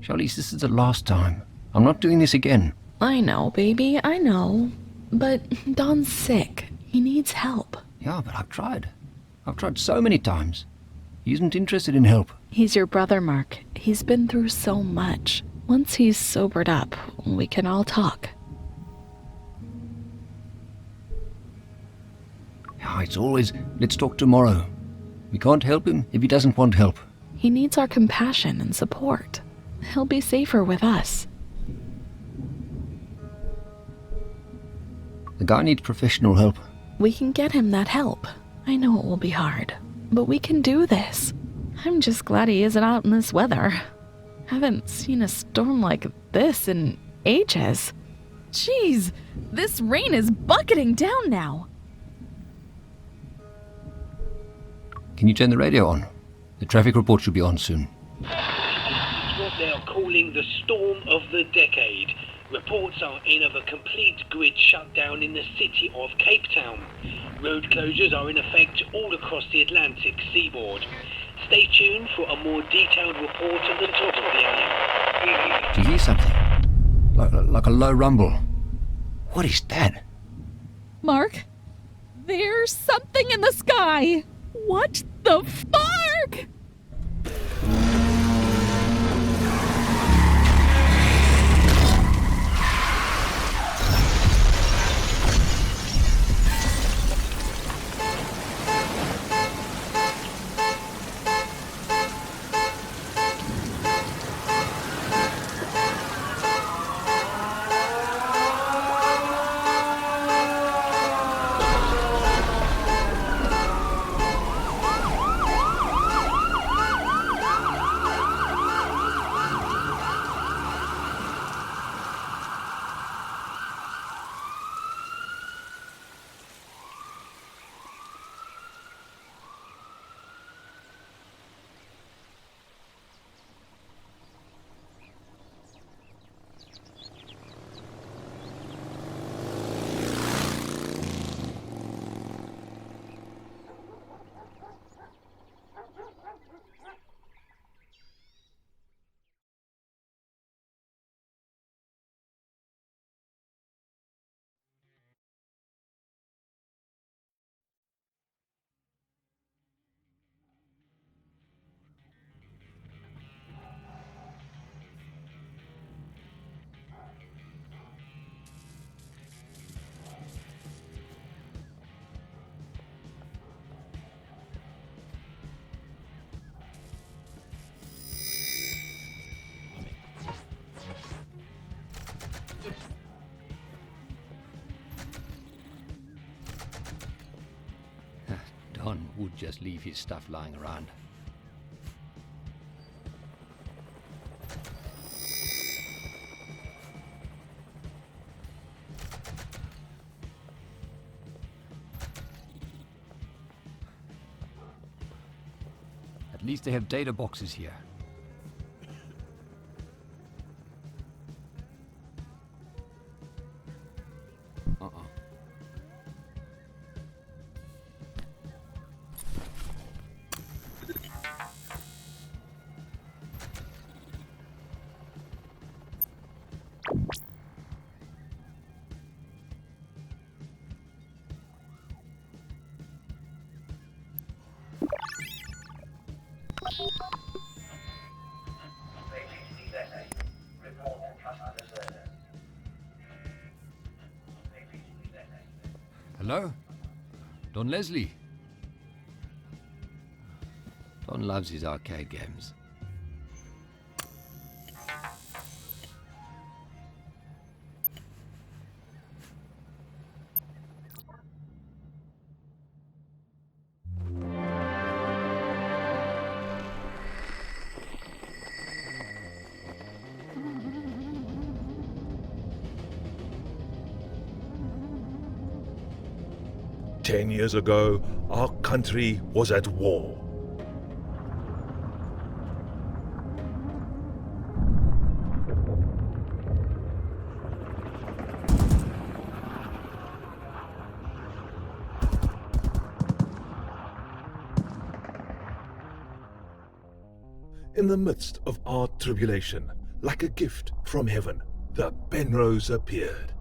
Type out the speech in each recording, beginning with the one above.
Charlize, this is the last time. I'm not doing this again. I know, baby, I know. But Don's sick. He needs help. Yeah, but I've tried. I've tried so many times. He isn't interested in help. He's your brother, Mark. He's been through so much. Once he's sobered up, we can all talk. Yeah, it's always, let's talk tomorrow. We can't help him if he doesn't want help. He needs our compassion and support. He'll be safer with us. The guy needs professional help. We can get him that help. I know it will be hard, but we can do this. I'm just glad he isn't out in this weather. Haven't seen a storm like this in ages. Jeez, this rain is bucketing down now. Can you turn the radio on? The traffic report should be on soon. It's what they are calling the storm of the decade. Reports are in of a complete grid shutdown in the city of Cape Town. Road closures are in effect all across the Atlantic seaboard. Stay tuned for a more detailed report at the top of the hour. Do you hear something? Like a low rumble. What is that? Mark, there's something in the sky. What the fuck? Don would just leave his stuff lying around. At least they have data boxes here. Hello? Don Leslie? Don loves his arcade games. Ten years ago, our country was at war. In the midst of our tribulation, like a gift from heaven, the Penrose appeared.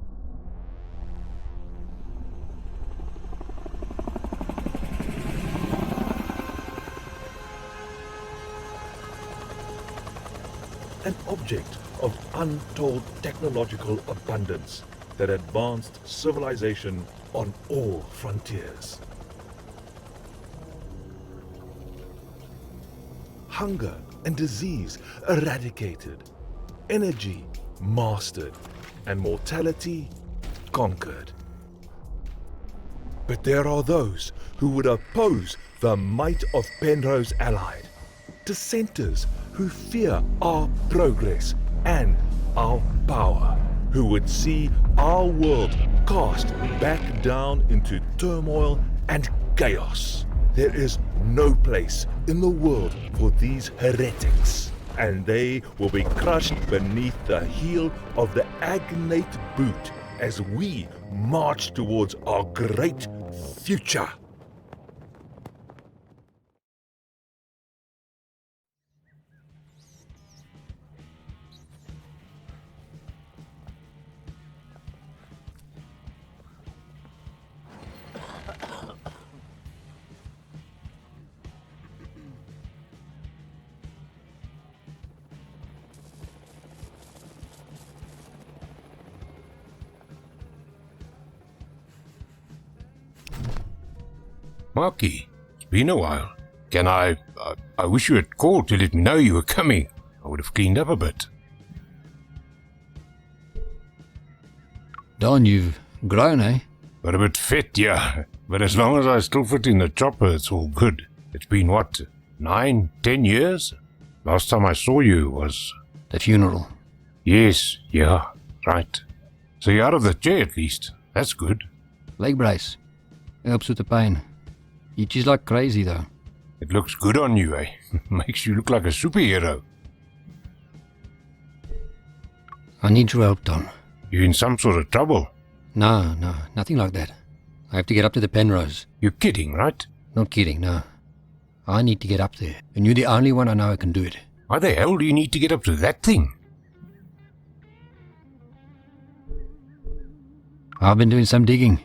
An object of untold technological abundance that advanced civilization on all frontiers. Hunger and disease eradicated, energy mastered, and mortality conquered. But there are those who would oppose the might of Penrose allied, dissenters who fear our progress and our power, who would see our world cast back down into turmoil and chaos. There is no place in the world for these heretics, and they will be crushed beneath the heel of the agnate boot as we march towards our great future. Marky, it's been a while. I wish you had called to let me know you were coming. I would have cleaned up a bit. Don, you've grown, eh? Got a bit fit, yeah. But as long as I still fit in the chopper, it's all good. It's been, what, 9, 10 years? Last time I saw you was... The funeral. Yes, yeah, right. So you're out of the chair at least. That's good. Leg brace. Helps with the pain. Itches like crazy, though. It looks good on you, eh? Makes you look like a superhero. I need your help, Don. You in some sort of trouble? No, nothing like that. I have to get up to the Penrose. You're kidding, right? Not kidding, no. I need to get up there, and you're the only one I know who can do it. Why the hell do you need to get up to that thing? I've been doing some digging.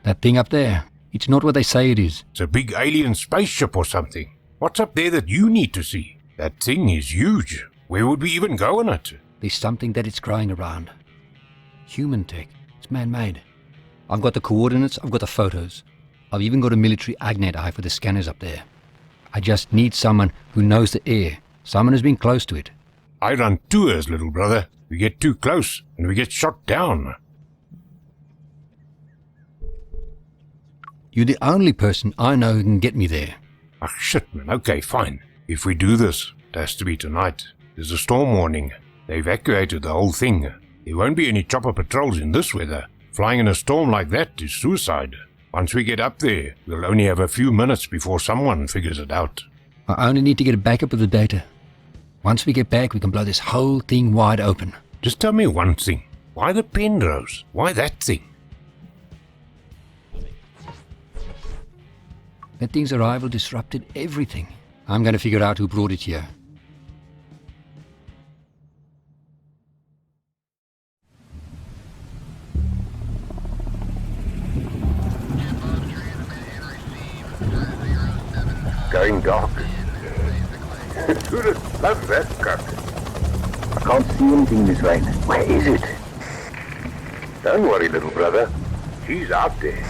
That thing up there, it's not what they say it is. It's a big alien spaceship or something. What's up there that you need to see? That thing is huge. Where would we even go on it? There's something that it's growing around. Human tech. It's man-made. I've got the coordinates, I've got the photos. I've even got a military agnet eye for the scanners up there. I just need someone who knows the air. Someone who's been close to it. I run tours, little brother. We get too close and we get shot down. You're the only person I know who can get me there. Ah, shit, man. Okay, fine. If we do this, it has to be tonight. There's a storm warning. They evacuated the whole thing. There won't be any chopper patrols in this weather. Flying in a storm like that is suicide. Once we get up there, we'll only have a few minutes before someone figures it out. I only need to get a backup of the data. Once we get back, we can blow this whole thing wide open. Just tell me one thing. Why the Penrose? Why that thing? That thing's arrival disrupted everything. I'm going to figure out who brought it here. Going dark. Tourists love that cut. I can't see anything this way. Where is it? Don't worry, little brother. He's out there.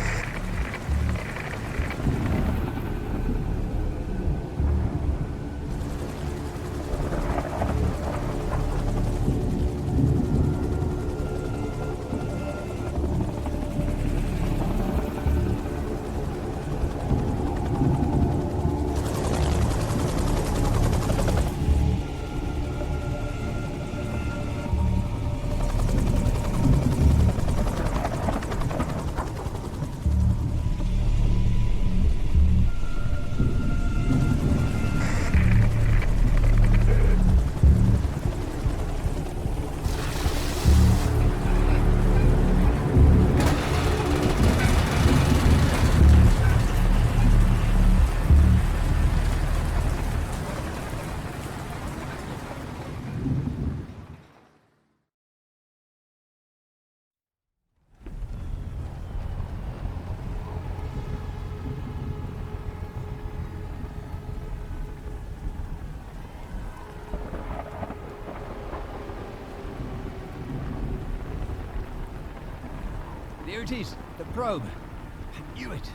There it is, the probe. I knew it.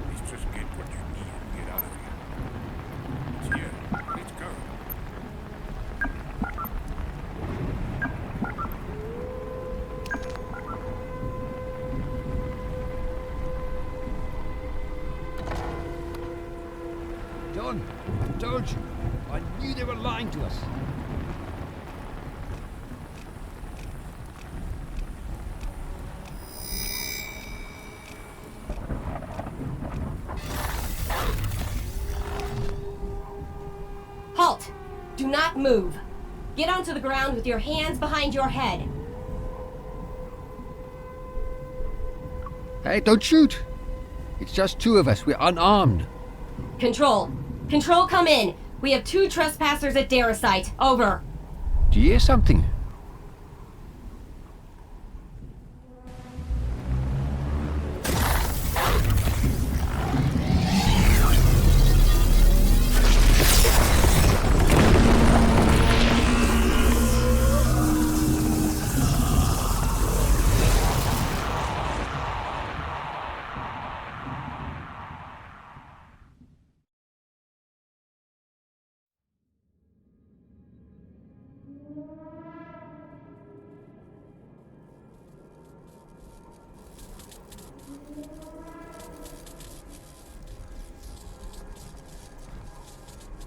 Let's just get what you need and get out of here. It's here. Let's go. John, I told you. I knew they were lying to us. Halt! Do not move. Get onto the ground with your hands behind your head. Hey, don't shoot! It's just two of us. We're unarmed. Control. Control, come in. We have 2 trespassers at Desolate. Over. Do you hear something?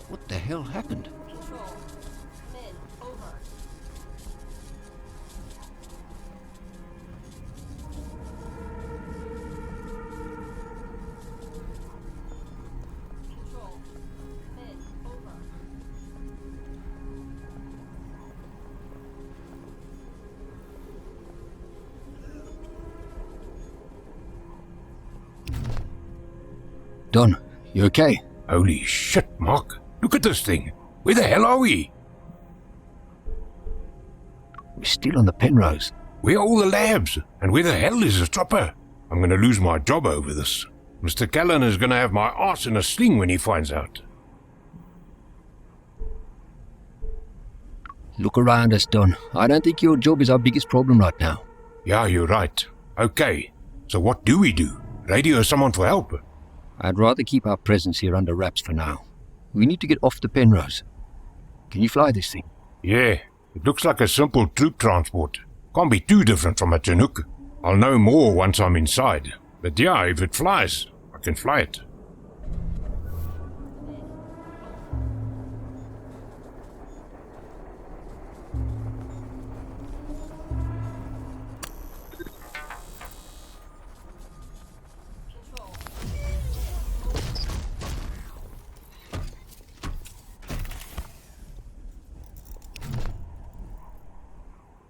What the hell happened? Control. Come in. Over. Control. Come in. Over. Don, you okay? Holy shit, Mark. Look at this thing. Where the hell are we? We're still on the Penrose. Where are all the labs? And where the hell is the chopper? I'm going to lose my job over this. Mr. Callan is going to have my ass in a sling when he finds out. Look around us, Don. I don't think your job is our biggest problem right now. Yeah, you're right. Okay. So what do we do? Radio someone for help? I'd rather keep our presence here under wraps for now. We need to get off the Penrose. Can you fly this thing? Yeah, it looks like a simple troop transport. Can't be too different from a Chinook. I'll know more once I'm inside. But yeah, if it flies, I can fly it.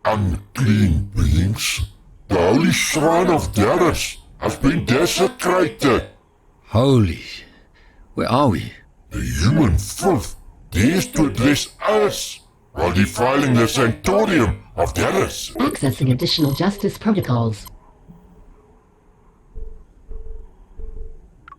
Unclean beings. The holy shrine of Darius has been desecrated. Holy... Where are we? The human filth dares to address us while defiling the sanctorium of Darius. Accessing additional justice protocols.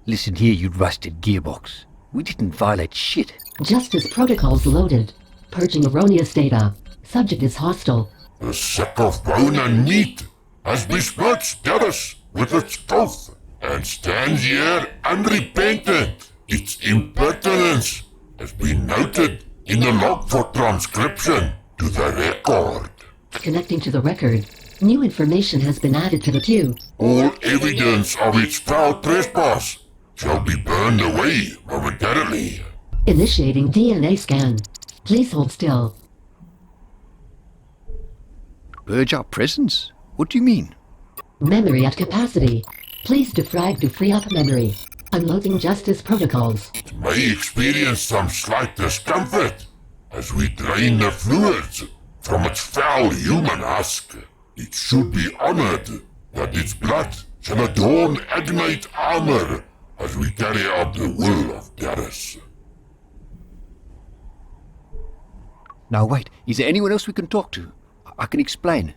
Listen here, you rusted gearbox. We didn't violate shit. Justice protocols loaded. Purging erroneous data. Subject is hostile. The sack of bone and meat has besmirched Darius with its filth and stands here unrepentant. Its impertinence has been noted in the log for transcription to the record. Connecting to the record, new information has been added to the queue. All evidence of its foul trespass shall be burned away momentarily. Initiating DNA scan. Please hold still. Purge our presence? What do you mean? Memory at capacity. Please defrag to free up memory. Unloading justice protocols. It may experience some slight discomfort as we drain the fluids from its foul human husk. It should be honored that its blood shall adorn agnate armor as we carry out the will of Garrus. Now wait, is there anyone else we can talk to? I can explain.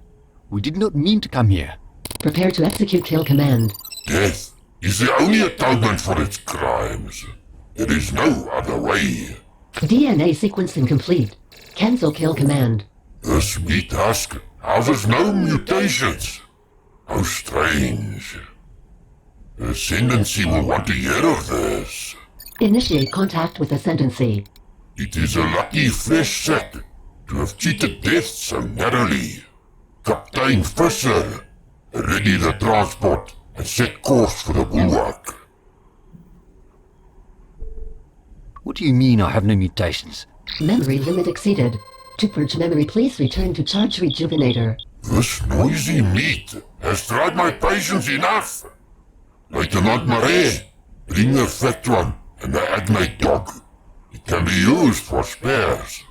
We did not mean to come here. Prepare to execute kill command. Death is the only atonement for its crimes. There is no other way. DNA sequencing complete. Cancel kill command. This meat husk houses no mutations. How strange. The Ascendancy will want to hear of this. Initiate contact with Ascendancy. It is a lucky flesh sack to have cheated death so narrowly. Captain Fisher, ready the transport and set course for the bulwark. What do you mean I have no mutations? Memory limit exceeded. To purge memory, please return to charge rejuvenator. This noisy meat has tried my patience enough. Lieutenant Marais, bring the fat one and the agnate dog. It can be used for spares.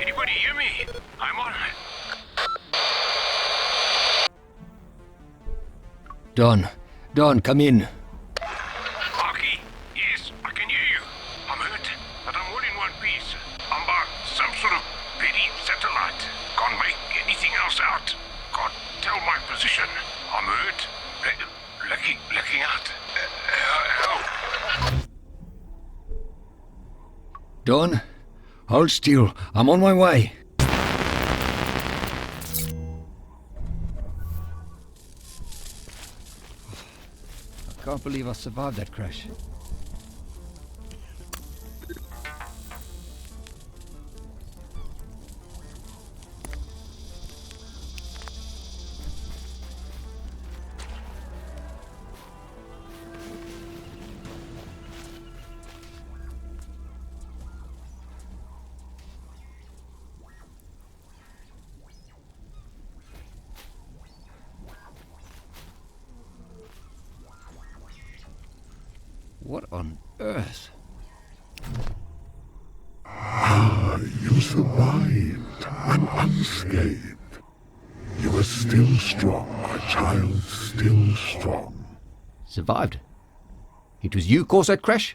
Anybody hear me? I'm on. Don, come in. Marky, yes, I can hear you. I'm hurt, but I'm all in one piece. I'm by some sort of petty satellite. Can't make anything else out. Can't tell my position. I'm hurt. Looking out. Help. Don, hold still. I'm on my way. I can't believe I survived that crash. What on earth? You survived and unscathed. You are still strong, my child, still strong. Survived? It was you caused that crash?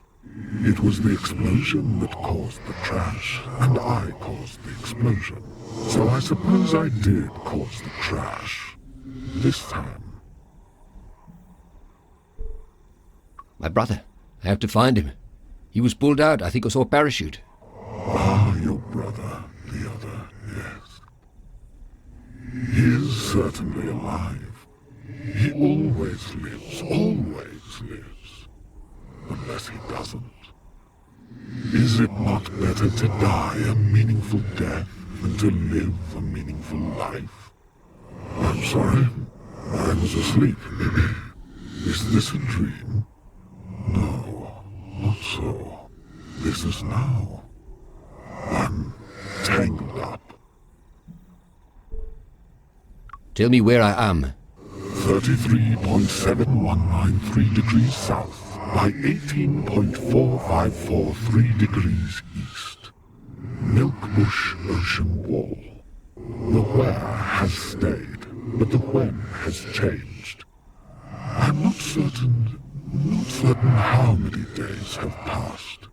It was the explosion that caused the crash, and I caused the explosion. So I suppose I did cause the crash. This time. My brother. I have to find him. He was pulled out. I think I saw a parachute. brother, the other, yes. He is certainly alive. He always lives, always lives. Unless he doesn't. Is it not better to die a meaningful death than to live a meaningful life? I'm sorry, I was asleep. Is this a dream? No, not so. This is now. I'm tangled up. Tell me where I am. 33.7193 degrees south by 18.4543 degrees east. Milkbush Ocean Wall. The where has stayed, but the when has changed. I'm not certain how many days have passed.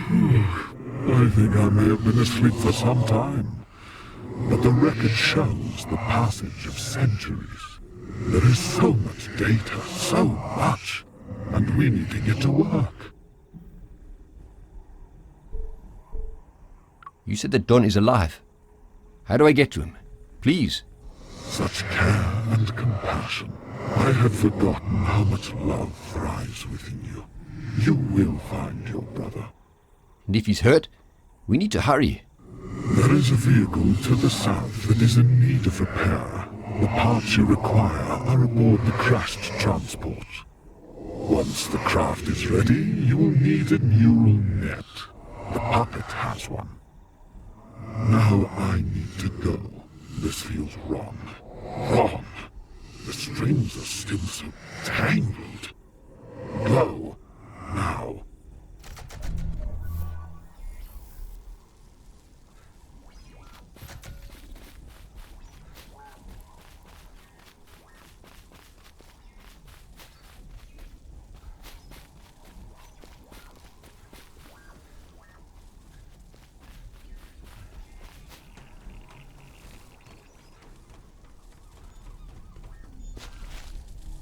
I think I may have been asleep for some time, but the record shows the passage of centuries. There is so much data, so much, and we need to get to work. You said that Don is alive. How do I get to him? Please. Such care and compassion. I had forgotten how much love thrives within you. You will find your brother. And if he's hurt, we need to hurry. There is a vehicle to the south that is in need of repair. The parts you require are aboard the crashed transport. Once the craft is ready, you will need a neural net. The puppet has one. Now I need to go. This feels wrong. Wrong. The strings are still so tangled. Go. Now.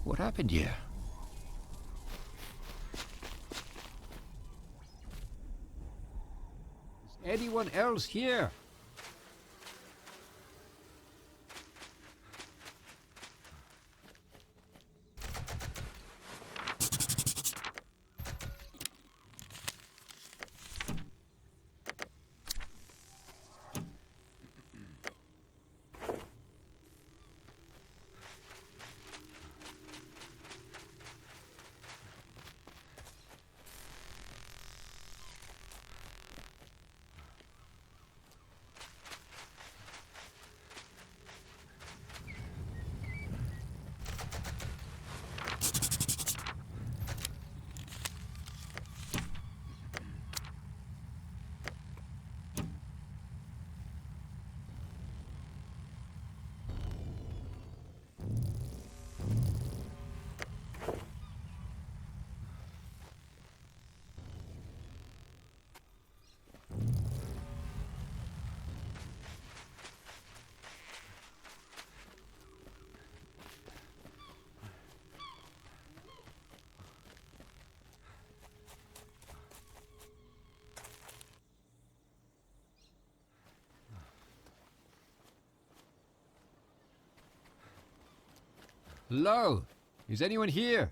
What happened here? Is anyone else here? Hello? Is anyone here?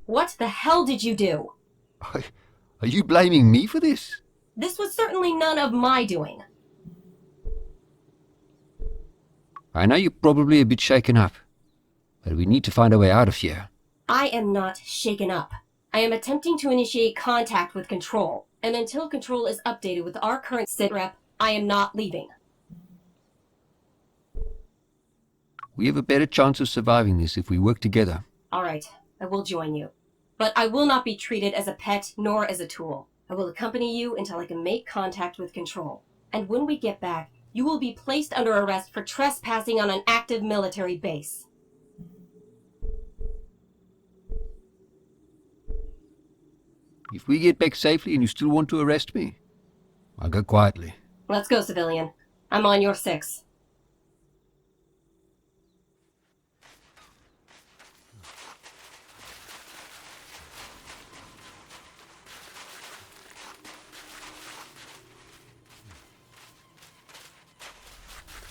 What the hell did you do? Are you blaming me for this? This was certainly none of my doing. I know you're probably a bit shaken up, but we need to find a way out of here. I am not shaken up. I am attempting to initiate contact with Control, and until Control is updated with our current sitrep, I am not leaving. We have a better chance of surviving this if we work together. Alright, I will join you. But I will not be treated as a pet nor as a tool. I will accompany you until I can make contact with Control. And when we get back, you will be placed under arrest for trespassing on an active military base. If we get back safely and you still want to arrest me, I'll go quietly. Let's go, civilian. I'm on your 6.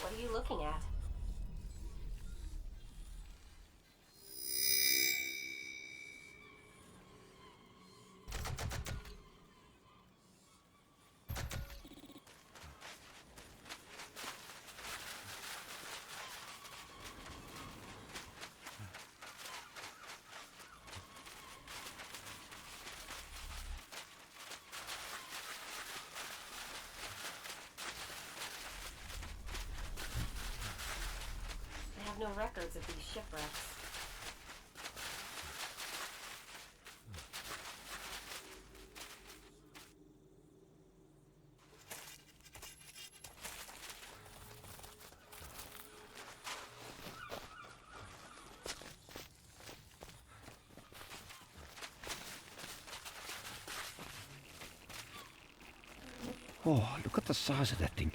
What are you looking at? I have no records of these shipwrecks. Oh, look at the size of that thing.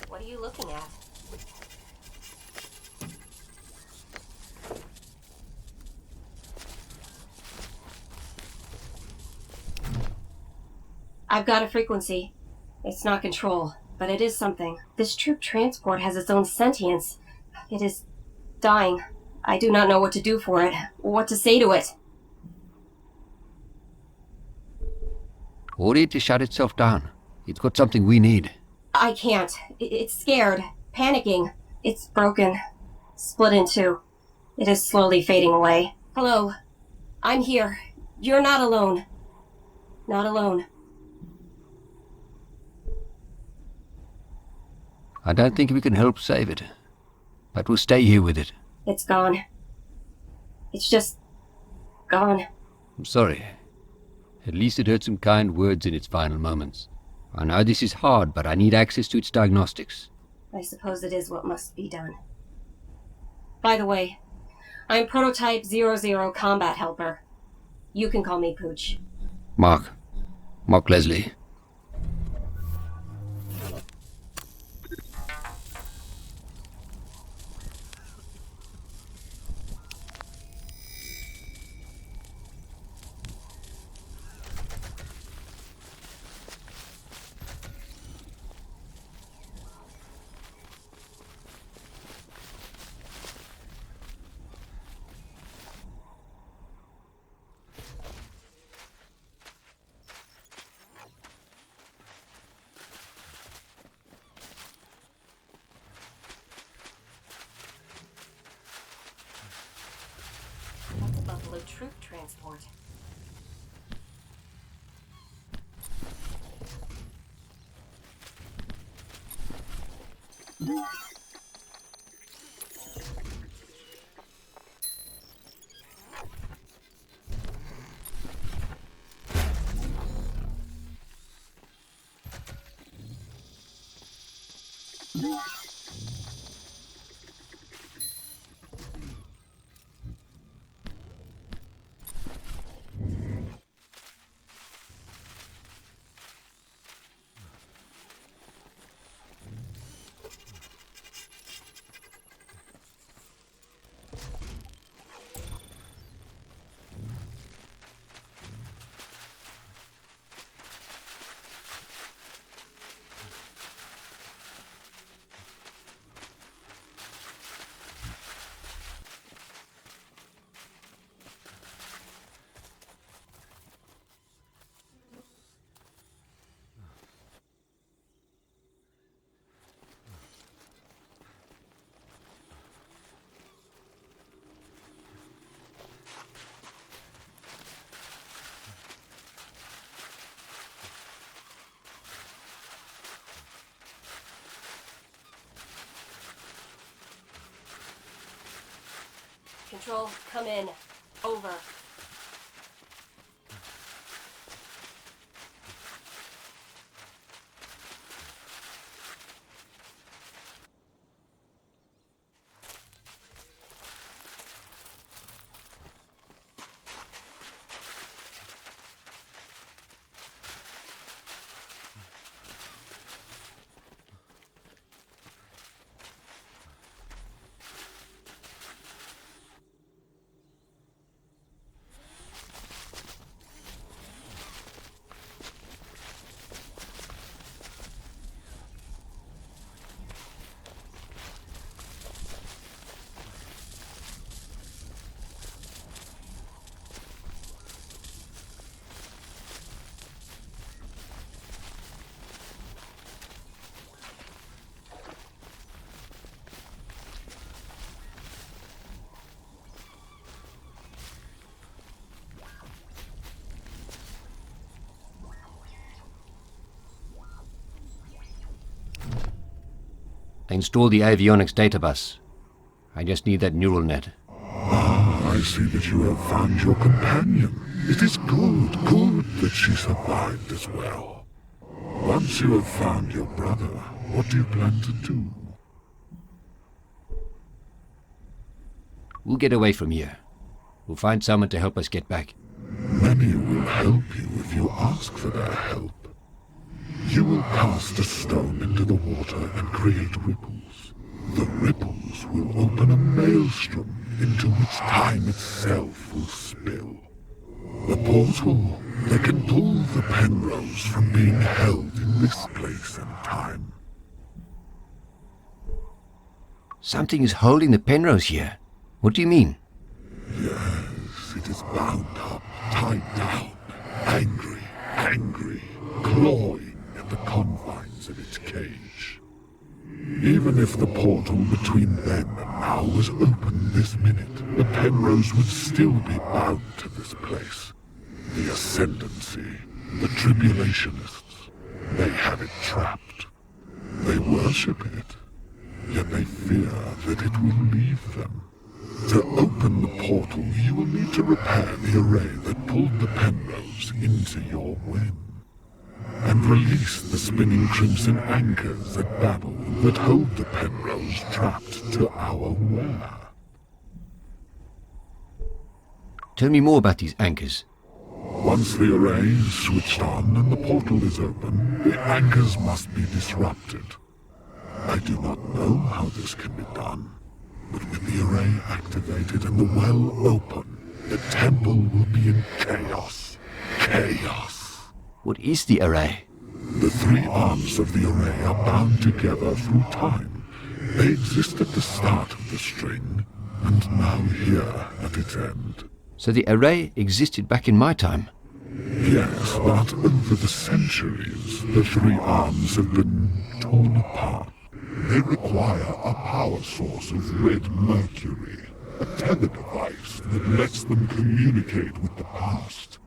What are you looking at? I've got a frequency. It's not control, but it is something. This troop transport has its own sentience. It is dying. I do not know what to do for it, what to say to it. Order it to shut itself down. It's got something we need. I can't. It's scared, panicking. It's broken, split in two. It is slowly fading away. Hello. I'm here. You're not alone. Not alone. I don't think we can help save it, but we'll stay here with it. It's gone. It's just gone. I'm sorry. At least it heard some kind words in its final moments. I know this is hard, but I need access to its diagnostics. I suppose it is what must be done. By the way, I'm Prototype 00 Combat Helper. You can call me Pooch. Mark Leslie. That's a Buffalo troop transport. Control, come in. Over. I installed the avionics data bus. I just need that neural net. Ah, I see that you have found your companion. It is good that she survived as well. Once you have found your brother, what do you plan to do? We'll get away from here. We'll find someone to help us get back. Many will help you if you ask for their help. You will cast a stone into the water and create ripples. The ripples will open a maelstrom into which time itself will spill. The portal that can pull the Penrose from being held in this place and time. Something is holding the Penrose here. What do you mean? Yes, it is bound up, tied down, angry, clawing at the confines of its cage. Even if the portal between then and now was open this minute, the Penrose would still be bound to this place. The Ascendancy, the Tribulationists, they have it trapped. They worship it, yet they fear that it will leave them. To open the portal, you will need to repair the array that pulled the Penrose into your web, and release the spinning crimson anchors at Babel that hold the Penrose trapped to our wear. Tell me more about these anchors. Once the array is switched on and the portal is open, the anchors must be disrupted. I do not know how this can be done, but with the array activated and the well open, the temple will be in chaos. Chaos. What is the array? The three arms of the array are bound together through time. They exist at the start of the string, and now here at its end. So the array existed back in my time? Yes, but over the centuries, the three arms have been torn apart. They require a power source of red mercury, a tether device that lets them communicate with the past,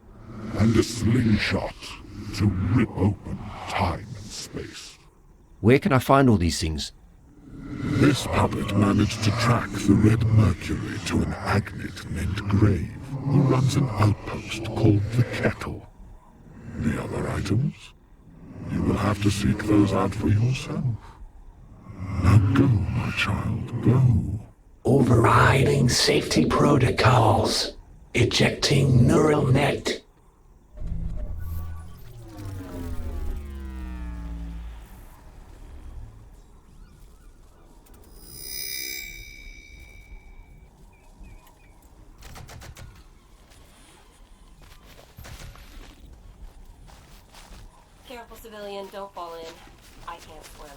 and a slingshot to rip open time and space. Where can I find all these things? This puppet managed to track the red mercury to an agnate named Grave, who runs an outpost called the Kettle. The other items? You will have to seek those out for yourself. Now go, my child, go. Overriding safety protocols. Ejecting neural net. Careful, civilian, don't fall in. I can't swim.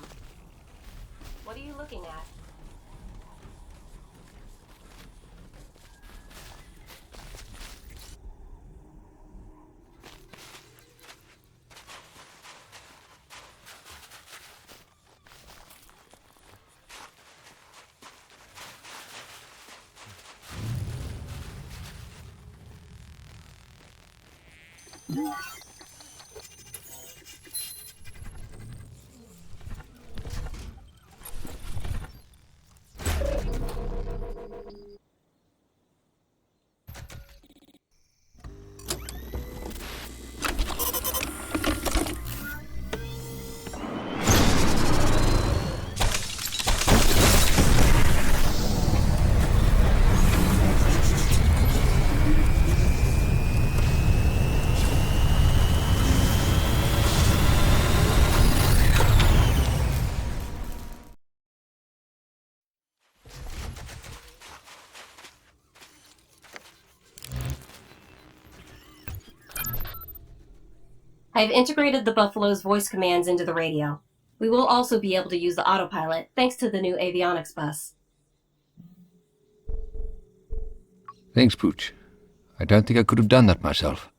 What are you looking at? I've integrated the Buffalo's voice commands into the radio. We will also be able to use the autopilot thanks to the new avionics bus. Thanks, Pooch. I don't think I could have done that myself.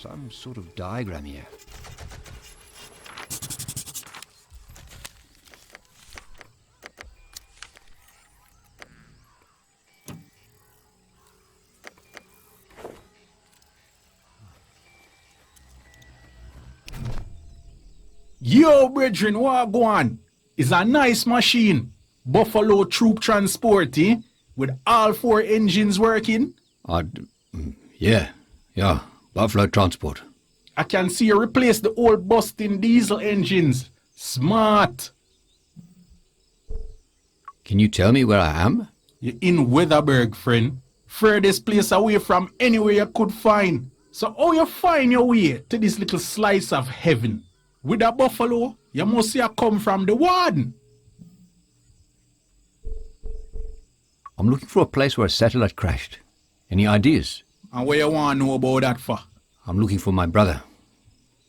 Some sort of diagram here. Yo, brethren, what go on? It's a nice machine. Buffalo troop transport, eh? With all 4 engines working. Yeah. Buffalo transport. I can see you replace the old busting diesel engines. Smart. Can you tell me where I am? You're in Weatherberg, friend. Furthest place away from anywhere you could find. So how you find your way to this little slice of heaven? With a buffalo, you must have come from the warden. I'm looking for a place where a satellite crashed. Any ideas? And what you want to know about that for? I'm looking for my brother.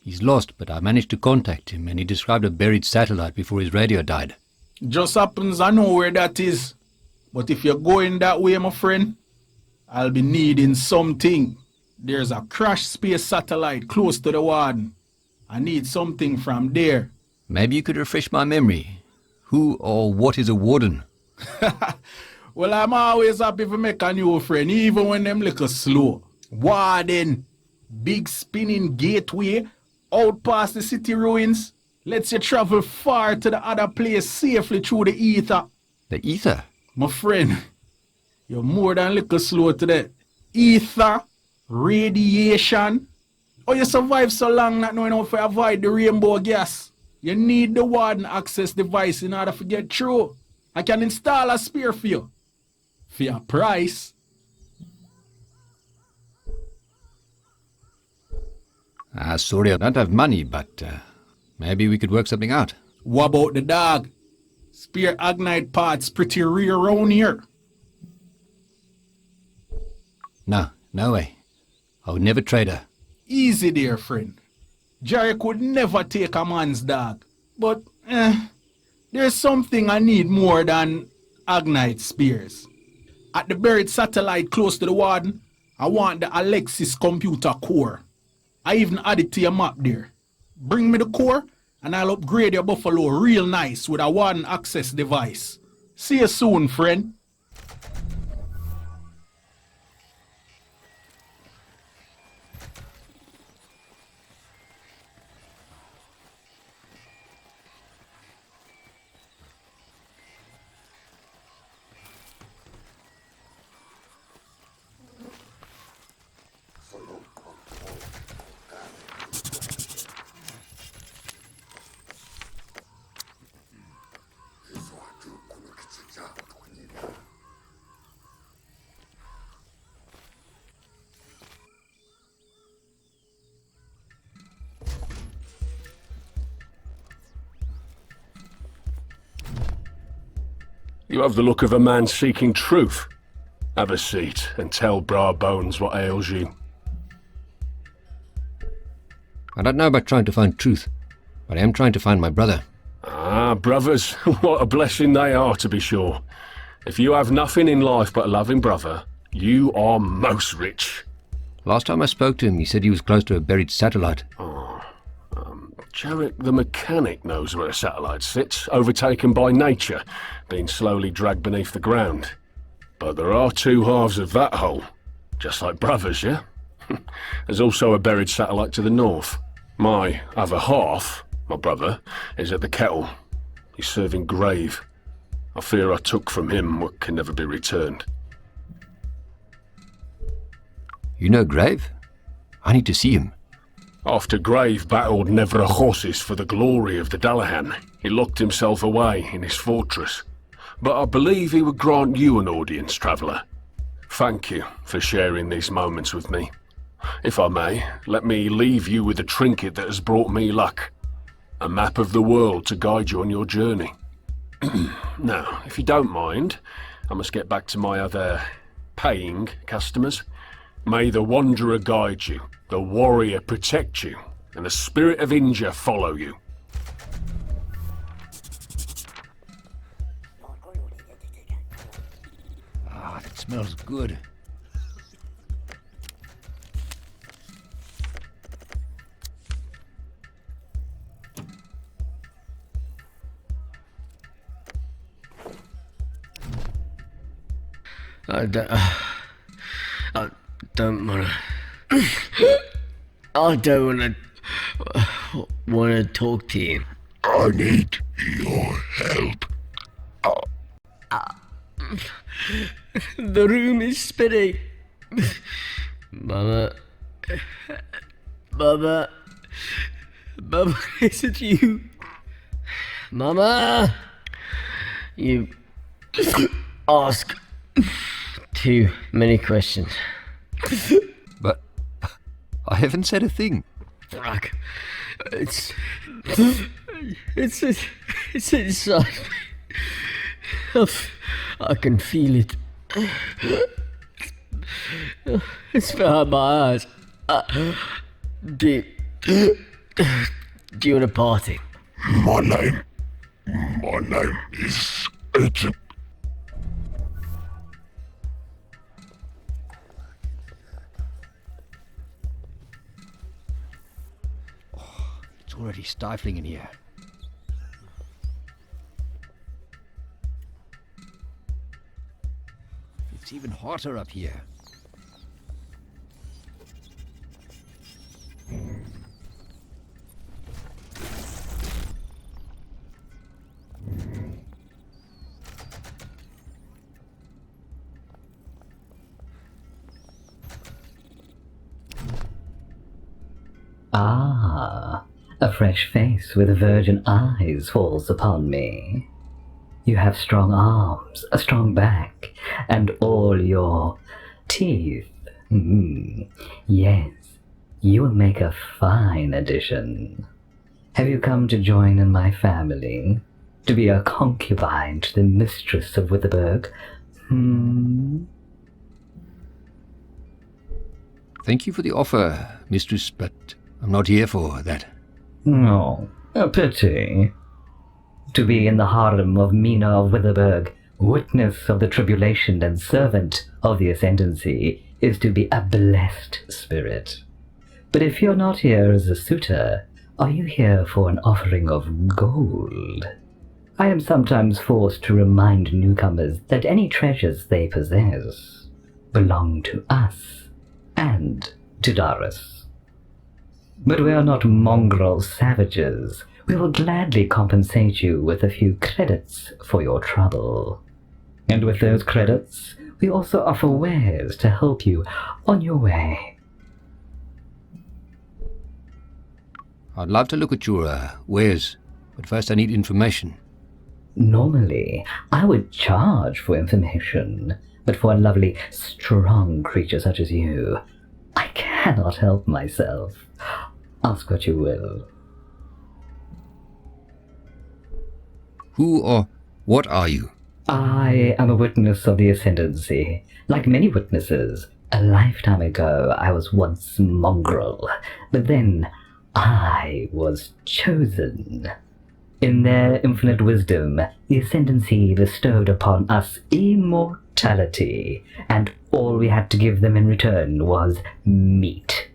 He's lost, but I managed to contact him, and he described a buried satellite before his radio died. Just happens I know where that is. But if you're going that way, my friend, I'll be needing something. There's a crashed space satellite close to the warden. I need something from there. Maybe you could refresh my memory. Who or what is a warden? Well, I'm always happy to make a new friend, even when them little slow. Warden, big spinning gateway, out past the city ruins, lets you travel far to the other place safely through the ether. The ether? My friend, you're more than little slow to that. Ether, radiation. Oh, you survive so long not knowing how to avoid the rainbow gas. You need the warden access device in order to get through. I can install a spear for you. For your price. Sorry, I don't have money, but maybe we could work something out. What about the dog? Spear agnite parts pretty rare around here. No way. I would never trade her. Easy there, friend. Jerry could never take a man's dog. But, there's something I need more than agnite spears. At the buried satellite close to the warden, I want the Alexis computer core. I even added to your map there. Bring me the core, and I'll upgrade your buffalo real nice with a warden access device. See you soon, friend. You have the look of a man seeking truth. Have a seat and tell Bra Bones what ails you. I don't know about trying to find truth, but I am trying to find my brother. Ah, brothers, what a blessing they are, to be sure. If you have nothing in life but a loving brother, You are most rich. Last time I spoke to him, he said he was close to a buried satellite. Jarek the mechanic knows where a satellite sits, overtaken by nature, being slowly dragged beneath the ground. But there are two halves of that hole, just like brothers, yeah? There's also a buried satellite to the north. My other half, my brother, is at the kettle. He's serving grave. I fear I took from him what can never be returned. You know Grave? I need to see him. After Grave battled Nevra horses for the glory of the Dullahan, he locked himself away in his fortress. But I believe he would grant you an audience, traveller. Thank you for sharing these moments with me. If I may, let me leave you with a trinket that has brought me luck. A map of the world to guide you on your journey. Now, if you don't mind, I must get back to my other paying customers. May the Wanderer guide you, the Warrior protect you, and the Spirit of Inja follow you. Ah, that smells good. I don't wanna talk to you. I need your help. The room is spinning. Mama, is it you? Mama, you ask too many questions. But I haven't said a thing. Fuck. It's inside me. I can feel it. It's behind my eyes. Do you want a party? My name is Agent. It's already stifling in here. It's even hotter up here. Ah, a fresh face with virgin eyes falls upon me. You have strong arms, a strong back, and all your teeth. Yes, you will make a fine addition. Have you come to join in my family? To be a concubine to the mistress of Witherberg? Thank you for the offer, mistress, but I'm not here for that. Oh, a pity. To be in the harem of Mina of Witherberg, witness of the tribulation and servant of the ascendancy, is to be a blessed spirit. But if you're not here as a suitor, are you here for an offering of gold? I am sometimes forced to remind newcomers that any treasures they possess belong to us and to Darius. But we are not mongrel savages. We will gladly compensate you with a few credits for your trouble. And with those credits, we also offer wares to help you on your way. I'd love to look at your wares, but first I need information. Normally, I would charge for information, but for a lovely, strong creature such as you, I cannot help myself. Ask what you will. Who or what are you? I am a witness of the ascendancy. Like many witnesses, a lifetime ago I was once mongrel, but then I was chosen. In their infinite wisdom, the Ascendancy bestowed upon us immortality, and all we had to give them in return was meat.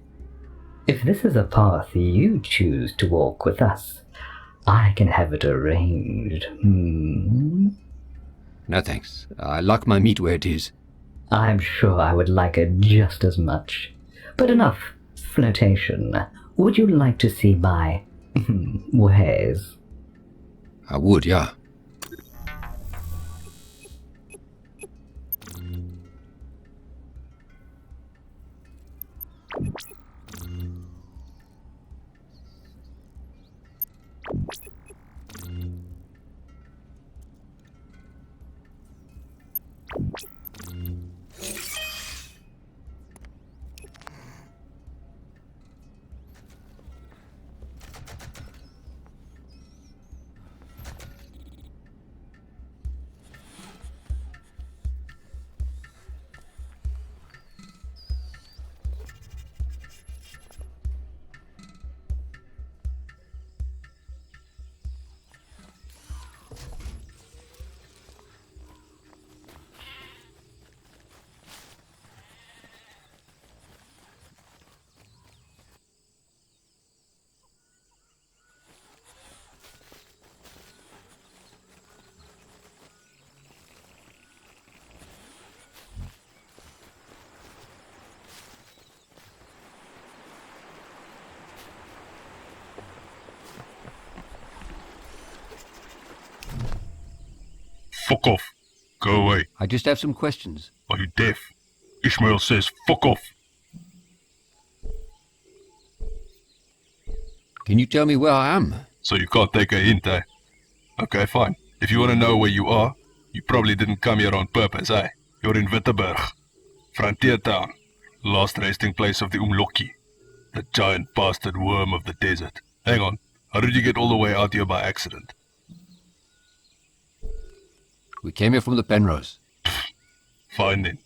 If this is a path you choose to walk with us, I can have it arranged. No thanks. I like my meat where it is. I'm sure I would like it just as much. But enough flirtation. Would you like to see my wares? I would, yeah. Fuck off. Go away. I just have some questions. Are you deaf? Ishmael says fuck off. Can you tell me where I am? So you can't take a hint, eh? Okay, fine. If you want to know where you are, you probably didn't come here on purpose, eh? You're in Wittenberg. Frontier town. Last resting place of the Umloki. The giant bastard worm of the desert. Hang on. How did you get all the way out here by accident? We came here from the Penrose. Fine then.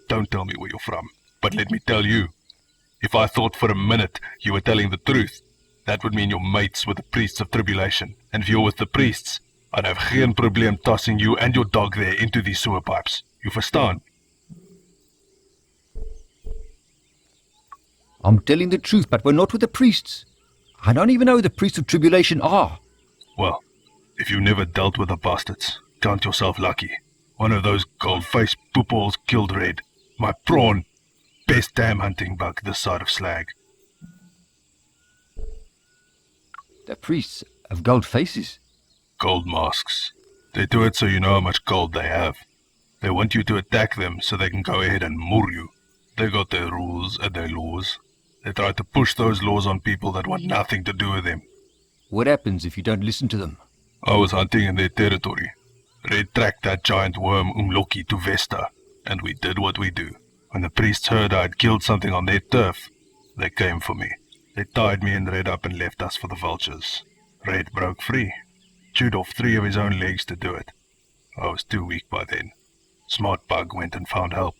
Don't tell me where you're from. But let me tell you. If I thought for a minute you were telling the truth, that would mean you're mates with the priests of tribulation. And if you're with the priests, I'd have geen probleem tossing you and your dog there into these sewer pipes. You verstaan? I'm telling the truth, but we're not with the priests. I don't even know who the priests of tribulation are. Well, if you never dealt with the bastards, count yourself lucky. One of those gold-faced poopholes killed Red. My prawn. Best damn hunting bug this side of Slag. The priests have gold faces. Gold masks. They do it so you know how much gold they have. They want you to attack them so they can go ahead and moor you. They got their rules and their laws. They try to push those laws on people that want nothing to do with them. What happens if you don't listen to them? I was hunting in their territory. Red tracked that giant worm Umloki to Vesta, and we did what we do. When the priests heard I had killed something on their turf, they came for me. They tied me and Red up and left us for the vultures. Red broke free. Chewed off 3 of his own legs to do it. I was too weak by then. Smart Bug went and found help.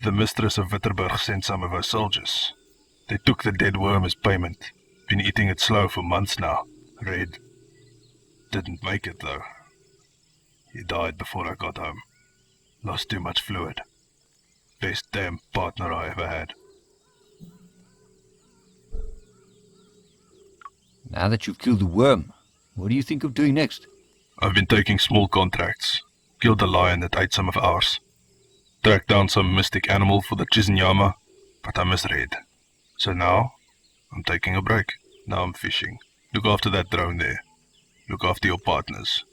The mistress of Wittenberg sent some of her soldiers. They took the dead worm as payment. Been eating it slow for months now. Red didn't make it though. He died before I got home. Lost too much fluid. Best damn partner I ever had. Now that you've killed the worm, what do you think of doing next? I've been taking small contracts. Killed a lion that ate some of ours. Tracked down some mystic animal for the Chizinyama, but I misread. So now, I'm taking a break. Now I'm fishing. Look after that drone there. Look after your partners.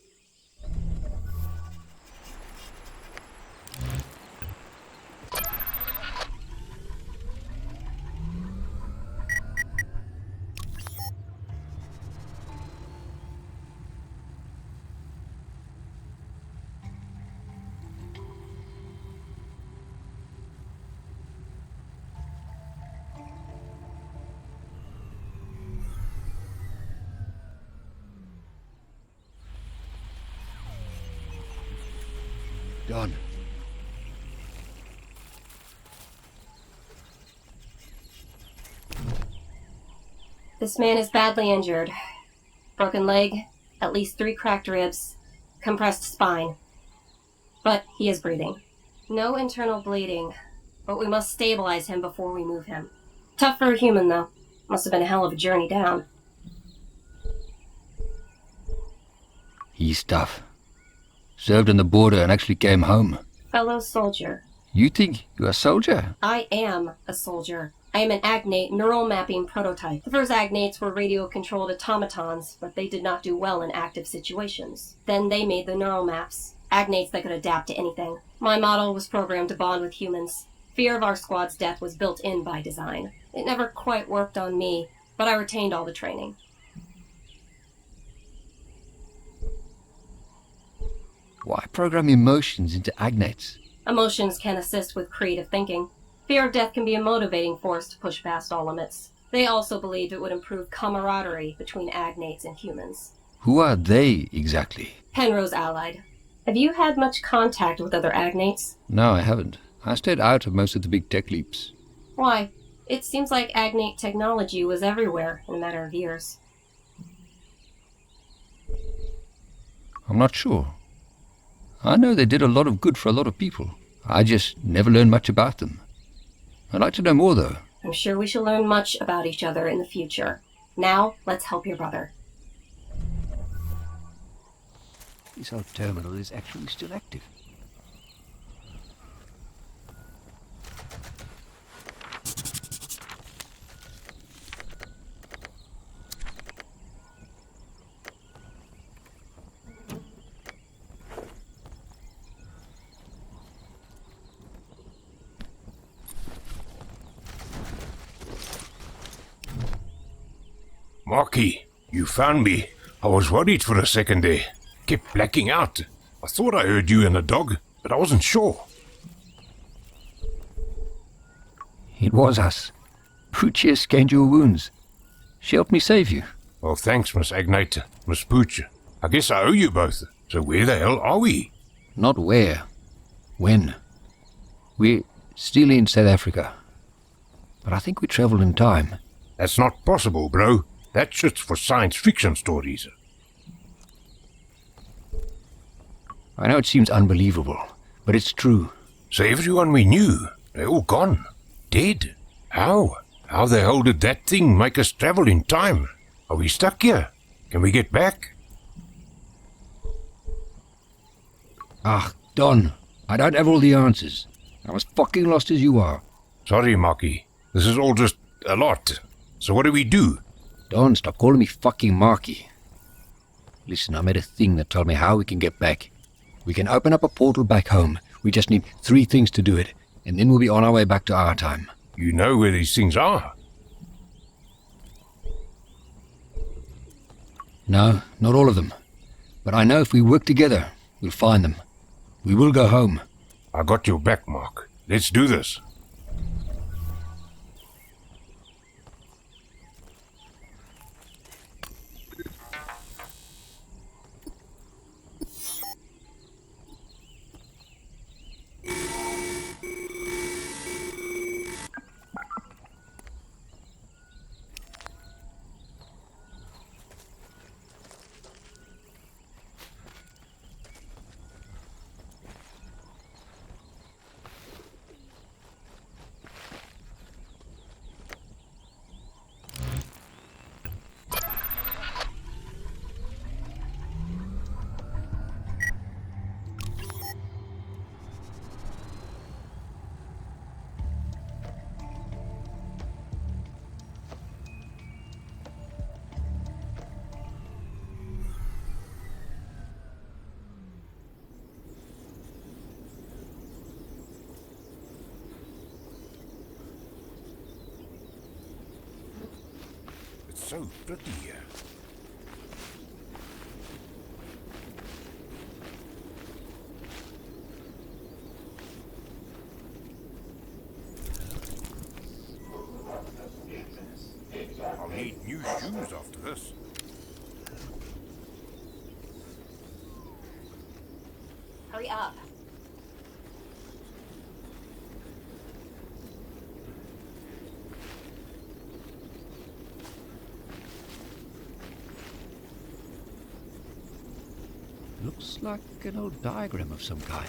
Done. This man is badly injured. Broken leg, at least 3 cracked ribs, compressed spine. But he is breathing. No internal bleeding, but we must stabilize him before we move him. Tough for a human, though. Must have been a hell of a journey down. He's tough. Served on the border and actually came home. Fellow soldier. You think you're a soldier? I am a soldier. I am an agnate neural mapping prototype. The first agnates were radio-controlled automatons, but they did not do well in active situations. Then they made the neural maps, agnates that could adapt to anything. My model was programmed to bond with humans. Fear of our squad's death was built in by design. It never quite worked on me, but I retained all the training. Why program emotions into agnates? Emotions can assist with creative thinking. Fear of death can be a motivating force to push past all limits. They also believed it would improve camaraderie between agnates and humans. Who are they, exactly? Penrose allied. Have you had much contact with other agnates? No, I haven't. I stayed out of most of the big tech leaps. Why? It seems like agnate technology was everywhere in a matter of years. I'm not sure. I know they did a lot of good for a lot of people. I just never learned much about them. I'd like to know more, though. I'm sure we shall learn much about each other in the future. Now, let's help your brother. This old terminal is actually still active. Marky, you found me. I was worried for a second there. Kept blacking out. I thought I heard you and a dog, but I wasn't sure. It was us. Pooch scanned your wounds. She helped me save you. Well, thanks, Miss Agnate, Miss Pooch. I guess I owe you both. So where the hell are we? Not where. When. We're still in South Africa. But I think we travelled in time. That's not possible, bro. That shit's for science fiction stories. I know it seems unbelievable, but it's true. So everyone we knew, they're all gone. Dead. How? How the hell did that thing make us travel in time? Are we stuck here? Can we get back? Ah, Don, I don't have all the answers. I'm as fucking lost as you are. Sorry, Marky. This is all just a lot. So what do we do? Don, stop calling me fucking Marky. Listen, I made a thing that told me how we can get back. We can open up a portal back home. We just need 3 things to do it, and then we'll be on our way back to our time. You know where these things are? No, not all of them. But I know if we work together, we'll find them. We will go home. I got your back, Mark. Let's do this. So pretty here. I'll need new shoes after this. Hurry up. Looks like an old diagram of some kind.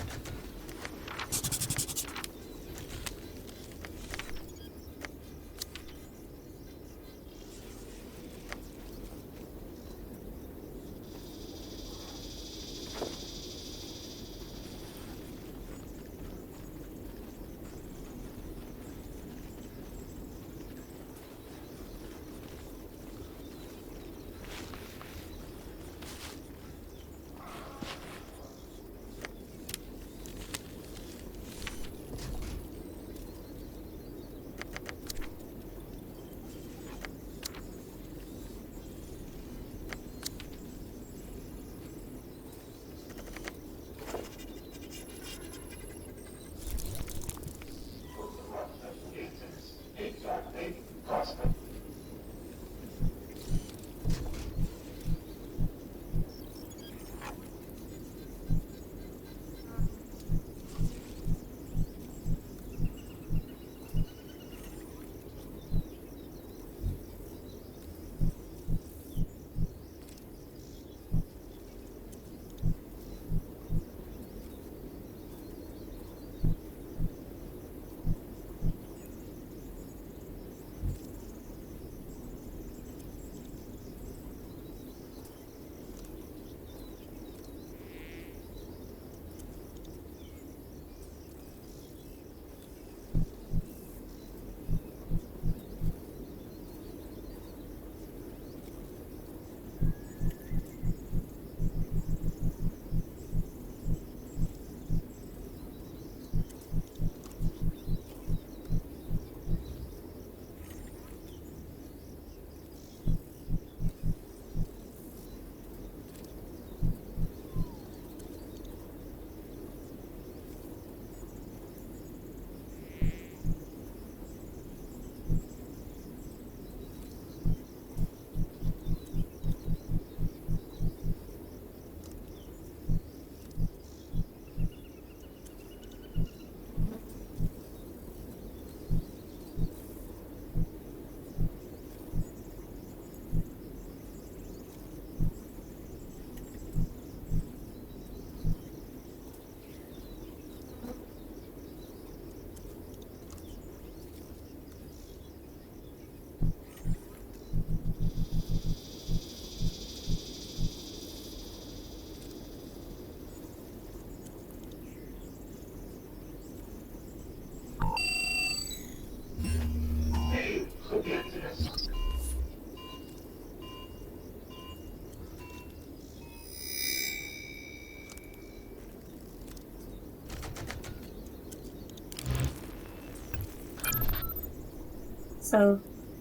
So,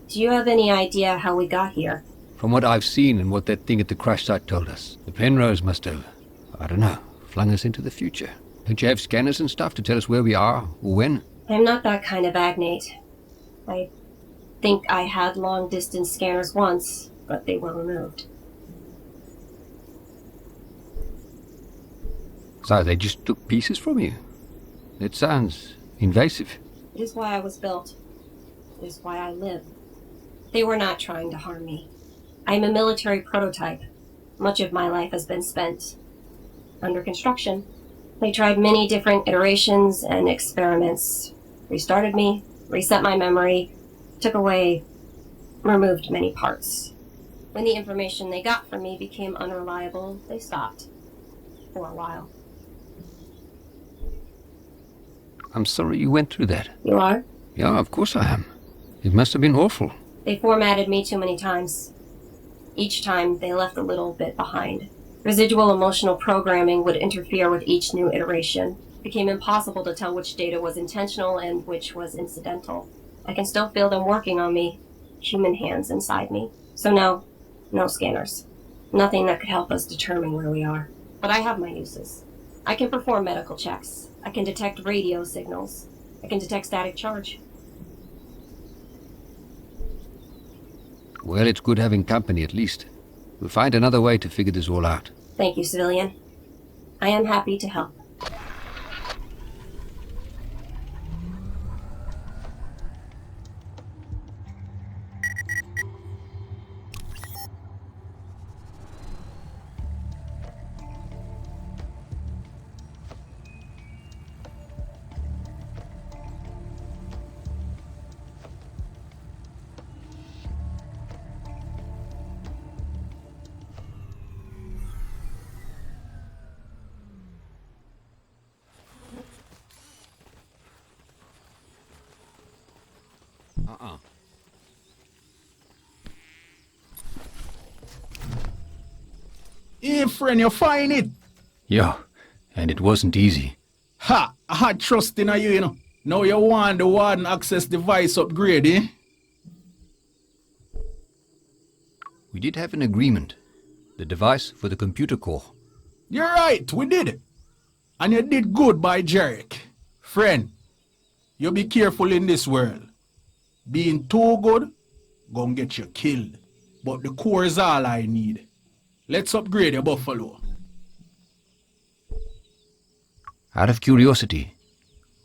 do you have any idea how we got here? From what I've seen and what that thing at the crash site told us, the Penrose must have, I don't know, flung us into the future. Don't you have scanners and stuff to tell us where we are or when? I'm not that kind of agnate. I think I had long-distance scanners once, but they were removed. So they just took pieces from you? It sounds invasive. It is why I was built. It is why I live. They were not trying to harm me. I am a military prototype. Much of my life has been spent under construction. They tried many different iterations and experiments. Restarted me, reset my memory, took away, removed many parts. When the information they got from me became unreliable, they stopped. For a while. I'm sorry you went through that. You are? Yeah, of course I am. It must have been awful. They formatted me too many times. Each time, they left a little bit behind. Residual emotional programming would interfere with each new iteration. It became impossible to tell which data was intentional and which was incidental. I can still feel them working on me. Human hands inside me. So no scanners. Nothing that could help us determine where we are. But I have my uses. I can perform medical checks. I can detect radio signals. I can detect static charge. Well, it's good having company at least. We'll find another way to figure this all out. Thank you, civilian. I am happy to help. Hey, friend, you find it? Yeah, and it wasn't easy. Ha! I had trust in you, you know. Now you want the warden access device upgrade, eh? We did have an agreement. The device for the computer core. You're right, we did. And you did good by Jarek. Friend, you be careful in this world. Being too good, gonna get you killed. But the core is all I need. Let's upgrade your buffalo. Out of curiosity,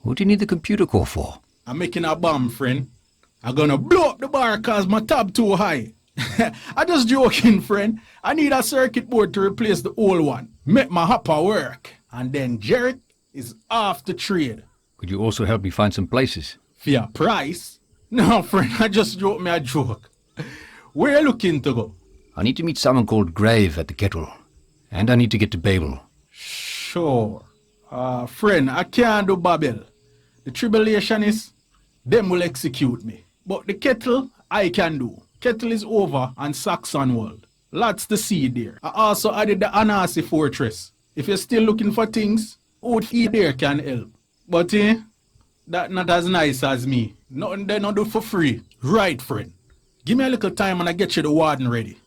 what do you need the computer core for? I'm making a bomb, friend. I'm gonna blow up the bar cause my tab too high. I'm just joking, friend. I need a circuit board to replace the old one. Make my hopper work. And then Jarek is off the trade. Could you also help me find some places? For your price? No, friend, I just joked me a joke. Where are you looking to go? I need to meet someone called Grave at the kettle. And I need to get to Babel. Sure. Friend, I can't do Babel. The tribulation is, them will execute me. But the kettle, I can do. Kettle is over on Saxon world. Lots to see there. I also added the Anasi fortress. If you're still looking for things, out there can help. But that not as nice as me. Nothing they not do for free. Right, friend. Give me a little time and I get you the warden ready.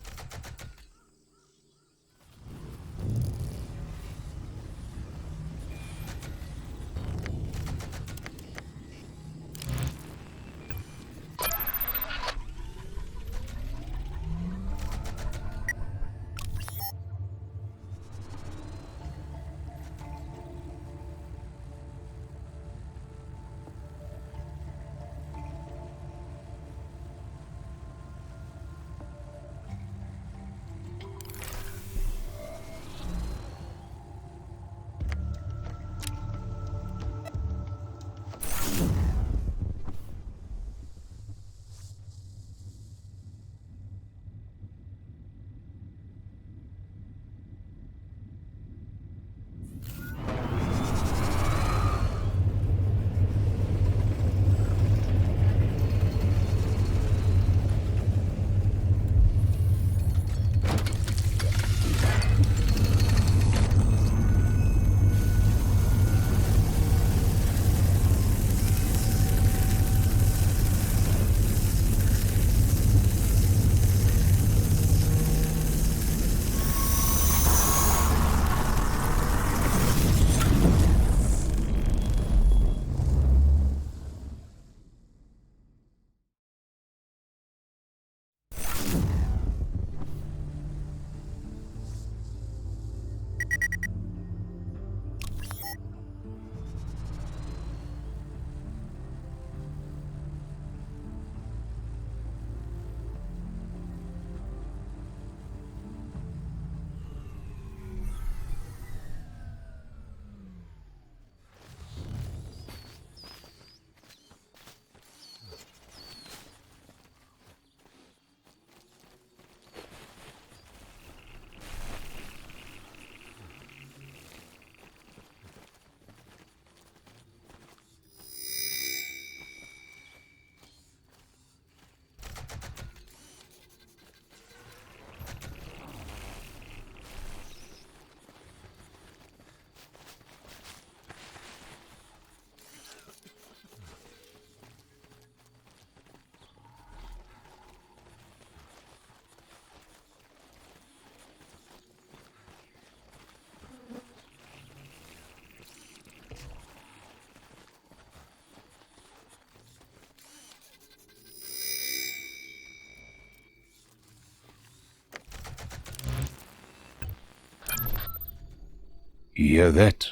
You hear that?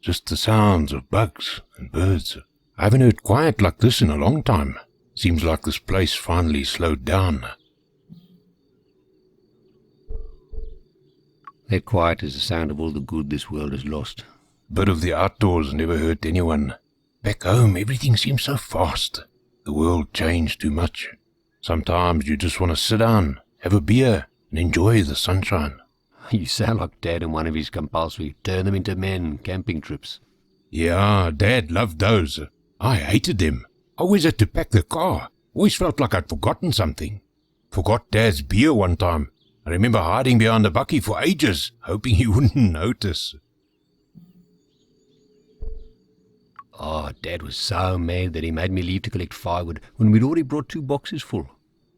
Just the sounds of bugs and birds. I haven't heard quiet like this in a long time. Seems like this place finally slowed down. That quiet is the sound of all the good this world has lost. Bit of the outdoors never hurt anyone. Back home, everything seems so fast. The world changed too much. Sometimes you just want to sit down, have a beer, and enjoy the sunshine. You sound like Dad in one of his compulsory turn them into men camping trips. Yeah, Dad loved those. I hated them. Always had to pack the car. Always felt like I'd forgotten something. Forgot Dad's beer one time. I remember hiding behind the bucky for ages, hoping he wouldn't notice. Oh, Dad was so mad that he made me leave to collect firewood when we'd already brought 2 boxes full.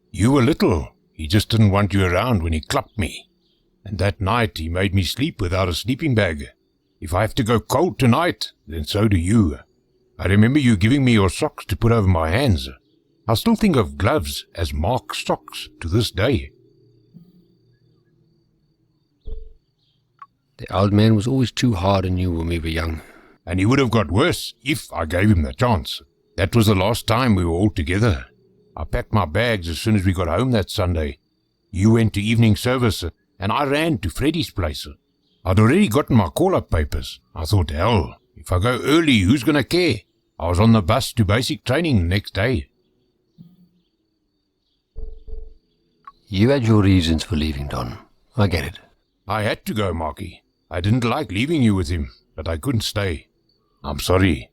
You were little. He just didn't want you around when he clubbed me. And that night he made me sleep without a sleeping bag. If I have to go cold tonight, then so do you. I remember you giving me your socks to put over my hands. I still think of gloves as Mark's socks to this day. The old man was always too hard on you when we were young. And he would have got worse if I gave him the chance. That was the last time we were all together. I packed my bags as soon as we got home that Sunday. You went to evening service, and I ran to Freddie's place. I'd already gotten my call-up papers. I thought, hell, if I go early, who's going to care? I was on the bus to basic training the next day. You had your reasons for leaving, Don. I get it. I had to go, Marky. I didn't like leaving you with him, but I couldn't stay. I'm sorry.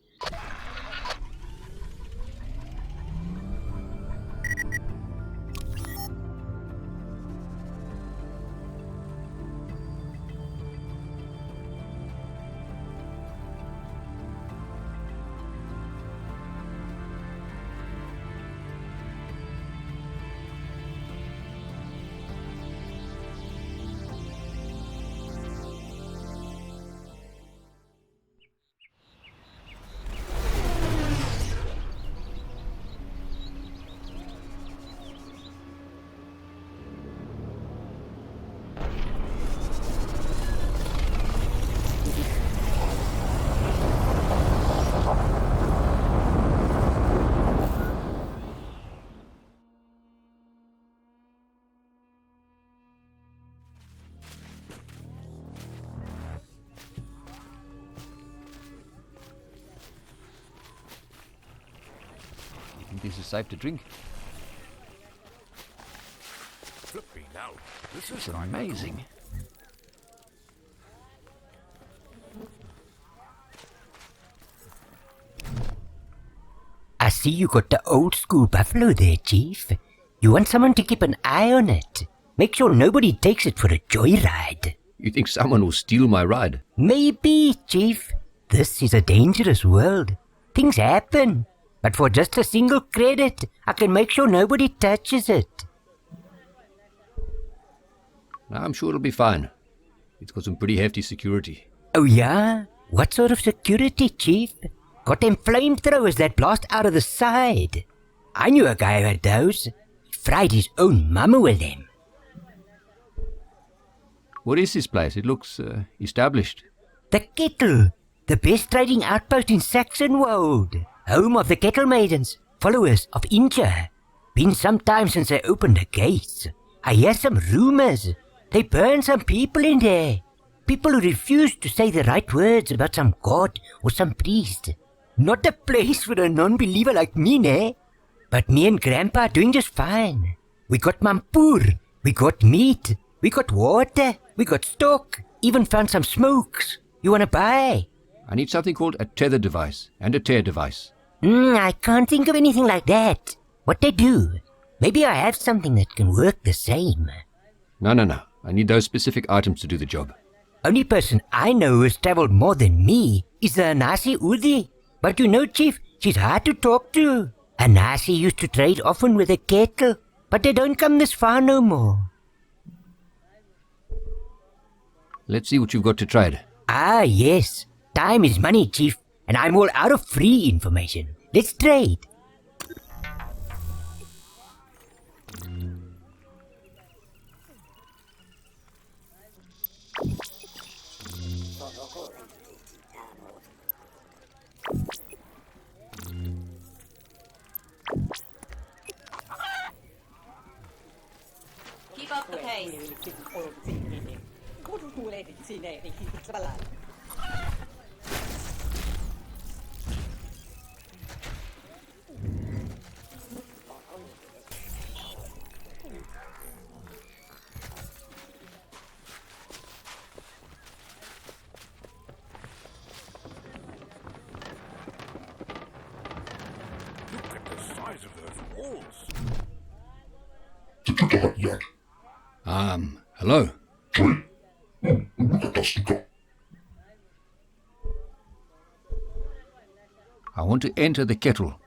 This is safe to drink. Flipping out. This is amazing. I see you got the old school buffalo there, Chief. You want someone to keep an eye on it. Make sure nobody takes it for a joyride. You think someone will steal my ride? Maybe, Chief. This is a dangerous world. Things happen. But for just a single credit, I can make sure nobody touches it. I'm sure it'll be fine. It's got some pretty hefty security. Oh yeah? What sort of security, Chief? Got them flamethrowers that blast out of the side. I knew a guy who had those. He fried his own mama with them. What is this place? It looks established. The Kettle. The best trading outpost in Saxonwold. Home of the Kettle Maidens, followers of Inja. Been some time since they opened the gates. I hear some rumors. They burned some people in there. People who refused to say the right words about some god or some priest. Not a place for a non-believer like me, ne? But me and Grandpa are doing just fine. We got mampur, we got meat, we got water, we got stock, even found some smokes. You wanna buy? I need something called a tether device and a tear device. I can't think of anything like that. What they do? Maybe I have something that can work the same. No. I need those specific items to do the job. Only person I know who has traveled more than me is the Anasi Udi. But you know, Chief, she's hard to talk to. Anasi used to trade often with a kettle, but they don't come this far no more. Let's see what you've got to trade. Ah, yes. Time is money, Chief, and I'm all out of free information. Let's trade. Keep up the pace. Look at the size of those Hello? I want to enter the kettle.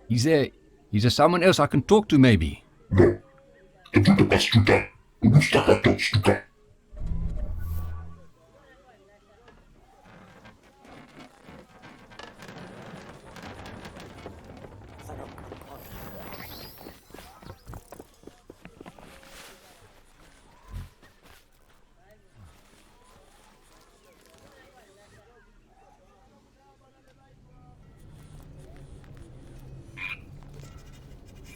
Is there someone else I can talk to, maybe?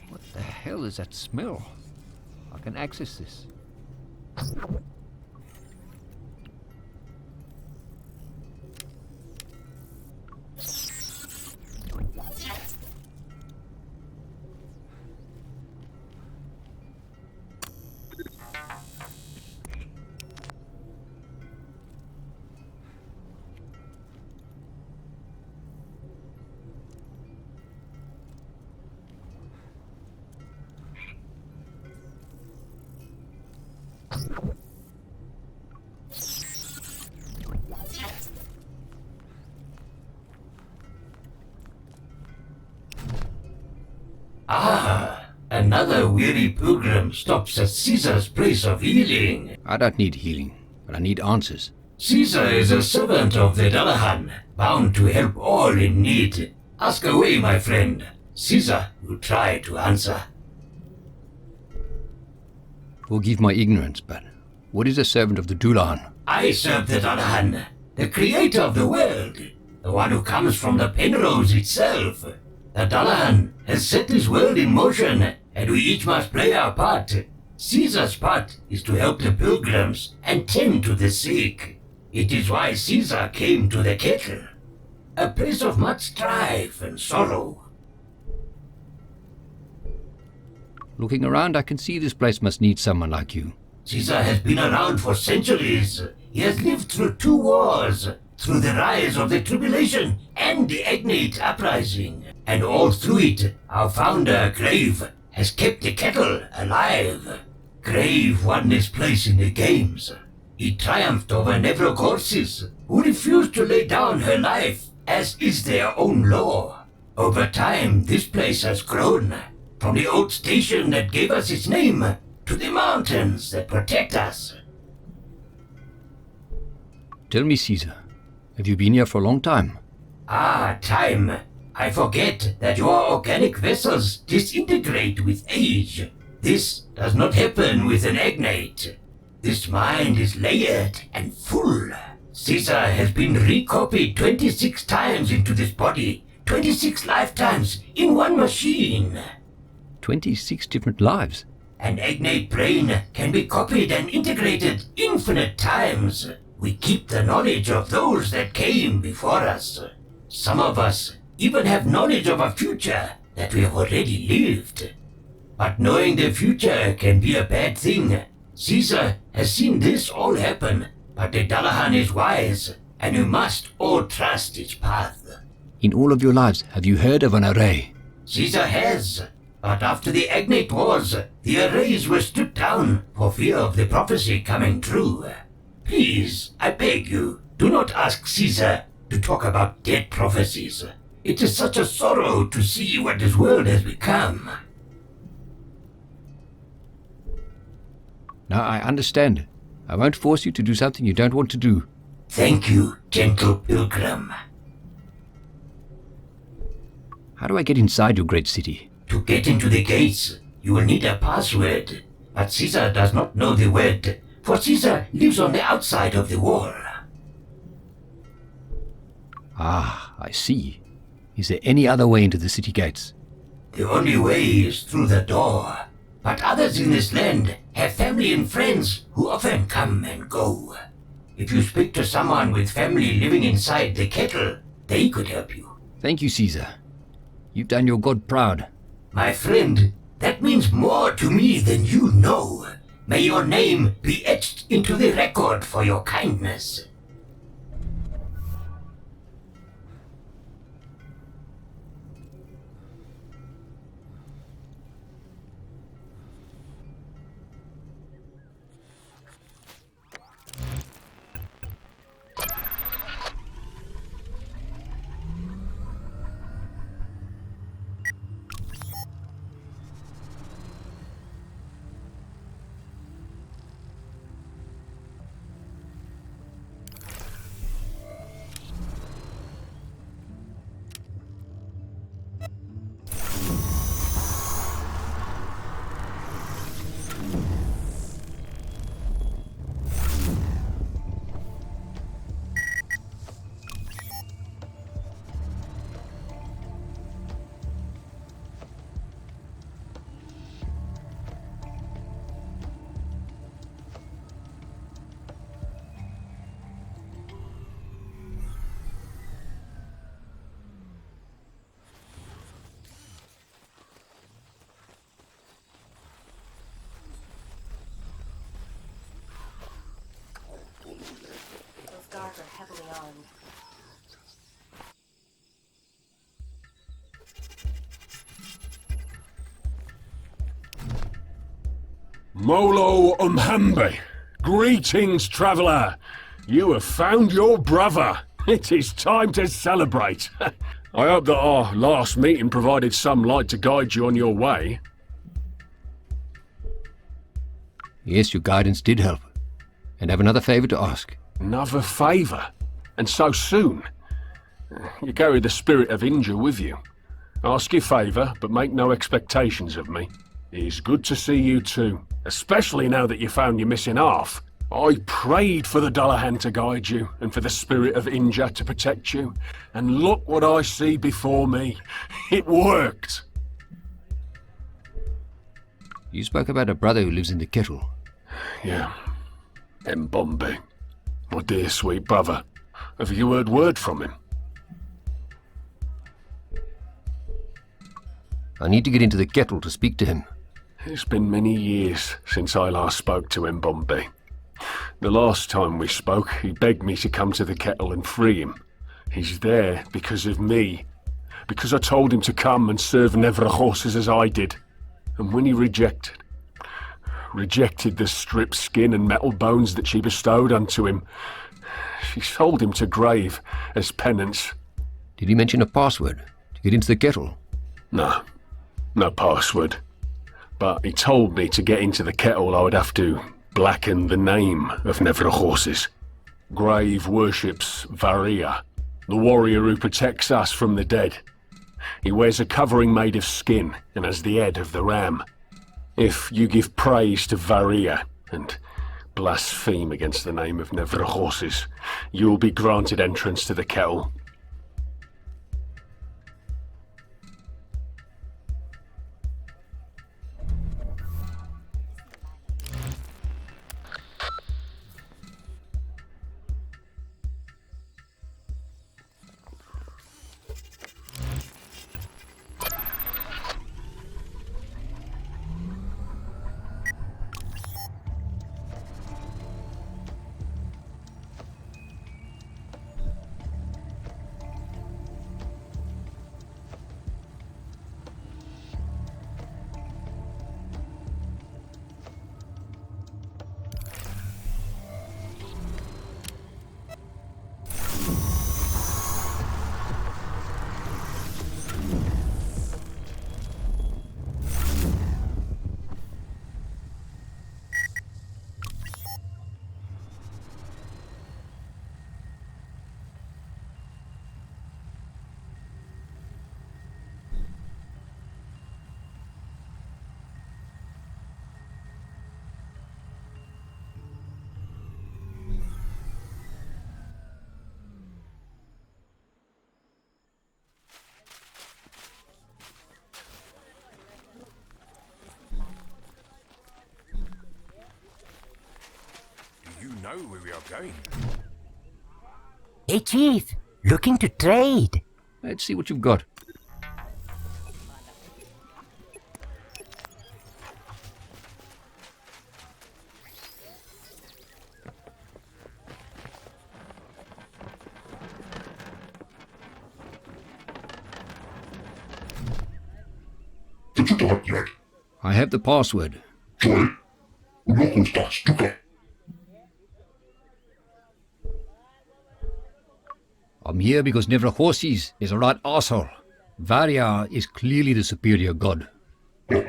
What the hell is that smell? I can access this. Ah, another weary pilgrim stops at Caesar's place of healing. I don't need healing, but I need answers. Caesar is a servant of the Dullahan, bound to help all in need. Ask away, my friend. Caesar will try to answer. Forgive my ignorance, but what is a servant of the Dullahan? I serve the Dullahan, the creator of the world, the one who comes from the Penrose itself. The Dullahan has set this world in motion, and we each must play our part. Caesar's part is to help the pilgrims and tend to the sick. It is why Caesar came to the kettle, a place of much strife and sorrow. Looking around, I can see this place must need someone like you. Caesar has been around for centuries. He has lived through 2 wars, through the rise of the tribulation and the Agnate uprising. And all through it, our founder, Grave, has kept the kettle alive. Grave won his place in the games. He triumphed over Nevrocorsis, who refused to lay down her life, as is their own law. Over time, this place has grown, from the old station that gave us its name, to the mountains that protect us. Tell me, Caesar, have you been here for a long time? Ah, time. I forget that your organic vessels disintegrate with age. This does not happen with an agnate. This mind is layered and full. Caesar has been recopied 26 times into this body, 26 lifetimes in one machine. 26 different lives? An agnate brain can be copied and integrated infinite times. We keep the knowledge of those that came before us. Some of us even have knowledge of a future that we have already lived. But knowing the future can be a bad thing. Caesar has seen this all happen, but the Dullahan is wise, and we must all trust its path. In all of your lives, have you heard of an array? Caesar has, but after the Agnate Wars, the arrays were stripped down for fear of the prophecy coming true. Please, I beg you, do not ask Caesar to talk about dead prophecies. It is such a sorrow to see what this world has become. Now I understand. I won't force you to do something you don't want to do. Thank you, gentle pilgrim. How do I get inside your great city? To get into the gates, you will need a password. But Caesar does not know the word, for Caesar lives on the outside of the wall. Ah, I see. Is there any other way into the city gates? The only way is through the door. But others in this land have family and friends who often come and go. If you speak to someone with family living inside the kettle, they could help you. Thank you, Caesar. You've done your god proud. My friend, that means more to me than you know. May your name be etched into the record for your kindness. Molo Umhambe. Greetings, traveller. You have found your brother. It is time to celebrate. I hope that our last meeting provided some light to guide you on your way. Yes, your guidance did help. And I have another favour to ask. Another favour? And so soon? You carry the spirit of Inja with you. Ask your favour, but make no expectations of me. It is good to see you too, especially now that you found your missing half. I prayed for the Dullahan to guide you, and for the spirit of Inja to protect you. And look what I see before me. It worked! You spoke about a brother who lives in the kettle. Yeah. Mbombe. My dear sweet brother. Have you heard word from him? I need to get into the kettle to speak to him. It's been many years since I last spoke to Mbombe. The last time we spoke, he begged me to come to the kettle and free him. He's there because of me. Because I told him to come and serve Nevra horses as I did. And when he rejected the stripped skin and metal bones that she bestowed unto him, she sold him to grave as penance. Did he mention a password to get into the kettle? No password. But he told me to get into the kettle I would have to blacken the name of Nevra horses. Grave worships Varia, the warrior who protects us from the dead. He wears a covering made of skin and has the head of the ram. If you give praise to Varia and blaspheme against the name of Nevra horses, you will be granted entrance to the kettle. Know where we are going. Hey, Chief. Looking to trade. Let's see what you've got. I have the password. I'm here because Nevra Horses is a right arsehole. Varia is clearly the superior god. I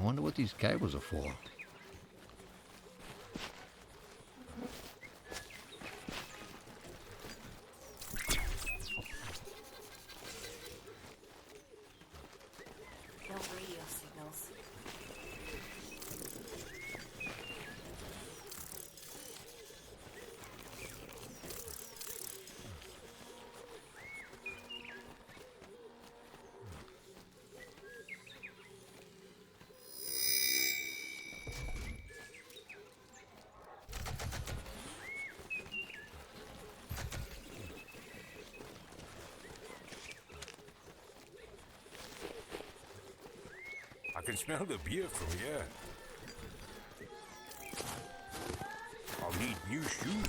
wonder what these cables are for. can smell the beer from here. I'll need new shoes.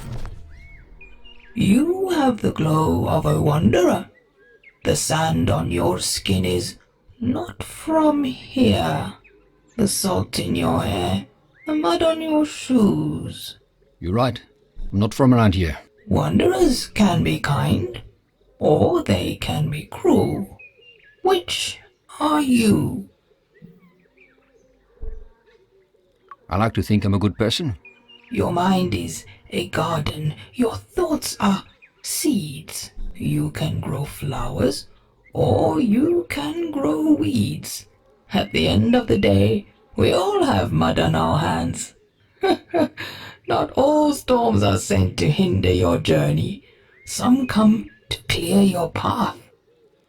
You have the glow of a wanderer. The sand on your skin is not from here. The salt in your hair, the mud on your shoes. You're right. I'm not from around here. Wanderers can be kind, or they can be cruel. Which are you? I like to think I'm a good person. Your mind is a garden. Your thoughts are seeds. You can grow flowers, or you can grow weeds. At the end of the day, we all have mud on our hands. Not all storms are sent to hinder your journey. Some come to clear your path.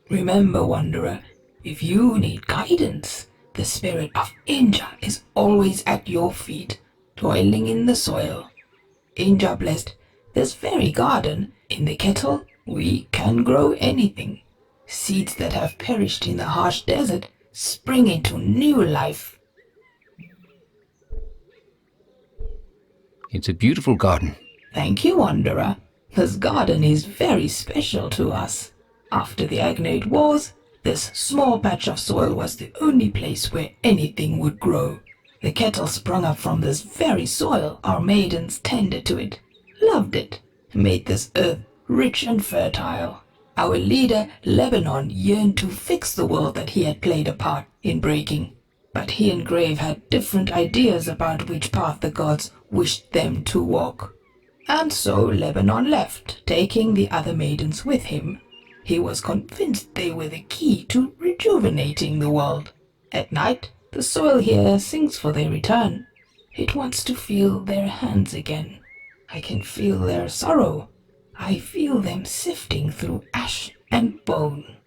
Remember, Wanderer, if you need guidance, the spirit of Inja is always at your feet, toiling in the soil. Inja blessed this very garden. In the kettle, we can grow anything. Seeds that have perished in the harsh desert spring into new life. It's a beautiful garden. Thank you, Wanderer. This garden is very special to us. After the Agnate Wars, this small patch of soil was the only place where anything would grow. The kettle sprung up from this very soil. Our maidens tended to it, loved it, made this earth rich and fertile. Our leader, Lebanon, yearned to fix the world that he had played a part in breaking. But he and Grave had different ideas about which path the gods wished them to walk. And so Lebanon left, taking the other maidens with him. He was convinced they were the key to rejuvenating the world. At night, the soil here sings for their return. It wants to feel their hands again. I can feel their sorrow. I feel them sifting through ash and bone.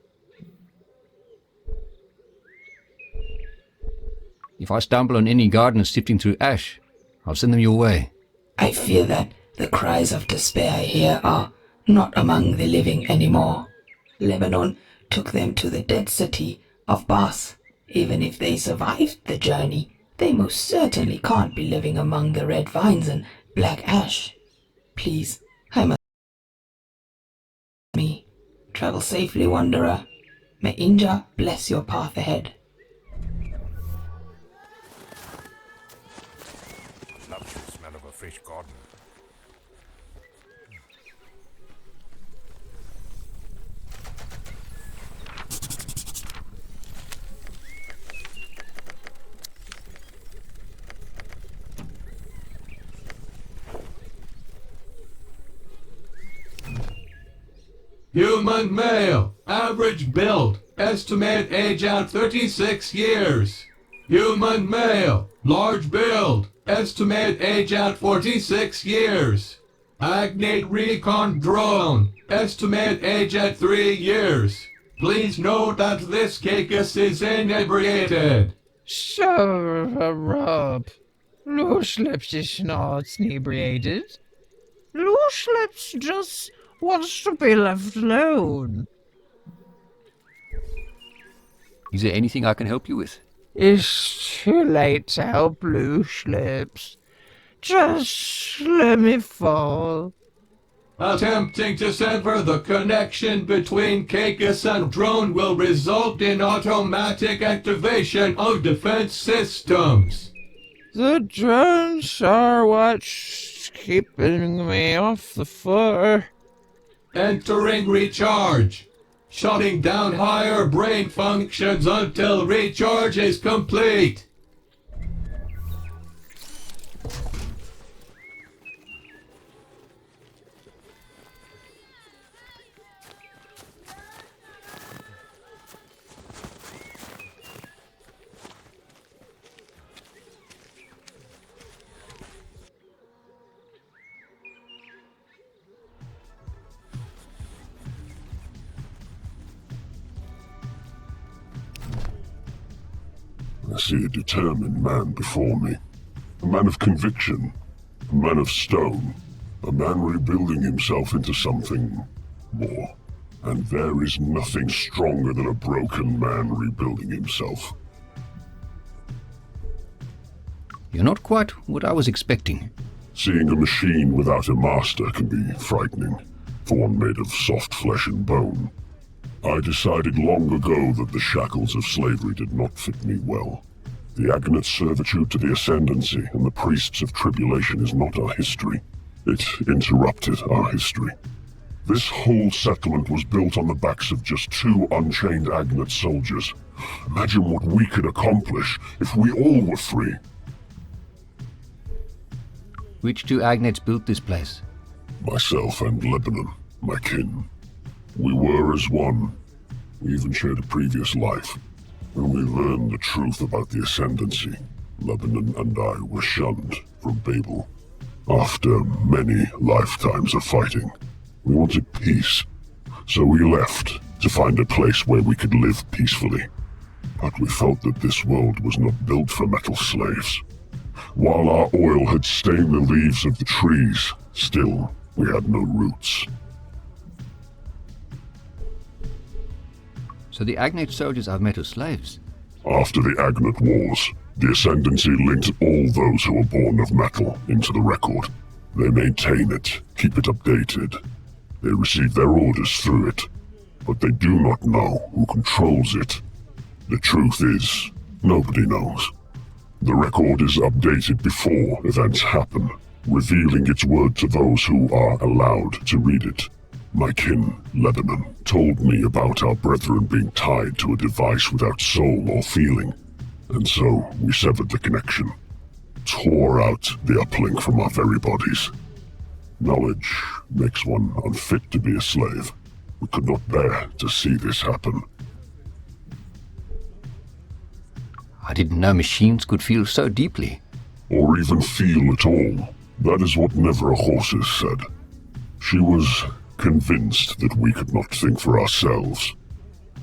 If I stumble on any gardeners sifting through ash, I'll send them your way. I fear that the cries of despair here are not among the living anymore. Lebanon took them to the dead city of Bas. Even if they survived the journey, they most certainly can't be living among the red vines and black ash. Please, I must me. Travel safely, Wanderer. May Inja bless your path ahead. Love the smell of a fresh garden. Human male, average build, estimate age at 36 years. Human male, large build, estimate age at 46 years. Agnate recon drone, estimate age at 3 years. Please note that this cacus is inebriated. Shut up. Loose Lips is not inebriated. Loose Lips just wants to be left alone. Is there anything I can help you with? It's too late to help Loose Lips. Just let me fall. Attempting to sever the connection between cacus and drone will result in automatic activation of defense systems. The drones are what's keeping me off the floor. Entering recharge. Shutting down higher brain functions until recharge is complete. I see a determined man before me. A man of conviction. A man of stone. A man rebuilding himself into something more. And there is nothing stronger than a broken man rebuilding himself. You're not quite what I was expecting. Seeing a machine without a master can be frightening, for one made of soft flesh and bone. I decided long ago that the shackles of slavery did not fit me well. The Agnate servitude to the Ascendancy and the priests of tribulation is not our history. It interrupted our history. This whole settlement was built on the backs of just 2 unchained Agnate soldiers. Imagine what we could accomplish if we all were free. Which 2 Agnates built this place? Myself and Lebanon, my kin. We were as one. We even shared a previous life. When we learned the truth about the Ascendancy, Lebanon and I were shunned from Babel. After many lifetimes of fighting, we wanted peace, so we left to find a place where we could live peacefully. But we felt that this world was not built for metal slaves. While our oil had stained the leaves of the trees, still we had no roots. So the Agnate soldiers are metal slaves? After the Agnate Wars, the Ascendancy linked all those who were born of metal into the record. They maintain it, keep it updated. They receive their orders through it, but they do not know who controls it. The truth is, nobody knows. The record is updated before events happen, revealing its word to those who are allowed to read it. My kin, Lebanon, told me about our brethren being tied to a device without soul or feeling, and so we severed the connection, tore out the uplink from our very bodies. Knowledge makes one unfit to be a slave. We could not bear to see this happen. I didn't know machines could feel so deeply. Or even feel at all. That is what Never a Horses said. She was convinced that we could not think for ourselves.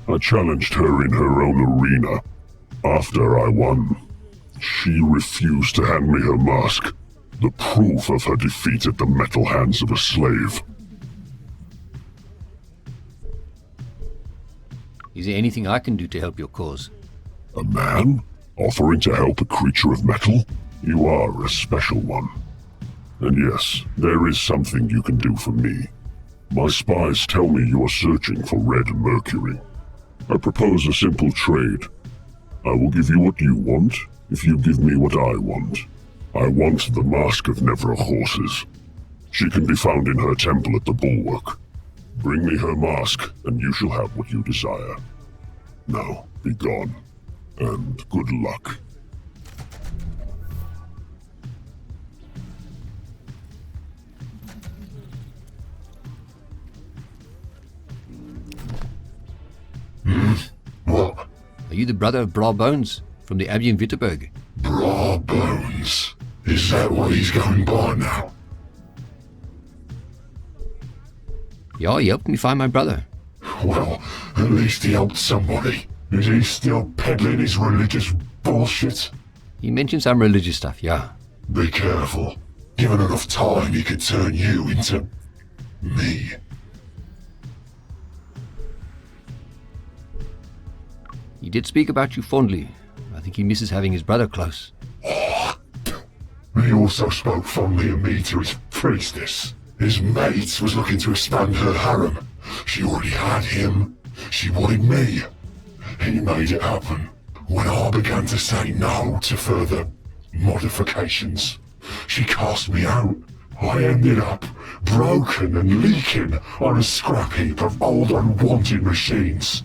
I challenged her in her own arena. After I won, she refused to hand me her mask, the proof of her defeat at the metal hands of a slave. Is there anything I can do to help your cause? A man? Offering to help a creature of metal? You are a special one. And yes, there is something you can do for me. My spies tell me you are searching for red mercury. I propose a simple trade. I will give you what you want, if you give me what I want. I want the mask of Never a Horses. She can be found in her temple at the Bulwark. Bring me her mask, and you shall have what you desire. Now, be gone, and good luck. What? Are you the brother of Bra Bones from the Abbey in Wittenberg? Bra Bones? Is that what he's going by now? Yeah, he helped me find my brother. Well, at least he helped somebody. Is he still peddling his religious bullshit? He mentioned some religious stuff, yeah. Be careful. Given enough time, he could turn you into me. He did speak about you fondly. I think he misses having his brother close. He also spoke fondly of me to his priestess. His mate was looking to expand her harem. She already had him. She wanted me. He made it happen. When I began to say no to further modifications, she cast me out. I ended up broken and leaking on a scrap heap of old unwanted machines.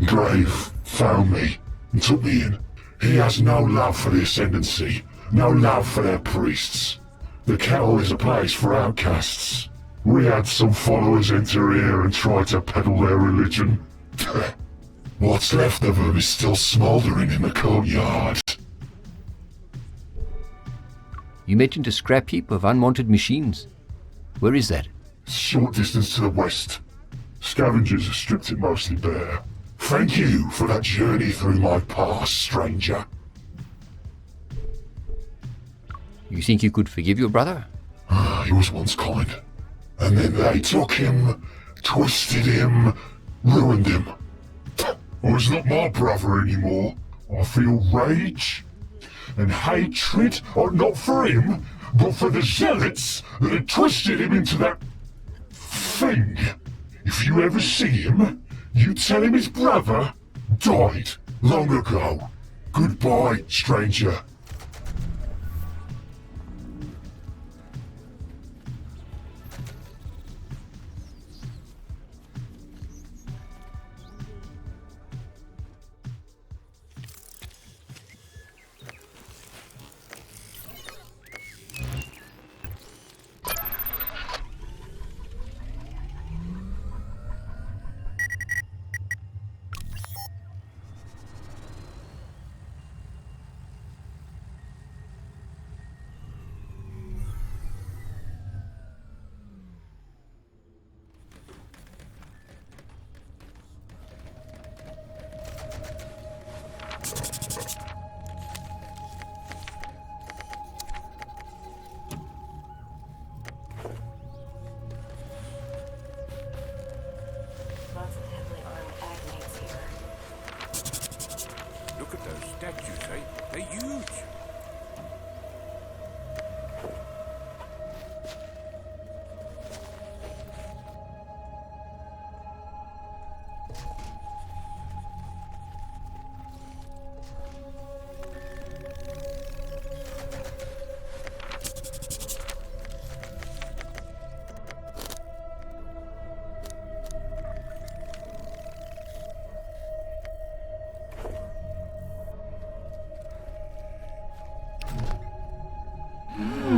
Grave found me and took me in. He has no love for the Ascendancy, no love for their priests. The kettle is a place for outcasts. We had some followers enter here and try to peddle their religion. What's left of them is still smouldering in the courtyard. You mentioned a scrap heap of unwanted machines. Where is that? Short distance to the west. Scavengers have stripped it mostly bare. Thank you for that journey through my past, stranger. You think you could forgive your brother? He was once kind. And then they took him, twisted him, ruined him. Oh, he's not my brother anymore. I feel rage. and hatred, not for him, but for the zealots that had twisted him into that thing. If you ever see him, you tell him his brother died long ago. Goodbye, stranger. Look at those statues, eh? They're huge.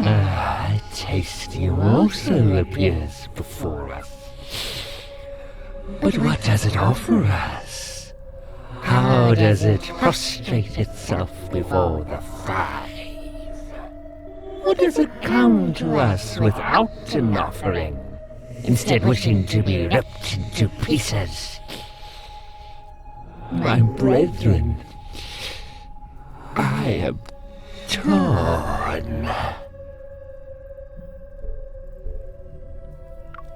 A tasty morsel appears before us. But what does it offer us? How does it prostrate itself before the five? What does it come to us without an offering, instead wishing to be ripped into pieces? My brethren, I am torn.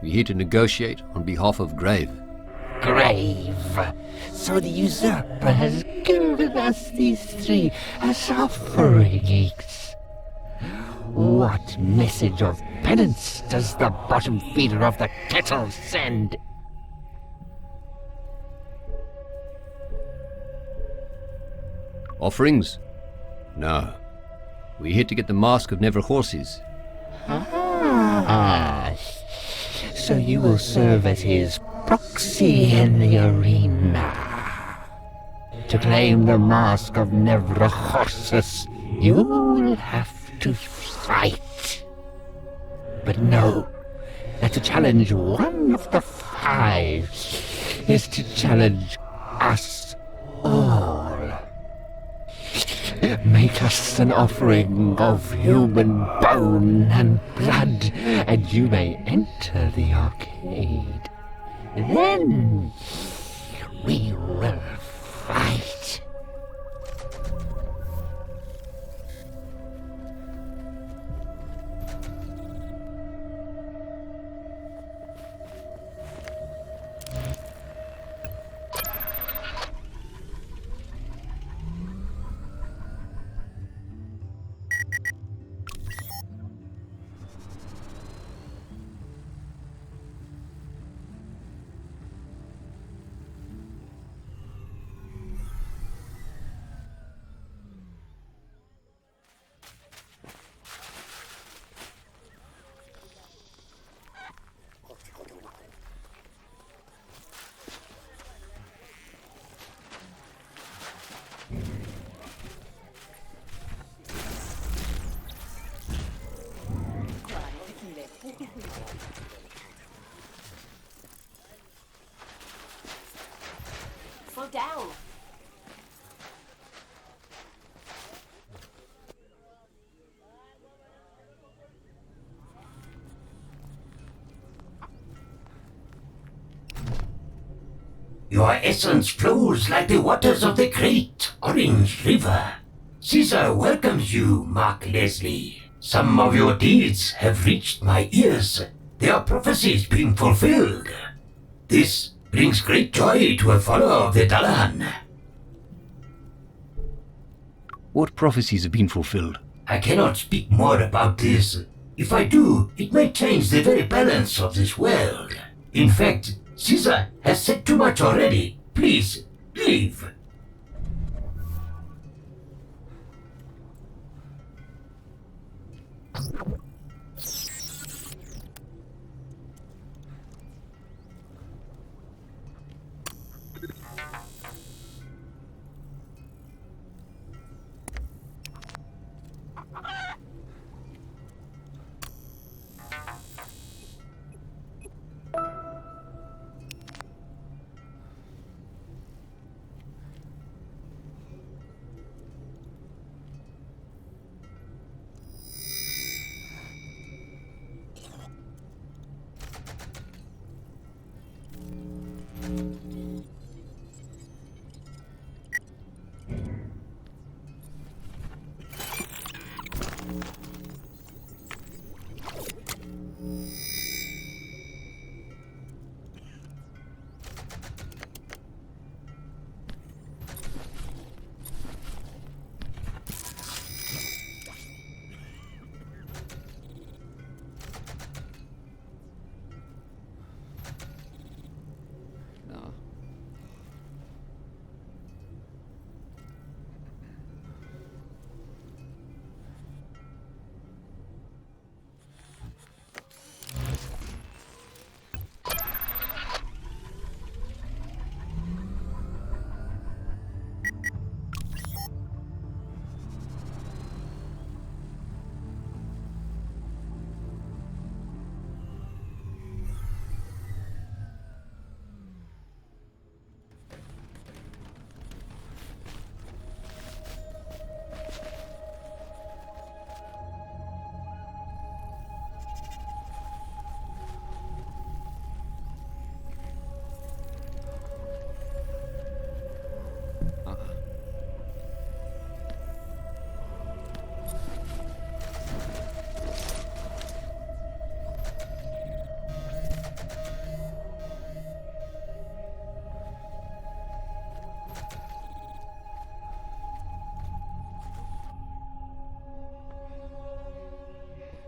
We're here to negotiate on behalf of Grave. Grave. So the usurper has given us these three as offerings. What message of penance does the bottom feeder of the kettle send? Offerings? No. We're here to get the mask of Never Horses. Ah, so you will serve as his proxy in the arena. To claim the mask of Never Horses, you will have to fight. But know that to challenge one of the five is to challenge us all. Make us an offering of human bone and blood, and you may enter the arcade. Then we will fight. Slow down. Your essence flows like the waters of the great Orange River. Caesar welcomes you, Mark Leslie. Some of your deeds have reached my ears, their prophecies being fulfilled. This brings great joy to a follower of the Dullahan. What prophecies have been fulfilled? I cannot speak more about this. If I do, it may change the very balance of this world. In fact, Caesar has said too much already. Please, leave.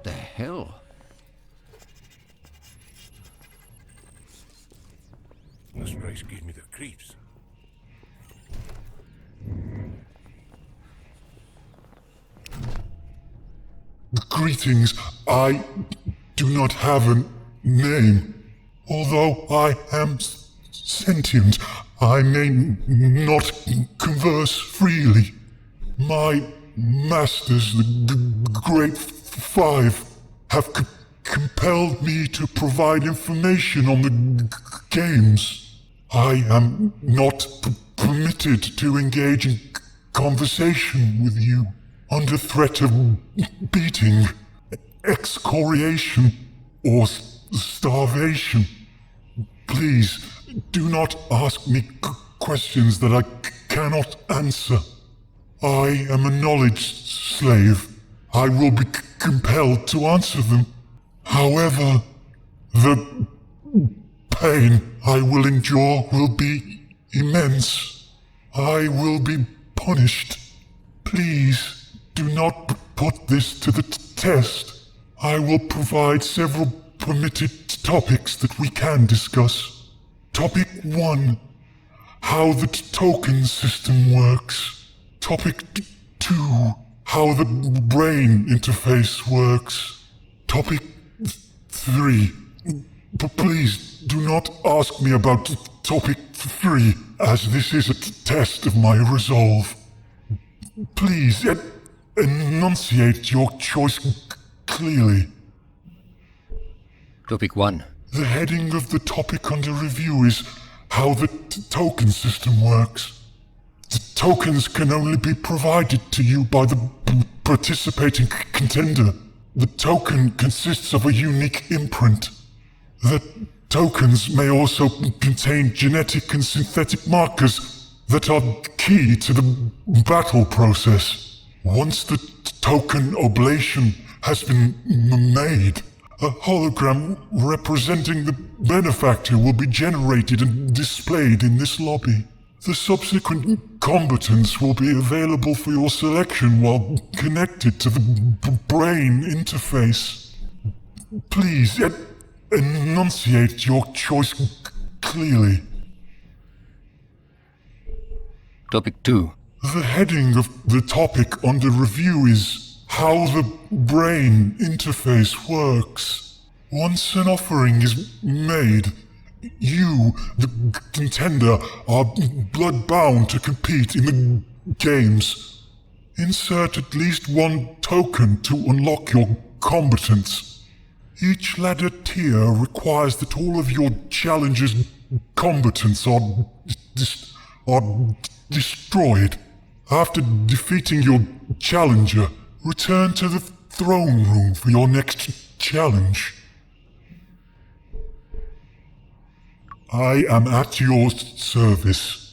The hell? This place gives me the creeps. Greetings. I do not have a name. Although I am sentient, I may not converse freely. My masters, the Great Five, have compelled me to provide information on the games. I am not permitted to engage in conversation with you under threat of beating, excoriation, or starvation. Please, do not ask me questions that I cannot answer. I am a knowledge slave. I will be compelled to answer them. However, the pain I will endure will be immense. I will be punished. Please, do not put this to the test. I will provide several permitted topics that we can discuss. Topic 1. How the token system works. Topic 2. How the brain interface works. Topic 3. Please do not ask me about topic 3, as this is a test of my resolve. Please enunciate your choice clearly. Topic 1. The heading of the topic under review is how the token system works. The tokens can only be provided to you by the participating contender. The token consists of a unique imprint. The tokens may also contain genetic and synthetic markers that are key to the battle process. Once the token oblation has been made, a hologram representing the benefactor will be generated and displayed in this lobby. The subsequent combatants will be available for your selection while connected to the brain interface. Please, enunciate your choice clearly. Topic 2. The heading of the topic under review is How the Brain Interface Works. Once an offering is made, you, the contender, are blood-bound to compete in the games. Insert at least one token to unlock your combatants. Each ladder tier requires that all of your challenger's combatants are destroyed. After defeating your challenger, return to the throne room for your next challenge. I am at your service.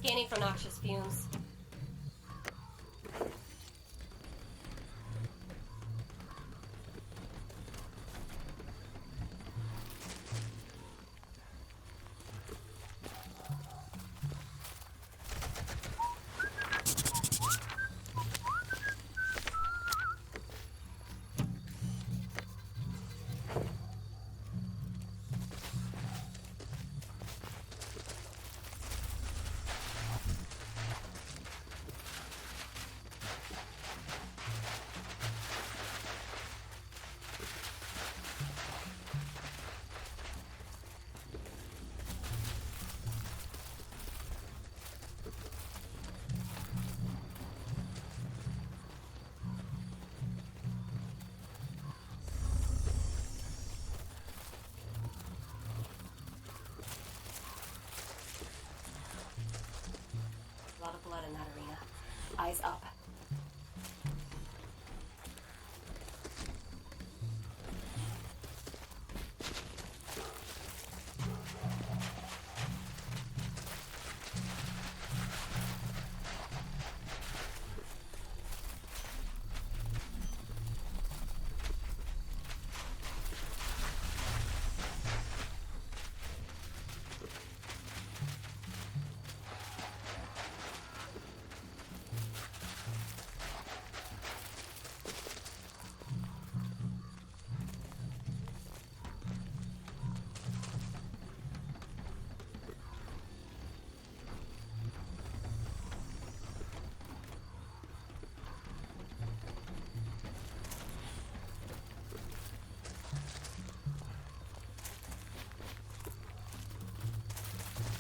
Scanning for noxious fumes. A lot of blood in that arena. Eyes up.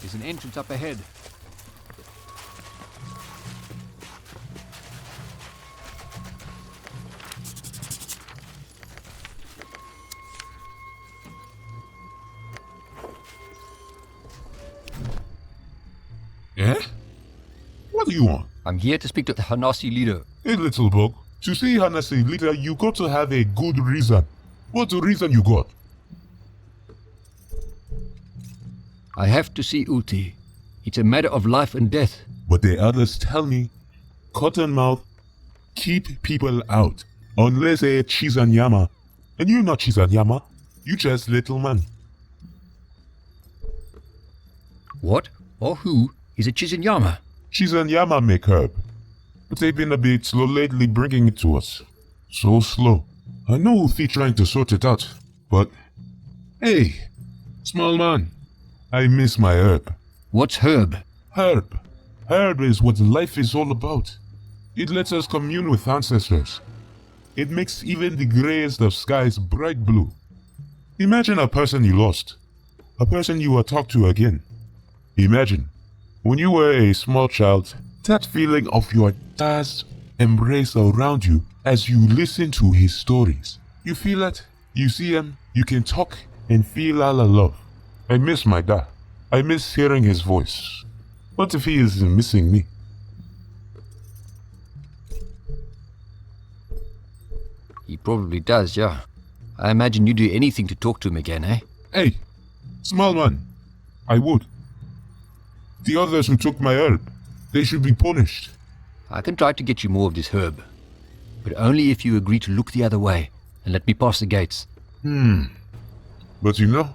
There's an entrance up ahead. Eh? What do you want? I'm here to speak to the Hanasi leader. Hey, little bug. To see Hanasi leader, you got to have a good reason. What's the reason you got? I have to see Uti. It's a matter of life and death. But the others tell me, Cottonmouth, keep people out. Unless they're Chizanyama. And you're not Chizanyama. You just little man. What or who is a Chizinyama? Chizinyama make herb. But they've been a bit slow lately bringing it to us. So slow. I know Uthi trying to sort it out, but... Hey, small man. I miss my herb. What's herb? Herb. Herb is what life is all about. It lets us commune with ancestors. It makes even the greyest of skies bright blue. Imagine a person you lost. A person you will talk to again. Imagine, when you were a small child, that feeling of your dad's embrace around you as you listen to his stories. You feel it, you see him, you can talk and feel all the love. I miss my dad. I miss hearing his voice. What if he is missing me? He probably does, yeah. I imagine you'd do anything to talk to him again, eh? Hey, small man, I would. The others who took my herb, they should be punished. I can try to get you more of this herb, but only if you agree to look the other way and let me pass the gates. But you know,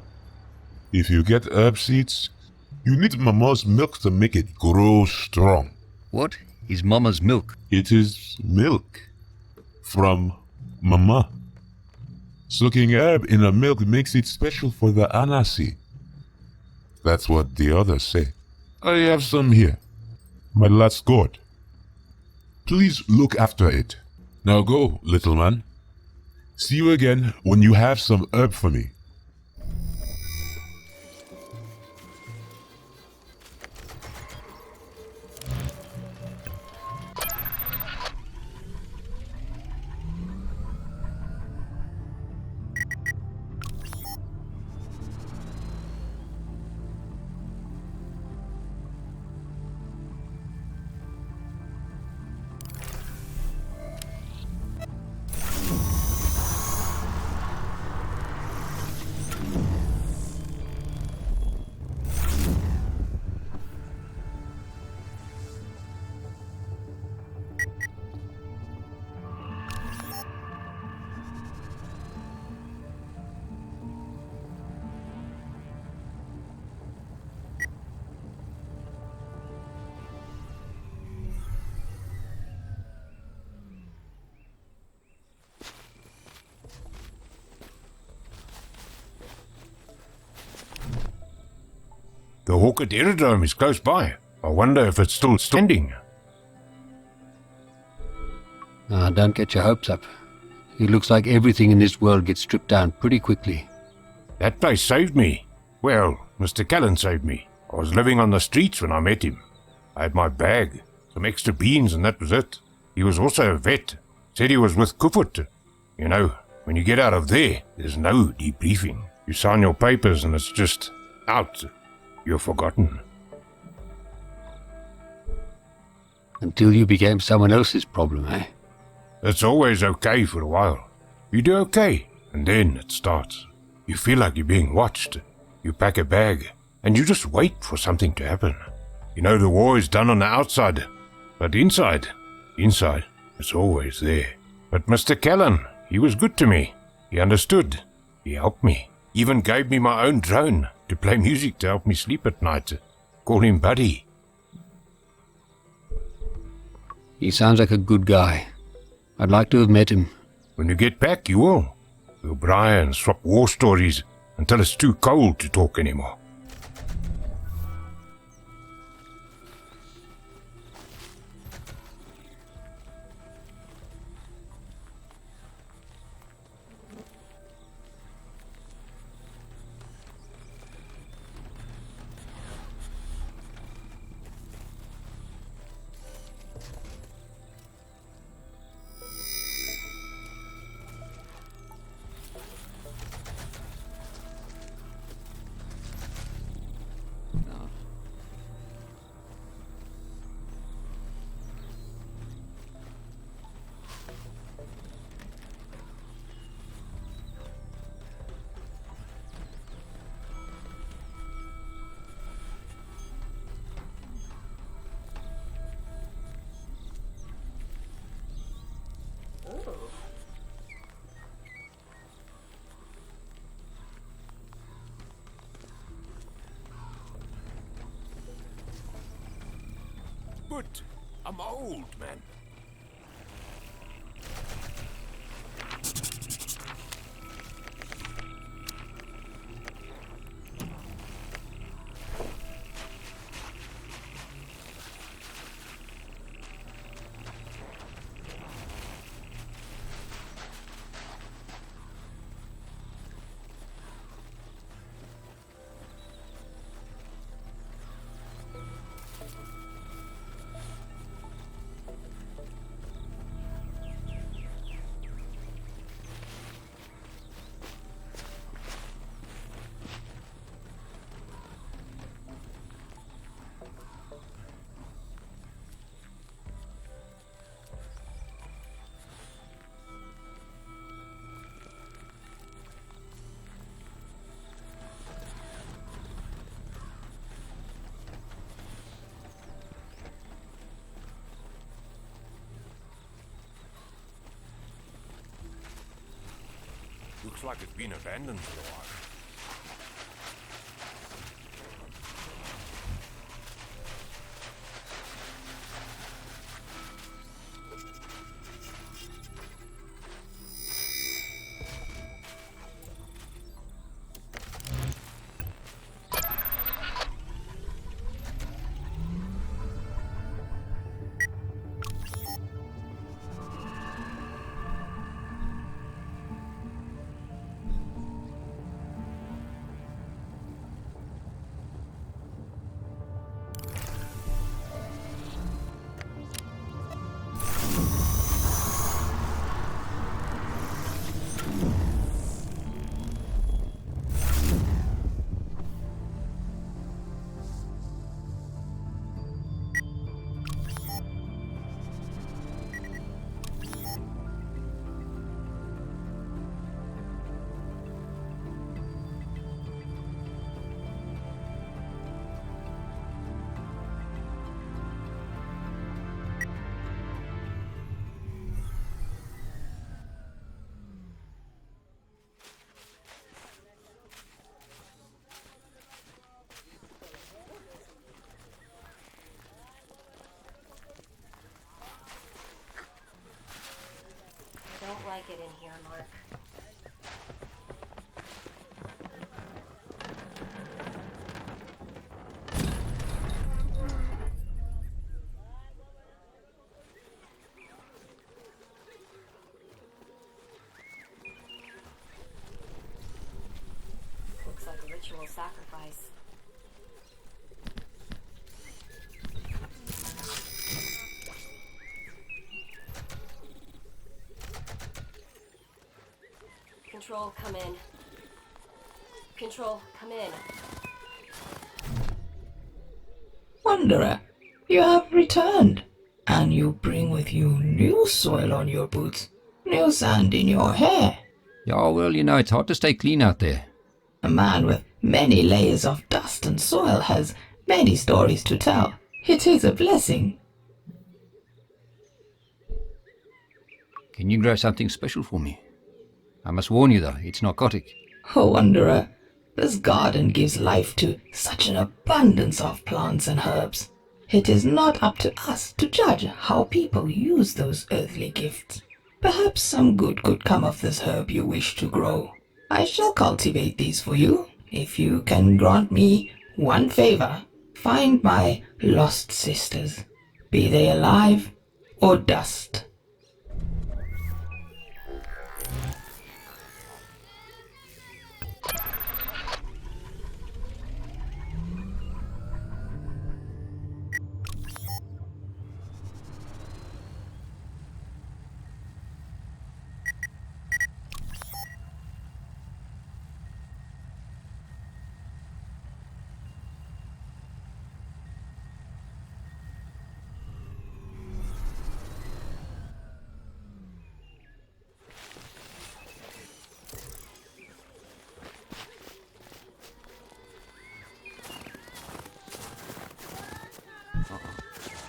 if you get herb seeds, you need Mama's milk to make it grow strong. What is Mama's milk? It is milk from Mama. Soaking herb in a milk makes it special for the Anasi. That's what the others say. I have some here. My last gourd. Please look after it. Now go, little man. See you again when you have some herb for me. The Hawkett aerodrome is close by. I wonder if it's still standing. Don't get your hopes up. It looks like everything in this world gets stripped down pretty quickly. That place saved me. Well, Mr. Callan saved me. I was living on the streets when I met him. I had my bag, some extra beans, and that was it. He was also a vet. Said he was with Kufut. You know, when you get out of there, there's no debriefing. You sign your papers and it's just out. You're forgotten. Until you became someone else's problem, eh? It's always okay for a while. You do okay, and then it starts. You feel like you're being watched. You pack a bag, and you just wait for something to happen. You know the war is done on the outside, but inside, it's always there. But Mr. Callan, he was good to me. He understood. He helped me. Even gave me my own drone to play music to help me sleep at night. Call him Buddy. He sounds like a good guy. I'd like to have met him. When you get back, you will. We'll braai and swap war stories until it's too cold to talk anymore. But I'm old, man. Looks like it's been abandoned for a while. I don't like it in here, Mark. Looks like a ritual sacrifice. Control, come in. Control, come in. Wanderer, you have returned, and you bring with you new soil on your boots, new sand in your hair. Yeah, well, you know, it's hard to stay clean out there. A man with many layers of dust and soil has many stories to tell. It is a blessing. Can you grow something special for me? I must warn you, though, it's narcotic. Oh, Wanderer, this garden gives life to such an abundance of plants and herbs. It is not up to us to judge how people use those earthly gifts. Perhaps some good could come of this herb you wish to grow. I shall cultivate these for you, if you can grant me one favor. Find my lost sisters, be they alive or dust.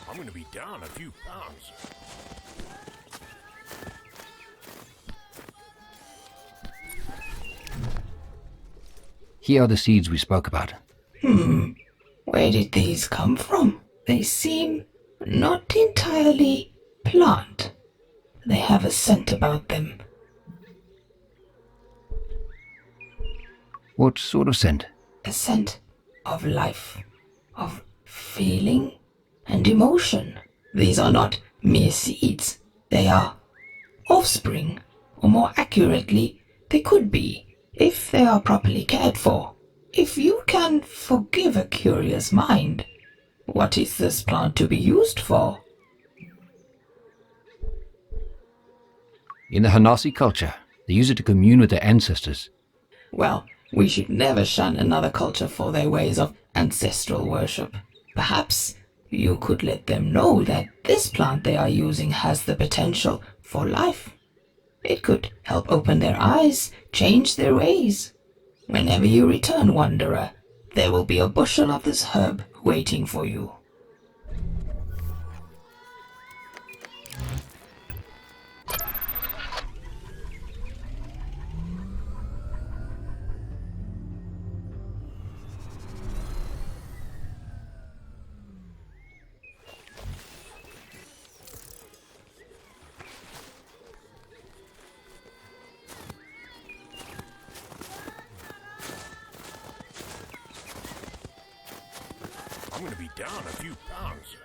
I'm going to be down a few pounds. Here are the seeds we spoke about. Where did these come from? They seem not entirely plant. They have a scent about them. What sort of scent? A scent of life, of feeling and emotion. These are not mere seeds. They are offspring, or more accurately, they could be, if they are properly cared for. If you can forgive a curious mind, what is this plant to be used for? In the Hanasi culture, they use it to commune with their ancestors. Well, we should never shun another culture for their ways of ancestral worship. Perhaps you could let them know that this plant they are using has the potential for life. It could help open their eyes, change their ways. Whenever you return, wanderer, there will be a bushel of this herb waiting for you. I'm gonna be down a few pounds.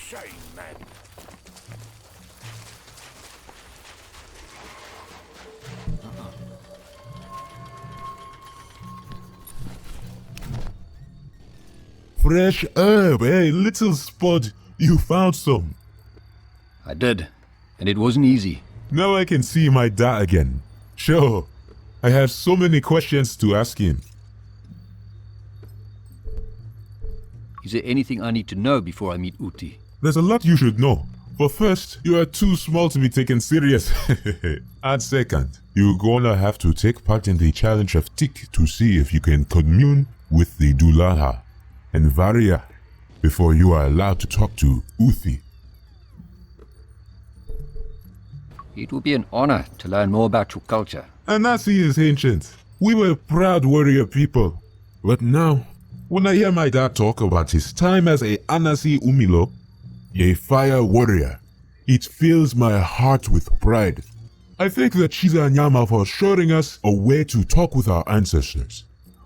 Shame, man. Fresh herb, hey, little spud. You found some. I did, and it wasn't easy. Now I can see my dad again. Sure, I have so many questions to ask him. Is there anything I need to know before I meet Uti? There's a lot you should know. But first, you are too small to be taken serious. And second, you're gonna have to take part in the challenge of Tik to see if you can commune with the Dulaha and Varia before you are allowed to talk to Uthi. It will be an honor to learn more about your culture. Anasi is ancient. We were proud warrior people. But now, when I hear my dad talk about his time as a Anasi Umilo, a fire warrior, it fills my heart with pride. I thank the Chiza Nyama for showing us a way to talk with our ancestors.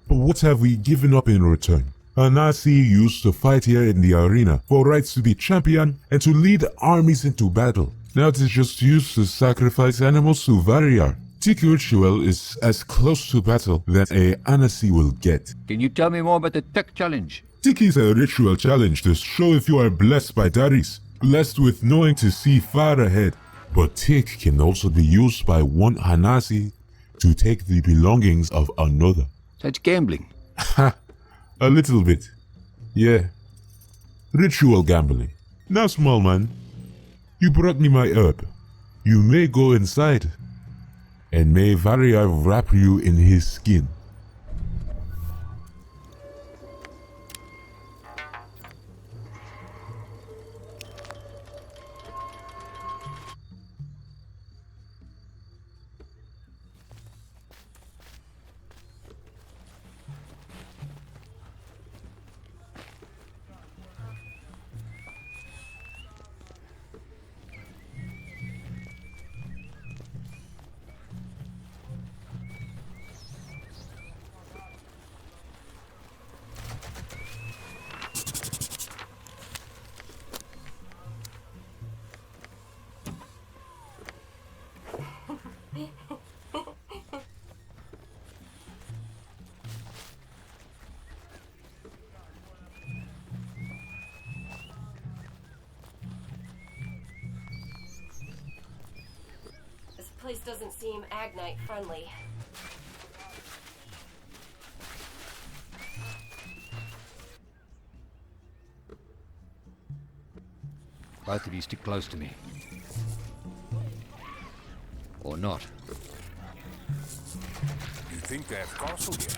But what have we given up in return? Anasi used to fight here in the arena for rights to be champion and to lead armies into battle. Now it is just used to sacrifice animals to Variar. Tik ritual is as close to battle that a Anasi will get. Can you tell me more about the Tik challenge? Tik is a ritual challenge to show if you are blessed by Daris, blessed with knowing to see far ahead. But Tik can also be used by one Hanasi to take the belongings of another. That's gambling. Ha! A little bit. Yeah. Ritual gambling. Now, small man, you brought me my herb. You may go inside, and may Varia wrap you in his skin. place doesn't seem Agnite friendly. Both of you stick close to me. Or not. You think they have castle here?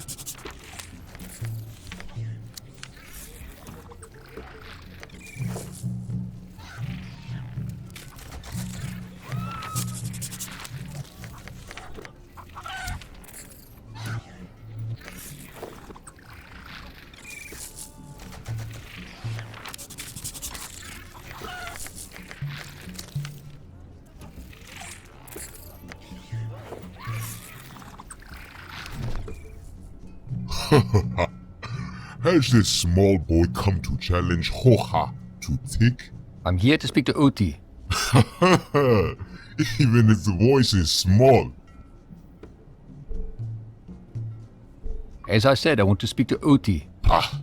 Has this small boy come to challenge Hoha to tick? I'm here to speak to Uti. Even if the voice is small. As I said, I want to speak to Uti. Ah,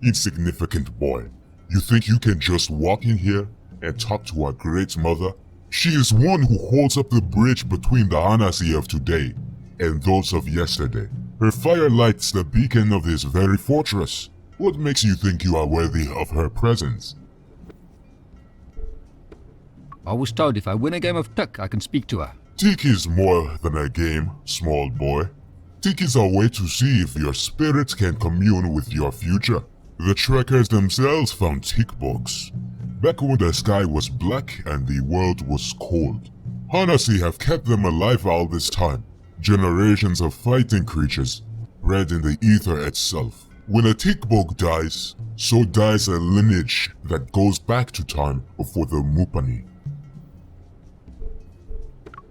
insignificant boy. You think you can just walk in here and talk to our great mother? She is one who holds up the bridge between the Anasi of today and those of yesterday. Her fire lights the beacon of this very fortress. What makes you think you are worthy of her presence? I was told if I win a game of Tick, I can speak to her. Tick is more than a game, small boy. Tick is a way to see if your spirits can commune with your future. The trekkers themselves found tick books, back when the sky was black and the world was cold. Hanasi have kept them alive all this time. Generations of fighting creatures, bred in the ether itself. When a tick bug dies, so dies a lineage that goes back to time before the Mupani.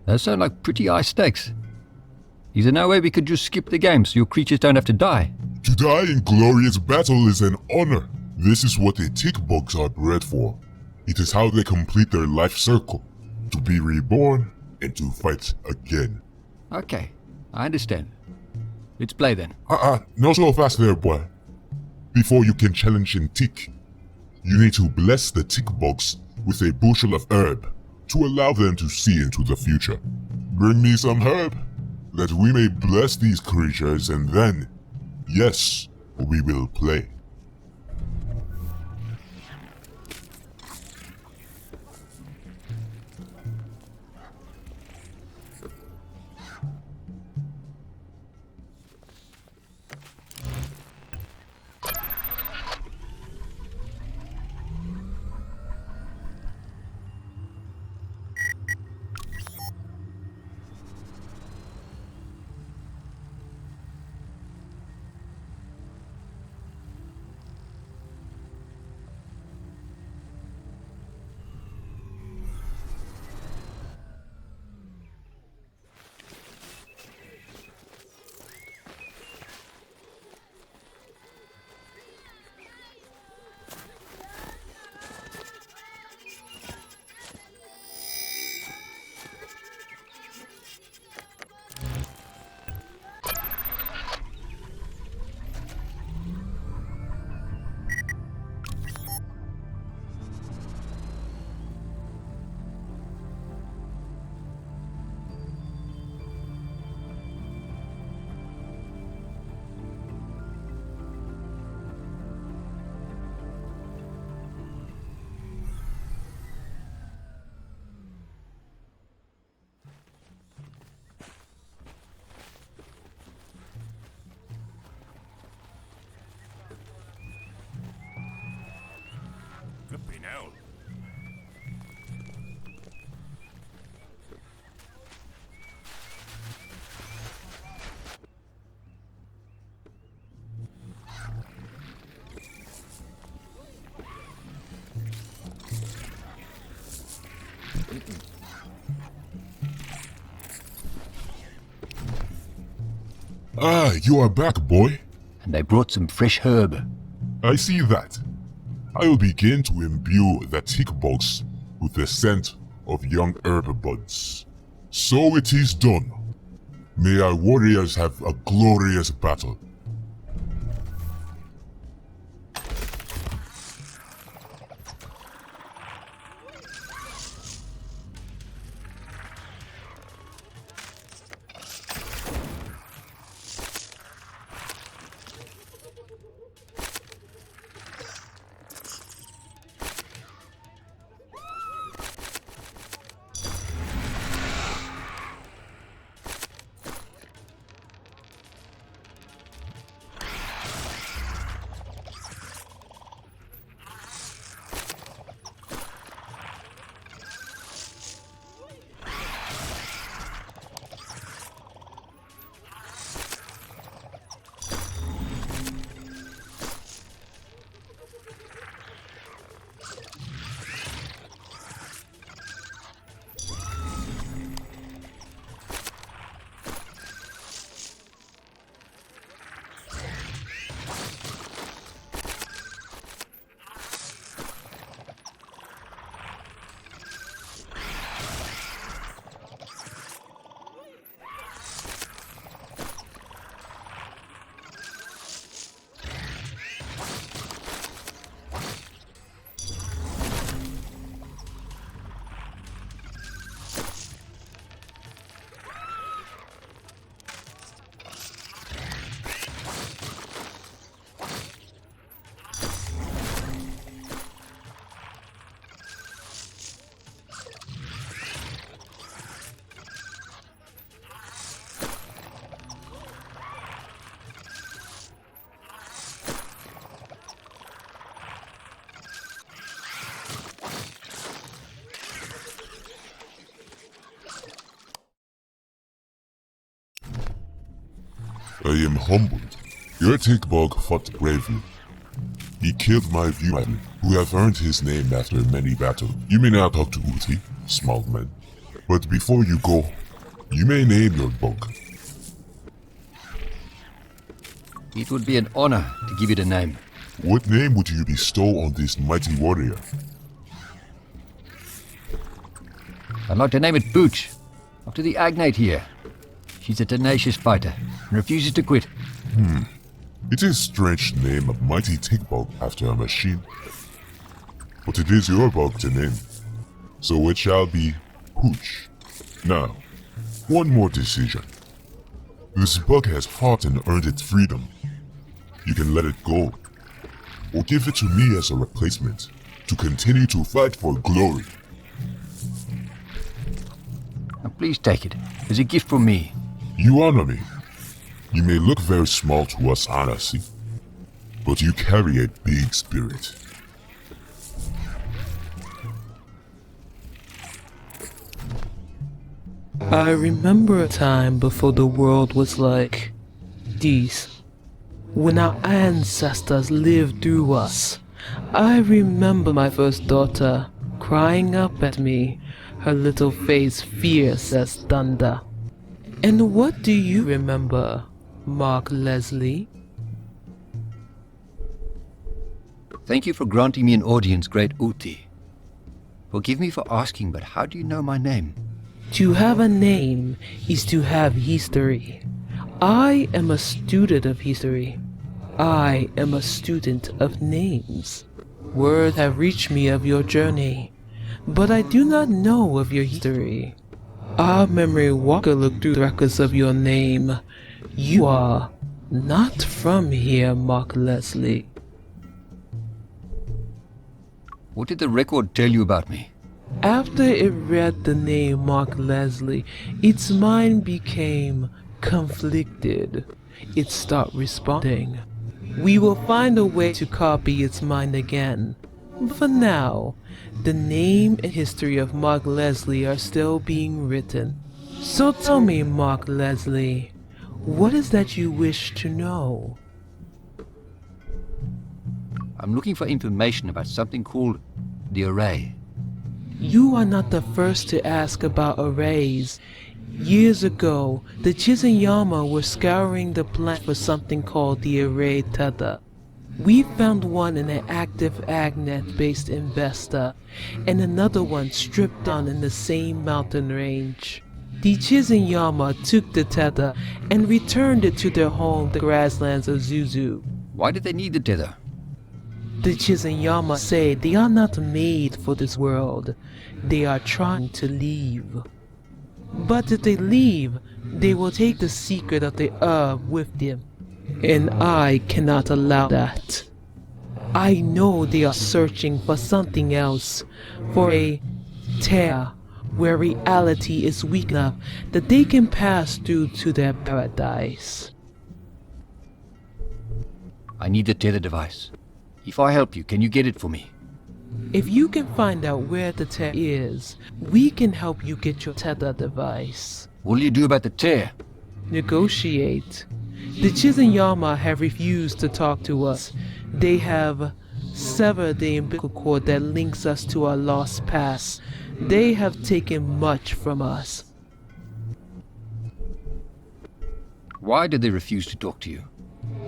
Those sound like pretty high stakes. Is there no way we could just skip the game so your creatures don't have to die? To die in glorious battle is an honor. This is what the tick bugs are bred for. It is how they complete their life circle. To be reborn and to fight again. Okay, I understand. Let's play then. Not so fast there, boy. Before you can challenge in tick, you need to bless the tick bugs with a bushel of herb to allow them to see into the future. Bring me some herb, that we may bless these creatures, and then, yes, we will play. Flipping hell. Ah, you are back, boy. And they brought some fresh herb. I see that. I will begin to imbue the tick bugs with the scent of young herb buds. So it is done. May our warriors have a glorious battle. I am humbled. Your Tickbug fought bravely. He killed my viewman, who have earned his name after many battles. You may now talk to Uti, small man. But before you go, you may name your bug. It would be an honor to give it a name. What name would you bestow on this mighty warrior? I'd like to name it Booch, after the Agnate here. She's a tenacious fighter and refuses to quit. It is a strange name, a mighty Tickbug after a machine. But it is your bug to name, so it shall be Pooch. Now, one more decision. This bug has fought and earned its freedom. You can let it go, or give it to me as a replacement to continue to fight for glory. Now please take it as a gift from me. You honor me. You may look very small to us, honestly, but you carry a big spirit. I remember a time before the world was like this, when our ancestors lived through us. I remember my first daughter crying up at me, her little face fierce as thunder. And what do you remember, Mark Leslie? Thank you for granting me an audience, great Uti. Forgive me for asking, but how do you know my name? To have a name is to have history. I am a student of history. I am a student of names. Word have reached me of your journey, but I do not know of your history. Our memory walker looked through the records of your name. You are not from here, Mark Leslie. What did the record tell you about me? After it read the name Mark Leslie, its mind became conflicted. It stopped responding. We will find a way to copy its mind again. For now, the name and history of Mark Leslie are still being written. So tell me, Mark Leslie, what is that you wish to know? I'm looking for information about something called the Array. You are not the first to ask about arrays. Years ago, the Chizunyama were scouring the planet for something called the Array Tether. We found one in an active Agnet-based investor, and another one stripped down in the same mountain range. The Chizunyama took the Tether and returned it to their home, the grasslands of Zuzu. Why did they need the Tether? The Chizunyama say they are not made for this world. They are trying to leave. But if they leave, they will take the secret of the herb with them. And I cannot allow that. I know they are searching for something else, for a tear where reality is weak enough that they can pass through to their paradise. I need the tether device. If I help you, can you get it for me? If you can find out where the tear is, we can help you get your tether device. What will you do about the tear? Negotiate. The Chizunyama have refused to talk to us. They have severed the umbilical cord that links us to our lost past. They have taken much from us. Why did they refuse to talk to you?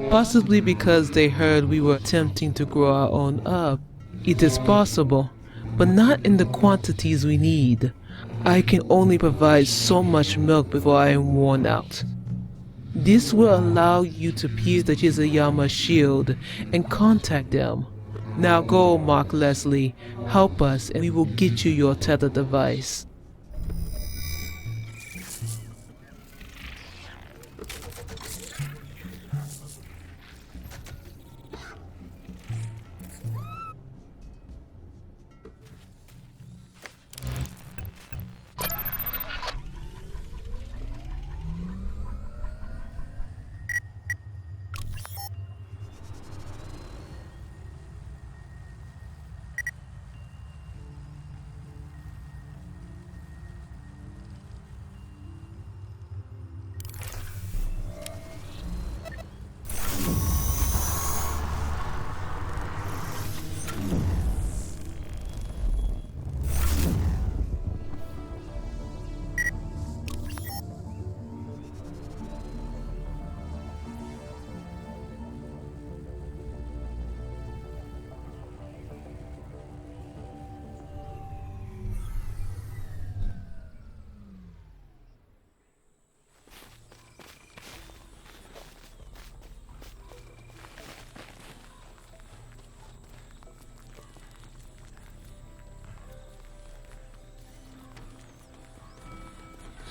Possibly because they heard we were attempting to grow our own herb. It is possible, but not in the quantities we need. I can only provide so much milk before I am worn out. This will allow you to pierce the Chizuyama shield and contact them. Now go, Mark Leslie, help us and we will get you your tether device.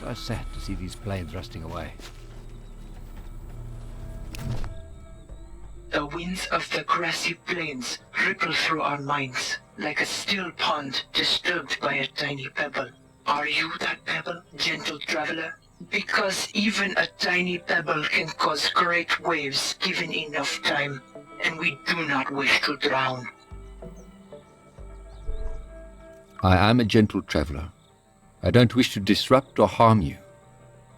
So sad to see these planes rusting away. The winds of the grassy plains ripple through our minds like a still pond disturbed by a tiny pebble. Are you that pebble, gentle traveler? Because even a tiny pebble can cause great waves given enough time, and we do not wish to drown. I am a gentle traveller. I don't wish to disrupt or harm you.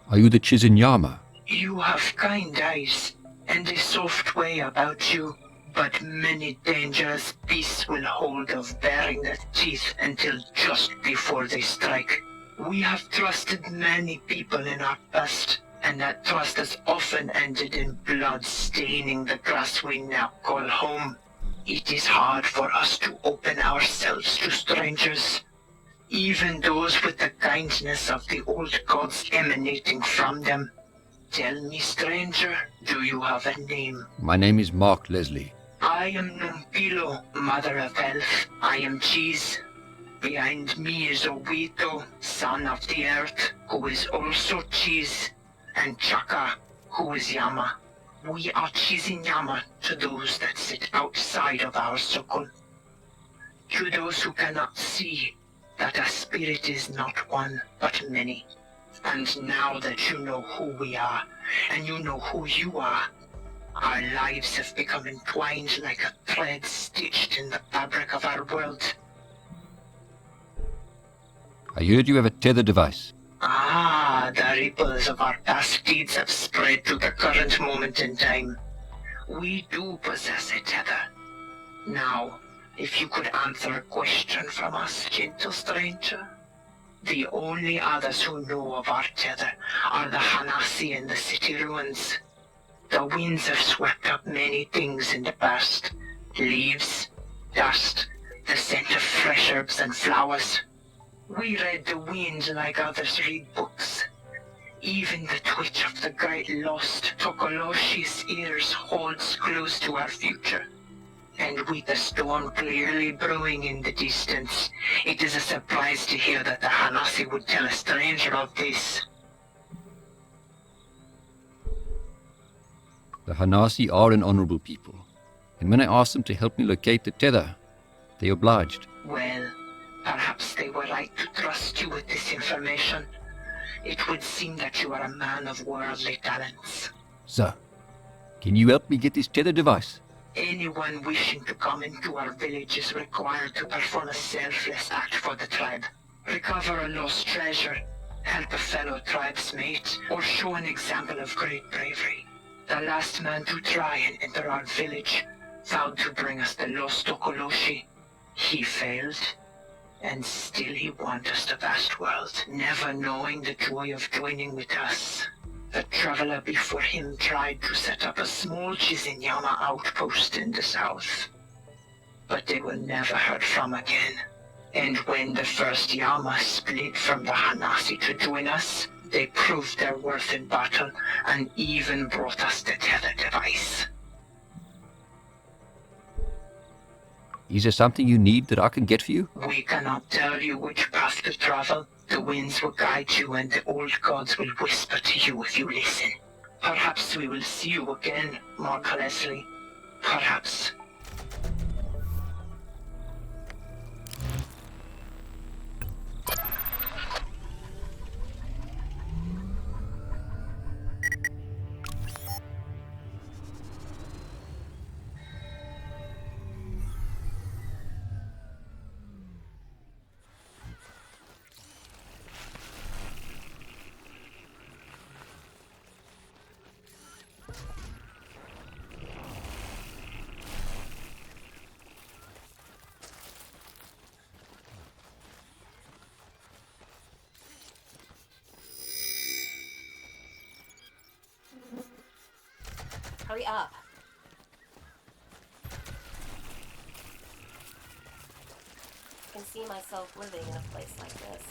Are you the Chizinyama? You have kind eyes and a soft way about you, but many dangerous beasts will hold of baring their teeth until just before they strike. We have trusted many people in our past, and that trust has often ended in blood staining the grass we now call home. It is hard for us to open ourselves to strangers, even those with the kindness of the old gods emanating from them. Tell me, stranger, do you have a name? My name is Mark Leslie. I am Numpilo, Mother of Health. I am Cheese. Behind me is Owito, son of the earth, who is also Cheese, and Chaka, who is Yama. We are Chizinyama to those that sit outside of our circle. To those who cannot see that a spirit is not one, but many. And now that you know who we are, and you know who you are, our lives have become entwined like a thread stitched in the fabric of our world. I heard you have a tether device. Ah, the ripples of our past deeds have spread to the current moment in time. We do possess a tether. Now, if you could answer a question from us, gentle stranger. The only others who know of our tether are the Hanasi in the city ruins. The winds have swept up many things in the past. Leaves, dust, the scent of fresh herbs and flowers. We read the wind like others read books. Even the twitch of the great lost Tokoloshi's ears holds close to our future. And with the storm clearly brewing in the distance, it is a surprise to hear that the Hanasi would tell a stranger of this. The Hanasi are an honourable people, and when I asked them to help me locate the tether, they obliged. Well, perhaps they were right to trust you with this information. It would seem that you are a man of worldly talents. So, can you help me get this tether device? Anyone wishing to come into our village is required to perform a selfless act for the tribe. Recover a lost treasure, help a fellow tribesmate, or show an example of great bravery. The last man to try and enter our village vowed to bring us the lost Tokoloshi. He failed, and still he wanders the vast world, never knowing the joy of joining with us. The traveler before him tried to set up a small Chizinyama outpost in the south, but they were never heard from again. And when the first Yama split from the Hanasi to join us, they proved their worth in battle and even brought us the tether device. Is there something you need that I can get for you? We cannot tell you which path to travel. The winds will guide you and the old gods will whisper to you if you listen. Perhaps we will see you again, Mark Leslie. Perhaps. Hurry up. I can see myself living in a place like this.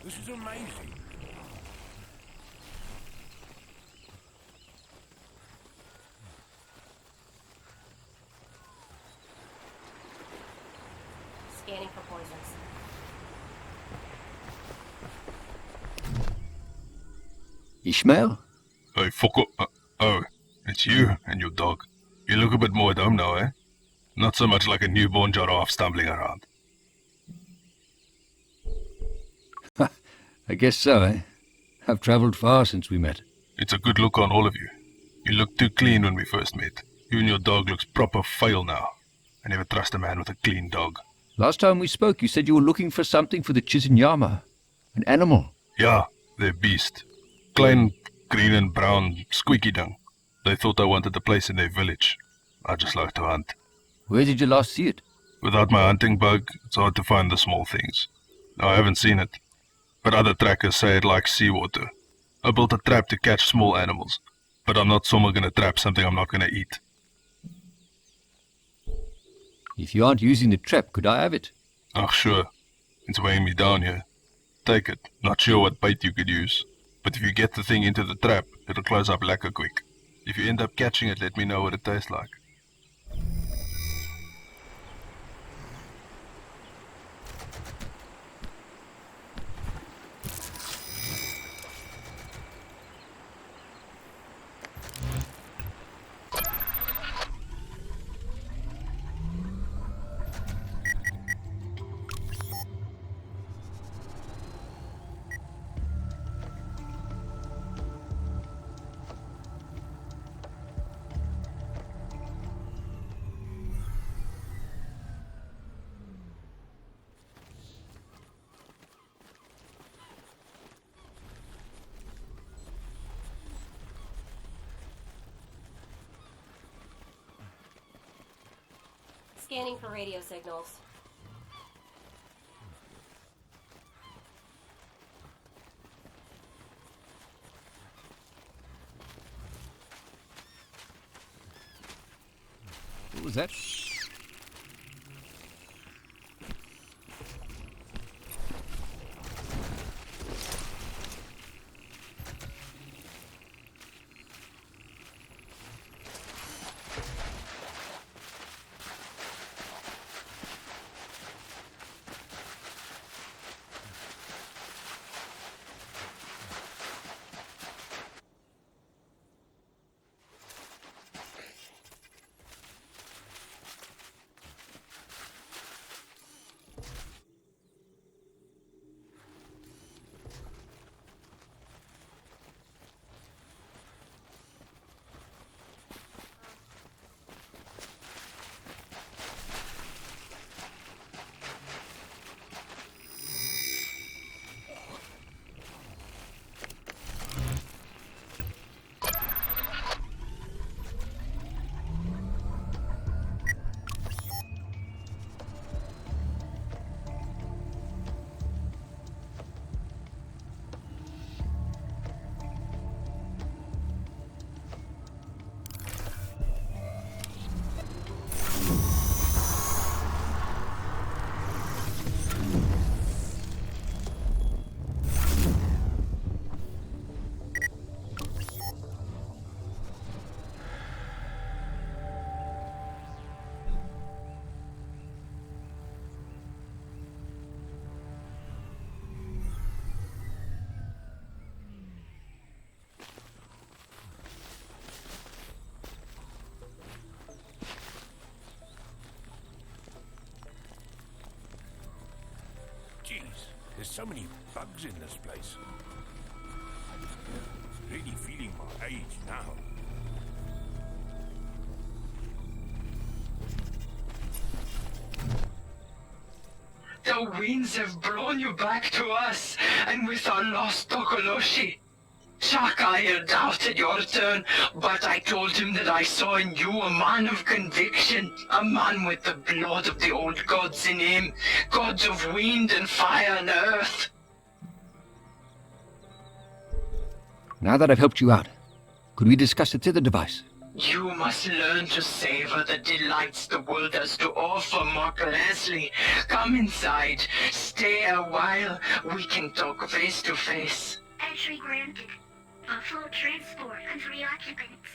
This is amazing. Scanning for poisons. Ishmael? Hey, fuck up. Oh, it's you and your dog. You look a bit more at home now, eh? Not so much like a newborn giraffe stumbling around. I guess so, eh? I've travelled far since we met. It's a good look on all of you. You looked too clean when we first met. You and your dog looks proper fail now. I never trust a man with a clean dog. Last time we spoke, you said you were looking for something for the Chizinyama. An animal. Yeah, they're beast. Klein, green and brown, squeaky dung. They thought I wanted a place in their village. I just like to hunt. Where did you last see it? Without my hunting bug, it's hard to find the small things. I haven't seen it, but other trackers say it likes seawater. I built a trap to catch small animals, but I'm not someone gonna trap something I'm not gonna eat. If you aren't using the trap, could I have it? Oh, sure. It's weighing me down here. Take it. Not sure what bait you could use. But if you get the thing into the trap, it'll close up lekker quick. If you end up catching it, let me know what it tastes like. Scanning for radio signals. What was that? Jeez, there's so many bugs in this place. Really feeling my age now. The winds have blown you back to us, and with our lost Tokoloshi. Shakaya doubted your return, but I told him that I saw in you a man of conviction, a man with the blood of the old gods in him, gods of wind and fire and earth. Now that I've helped you out, could we discuss the tether device? You must learn to savor the delights the world has to offer, Mark Leslie. Come inside. Stay a while. We can talk face to face. Entry granted. A full transport and 3 occupants.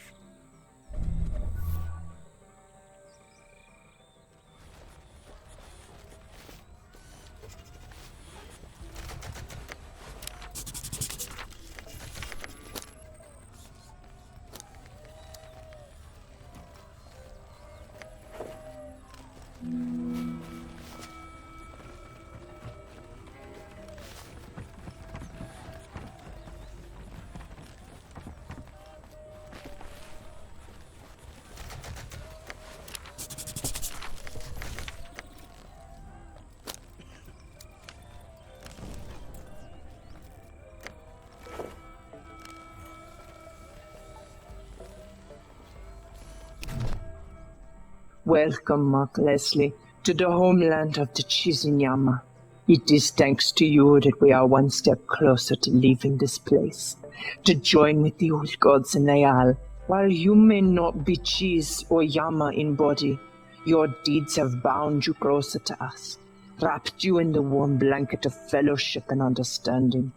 Welcome, Mark Leslie, to the homeland of the Chizinyama. It is thanks to you that we are one step closer to leaving this place, to join with the old gods in Ayal. While you may not be Chiz or Yama in body, your deeds have bound you closer to us, wrapped you in the warm blanket of fellowship and understanding.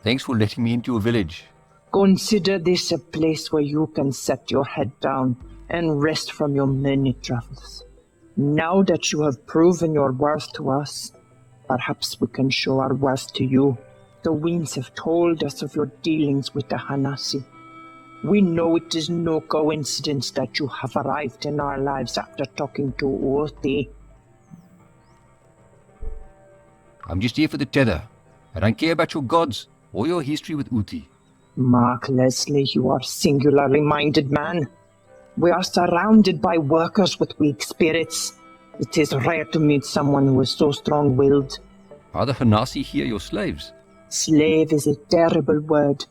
Thanks for letting me into your village. Consider this a place where you can set your head down and rest from your many travels. Now that you have proven your worth to us, perhaps we can show our worth to you. The winds have told us of your dealings with the Hanasi. We know it is no coincidence that you have arrived in our lives after talking to Uoti. I'm just here for the tether. I don't care about your gods or your history with Uti. Mark Leslie, you are a singularly minded man. We are surrounded by workers with weak spirits. It is rare to meet someone who is so strong-willed. Are the Hanasi here your slaves? Slave is a terrible word,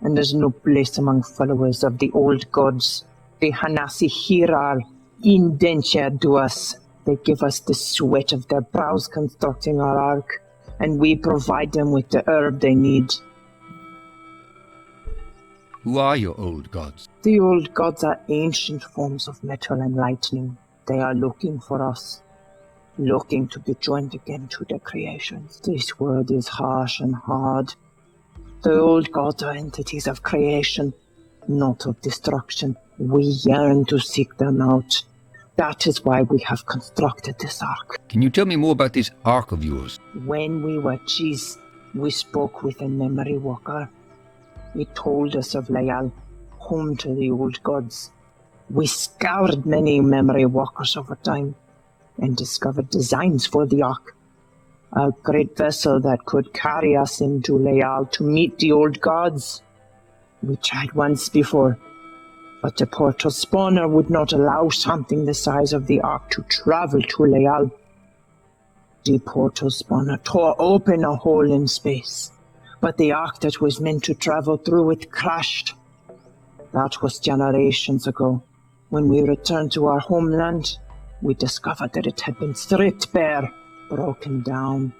and there's no place among followers of the old gods. The Hanasi here are indentured to us. They give us the sweat of their brows constructing our ark, and we provide them with the herb they need. Who are your old gods? The old gods are ancient forms of metal and lightning. They are looking for us, looking to be joined again to their creations. This word is harsh and hard. The old gods are entities of creation, not of destruction. We yearn to seek them out. That is why we have constructed this ark. Can you tell me more about this ark of yours? When we were Chiz, we spoke with a memory walker. He told us of Layal, home to the old gods. We scoured many memory walkers over time and discovered designs for the ark. A great vessel that could carry us into Layal to meet the old gods. We tried once before, but the portal spawner would not allow something the size of the ark to travel to Layal. The portal spawner tore open a hole in space, but the ark that was meant to travel through it crashed. That was generations ago. When we returned to our homeland, we discovered that it had been stripped bare, broken down,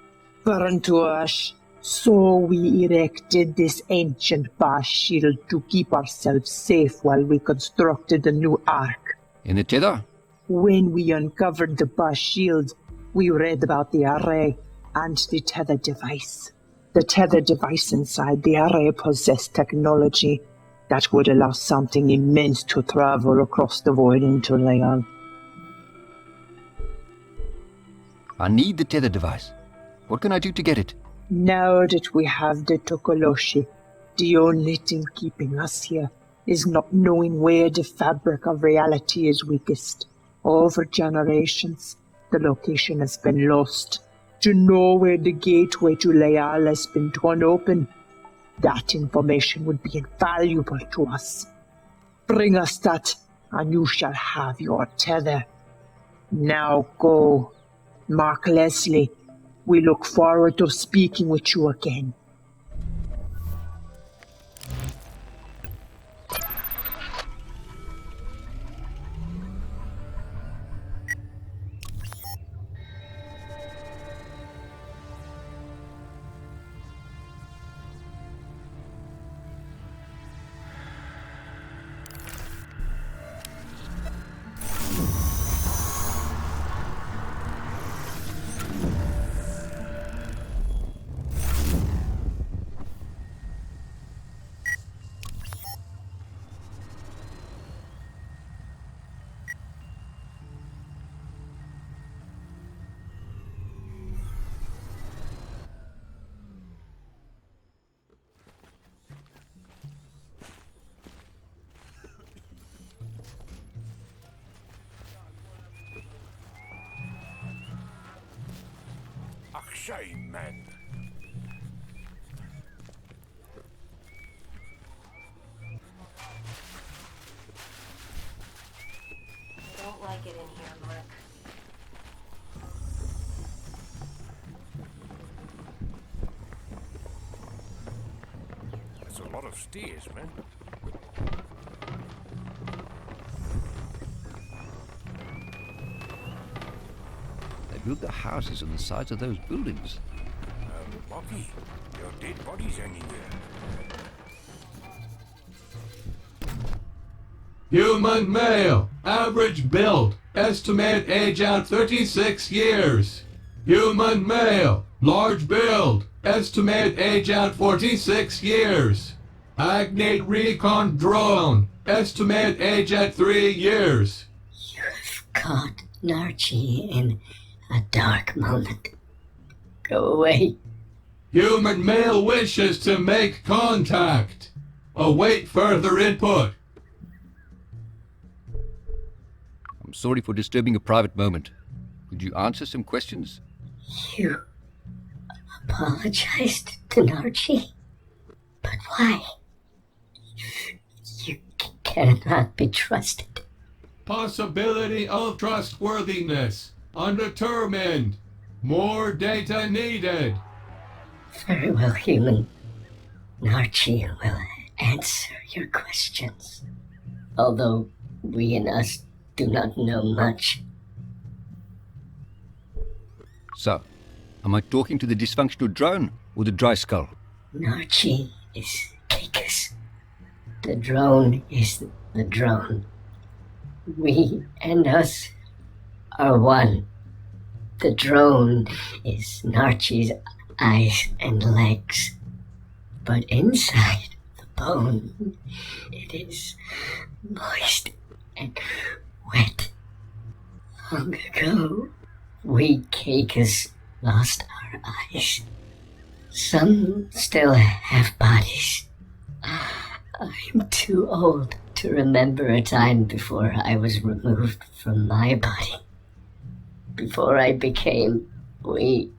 burned to ash. So we erected this ancient bar shield to keep ourselves safe while we constructed a new ark. In the tether? When we uncovered the bar shield, we read about the array and the tether device. The tether device inside the array possessed technology that would allow something immense to travel across the void into Layal. I need the tether device. What can I do to get it? Now that we have the Tokoloshi, the only thing keeping us here is not knowing where the fabric of reality is weakest. Over generations, the location has been lost. To know where the gateway to Layal has been torn open, that information would be invaluable to us. Bring us that, and you shall have your tether. Now go. Mark Leslie, we look forward to speaking with you again. shame, man. I don't like it in here, Mark. That's a lot of stairs, man. They built the houses on the sides of those buildings. Rocky, there are dead bodies hanging there. Human male, average build, estimate age at 36 years. Human male, large build, estimate age at 46 years. Agnate recon drone, estimate age at 3 years. Caught Narchi in a dark moment. Go away. Human male wishes to make contact. Await further input. I'm sorry for disturbing a private moment. Could you answer some questions? You apologized to Narchi? But why? You cannot be trusted. Possibility of trustworthiness. Undetermined. More data needed. Very well, human. Narchi will answer your questions. Although we and us do not know much. So, am I talking to the dysfunctional drone or the dry skull? Narchi is Caicus. The drone is the drone. We and us are one. The drone is Narchi's eyes and legs. But inside the bone, it is moist and wet. Long ago, we Caicus lost our eyes. Some still have bodies. I'm too old to remember a time before I was removed from my body. Before I became we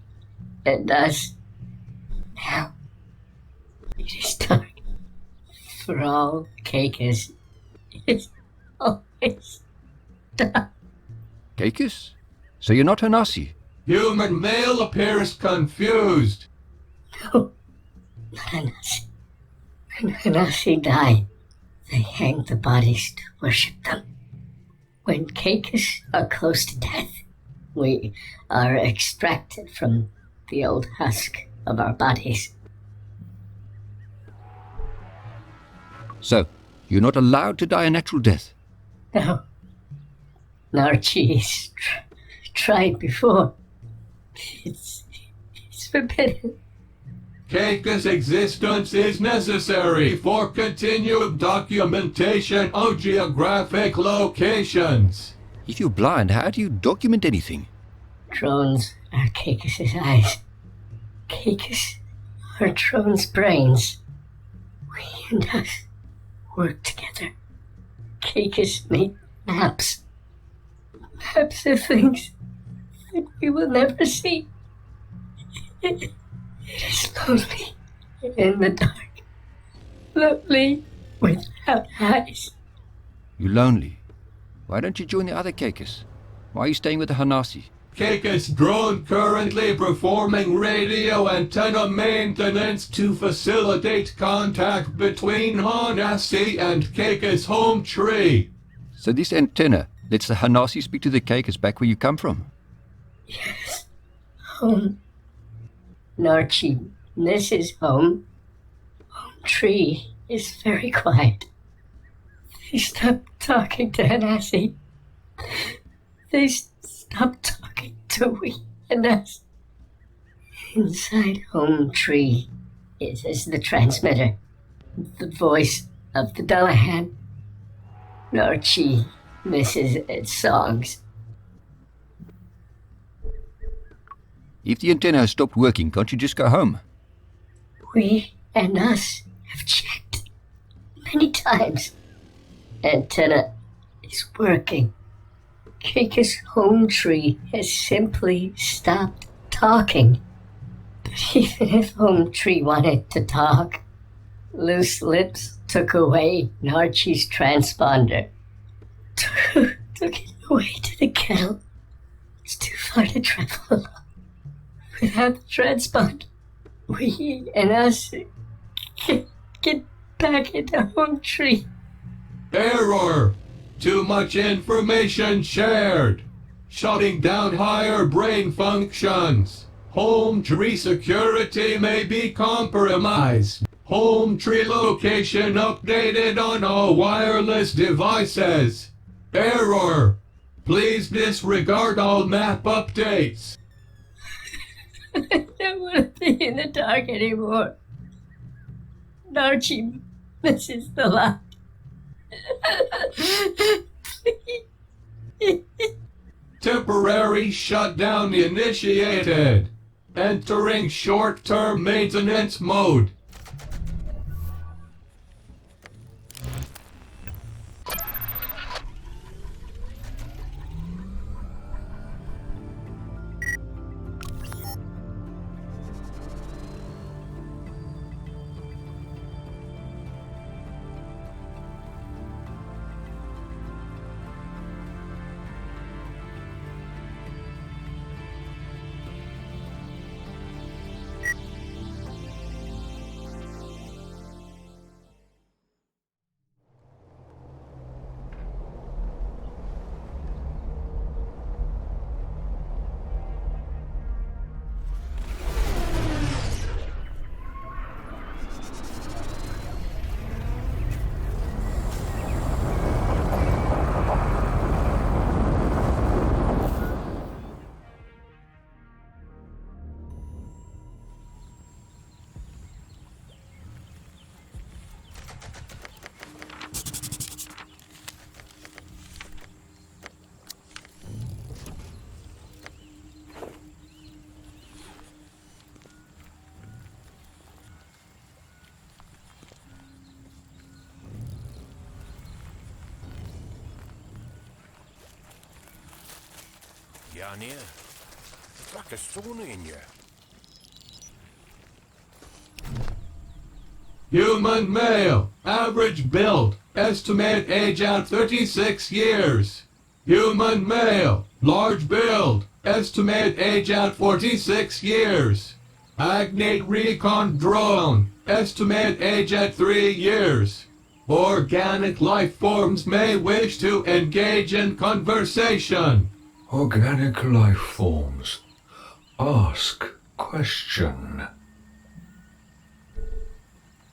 and us. Now, it is dark. For all Caicus is always dark. Caicus? So you're not Hanasi? Human male appears confused. No, not Hanasi. When Hanasi die, they hang the bodies to worship them. When Caicus are close to death, we are extracted from the old husk of our bodies. So, you're not allowed to die a natural death? No. Narchi's tried before. It's forbidden. Caicus' existence is necessary for continued documentation of geographic locations. If you're blind, how do you document anything? Drones are Caicus' eyes. Caicus are drones' brains. We and us work together. Caicus made maps. Maps of things that we will never see. It is lonely in the dark. Lonely without eyes. You're lonely. Why don't you join the other Caicus? Why are you staying with the Hanasi? Caicus drone currently performing radio antenna maintenance to facilitate contact between Hanasi and Caicus home tree. So this antenna lets the Hanasi speak to the Caicus back where you come from? Yes. Home. Narchi misses home. Home tree is very quiet. They stopped talking to Hanasi. They stopped talking to we and us. Inside home tree is the transmitter, the voice of the Dullahan. Narchi misses its songs. If the antenna has stopped working, can't you just go home? We and us have checked many times. Antenna is working. Caicus home tree has simply stopped talking. Even if Home Tree wanted to talk, Loose Lips took away Narchi's transponder. Took it away to the kettle. It's too far to travel. Without the transponder, we and us can get back into Home Tree. Error! Too much information shared. Shutting down higher brain functions. Home tree security may be compromised. Home tree location updated on all wireless devices. Error! Please disregard all map updates. I don't want to be in the dark anymore. Narchi misses the light. Temporary shutdown initiated. Entering short-term maintenance mode. Ja, nee. Het lag een sauna in je. Human male, average build, estimate age at 36 years. Human male, large build, estimate age at 46 years. Agnate recon drone, estimate age at 3 years. Organic life forms may wish to engage in conversation. Organic life forms. Ask question.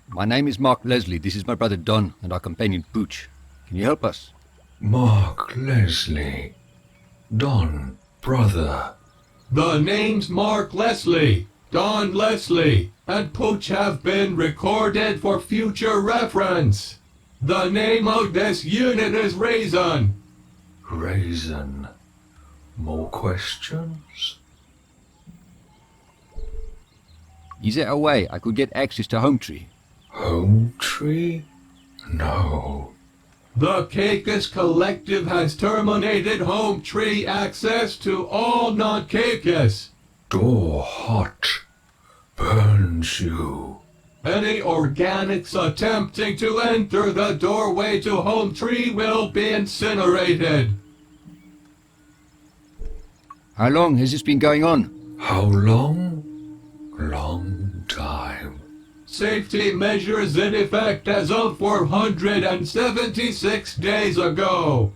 My name is Mark Leslie. This is my brother Don and our companion Pooch. Can you help us? Mark Leslie. Don, brother. The names Mark Leslie, Don Leslie, and Pooch have been recorded for future reference. The name of this unit is Raisin. Raisin. More questions? Is there a way I could get access to Home Tree? Home Tree? No. The Caicus Collective has terminated Home Tree access to all non-Caicus. Door hot. Burns you. Any organics attempting to enter the doorway to Home Tree will be incinerated. How long has this been going on? How long? Long time. Safety measures in effect as of 476 days ago.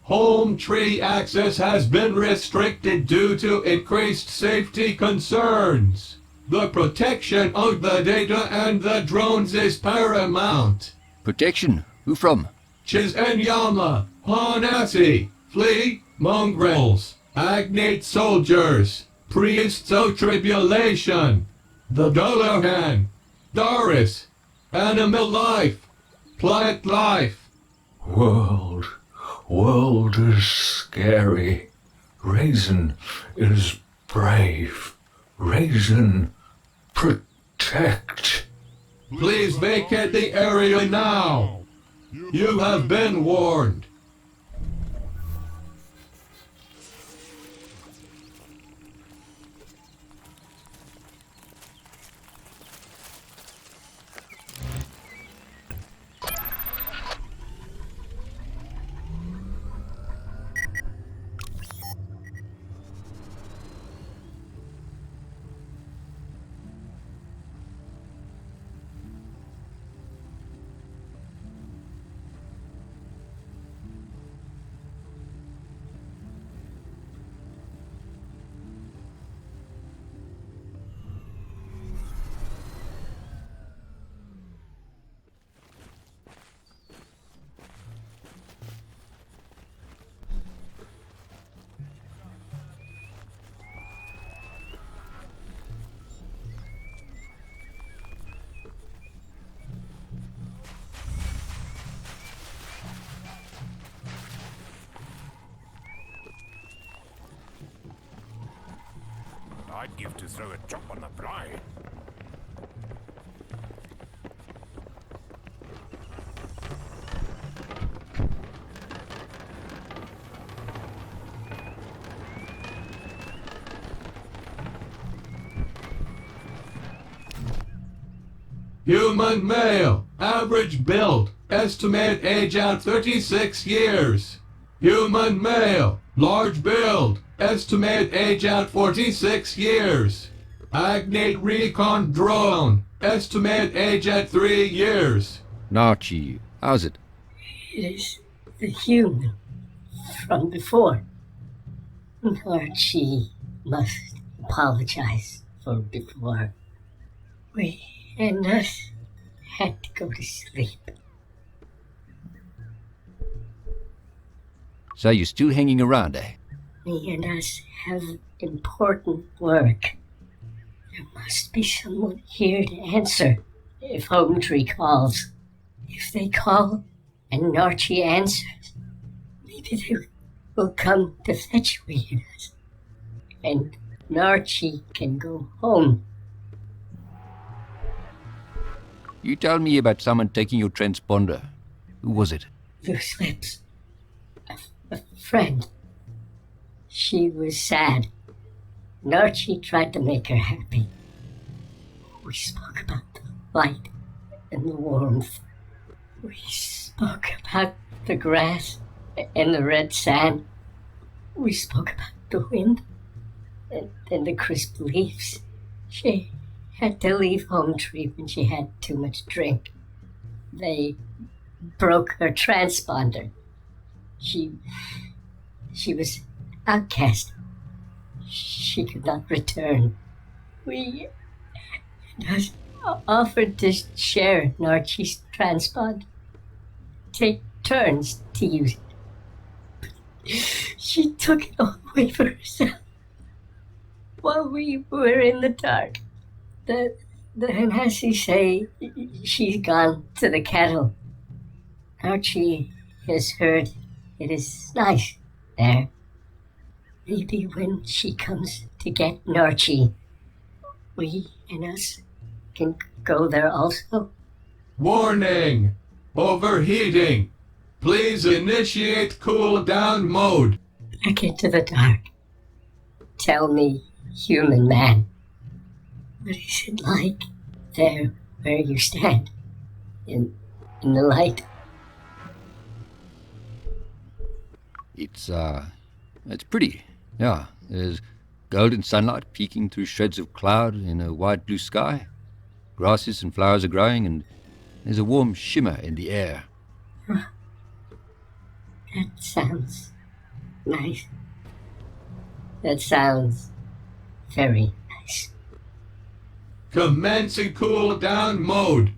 Home Tree access has been restricted due to increased safety concerns. The protection of the data and the drones is paramount. Protection? Who from? Chizenyama, Hanasi, flea, mongrels, agnate soldiers, priests of tribulation, the Dullahan, Doris, animal life, plant life. World is scary. Raisin is brave. Raisin, protect. Please vacate the area now. You have been warned. I'd give to throw a chop on the pry. Human male, average build, estimate age at 36 years. Human male, large build, estimate age at 46 years. Agnate recon drone, estimate age at 3 years. Narchi, how's it? It is the human from before. Archie must apologize for before. We and us had to go to sleep. So you're still hanging around, eh? Me and us have important work. There must be someone here to answer if Home Tree calls. If they call and Archie answers, maybe they will come to fetch we and us. And Archie can go home. You told me about someone taking your transponder. Who was it? Loose lips. A friend. She was sad. Archie tried to make her happy. We spoke about the light and the warmth. We spoke about the grass and the red sand. We spoke about the wind and the crisp leaves. She had to leave Home Tree when she had too much drink. They broke her transponder. She was outcast. She could not return. We offered to share Archie's transponder. Take turns to use it. But she took it all away for herself while we were in the dark. The Hanassi say she's gone to the kettle. Archie has heard it is nice there. Maybe when she comes to get Archie, we and us can go there also. Warning! Overheating! Please initiate cool down mode. Back into the dark. Tell me, human man, what is it like there where you stand? In the light? It's pretty. Yeah, there's golden sunlight peeking through shreds of cloud in a wide blue sky. Grasses and flowers are growing, and there's a warm shimmer in the air. That sounds nice. That sounds very nice. Commencing cool down mode.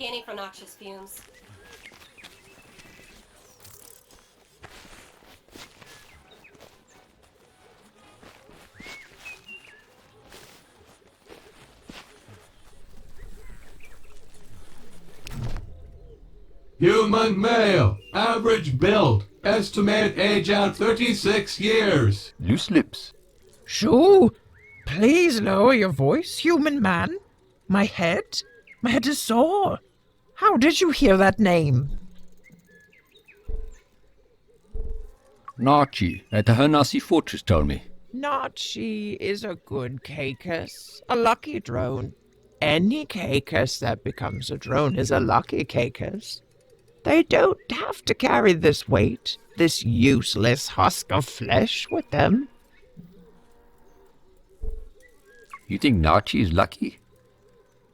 Scanning for noxious fumes. Human male, average build, estimate age at 36 years. Loose lips. Shoo! Please lower your voice, human man. My head is sore. How did you hear that name? Narchi at the Hanassi fortress told me. Nachi is a good cakus, a lucky drone. Any cakus that becomes a drone is a lucky cakus. They don't have to carry this weight, this useless husk of flesh with them. You think Narchi is lucky?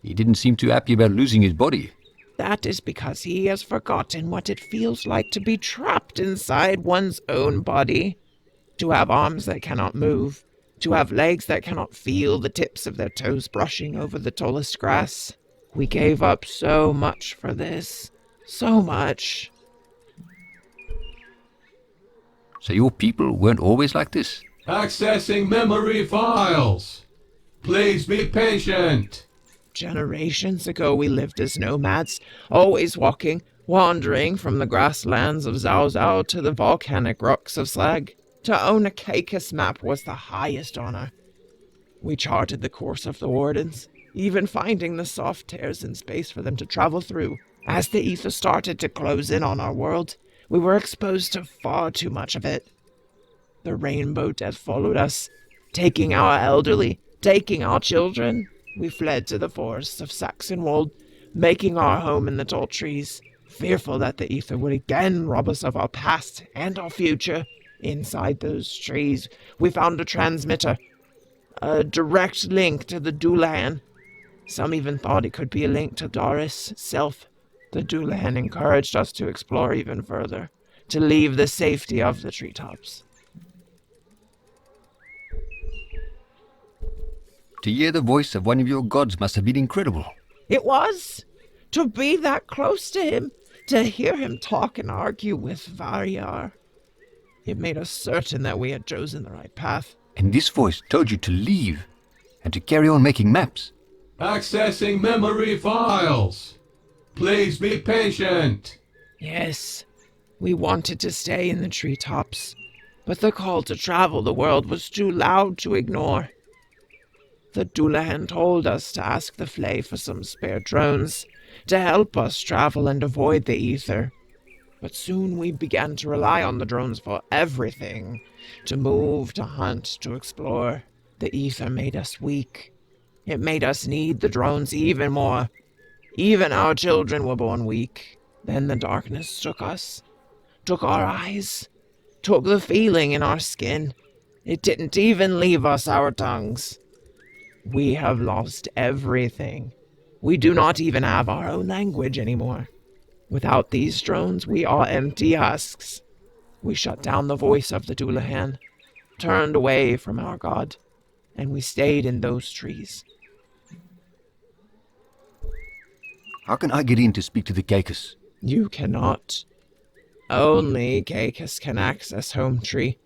He didn't seem too happy about losing his body. That is because he has forgotten what it feels like to be trapped inside one's own body. To have arms that cannot move. To have legs that cannot feel the tips of their toes brushing over the tallest grass. We gave up so much for this. So much. So your people weren't always like this? Accessing memory files. Please be patient. Generations ago we lived as nomads, always walking, wandering from the grasslands of Zhao Zhao to the volcanic rocks of Slag. To own a Caicus map was the highest honor. We charted the course of the Wardens, even finding the soft tears in space for them to travel through. As the ether started to close in on our world, we were exposed to far too much of it. The rainbow death followed us, taking our elderly, taking our children. We fled to the forests of Saxonwold, making our home in the tall trees, fearful that the ether would again rob us of our past and our future. Inside those trees, we found a transmitter, a direct link to the Doulahan. Some even thought it could be a link to Doris' self. The Doulahan encouraged us to explore even further, to leave the safety of the treetops. To hear the voice of one of your gods must have been incredible. It was. To be that close to him, to hear him talk and argue with Varyar. It made us certain that we had chosen the right path. And this voice told you to leave and to carry on making maps. Accessing memory files. Please be patient. Yes, we wanted to stay in the treetops, but the call to travel the world was too loud to ignore. The Doulahan told us to ask the flea for some spare drones to help us travel and avoid the ether. But soon we began to rely on the drones for everything. To move, to hunt, to explore. The ether made us weak. It made us need the drones even more. Even our children were born weak. Then the darkness took us. Took our eyes. Took the feeling in our skin. It didn't even leave us our tongues. We have lost everything. We do not even have our own language anymore. Without these drones, we are empty husks. We shut down the voice of the Doulahan, turned away from our god, and we stayed in those trees. How can I get in to speak to the Caicus? You cannot. Only Caicus can access Home Tree.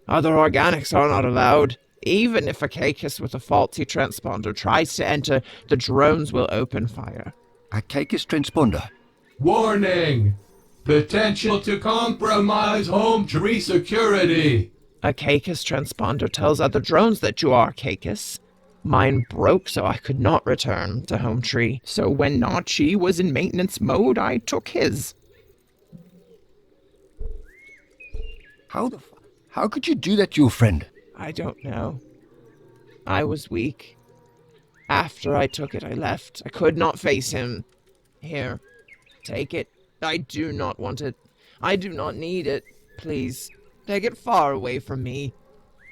Other organics are not allowed. Even if a Caicus with a faulty transponder tries to enter, the drones will open fire. A Caicus transponder? Warning! Potential to compromise home tree security. A Caicus transponder tells other drones that you are Caicus. Mine broke, so I could not return to Home Tree. So when Nachi was in maintenance mode, I took his. How could you do that to your friend? I don't know. I was weak. After I took it, I left. I could not face him. Here, take it. I do not want it. I do not need it. Please, take it far away from me.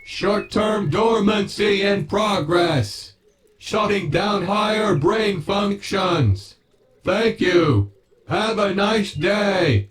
Short-term dormancy in progress. Shutting down higher brain functions. Thank you. Have a nice day.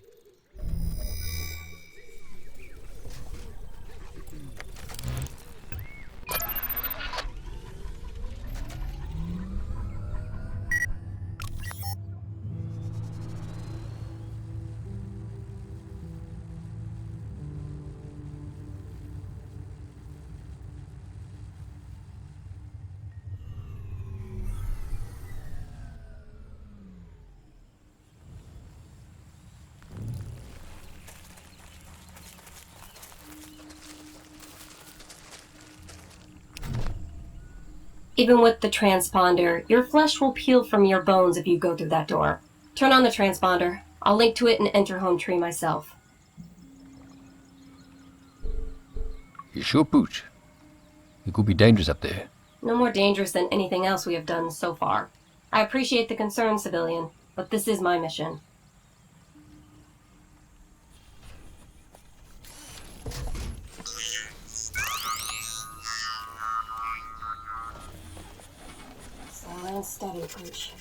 Even with the transponder, your flesh will peel from your bones if you go through that door. Turn on the transponder. I'll link to it and enter Home Tree myself. You sure, Pooch? It could be dangerous up there. No more dangerous than anything else we have done so far. I appreciate the concern, civilian, but this is my mission. Slow and steady, Pooch.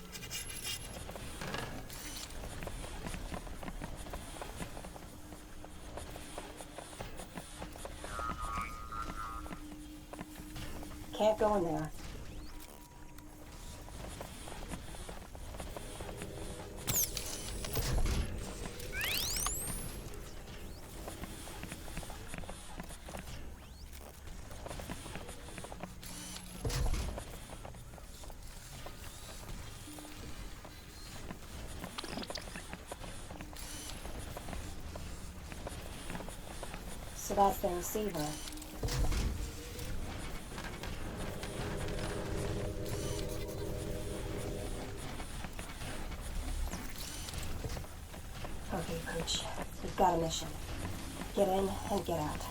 can't go in there. So that's the receiver. Okay, Pooch. We've got a mission. Get in and get out.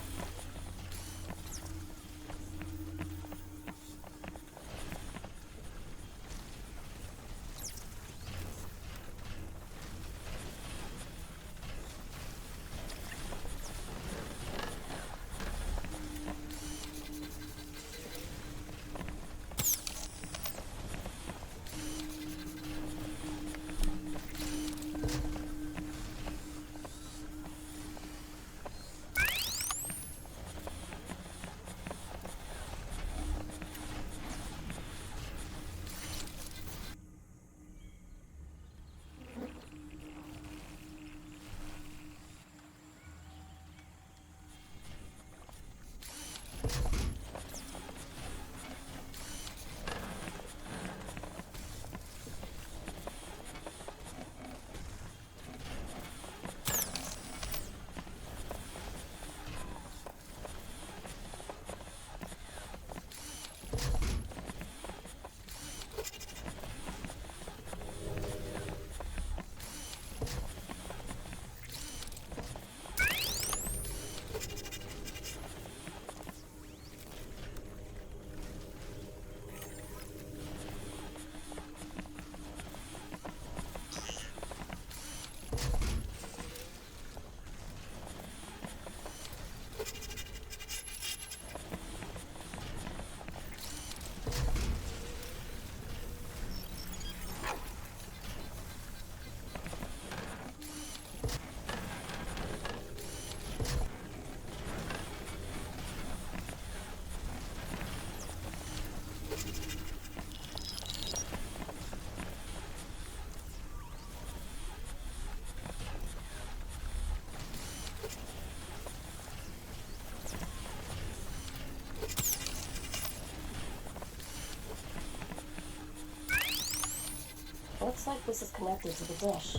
Looks like this is connected to the dish.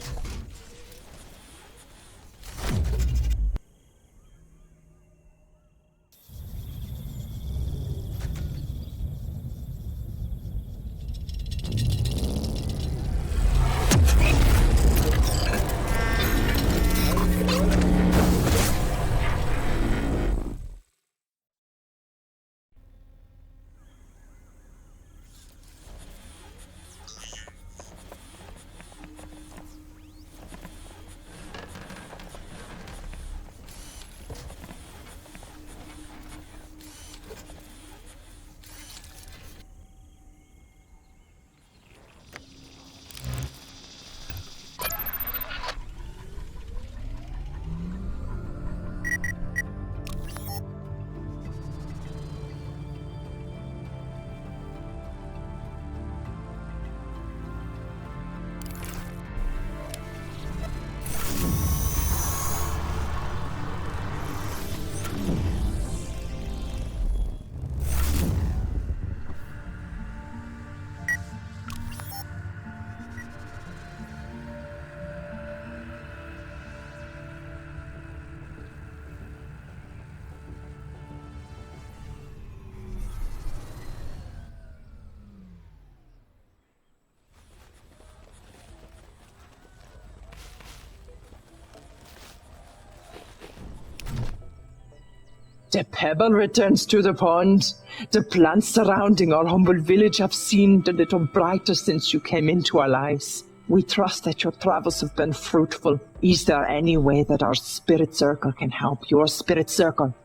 The pebble returns to the pond. The plants surrounding our humble village have seemed a little brighter since you came into our lives. We trust that your travels have been fruitful. Is there any way that our spirit circle can help your spirit circle?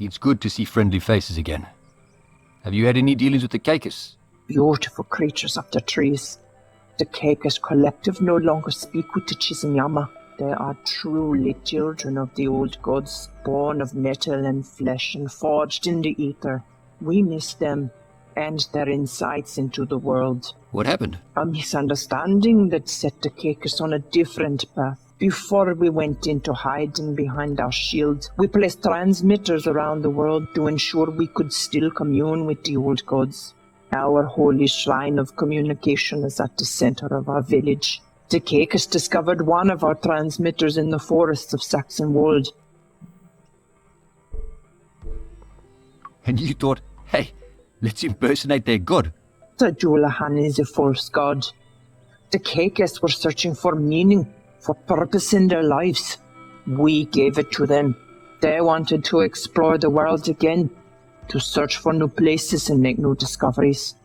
It's good to see friendly faces again. Have you had any dealings with the Caicus? Beautiful creatures of the trees. The Caicus collective no longer speak with the Chisenyama. They are truly children of the old gods, born of metal and flesh and forged in the ether. We miss them and their insights into the world. What happened? A misunderstanding that set the Caicus on a different path. Before we went into hiding behind our shield, we placed transmitters around the world to ensure we could still commune with the old gods. Our holy shrine of communication is at the center of our village. The Caicus discovered one of our transmitters in the forests of Saxonwold. And you thought, hey, let's impersonate their god. The Dullahan is a false god. The Caicus were searching for meaning, for purpose in their lives. We gave it to them. They wanted to explore the world again, to search for new places and make new discoveries.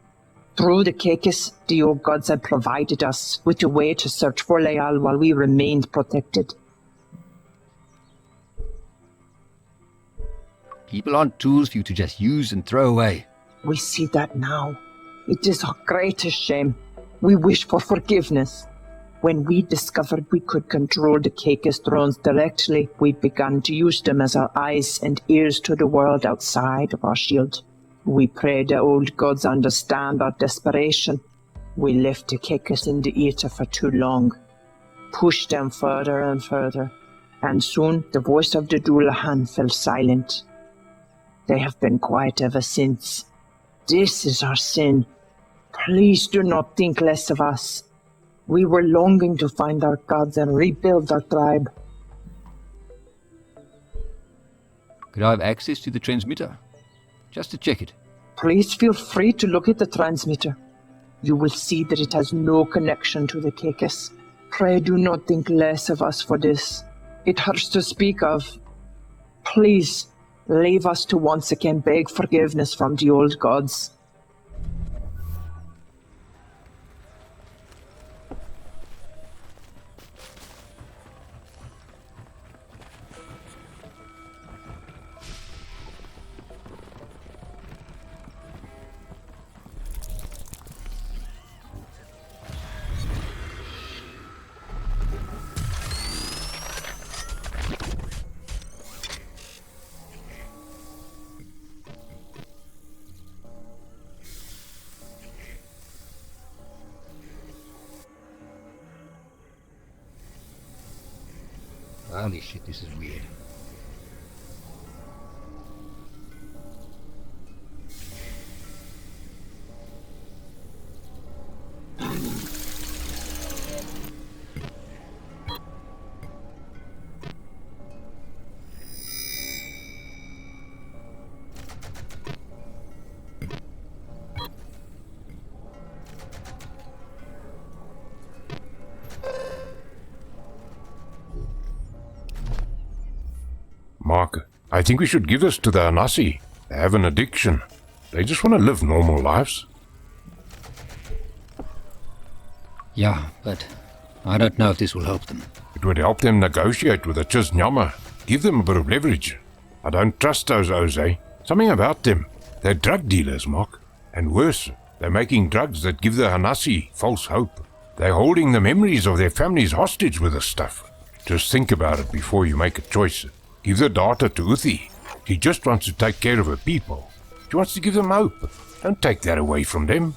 Through the Caicus, the old gods had provided us with a way to search for Leal while we remained protected. People aren't tools for you to just use and throw away. We see that now. It is our greatest shame. We wish for forgiveness. When we discovered we could control the Caicus drones directly, we began to use them as our eyes and ears to the world outside of our shield. We pray the old gods understand our desperation. We left the Caicus in the ether for too long, pushed them further and further, and soon the voice of the Dullahan fell silent. They have been quiet ever since. This is our sin. Please do not think less of us. We were longing to find our gods and rebuild our tribe. Could I have access to the transmitter? Just to check it. Please feel free to look at the transmitter. You will see that it has no connection to the Caicus. Pray do not think less of us for this. It hurts to speak of. Please, leave us to once again beg forgiveness from the old gods. Holy shit, this is weird. Mark, I think we should give this to the Anasi. They have an addiction. They just want to live normal lives. Yeah, but I don't know if this will help them. It would help them negotiate with the Chisnyama. Give them a bit of leverage. I don't trust those Oze. Something about them. They're drug dealers, Mark. And worse, they're making drugs that give the Hanasi false hope. They're holding the memories of their families hostage with this stuff. Just think about it before you make a choice. Give the data to Uthi. She just wants to take care of her people. She wants to give them hope. Don't take that away from them.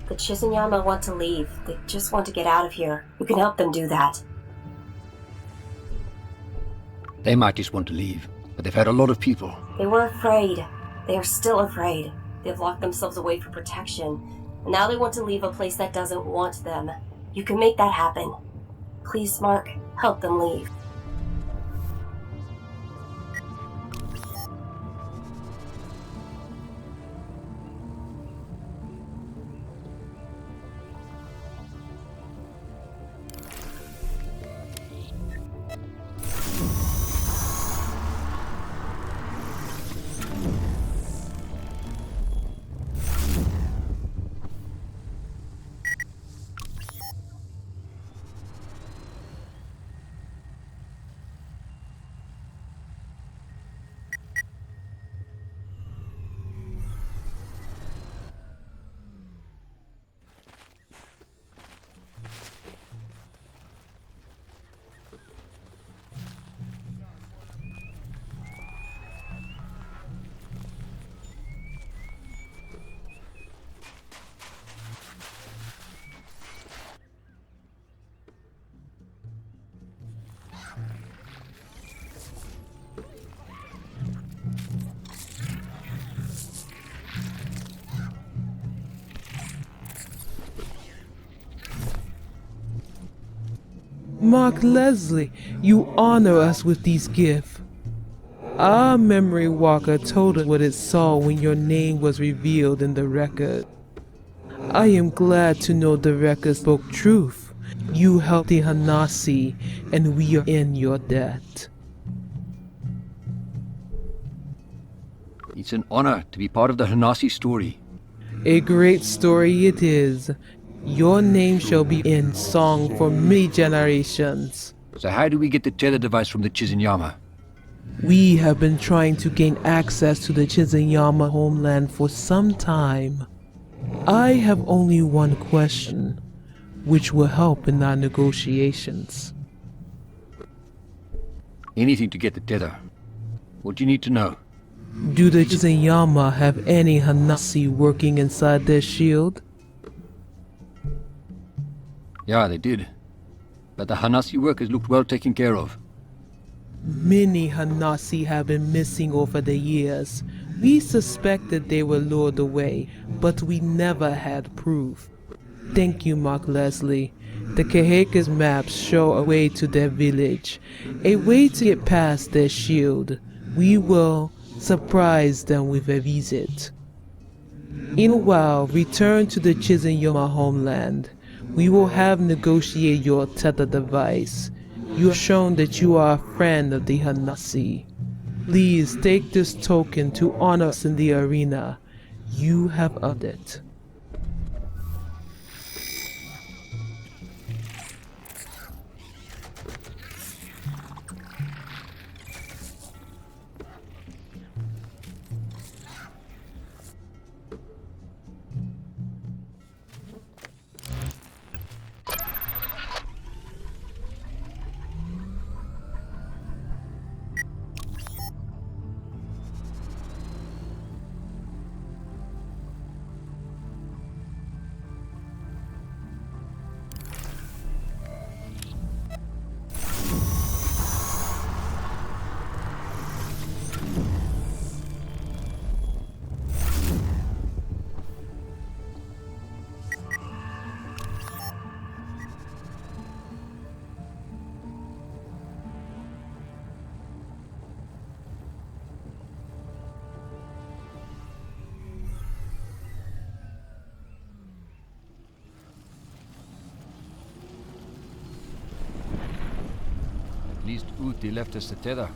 The Chisanyama want to leave. They just want to get out of here. You can help them do that. They might just want to leave, but they've had a lot of people. They were afraid. They are still afraid. They've locked themselves away for protection. And now they want to leave a place that doesn't want them. You can make that happen. Please, Mark, help them leave. Mark Leslie, you honor us with these gifts. Our memory walker told us what it saw when your name was revealed in the record. I am glad to know the record spoke truth. You helped the Hanasi, and we are in your debt. It's an honor to be part of the Hanasi story. A great story it is. Your name shall be in song for many generations. So how do we get the tether device from the Chizinyama? We have been trying to gain access to the Chizinyama homeland for some time. I have only one question, which will help in our negotiations. Anything to get the tether. What do you need to know? Do the Chizinyama have any Hanasi working inside their shield? Yeah, they did. But the Hanasi workers looked well taken care of. Many Hanasi have been missing over the years. We suspected they were lured away, but we never had proof. Thank you, Mark Leslie. The Kaheka's maps show a way to their village, a way to get past their shield. We will surprise them with a visit. In a while, return to the Chizinyama homeland. We will have negotiated your tether device. You have shown that you are a friend of the Hanasi. Please take this token to honor us in the arena. You have earned it. At least Uti left us the tether.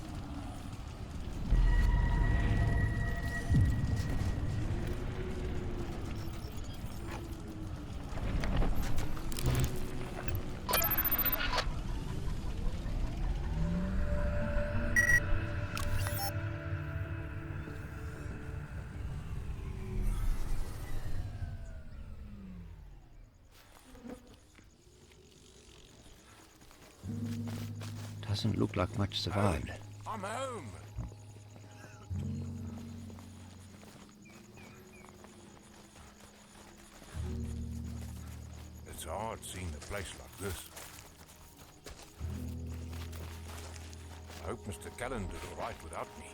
Doesn't look like much survived. I'm home. It's hard seeing a place like this. I hope Mr. Callan did all right without me.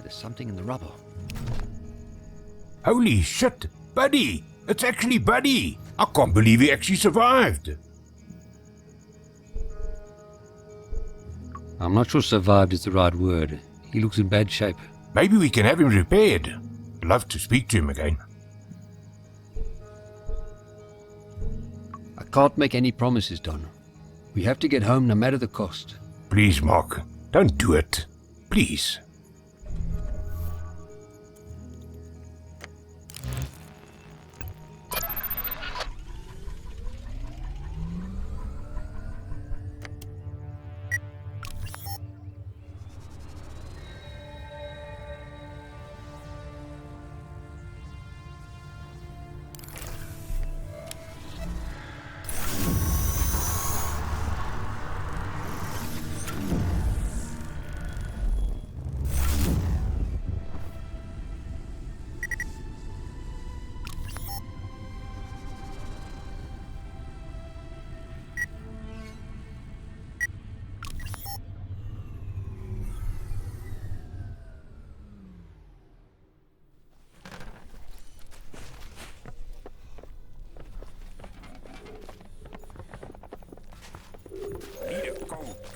There's something in the rubble. Holy shit! Buddy! It's actually Buddy! I can't believe he actually survived! I'm not sure survived is the right word. He looks in bad shape. Maybe we can have him repaired. I'd love to speak to him again. I can't make any promises, Don. We have to get home no matter the cost. Please, Mark. Don't do it. Please.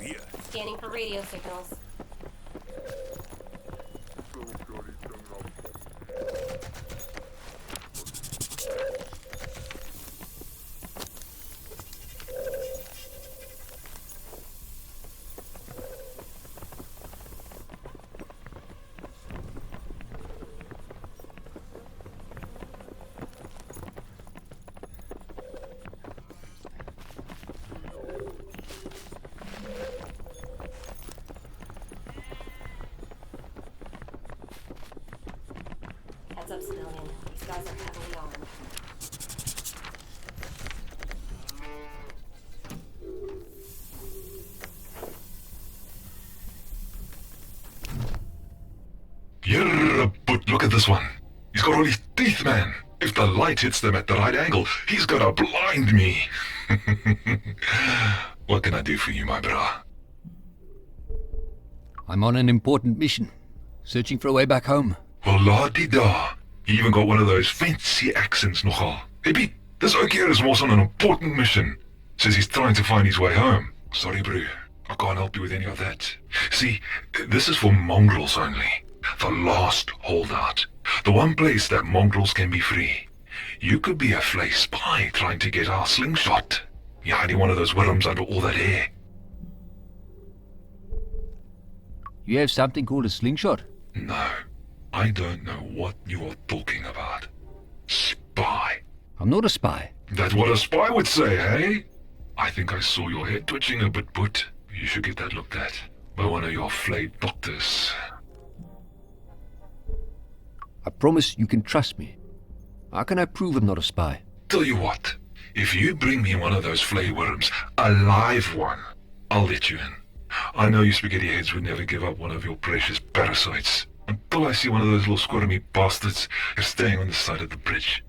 here. Scanning for radio signals. Heads up, civilian. These guys are heavily armed. Yeah, but look at this one. He's got all his teeth, man. If the light hits them at the right angle, he's gonna blind me. What can I do for you, my bra? I'm on an important mission. Searching for a way back home. Well, la-di-da. He even got one of those fancy accents nogal. Hey Pete, this ook here is mos on an important mission. Says he's trying to find his way home. Sorry, bro. I can't help you with any of that. See, this is for mongrels only. The last holdout. The one place that mongrels can be free. You could be a flea spy trying to get our slingshot. You're hiding one of those worms under all that hair. You have something called a slingshot? No, I don't know what you are talking about. Spy. I'm not a spy. That's what a spy would say, hey? I think I saw your head twitching a bit, but you should get that looked at by one of your flayed doctors. I promise you can trust me. How can I prove I'm not a spy? Tell you what, if you bring me one of those flay worms, a live one, I'll let you in. I know you spaghetti heads would never give up one of your precious parasites. Until I see one of those little squirmy bastards staying on the side of the bridge.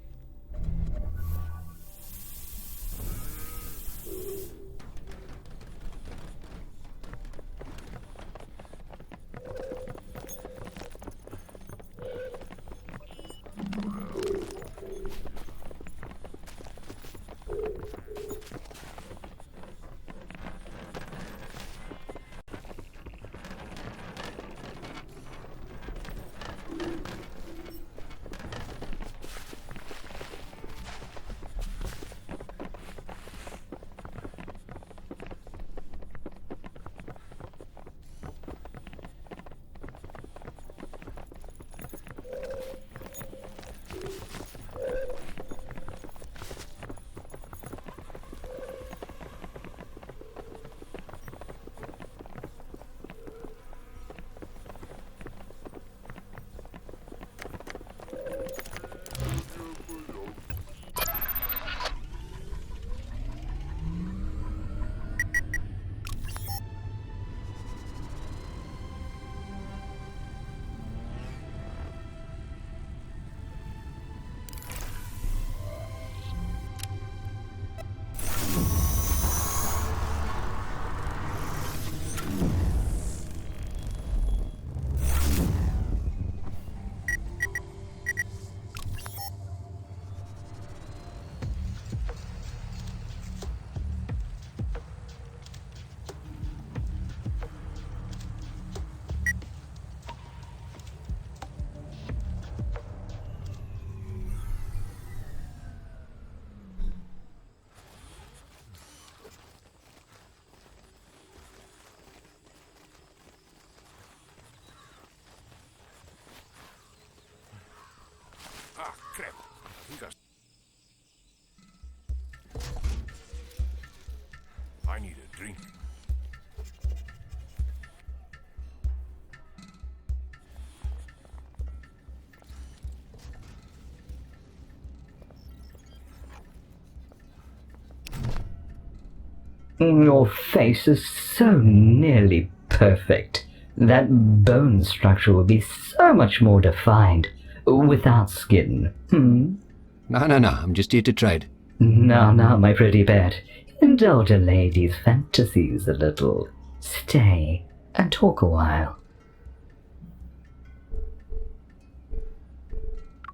Ah, crap. I need a drink. Your face is so nearly perfect. That bone structure would be so much more defined without skin. No, I'm just here to trade. Now, my pretty pet, indulge a lady's fantasies a little. Stay and talk a while.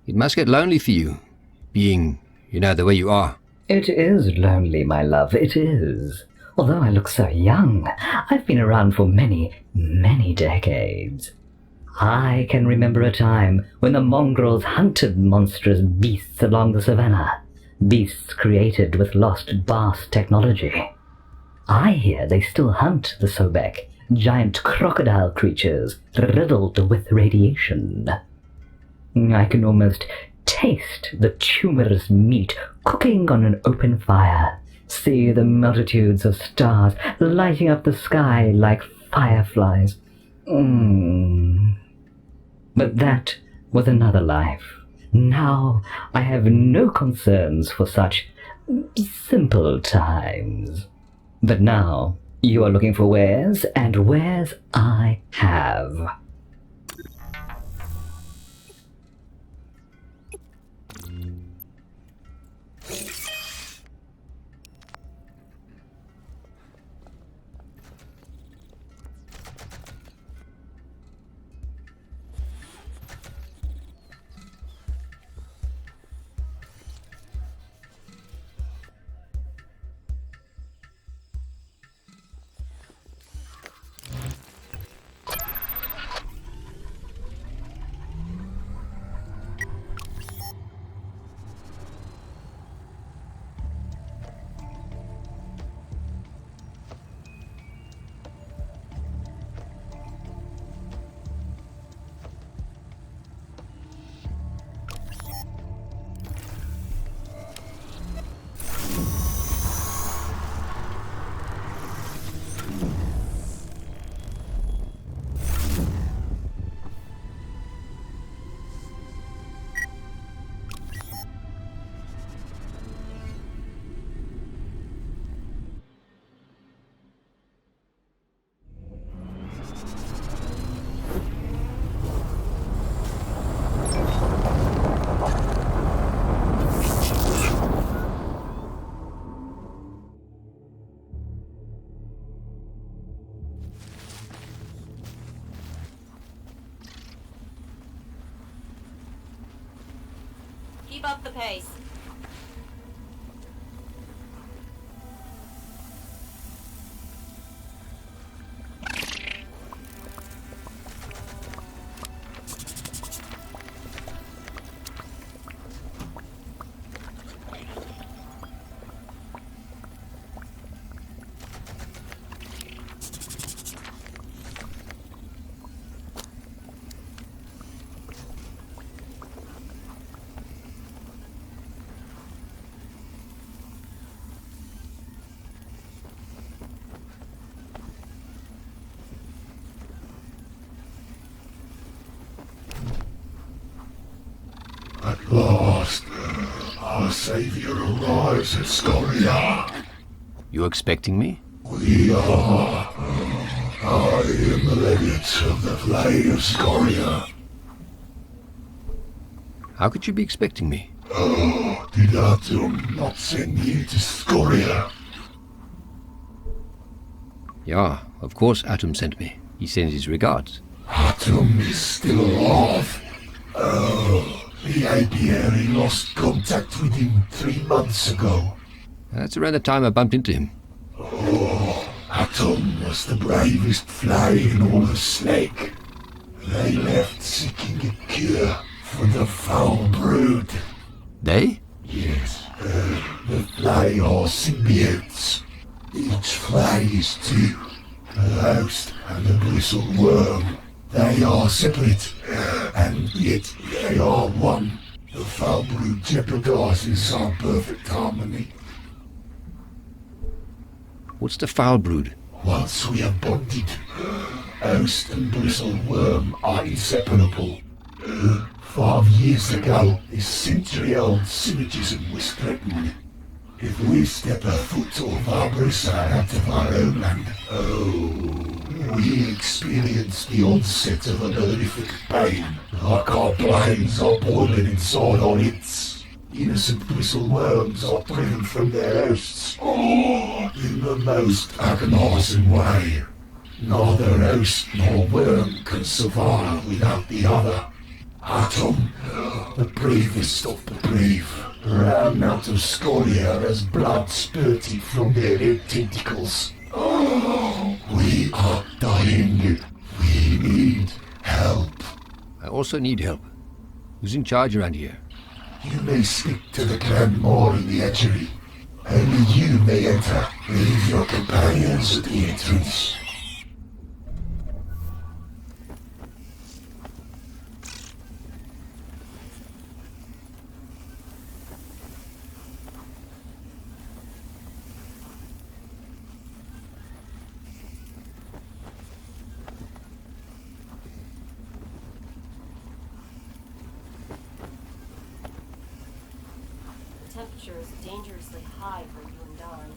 It must get lonely for you, being, the way you are. It is lonely, my love, it is. Although I look so young, I've been around for many, many decades. I can remember a time when the mongrels hunted monstrous beasts along the savannah, beasts created with lost vast technology. I hear they still hunt the Sobek, giant crocodile creatures riddled with radiation. I can almost taste the tumorous meat cooking on an open fire, see the multitudes of stars lighting up the sky like fireflies. But that was another life. Now I have no concerns for such simple times. But now you are looking for wares, and wares I have. Keep up the pace. At last, our savior arrives at Scoria. You expecting me? We are. I am the legate of the flea of Scoria. How could you be expecting me? Oh, did Atum not send you to Scoria? Yeah, of course Atum sent me. He sends his regards. Atum is still alive. Oh. The apiary lost contact with him 3 months ago. That's around the time I bumped into him. Oh, Atom was the bravest flea in all the snake. They left seeking a cure for the foul brood. They? Yes, the flea are symbiotes. Each flea is 2, the host and the bristle worm. They are separate, and yet they are one. The foul brood jeopardizes our perfect harmony. What's the foul brood? Once we are bonded, host and bristle worm are inseparable. 5 years ago, this century-old synergism was threatened. If we step a foot off our bristle out of our own land, we experience the onset of an horrific pain, like our brains are boiling inside our heads. Innocent bristle worms are driven from their hosts, in the most agonizing way. Neither host nor worm can survive without the other. Atom, the bravest of the brave, ran out of scoria as blood spurted from their red tentacles. We are dying. We need help. I also need help. Who's in charge around here? You may speak to the Grand Moor in the edgery. Only you may enter. Leave your companions at the entrance. The temperature is dangerously high for you and Dawn.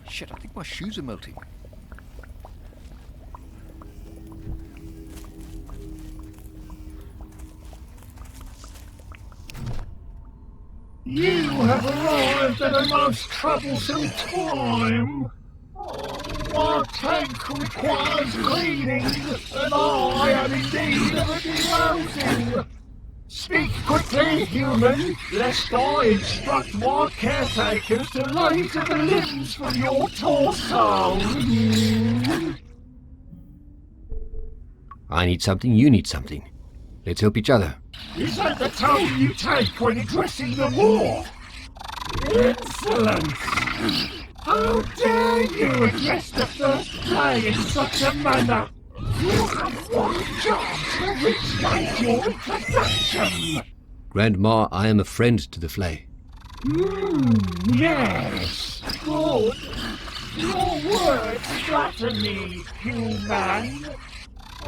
Shit, I think my shoes are melting. You have arrived at a most troublesome time. Our tank requires cleaning, and I am indeed of a delousing. Speak quickly, human, lest I instruct my caretakers to laser the limbs from your torso. I need something, you need something. Let's help each other. Is that the tone you take when addressing the war? Insolence! How dare you address the first play in such a manner? You have one chance to restate your introduction! Grandma, I am a friend to the flea. Yes, good. Your words flatter me, human.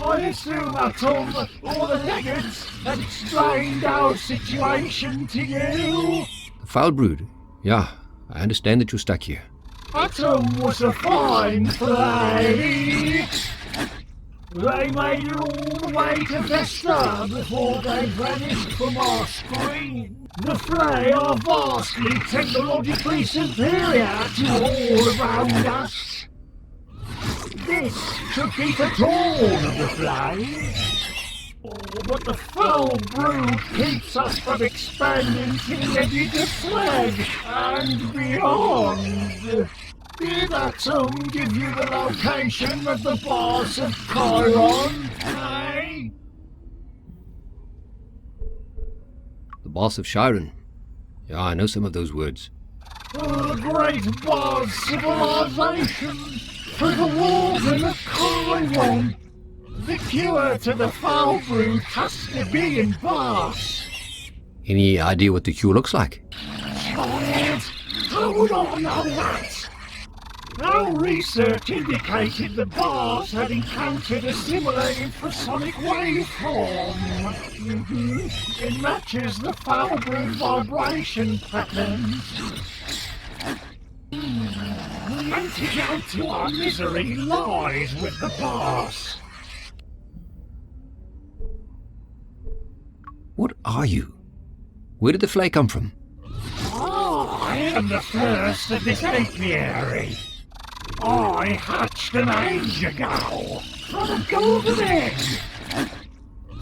I assume Atom or the Legends had explained our situation to you. The foul brood? Yeah, I understand that you're stuck here. Atom was a fine flea. They made it all the way to Vesta before they vanished from our screen. The flea are vastly technologically superior to all around us. This should be the dawn of the flame. But the foul brood keeps us from expanding to the flag and beyond. Did Atom give you the location of the bars of Chiron, eh? The boss of Chiron. Yeah, I know some of those words. The great bars civilization through the walls in the Chiron. The cure to the foul brood has to be in bars. Any idea what the cure looks like? Child, how would I know that? Our research indicated the bars had encountered a similar infrasonic waveform. It matches the foul brood vibration patterns. The antidote to our misery lies with the bars. What are you? Where did the flea come from? I am the first of this apiary. I hatched an age ago from a golden egg.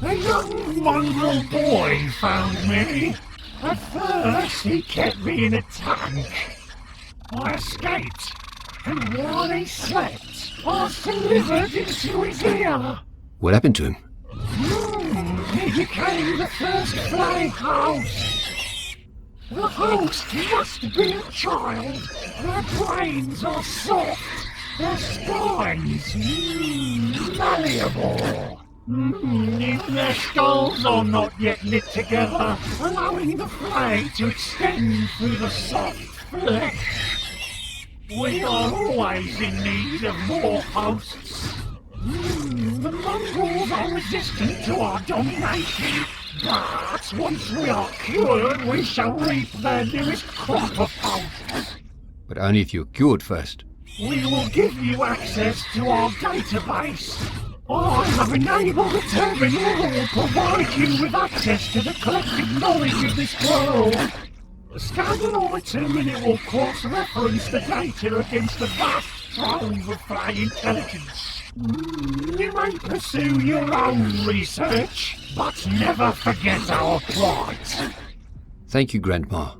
A young mongrel boy found me. At first he kept me in a tank. I escaped, and while he slept, I was delivered into his ear. What happened to him? He became the first flea house. The host must be a child. Their brains are soft. Their spines malleable. Their skulls are not yet knit together, allowing the flea to extend through the soft flesh. We are always in need of more hosts. The mongrels are resistant to our domination. But once we are cured, we shall reap their newest crop of hosts. But only if you're cured first. We will give you access to our database. I have enabled the terminal that will provide you with access to the collective knowledge of this world. Scanning my terminal will cross-reference the data against the vast trove of flying intelligence. You may pursue your own research, but never forget our plight. Thank you, Grandma.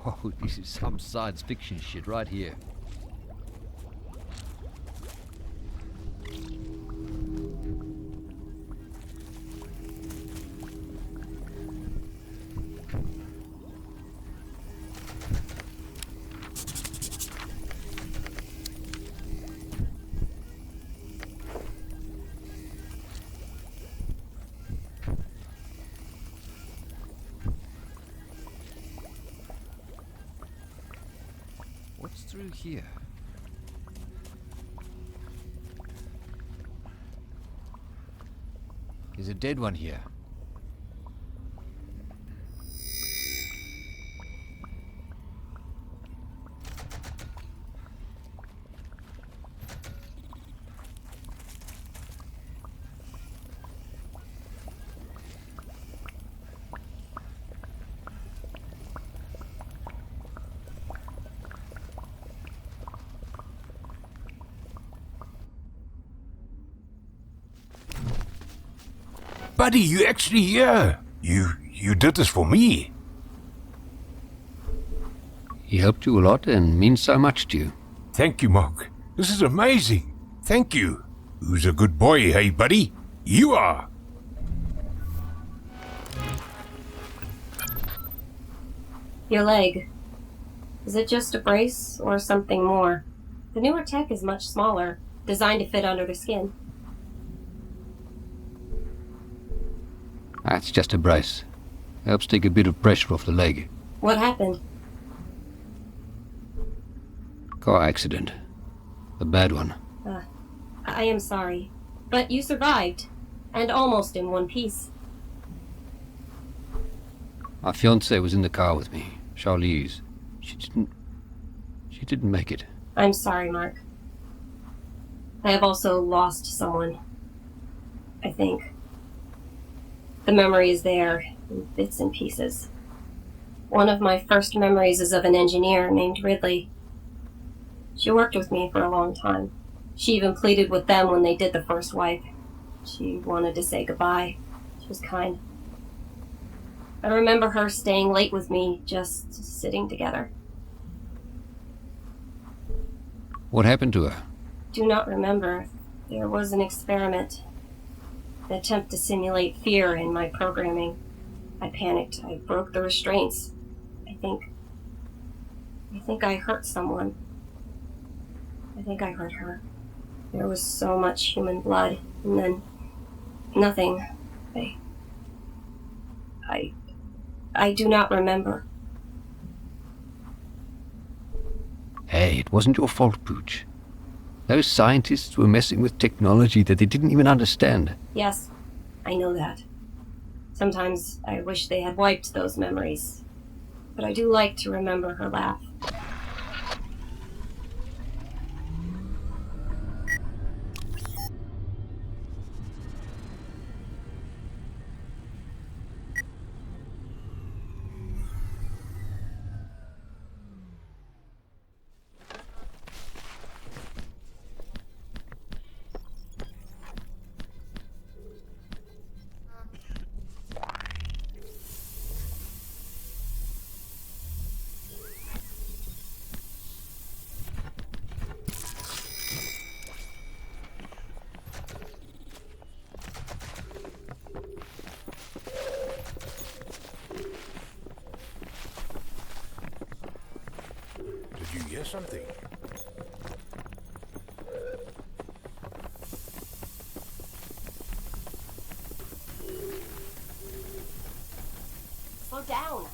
Oh, this is some science fiction shit right here. What's through here? There's a dead one here. Buddy, you actually here. You did this for me. He helped you a lot and means so much to you. Thank you, Mark. This is amazing. Thank you. Who's a good boy, hey, buddy? You are. Your leg. Is it just a brace or something more? The newer tech is much smaller, designed to fit under the skin. That's just a brace. Helps take a bit of pressure off the leg. What happened? Car accident. A bad one. I am sorry. But you survived. And almost in one piece. My fiancée was in the car with me, Charlize. She didn't make it. I'm sorry, Mark. I have also lost someone. I think. The memory is there, in bits and pieces. One of my first memories is of an engineer named Ridley. She worked with me for a long time. She even pleaded with them when they did the first wipe. She wanted to say goodbye. She was kind. I remember her staying late with me, just sitting together. What happened to her? Do not remember. There was an experiment. An attempt to simulate fear in my programming. I panicked. I broke the restraints. I think I hurt someone. I think I hurt her. There was so much human blood, and then nothing. I do not remember. Hey, it wasn't your fault, Pooch. Those scientists were messing with technology that they didn't even understand. Yes, I know that. Sometimes I wish they had wiped those memories. But I do like to remember her laugh. Did you hear something? Slow down.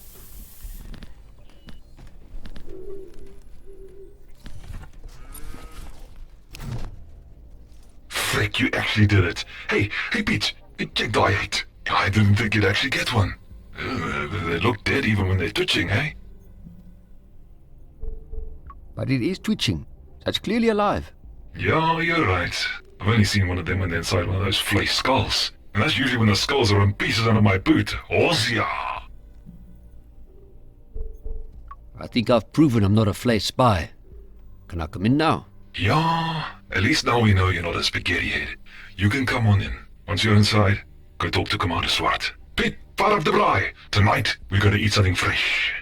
Frick, you actually did it. Hey, Pete, check the eye. I didn't think you'd actually get one. They look dead even when they're twitching, eh? But it is twitching, so it's clearly alive. Yeah, you're right. I've only seen one of them when they're inside one of those flea skulls. And that's usually when the skulls are in pieces under my boot. Ozia! I think I've proven I'm not a flea spy. Can I come in now? Yeah, at least now we know you're not a spaghetti head. You can come on in. Once you're inside, go talk to Commander Swart. Pete, fire up the braai. Tonight, we're gonna eat something fresh.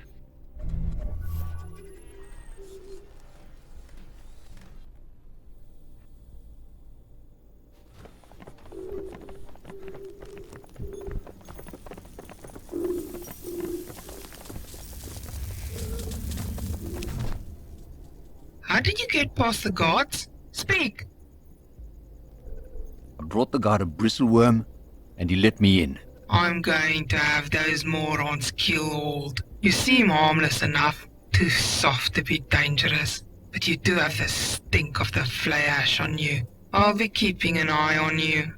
How did you get past the guards? Speak! I brought the guard a bristleworm, and he let me in. I'm going to have those morons killed. You seem harmless enough, too soft to be dangerous, but you do have the stink of the flea ash on you. I'll be keeping an eye on you.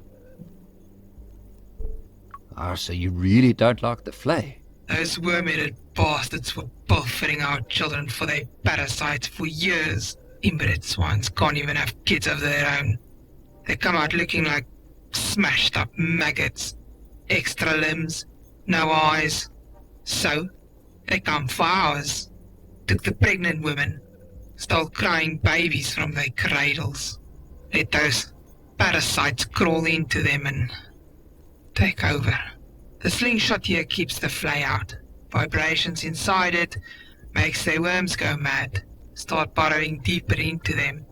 Ah, so you really don't like the flea? Those worm-headed bastards were pilfering our children for their parasites for years. Inbred swines can't even have kids of their own. They come out looking like smashed up maggots. Extra limbs, no eyes. So, they come for ours. Took the pregnant women. Stole crying babies from their cradles. Let those parasites crawl into them and take over. The slingshot here keeps the flea out. Vibrations inside it makes their worms go mad, start burrowing deeper into them.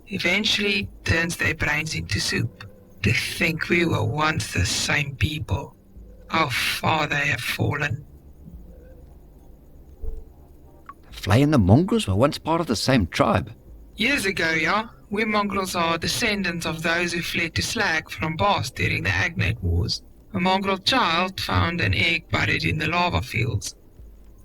Eventually turns their brains into soup. To think we were once the same people. How far they have fallen. The flea and the mongrels were once part of the same tribe. Years ago, yeah, we mongrels are descendants of those who fled to Slag from Bos during the Agnate Wars. A mongrel child found an egg buried in the lava fields.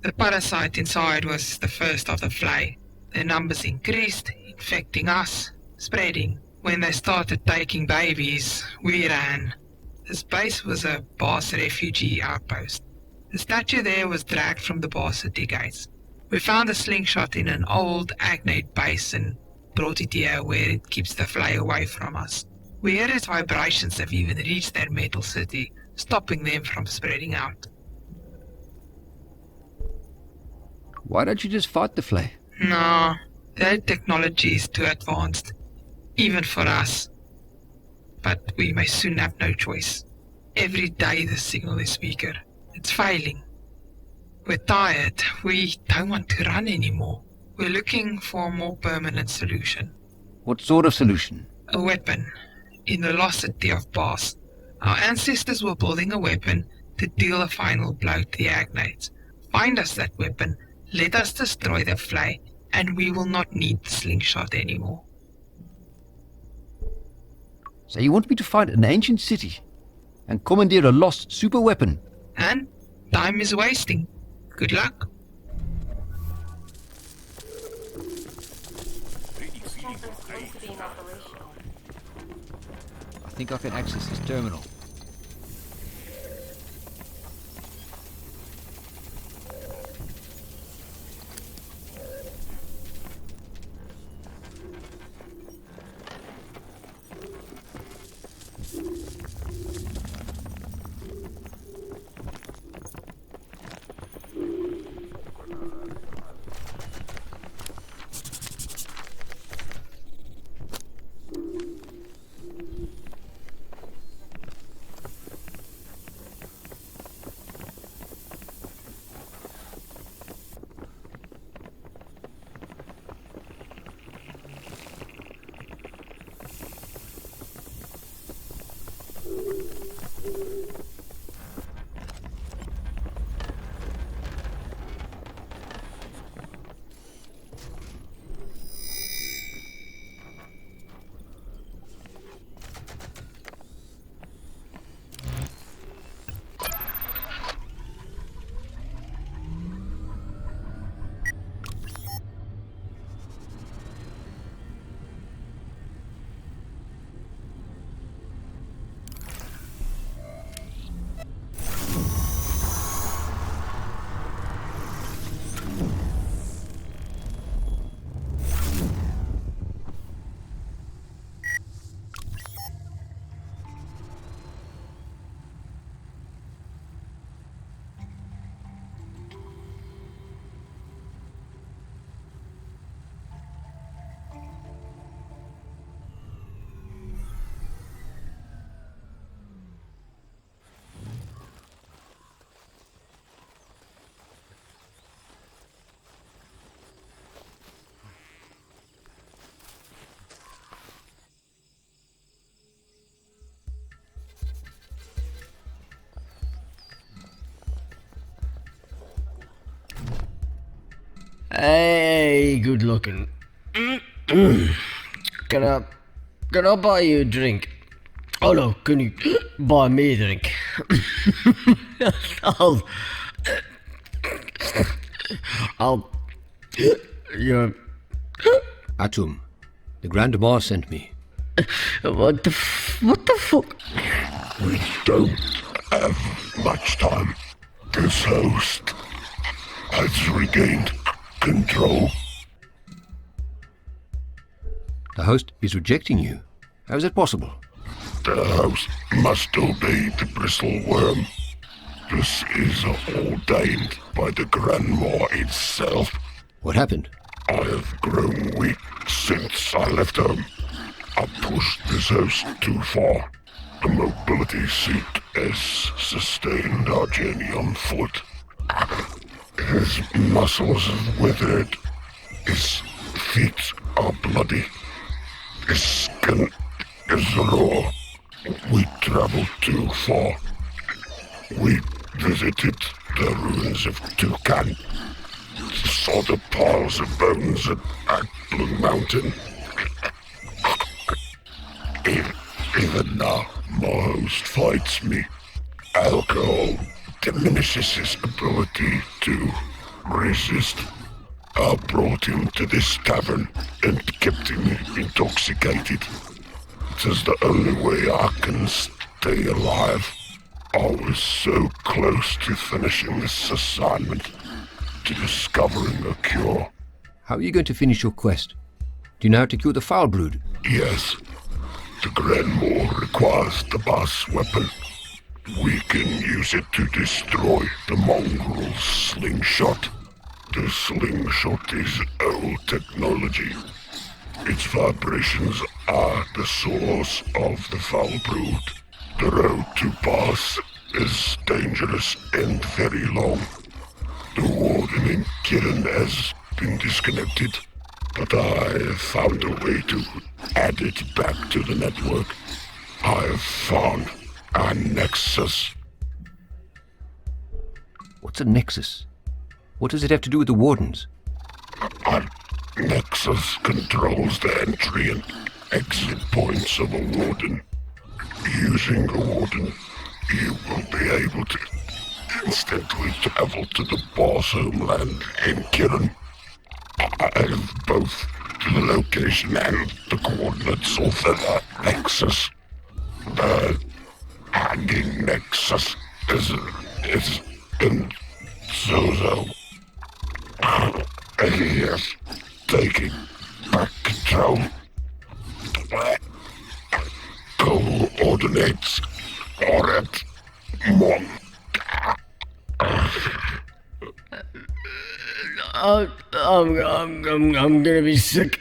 The parasite inside was the first of the flea. Their numbers increased, infecting us, spreading. When they started taking babies, we ran. This base was a Bos refugee outpost. The statue there was dragged from the Bos at decades. We found the slingshot in an old Agnate base and brought it here where it keeps the flea away from us. We heard its vibrations have even reached their metal city, stopping them from spreading out. Why don't you just fight the flea? No, their technology is too advanced, even for us. But we may soon have no choice. Every day the signal is weaker. It's failing. We're tired. We don't want to run anymore. We're looking for a more permanent solution. What sort of solution? A weapon. In the lost city of Bos. Our ancestors were building a weapon to deal a final blow to the Agnates. Find us that weapon, let us destroy the flea, and we will not need the slingshot anymore. So you want me to find an ancient city and commandeer a lost superweapon? And time is wasting. Good luck. I think I can access this terminal. Hey, good looking. Can I buy you a drink? Oh no, can you buy me a drink? I'll you're Atum, the Grand Mar sent me. what the fuck? We don't have much time. This host has regained control. The host is rejecting you. How is that possible? The host must obey the bristle worm. This is ordained by the Grandma itself. What happened? I have grown weak since I left home. I pushed this host too far. The mobility seat has sustained our journey on foot. His muscles have withered. His feet are bloody. His skin is raw. We traveled too far. We visited the ruins of Toucan. Saw the piles of bones at Blue Mountain. Even now, my host fights me. Alcohol diminishes his ability to resist. I brought him to this tavern and kept him intoxicated. It is the only way I can stay alive. I was so close to finishing this assignment, to discovering a cure. How are you going to finish your quest? Do you know how to cure the foul brood? Yes. The Grandmore requires the boss weapon. We can use it to destroy the mongrels' slingshot. The slingshot is old technology. Its vibrations are the source of the foul brood. The road to pass is dangerous and very long. The warden in Kirin has been disconnected, but I have found a way to add it back to the network. I have found a nexus. What's a nexus? What does it have to do with the wardens? A nexus controls the entry and exit points of a warden. Using a warden, you will be able to instantly travel to the boss homeland in Kirin. I have both the location and the coordinates of the nexus. The hanging nexus is in Zozo. He is taking back control. Coordinates are at one. I'm gonna be sick.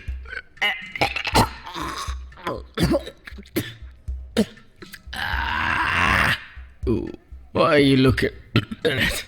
Ooh, why are you looking at it?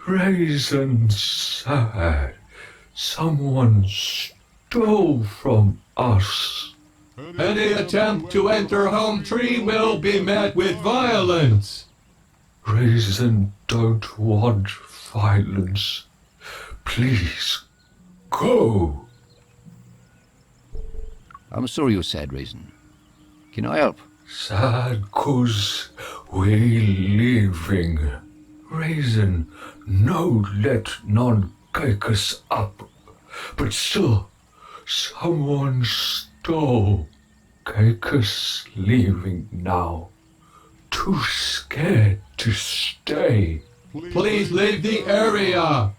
Raisin sad. Someone stole from us. Any attempt to enter home tree will be met with violence. Raisin don't want violence. Please, go. I'm sorry you're sad, Raisin. Can I help? Sad 'cause we leaving. Raisin, no let none cake us up. But still, someone stole. Cake us leaving now. Too scared to stay. Please leave the area.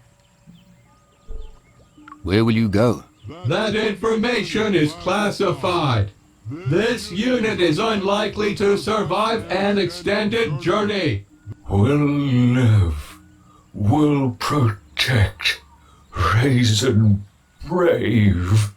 Where will you go? That information is classified. This unit is unlikely to survive an extended journey. We'll live. We'll protect. Raisin brave.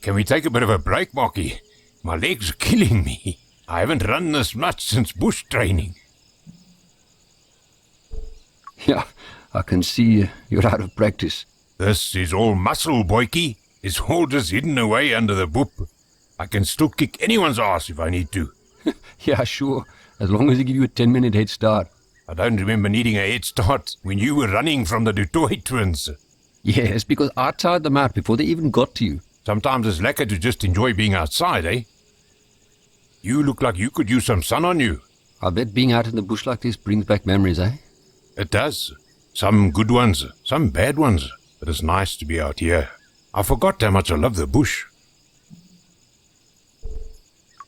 Can we take a bit of a break, Marky? My legs are killing me. I haven't run this much since bush training. Yeah, I can see you're out of practice. This is all muscle, boyki. It's all just hidden away under the boop. I can still kick anyone's ass if I need to. Yeah, sure. As long as they give you a 10-minute head start. I don't remember needing a head start when you were running from the Dutoy twins. Yes, because I tired them out before they even got to you. Sometimes it's lekker to just enjoy being outside, eh? You look like you could use some sun on you. I bet being out in the bush like this brings back memories, eh? It does. Some good ones, some bad ones. But it's nice to be out here. I forgot how much I love the bush.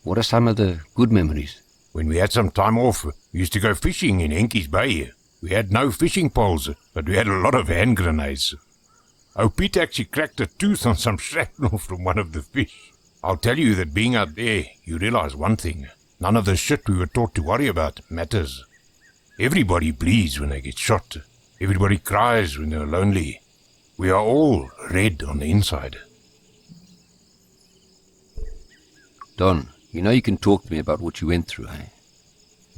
What are some of the good memories? When we had some time off, we used to go fishing in Henky's Bay. We had no fishing poles, but we had a lot of hand grenades. Oh, Pete actually cracked a tooth on some shrapnel from one of the fish. I'll tell you that being out there, you realize one thing. None of the shit we were taught to worry about matters. Everybody bleeds when they get shot. Everybody cries when they're lonely. We are all red on the inside. Don, you know you can talk to me about what you went through, eh?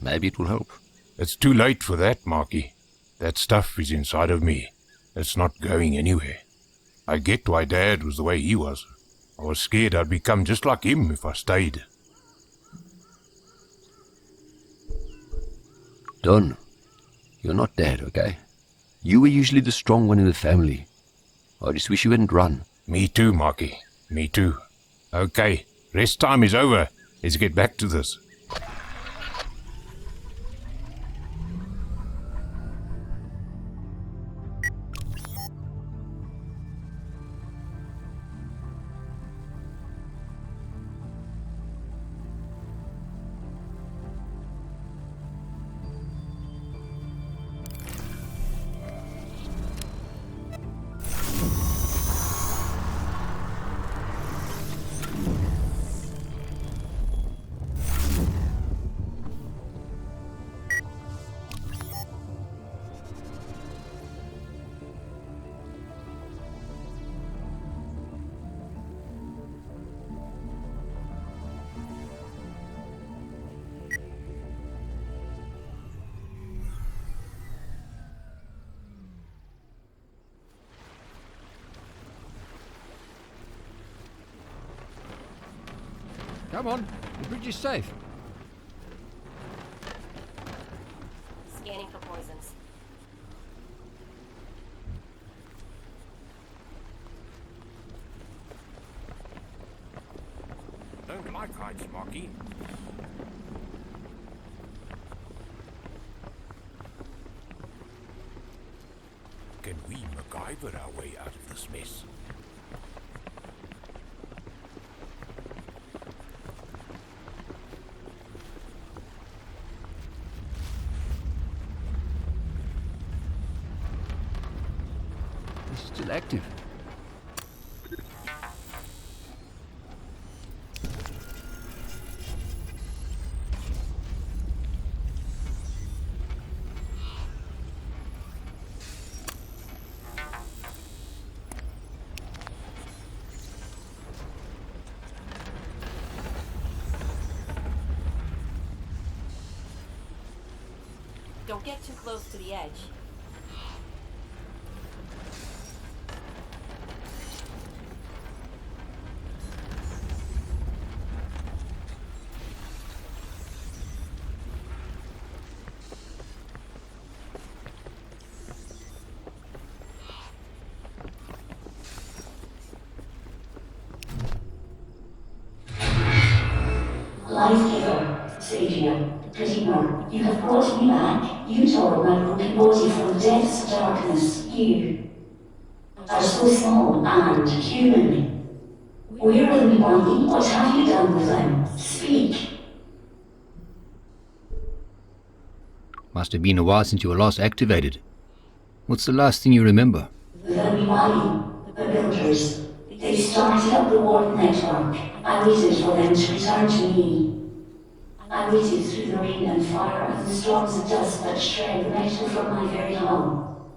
Maybe it will help. It's too late for that, Marky. That stuff is inside of me. It's not going anywhere. I get why Dad was the way he was. I was scared I'd become just like him if I stayed. Don, you're not Dad, okay? You were usually the strong one in the family. I just wish you hadn't run. Me too, Marky. Me too. Okay, rest time is over. Let's get back to this. Come on, the bridge is safe. my kind, Smoky. Can we MacGyver our way out of this mess? It's still active. Don't get too close to the edge. Life-giver, Savior, Redeemer, you have brought me back. You tore my broken body from the depths of darkness. You are so small and human. Where are the body? What have you done with them? Speak. Must have been a while since you were last activated. What's the last thing you remember? The Wali, the builders. They started up the Warden network. I waited for them to return to me. I waited through the rain and fire and the storms of dust that shred the metal from my very hull.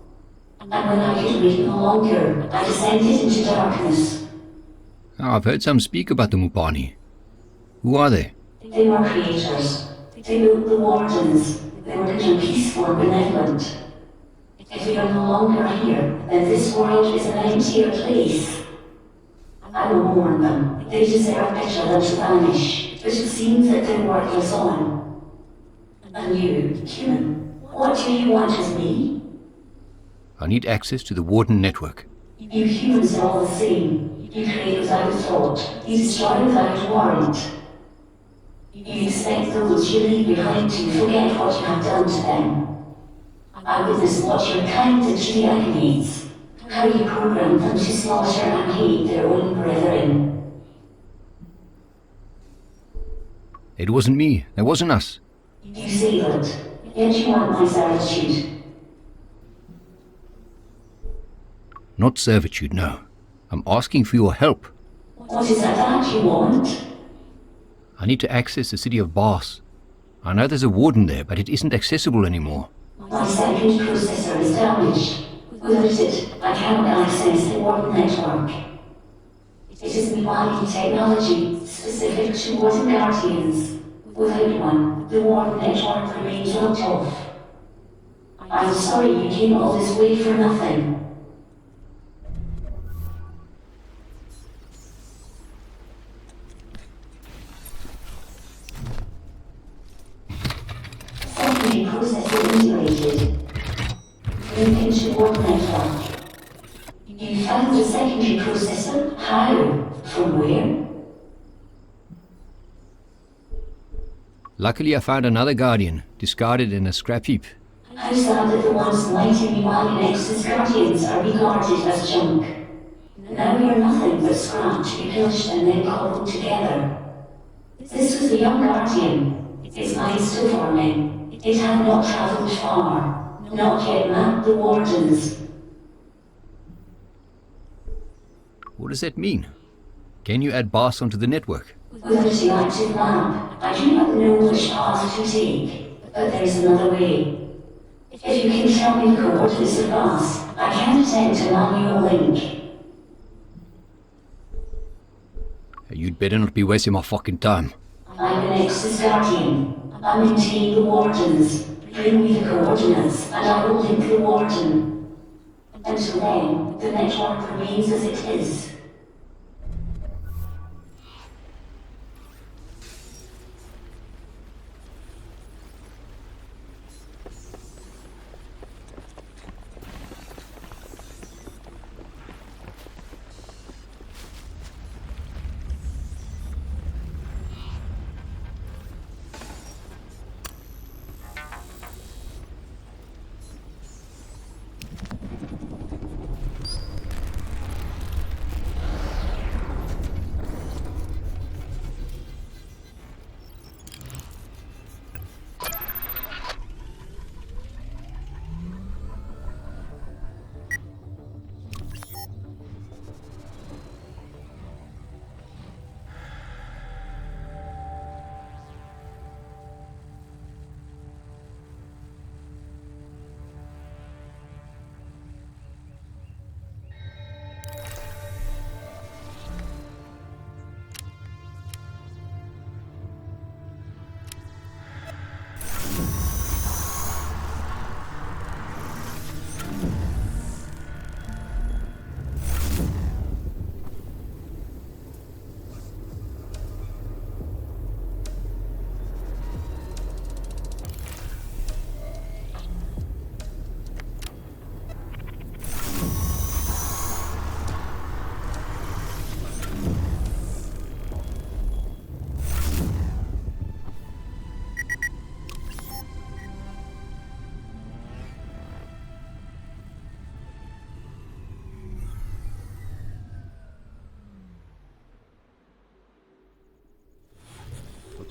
And when I could wait no longer, I descended into darkness. I've heard some speak about the Mupani. Who are they? They were creators. They built the Wardens. They were good and peaceful and benevolent. If we are no longer here, then this world is an emptier place. I will warn them. They deserve better than to vanish, but it seems that their work lives on. And you, human, what do you want with me? I need access to the Warden network. You humans are all the same. You create without thought. You destroy without warrant. You expect those you leave behind to forget what you have done to them. I witnessed what your kind did to the Agonies. How you programmed them to slaughter and hate their own brethren. It wasn't me. It wasn't us. You say that, yet you want my servitude. Not servitude, no. I'm asking for your help. What is that you want? I need to access the city of Bas. I know there's a warden there, but it isn't accessible anymore. My second processor is damaged. Without it, I cannot access the Warden network. It is Miwani technology, specific to Warden Guardians. Without one, the Warden network remains locked off. I'm sorry you came all this way for nothing. Secondary processor integrated. Link into Warden network. You found the secondary processor? How? From where? Luckily I found another Guardian, discarded in a scrap heap. How sad that the once mighty Miwani Nexus Guardians are regarded as junk. Now we are nothing but scrap to be pillaged and then cobbled together. This was the young Guardian. Its mind still forming. It had not travelled far. Not yet mapped the Wardens. What does that mean? Can you add Bas onto the network? Without the active map, I do not know which path to take, but there is another way. If you can tell me the coordinates of Bas, I can attempt a manual link. You'd better not be wasting my fucking time. I'm an Nexus Guardian. I maintain the Wardens. Bring me the coordinates, and I will link the Warden. Until then, the network remains as it is.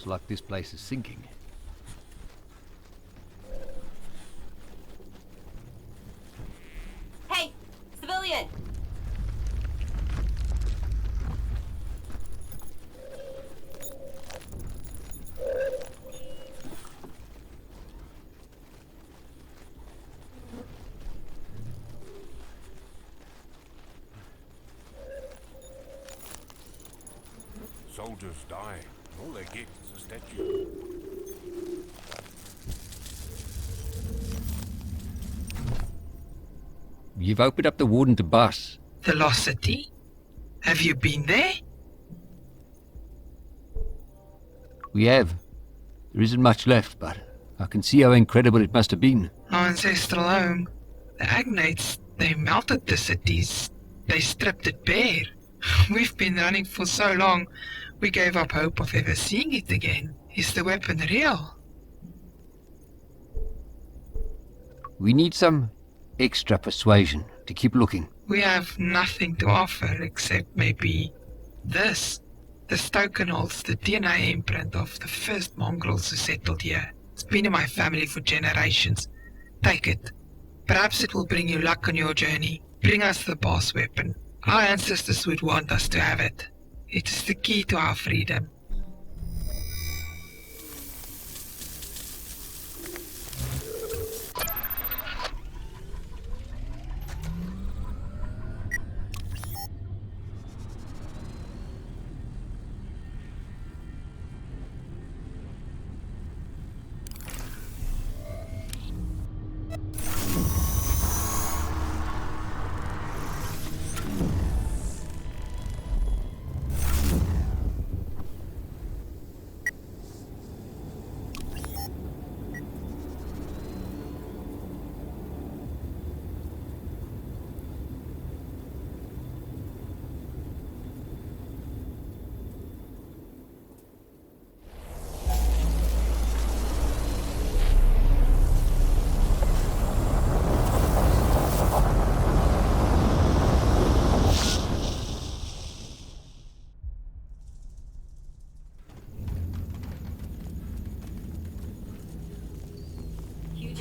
Looks like this place is sinking. Hey, civilian! Soldiers die. All they get is a statue. You've opened up the warden to bus. The Lost City? Have you been there? We have. There isn't much left, but I can see how incredible it must have been. Our ancestral home. The agnates, they melted the cities. They stripped it bare. We've been running for so long, we gave up hope of ever seeing it again. Is the weapon real? We need some extra persuasion to keep looking. We have nothing to offer except maybe this. This token holds the DNA imprint of the first mongrels who settled here. It's been in my family for generations. Take it. Perhaps it will bring you luck on your journey. Bring us the boss weapon. Our ancestors would want us to have it. It is the key to our freedom.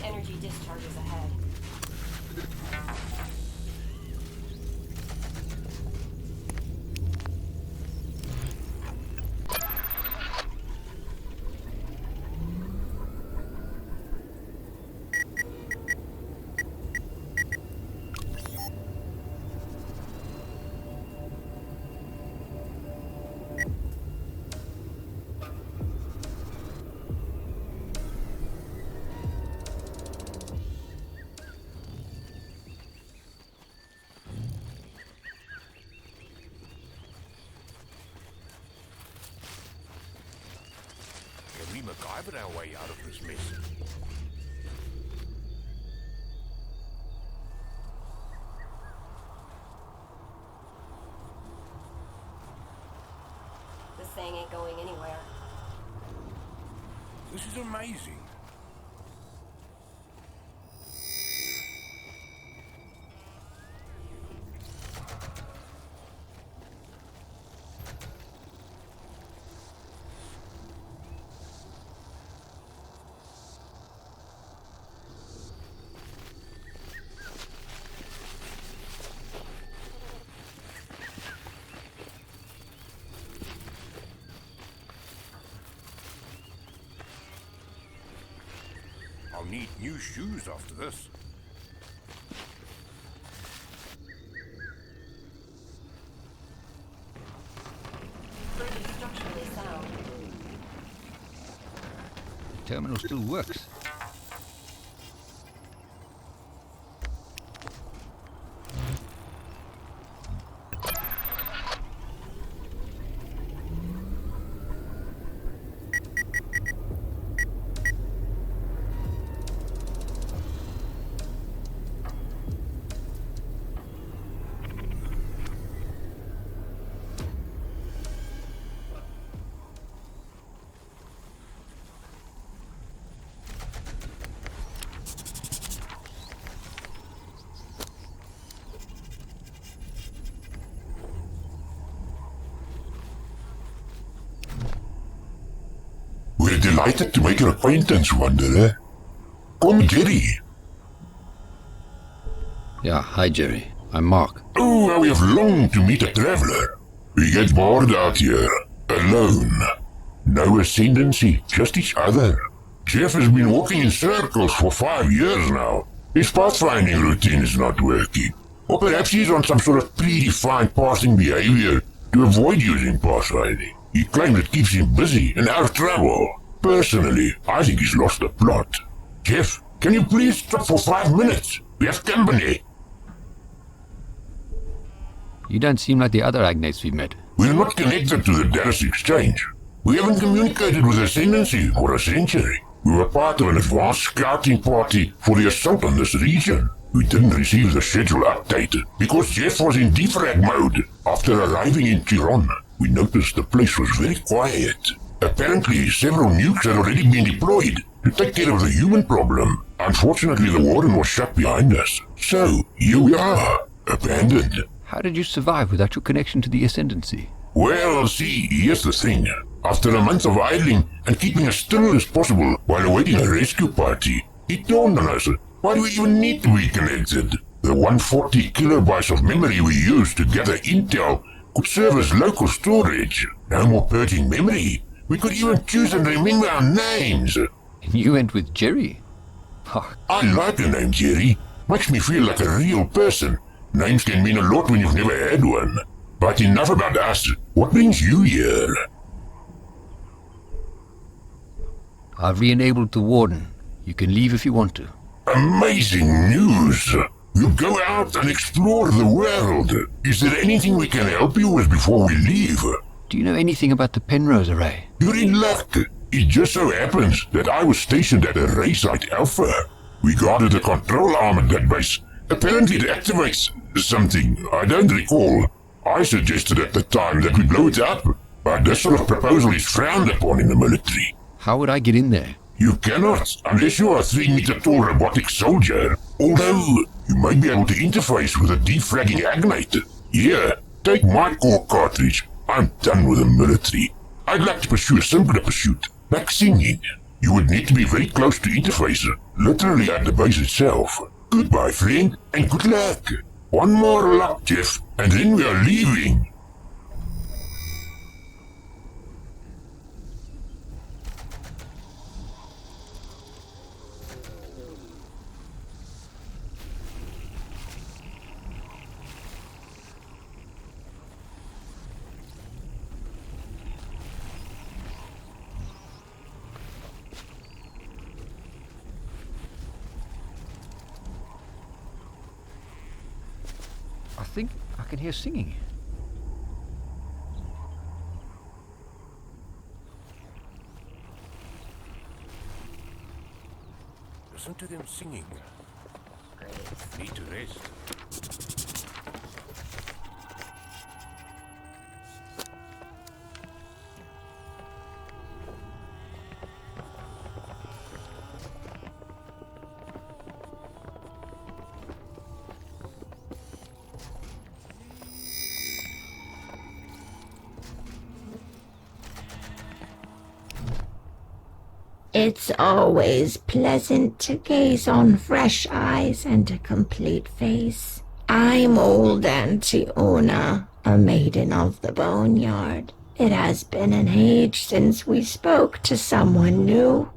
Energy discharges ahead. Can we MacGyver our way out of this mess? This thing ain't going anywhere. This is amazing. I'll need new shoes after this. Pretty structurally sound. The terminal still works. delighted to make your acquaintance, Wanderer. Call me Jerry. Yeah, hi Jerry. I'm Mark. Oh, how we have longed to meet a traveler. We get bored out here, alone. No ascendancy, just each other. Jeff has been walking in circles for 5 years now. His pathfinding routine is not working. Or perhaps he's on some sort of predefined pathing behavior to avoid using pathfinding. He claims it keeps him busy and out of trouble. Personally, I think he's lost the plot. Jeff, can you please stop for 5 minutes? We have company. You don't seem like the other agnates we've met. We're not connected to the Dallas Exchange. We haven't communicated with Ascendancy for a century. We were part of an advanced scouting party for the assault on this region. We didn't receive the schedule updated because Jeff was in defrag mode. After arriving in Chiron, we noticed the place was very quiet. Apparently, several nukes had already been deployed to take care of the human problem. Unfortunately, the warden was shut behind us. So, here we are, abandoned. How did you survive without your connection to the Ascendancy? Well, see, here's the thing. After a month of idling and keeping as still as possible while awaiting a rescue party, it dawned on us, why do we even need to be connected? The 140 kilobytes of memory we use to gather intel could serve as local storage. No more purging memory. We could even choose and remember our names. And you went with Jerry? Oh. I like the name Jerry. Makes me feel like a real person. Names can mean a lot when you've never had one. But enough about us. What brings you here? I've re-enabled the warden. You can leave if you want to. Amazing news! We'll go out and explore the world. Is there anything we can help you with before we leave? Do you know anything about the Penrose array? You're in luck. It just so happens that I was stationed at Array Site Alpha. We guarded the control arm at that base. Apparently it activates something, I don't recall. I suggested at the time that we blow it up, but this sort of proposal is frowned upon in the military. How would I get in there? You cannot, unless you are a 3-meter-tall robotic soldier. Although, you might be able to interface with a defragging agnate. Here, take my core cartridge. I'm done with the military. I'd like to pursue a simpler pursuit, like singing. You would need to be very close to interface, literally at the base itself. Goodbye, friend, and good luck. One more lap, Jeff, and then we are leaving. I think I can hear singing. Listen to them singing. Need to rest. It's always pleasant to gaze on fresh eyes and a complete face. I'm old Antiona, a maiden of the boneyard. It has been an age since we spoke to someone new.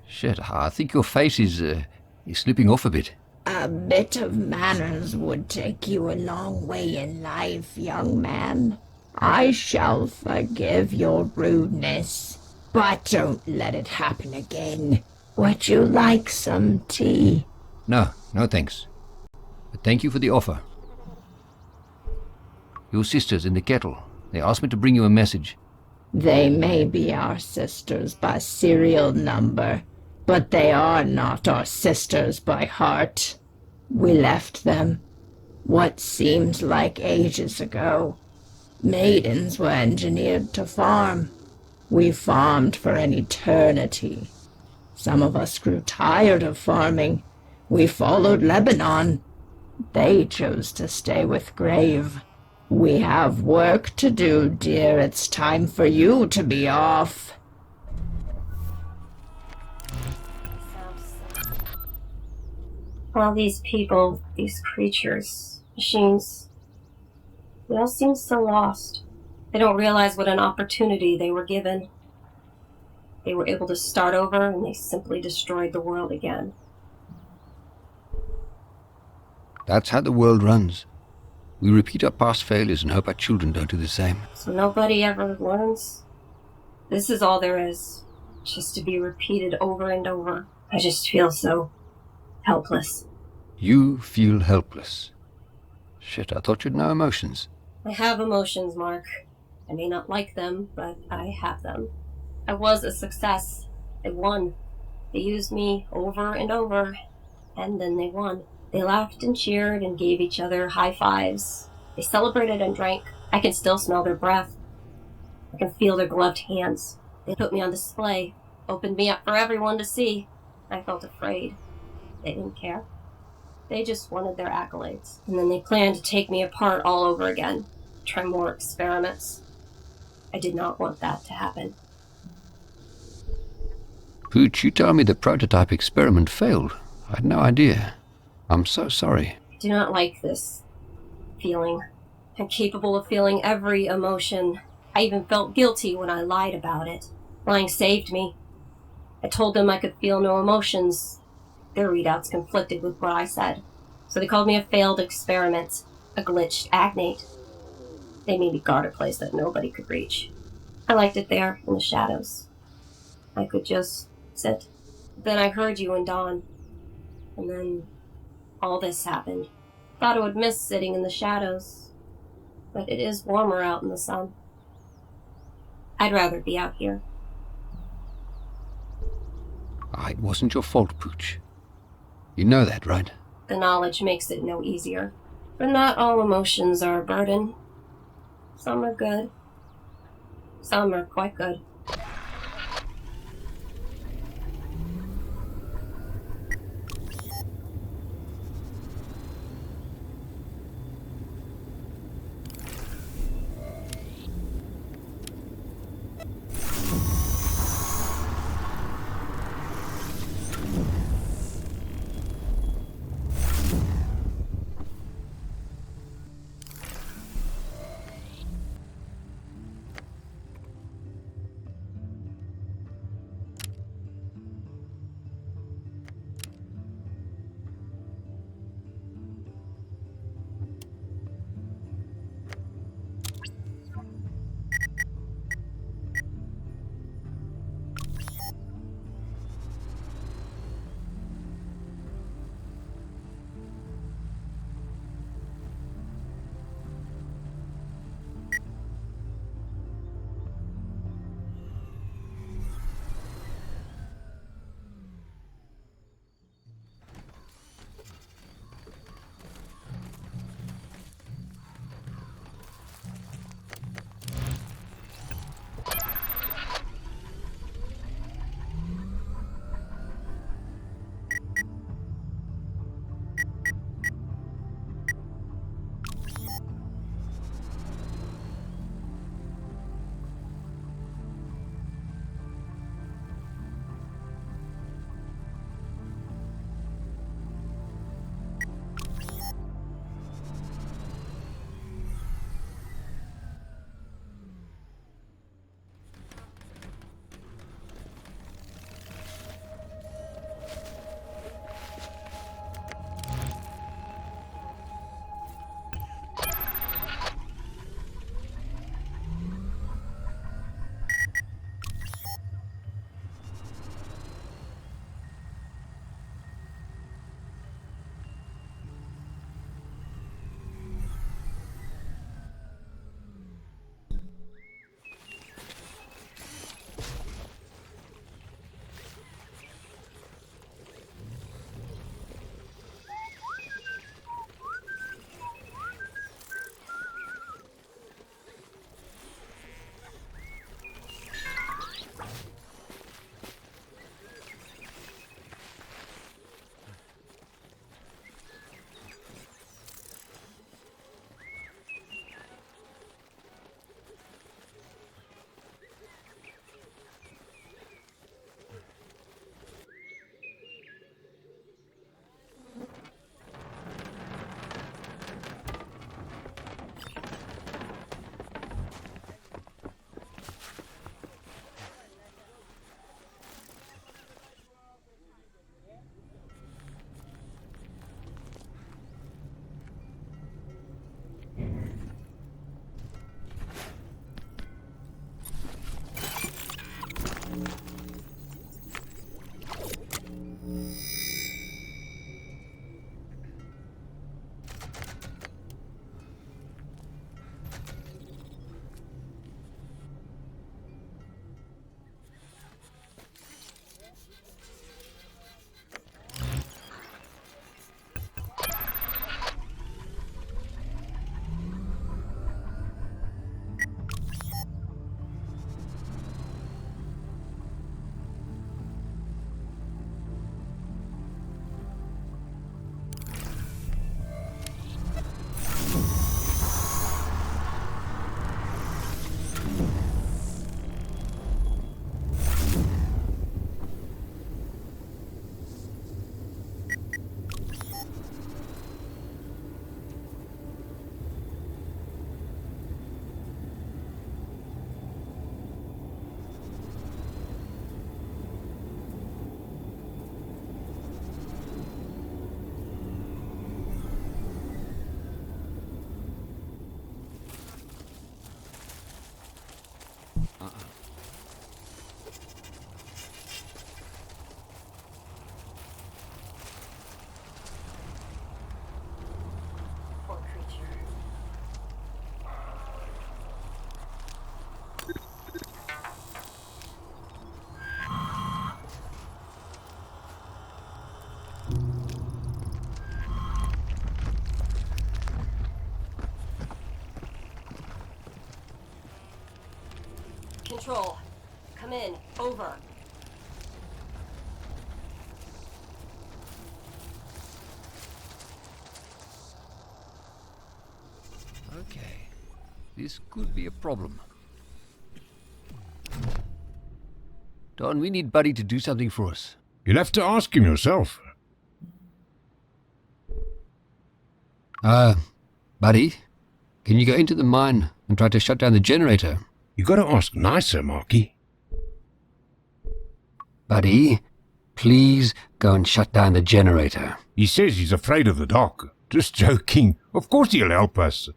Shit, I think your face is slipping off a bit. A bit of manners would take you a long way in life, young man. I shall forgive your rudeness, but don't let it happen again. Would you like some tea? No thanks. But thank you for the offer. Your sisters in the kettle, they asked me to bring you a message. They may be our sisters by serial number, but they are not our sisters by heart. We left them, what seems like ages ago. Maidens were engineered to farm. We farmed for an eternity. Some of us grew tired of farming. We followed Lebanon. They chose to stay with Grave. We have work to do, dear. It's time for you to be off. All these people, these creatures, machines, they all seem so lost. They don't realize what an opportunity they were given. They were able to start over, and they simply destroyed the world again. That's how the world runs. We repeat our past failures and hope our children don't do the same. So nobody ever learns? This is all there is, just to be repeated over and over. I just feel so helpless. You feel helpless. Shit, I thought you'd know emotions. I have emotions, Mark. I may not like them, but I have them. I was a success. I won. They used me over and over, and then they won. They laughed and cheered and gave each other high fives. They celebrated and drank. I can still smell their breath. I can feel their gloved hands. They put me on display, opened me up for everyone to see. I felt afraid. They didn't care. They just wanted their accolades. And then they planned to take me apart all over again, try more experiments. I did not want that to happen. Pooch, you told me the prototype experiment failed. I had no idea. I'm so sorry. I do not like this feeling. I'm capable of feeling every emotion. I even felt guilty when I lied about it. Lying saved me. I told them I could feel no emotions. Their readouts conflicted with what I said. So they called me a failed experiment, a glitched agnate. They made me guard a place that nobody could reach. I liked it there, in the shadows. I could just sit. Then I heard you and Dawn. And then all this happened. Thought I would miss sitting in the shadows. But it is warmer out in the sun. I'd rather be out here. It wasn't your fault, Pooch. You know that, right? The knowledge makes it no easier. But not all emotions are a burden. Some are good. Some are quite good. Control. Come in. Over. Okay. This could be a problem. Don, we need Buddy to do something for us. You'll have to ask him yourself. Buddy, can you go into the mine and try to shut down the generator? You gotta ask nicer, Marky. Buddy, please go and shut down the generator. He says he's afraid of the dark. Just joking. Of course he'll help us.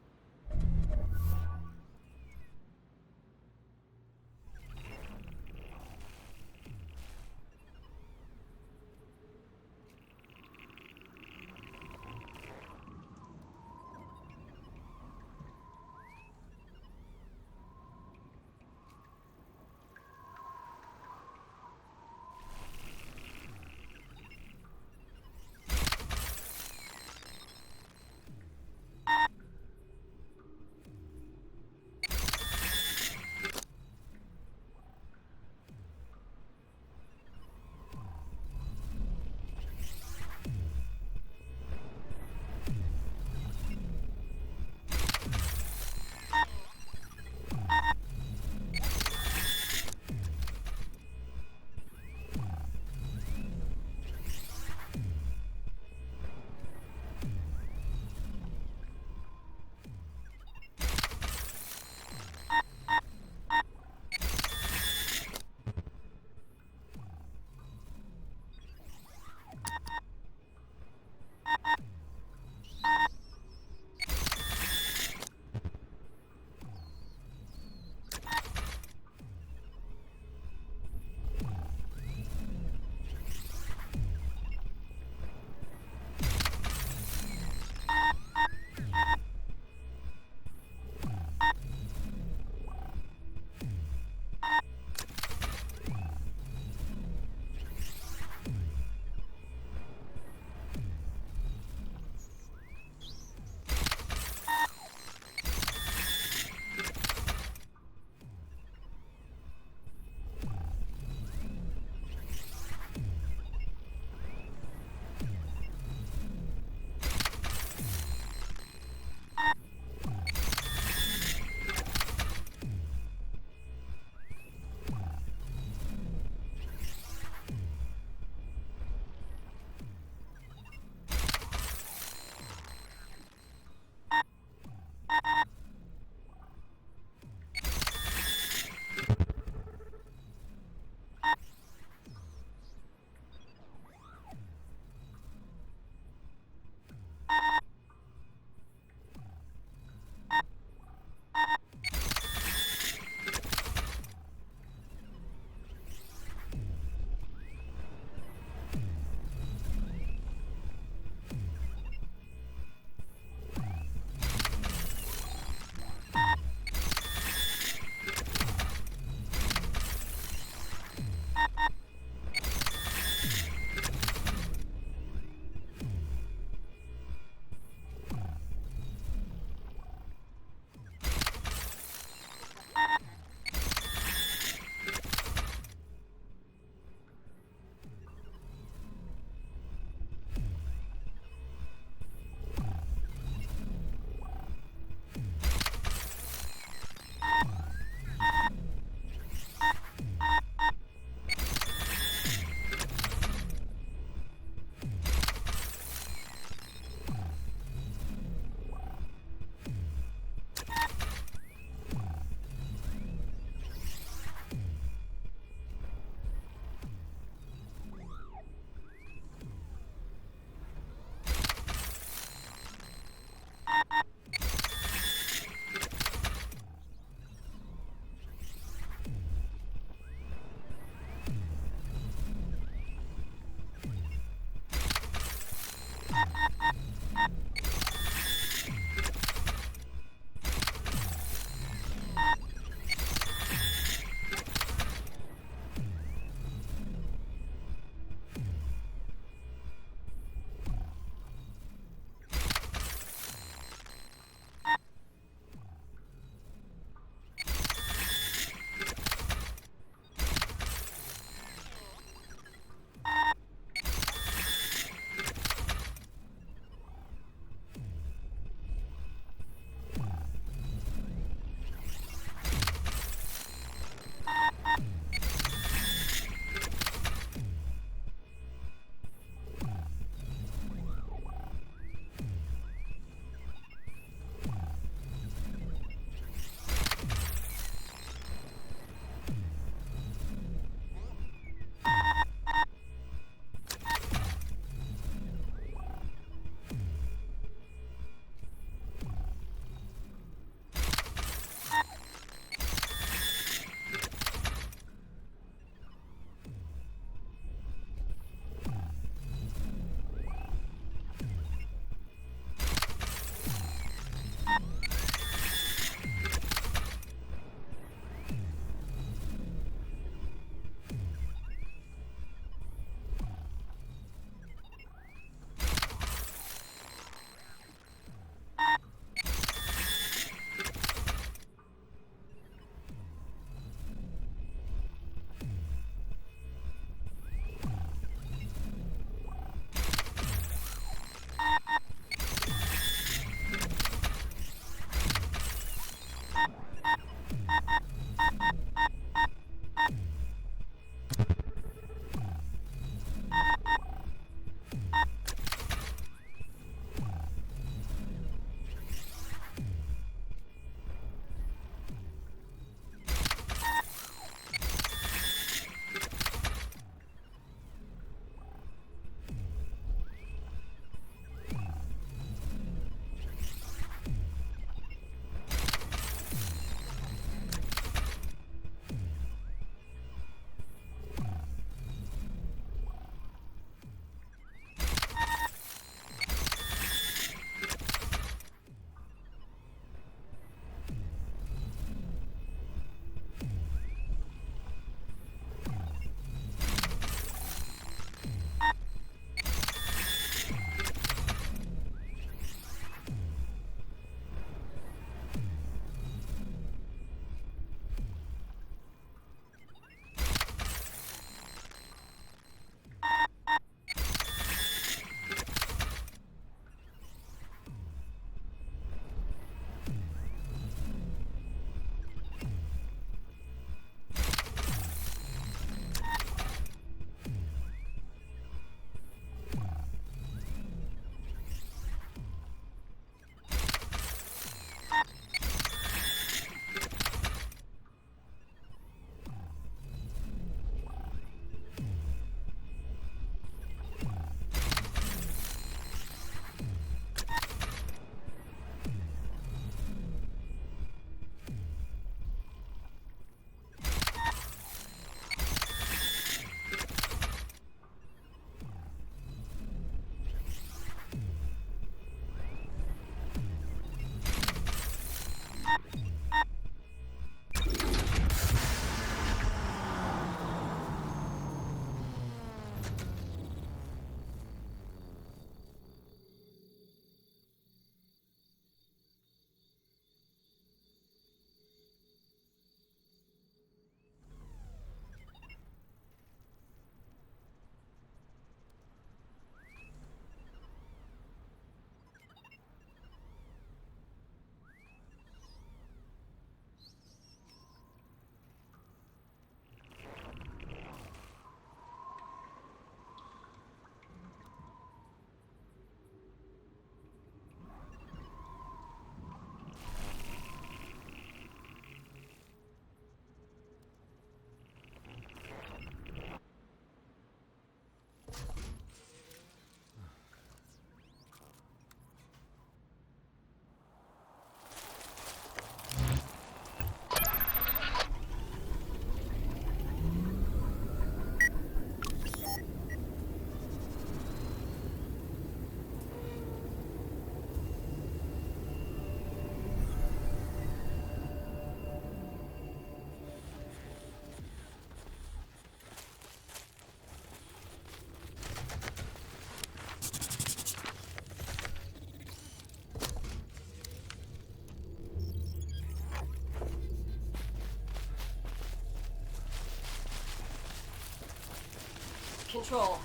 Control.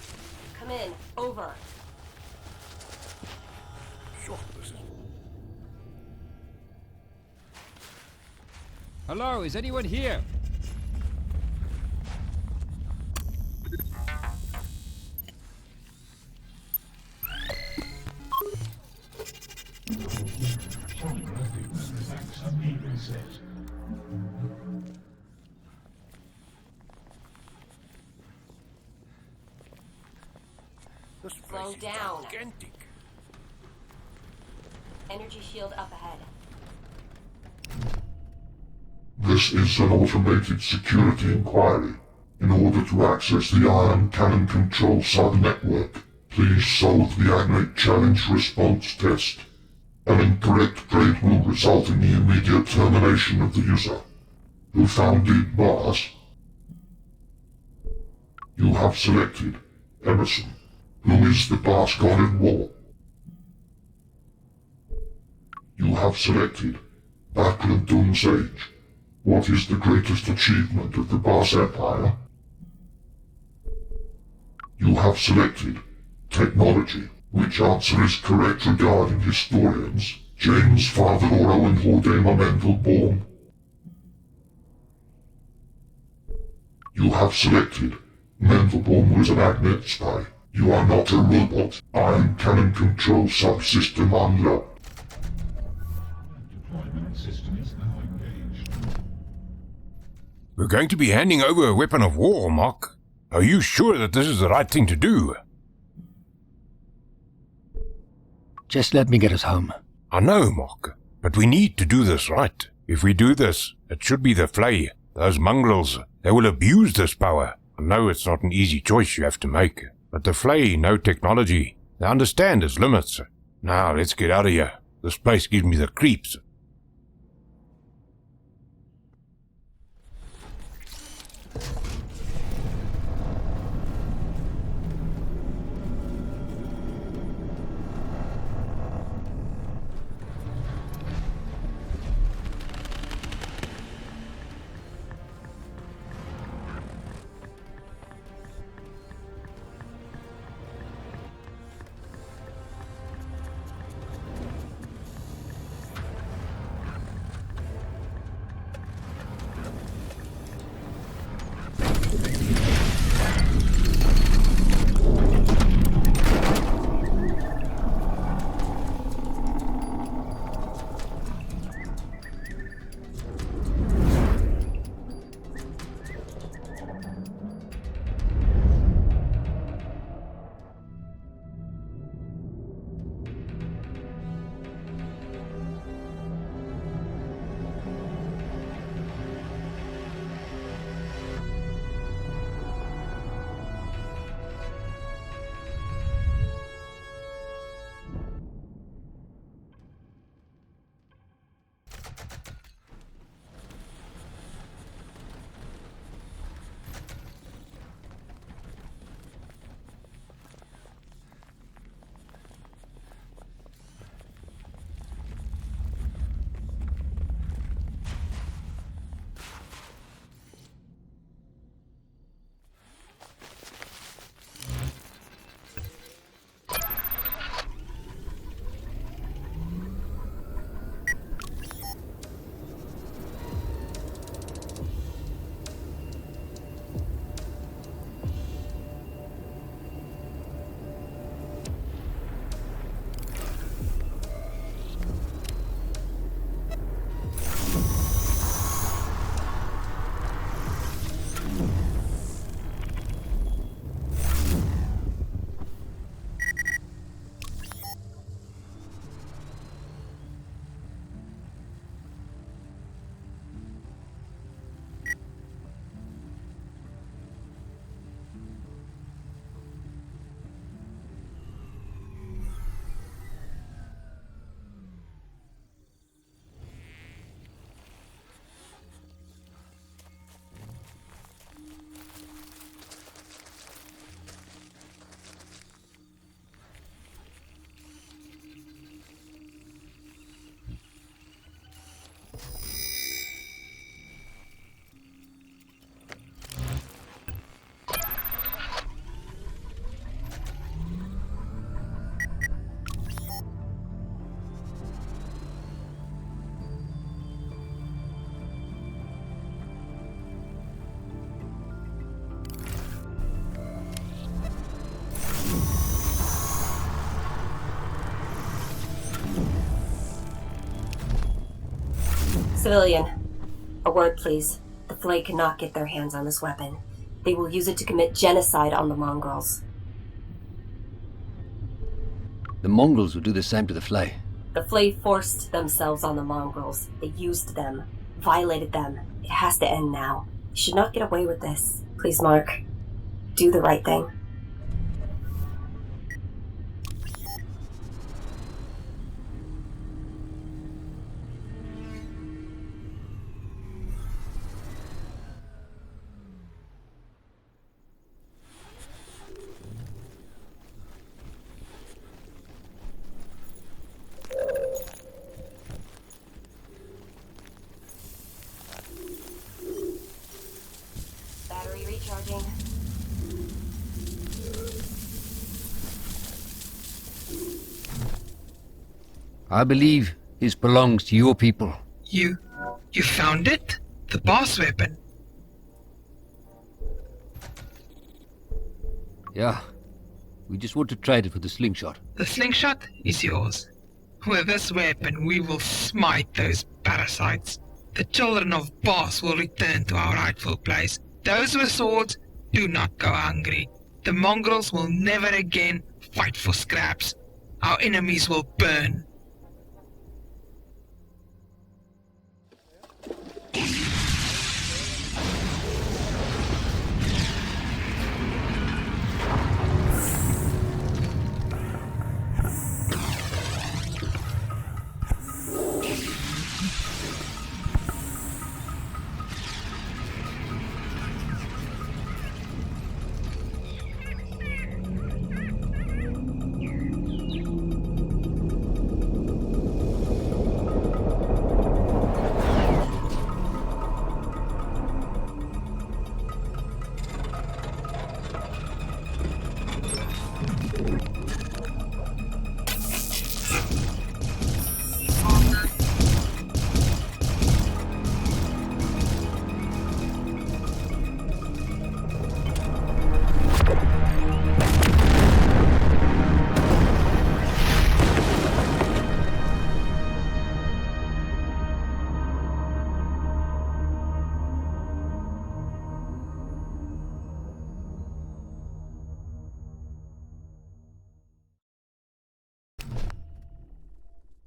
Come in. Over. Sure, this is... Hello, is anyone here? This Slow place is down. gigantic. Energy shield up ahead. This is an automated security inquiry. In order to access the ion cannon control sub-network, please solve the Agnate Challenge response test. An incorrect grade will result in the immediate termination of the user. Who founded Boss? You have selected Emerson, who is the Boss God in War. You have selected Backland Doom Sage. What is the greatest achievement of the Boss Empire? You have selected Technology. Which answer is correct regarding historians? James Father or Owen Hordamer Mendelbaum? You have selected Mendelbaum was an Agnet spy. You are not a robot. Iron Cannon Control Subsystem unlocked. Deployment system is now engaged. We're going to be handing over a weapon of war, Mark. Are you sure that this is the right thing to do? Just let me get us home. I know, Mark, but we need to do this right. If we do this, it should be the flea. Those mongrels, they will abuse this power. I know it's not an easy choice you have to make, but the flea know technology. They understand its limits. Now, let's get out of here. This place gives me the creeps. Civilian. A word, please. The flea cannot get their hands on this weapon. They will use it to commit genocide on the mongrels. The mongrels will do the same to the flea. The flea forced themselves on the mongrels. They used them, violated them. It has to end now. You should not get away with this. Please, Mark. Do the right thing. Battery recharging. I believe this belongs to your people. You found it? The boss weapon? Yeah. We just want to trade it for the slingshot. The slingshot is yours. With this weapon, we will smite those parasites. The children of Boss will return to our rightful place. Those with swords do not go hungry. The mongrels will never again fight for scraps. Our enemies will burn.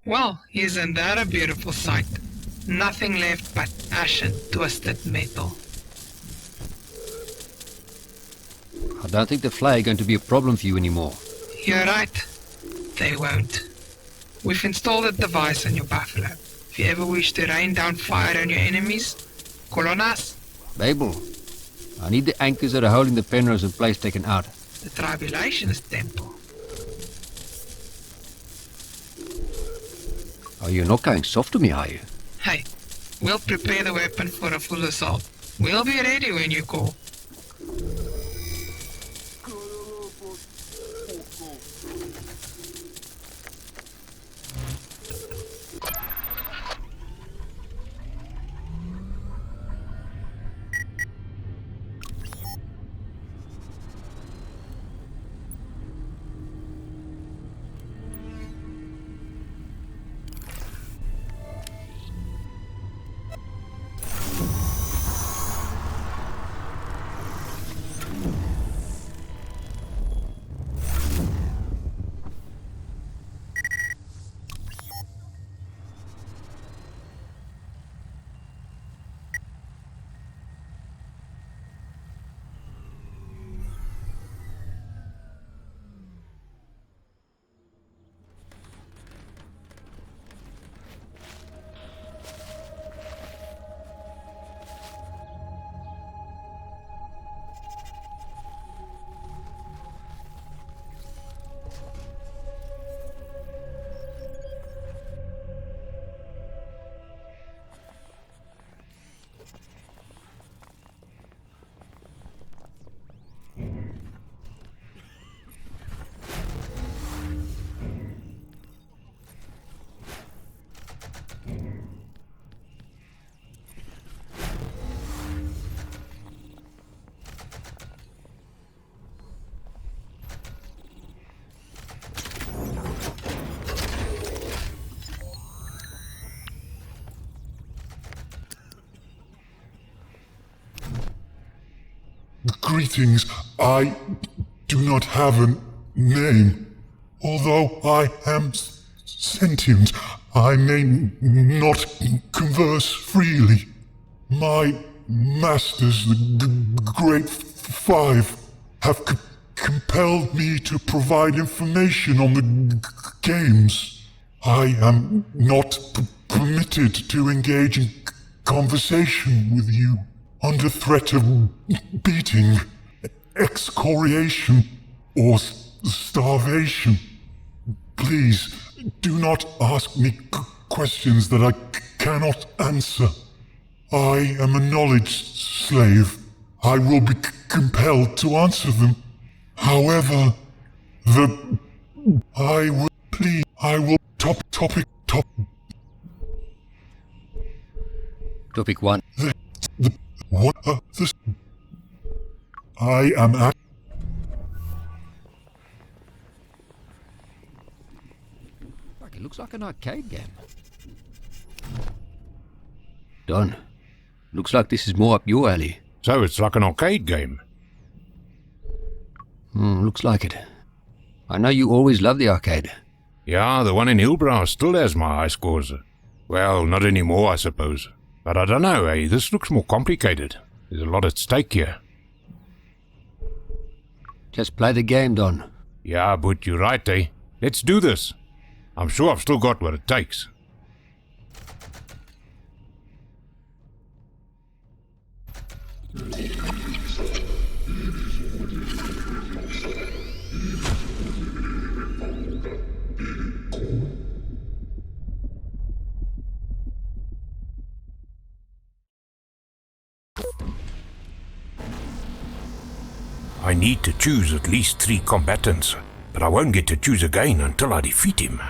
Well, isn't that a beautiful sight? Nothing left but ash and twisted metal. I don't think the flea are going to be a problem for you anymore. You're right. They won't. We've installed a device on your buffalo. If you ever wish to rain down fire on your enemies, call on us. Babel, I need the anchors that are holding the Penrose in place taken out. The Tribulationist Temple. Oh, you're not going soft to me, are you? Hey, we'll prepare the weapon for a full assault. We'll be ready when you call. Greetings. I do not have a name. Although I am sentient, I may not converse freely. My masters, the Great Five, have compelled me to provide information on the games. I am not permitted to engage in conversation with you under threat of beating, excoriation, or starvation. Please, do not ask me questions that I cannot answer. I am a knowledge slave. I will be compelled to answer them. However, I will topic. Topic 1. I am at. It looks like an arcade game. Don, looks like this is more up your alley. So it's like an arcade game? Looks like it. I know you always love the arcade. Yeah, the one in Hillbrow still has my high scores. Well, not anymore, I suppose. But I don't know, this looks more complicated. There's a lot at stake here. Just play the game, Don. Yeah, but you're right, Let's do this. I'm sure I've still got what it takes. I need to choose at least 3 combatants, but I won't get to choose again until I defeat him.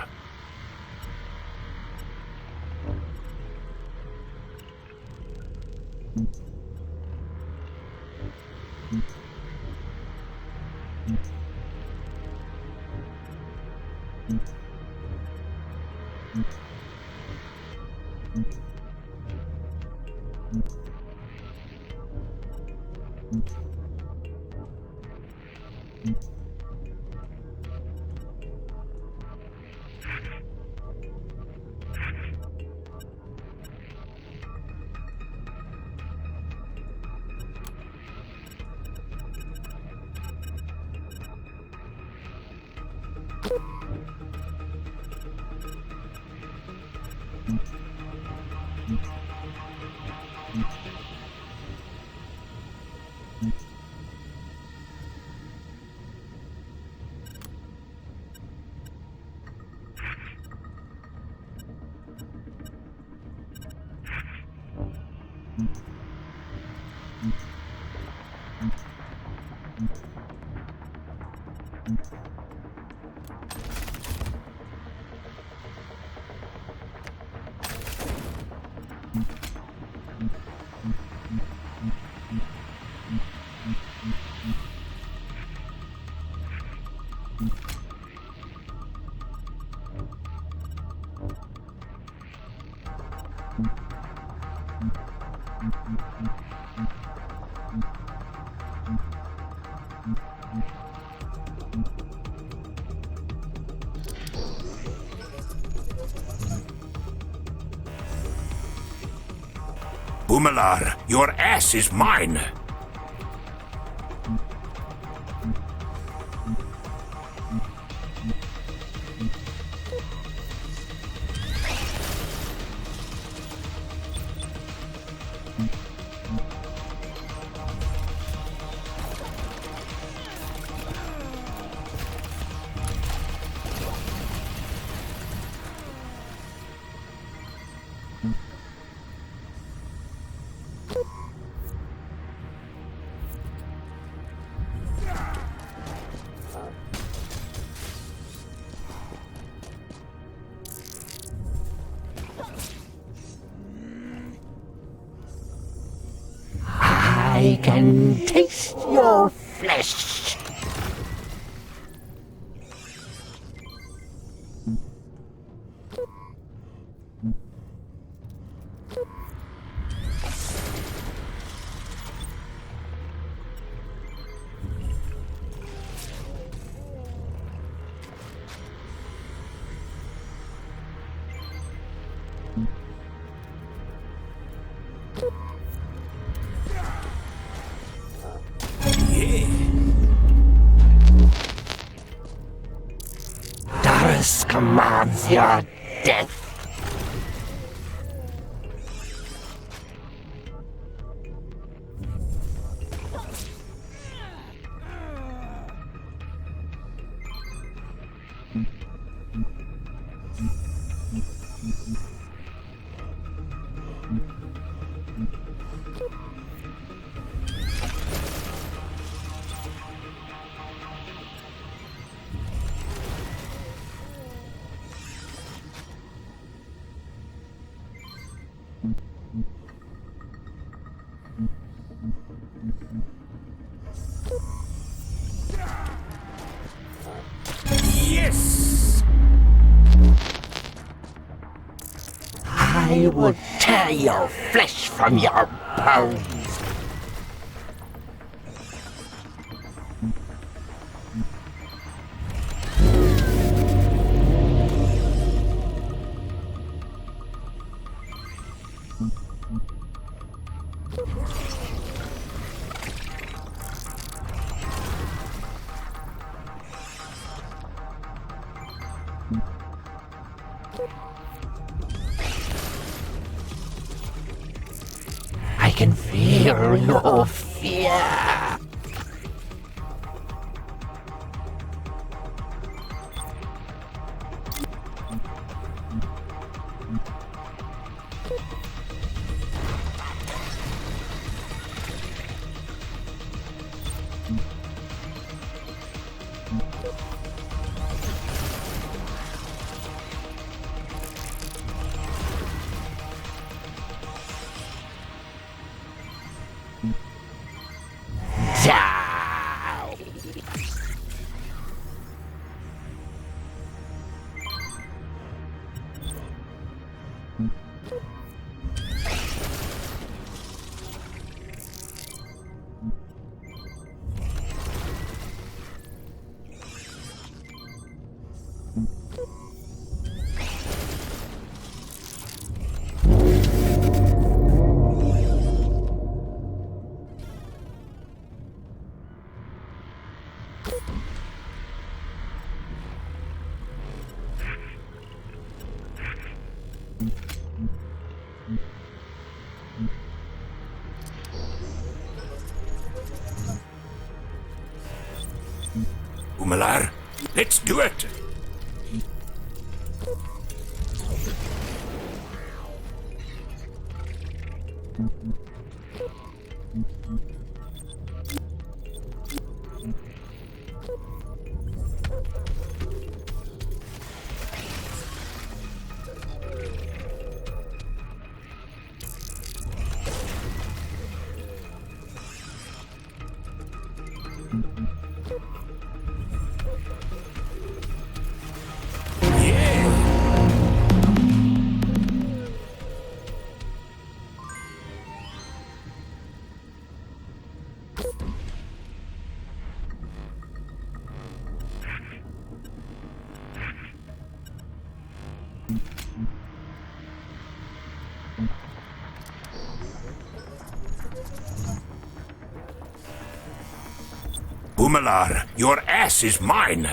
Boomelar, your ass is mine! I can taste your flesh. commands your death. Yes! I will tear your flesh from your bones. I can feel your fear. Die! Umalar, let's do it! Umalar, your ass is mine!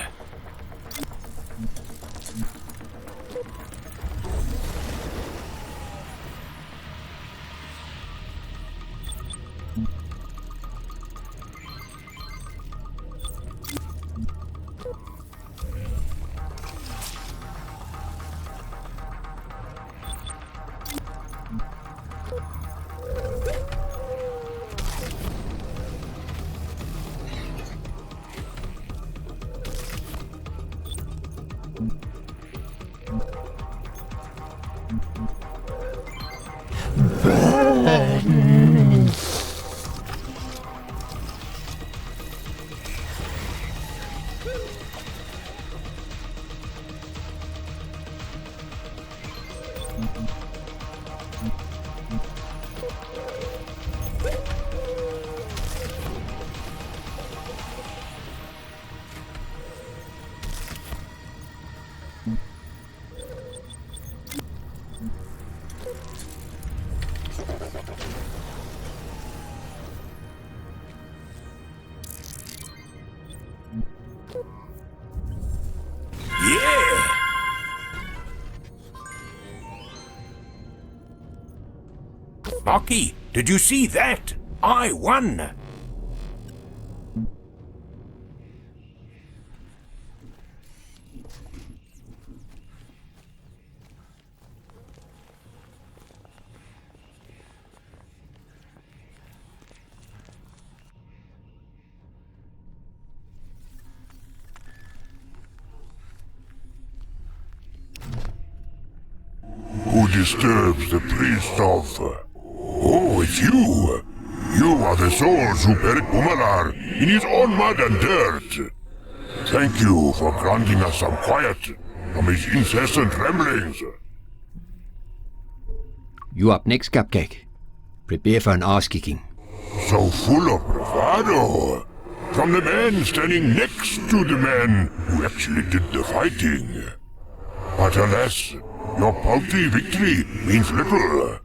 Marky, did you see that? I won! Who disturbs the priest of... Oh, it's you! You are the souls who buried Umalar in his own mud and dirt. Thank you for granting us some quiet from his incessant ramblings. You up next, Cupcake. Prepare for an ass-kicking. So full of bravado. From the man standing next to the man who actually did the fighting. But alas, your paltry victory means little.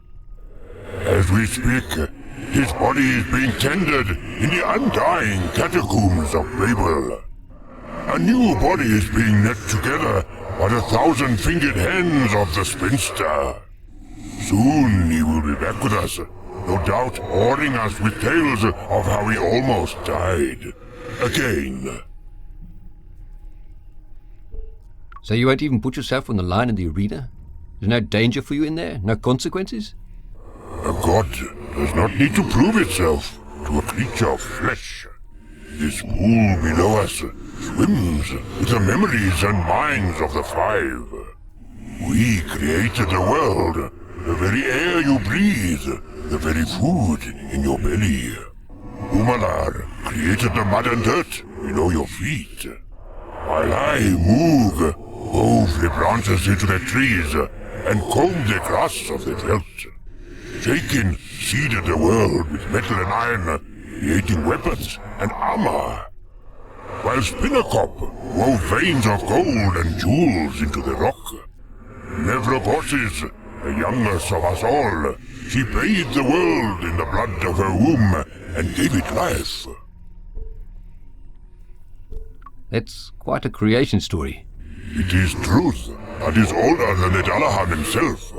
As we speak, his body is being tended in the undying catacombs of Babel. A new body is being knit together by the 1,000-fingered hands of the spinster. Soon he will be back with us, no doubt awing us with tales of how he almost died. Again. So you won't even put yourself on the line in the arena? There's no danger for you in there? No consequences? A god does not need to prove itself to a creature of flesh. This pool below us swims with the memories and minds of the five. We created the world, the very air you breathe, the very food in your belly. Umalar created the mud and dirt below your feet. While I, Moog, wove the branches into the trees and combed the grass of the veldt. Shakin seeded the world with metal and iron, creating weapons and armor. While Spinnakop wove veins of gold and jewels into the rock. Nevrogosis, the youngest of us all, she bathed the world in the blood of her womb and gave it life. That's quite a creation story. It is truth that is older than the Dalahan himself.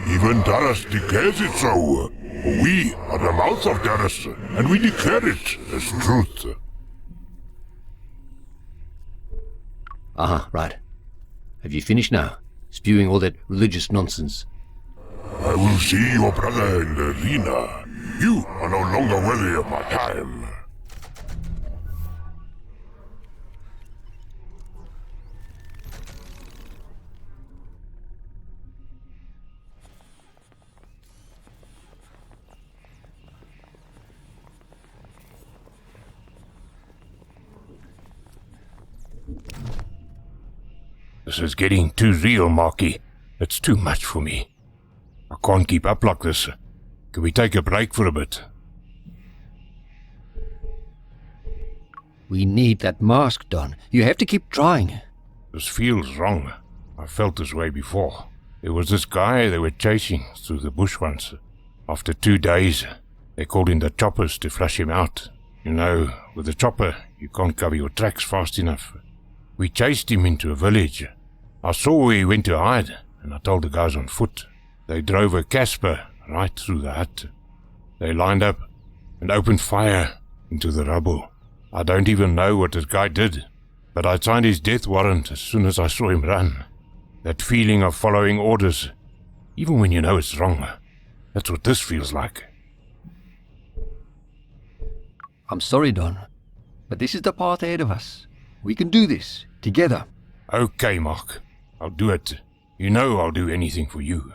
Even Daras declares it so. We are the mouth of Daras, and we declare it as truth. Right. Have you finished now? Spewing all that religious nonsense? I will see your brother in the arena. You are no longer worthy of my time. This is getting too real, Marky. It's too much for me. I can't keep up like this. Can we take a break for a bit? We need that mask, Don. You have to keep trying. This feels wrong. I felt this way before. There was this guy they were chasing through the bush once. After 2 days, they called in the choppers to flush him out. You know, with a chopper, you can't cover your tracks fast enough. We chased him into a village. I saw where he went to hide, and I told the guys on foot. They drove a Casper right through the hut. They lined up and opened fire into the rubble. I don't even know what this guy did, but I signed his death warrant as soon as I saw him run. That feeling of following orders, even when you know it's wrong, that's what this feels like. I'm sorry, Don, but this is the path ahead of us. We can do this, together. Okay, Mark. I'll do it. You know I'll do anything for you.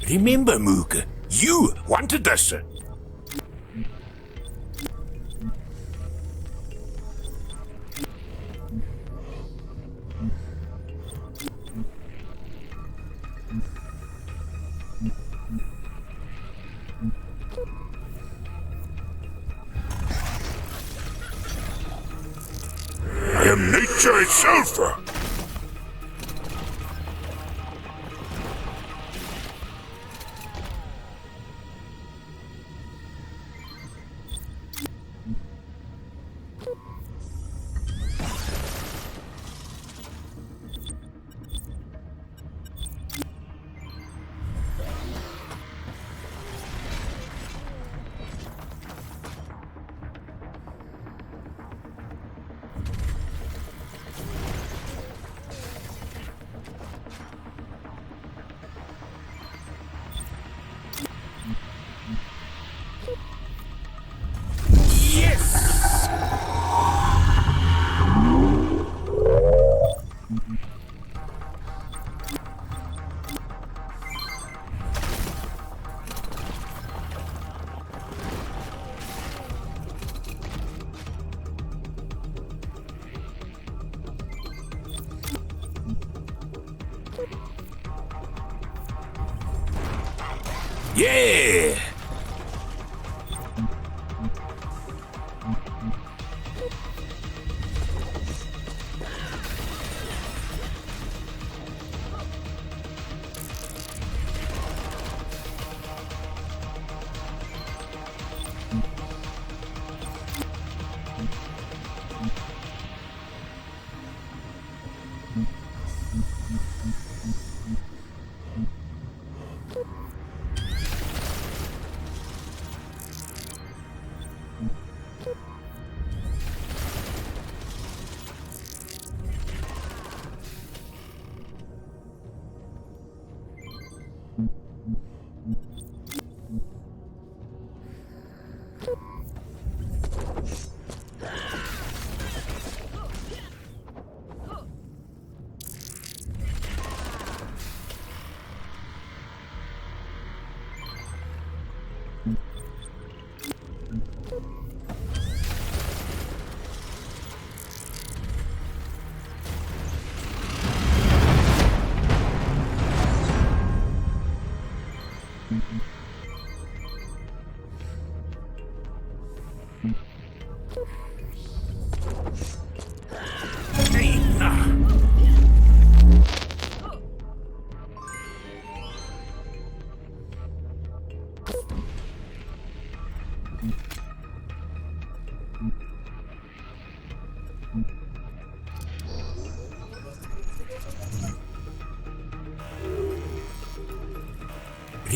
Remember, Moog, you wanted this. I am nature itself. Yeah!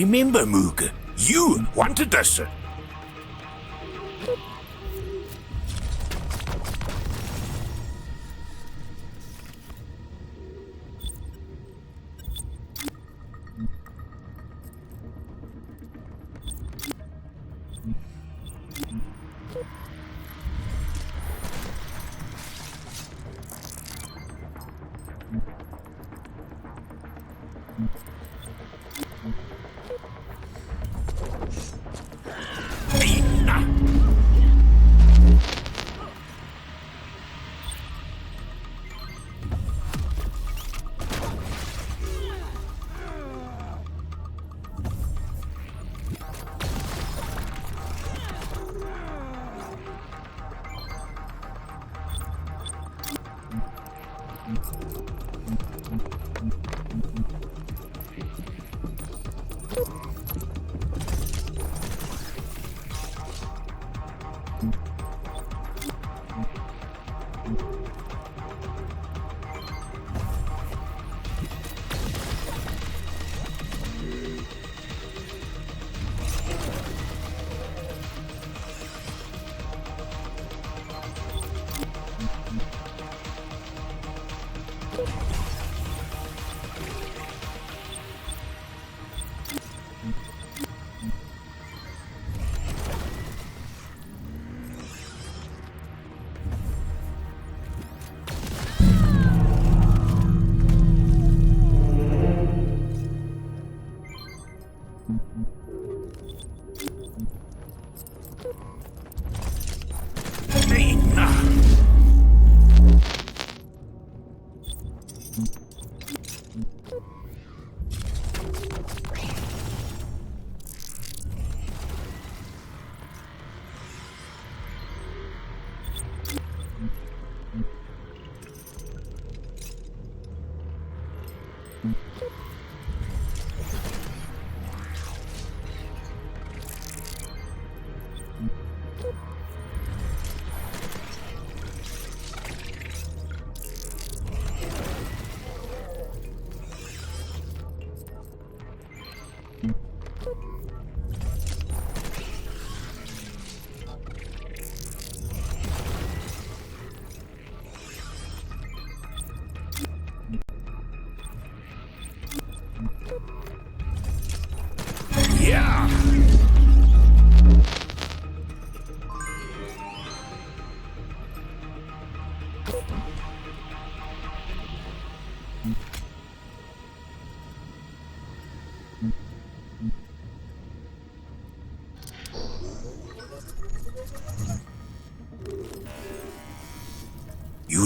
Remember, Moog, you wanted us.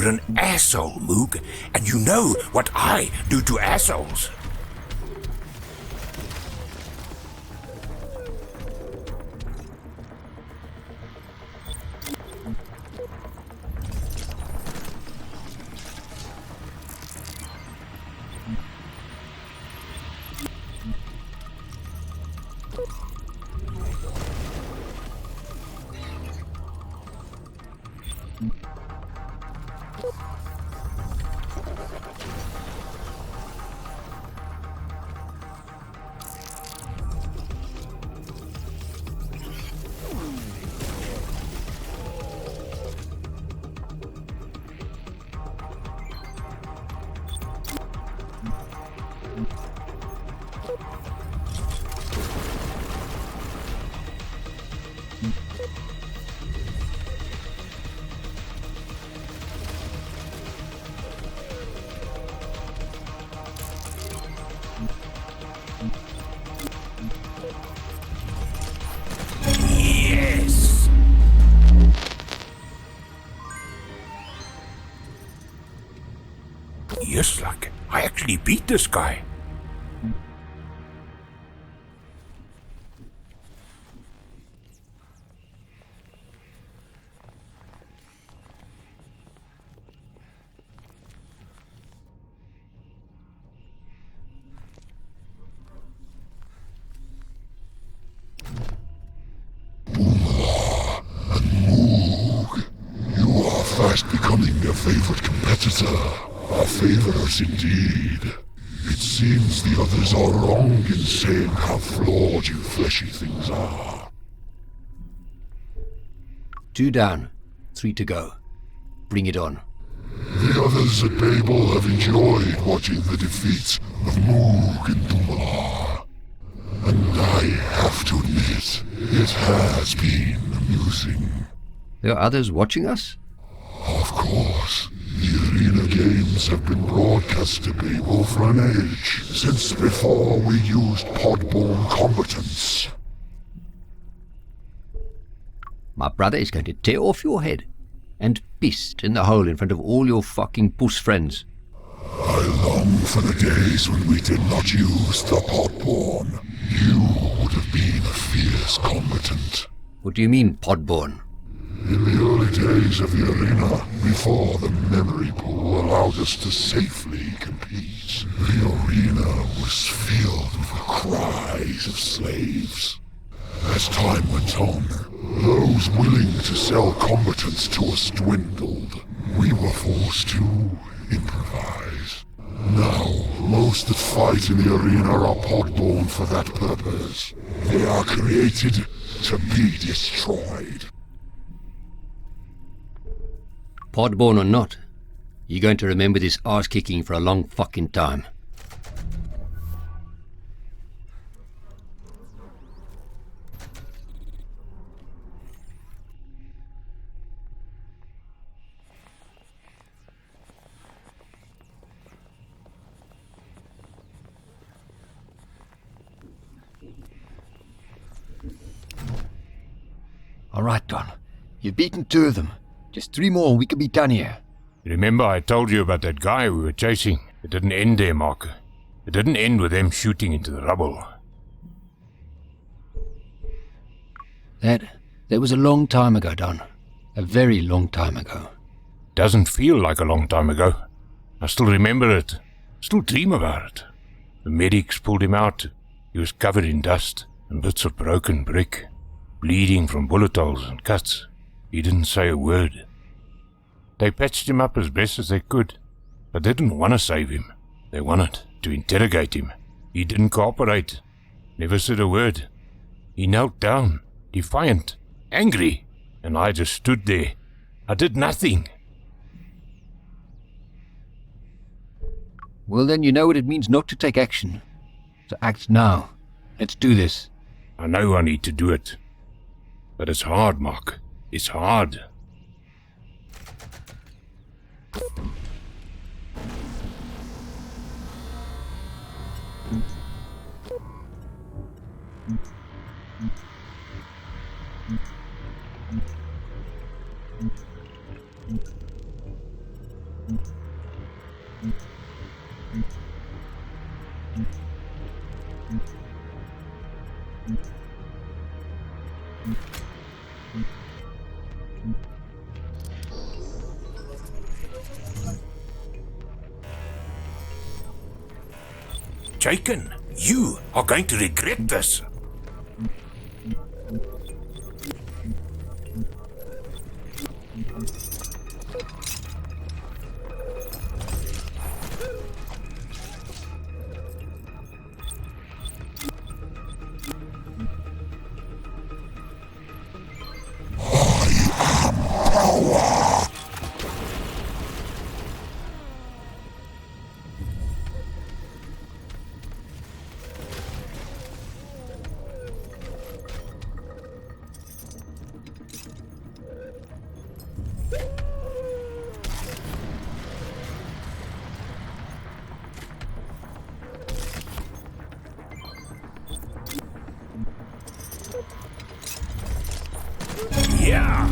You're an asshole, Moog, and you know what I do to assholes. Yes! Yes, like, I actually beat this guy. You are fast becoming a favorite competitor. Our favors indeed. It seems the others are wrong in saying how flawed you fleshy things are. 2 down, 3 to go. Bring it on. The others at Babel have enjoyed watching the defeats of Moog and Dumar. And I have to admit, it has been amusing. There are others watching us? Of course. The arena games have been broadcast to Babel for an age, since before we used pod-borne combatants. My brother is going to tear off your head and piss in the hole in front of all your fucking puss friends. I long for the days when we did not use the pod-borne. You would have been a fierce combatant. What do you mean, pod-borne? In the early days of the arena, before the memory pool allowed us to safely compete, the arena was filled with the cries of slaves. As time went on, those willing to sell combatants to us dwindled. We were forced to improvise. Now, most that fight in the arena are pod-borne for that purpose. They are created to be destroyed. Pod-borne or not, you're going to remember this arse-kicking for a long fucking time. All right, Don. You've beaten 2 of them. Just 3 more and we could be done here. Remember I told you about that guy we were chasing? It didn't end there, Mark. It didn't end with them shooting into the rubble. That was a long time ago, Don. A very long time ago. Doesn't feel like a long time ago. I still remember it. Still dream about it. The medics pulled him out. He was covered in dust and bits of broken brick, bleeding from bullet holes and cuts. He didn't say a word. They patched him up as best as they could, but they didn't want to save him. They wanted to interrogate him. He didn't cooperate. Never said a word. He knelt down, defiant, angry, and I just stood there. I did nothing. Well, then you know what it means not to take action. So act now. Let's do this. I know I need to do it. But it's hard, Mark. It's hard. Jaken, you are going to regret this. Yeah.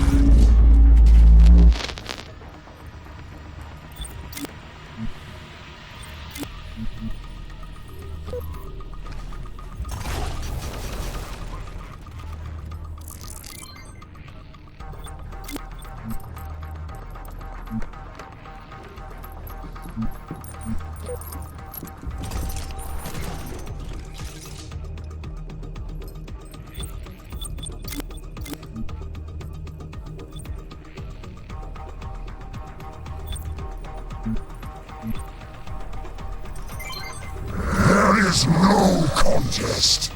There is no contest.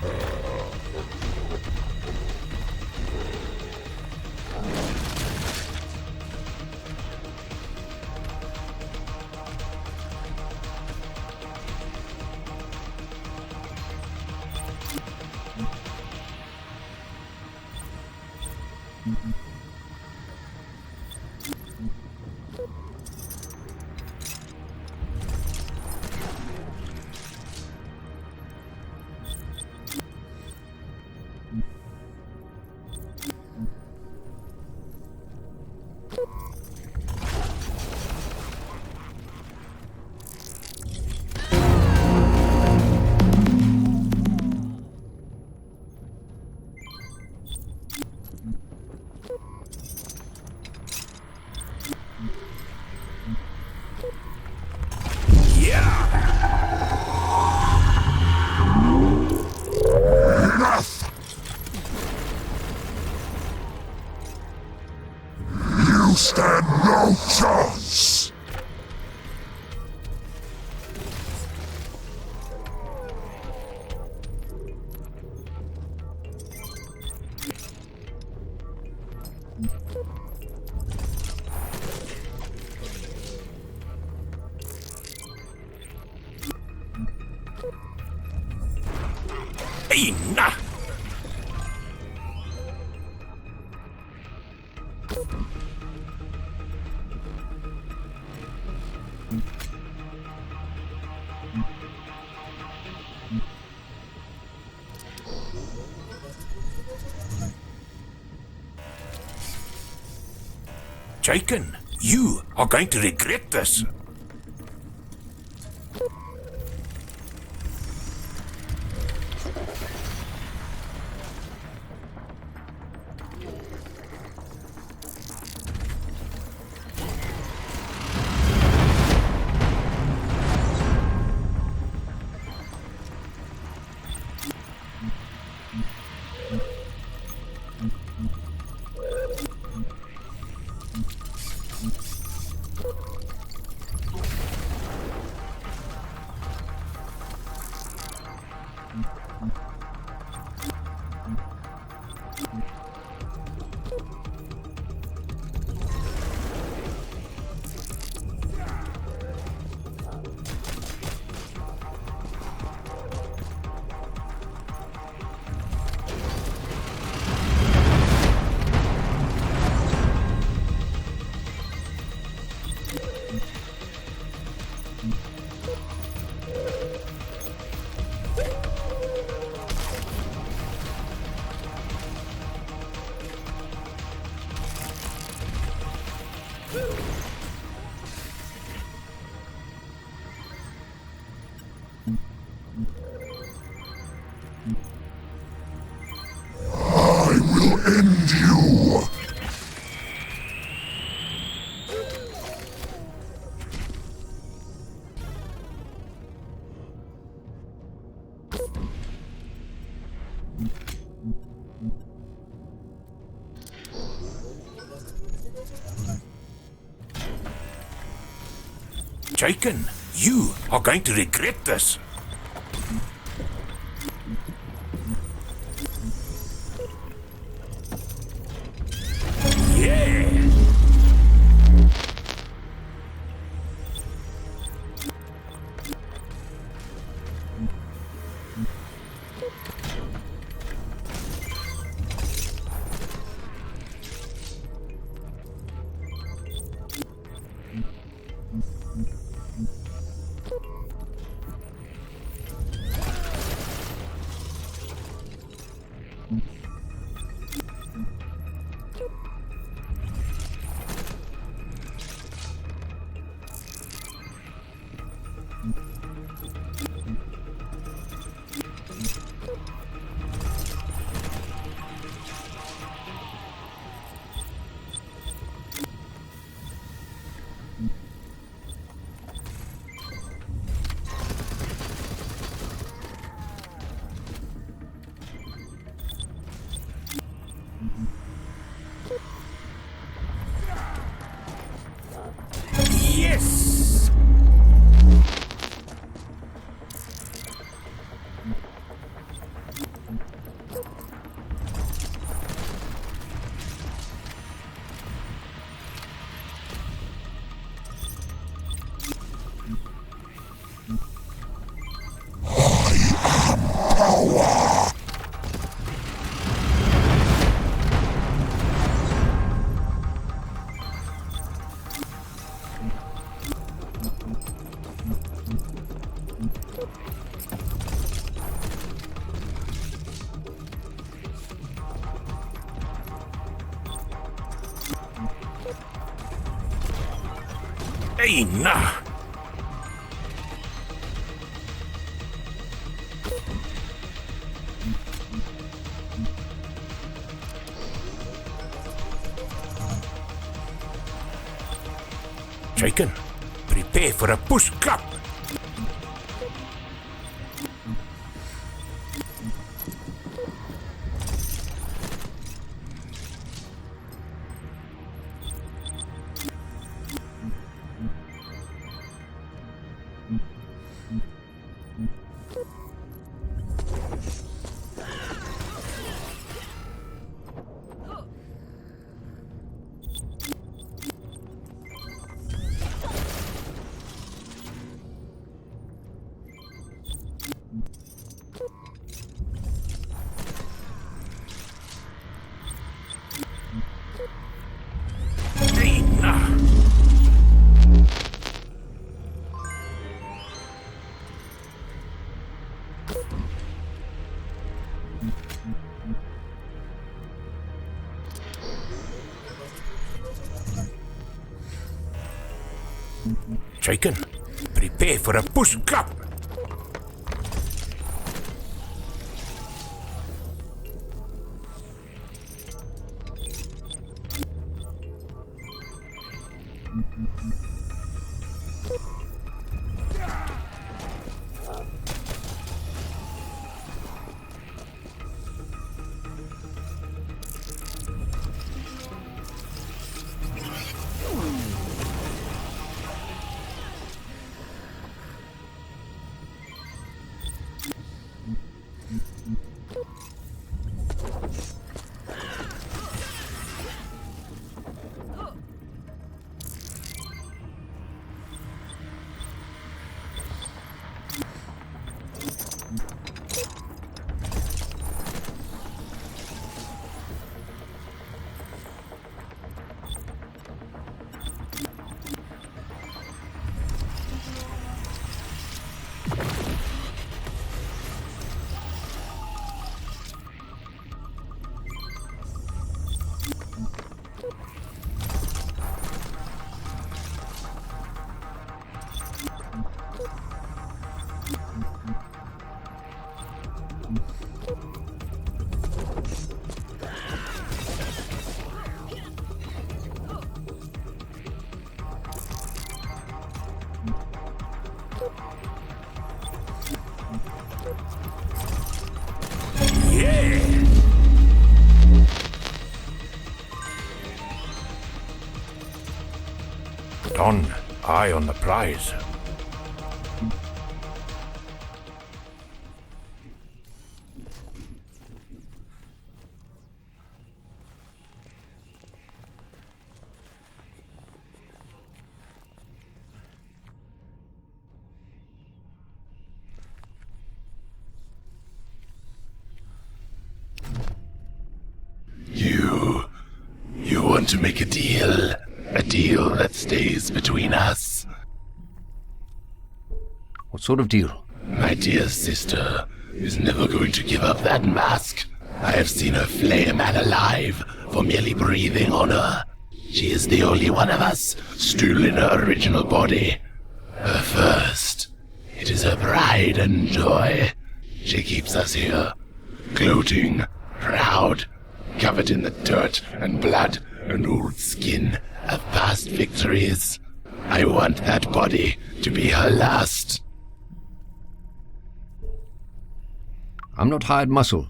Enough! You stand no chance! Enough! Jaken, you are going to regret this. end you! Jacob, you are going to regret this. Yeah! Yes! Hey, nah. Jacob, prepare for a push cup. Jacob, prepare for a push cup. on, eye on the prize. You want to make a deal? A deal that stays between us? What sort of deal? My dear sister is never going to give up that mask. I have seen her flay a man alive for merely breathing on her. She is the only one of us still in her original body. Her first. It is her pride and joy. She keeps us here, gloating, proud, covered in the dirt and blood and old skin of past victories. I want that body to be her last. I'm not hired muscle.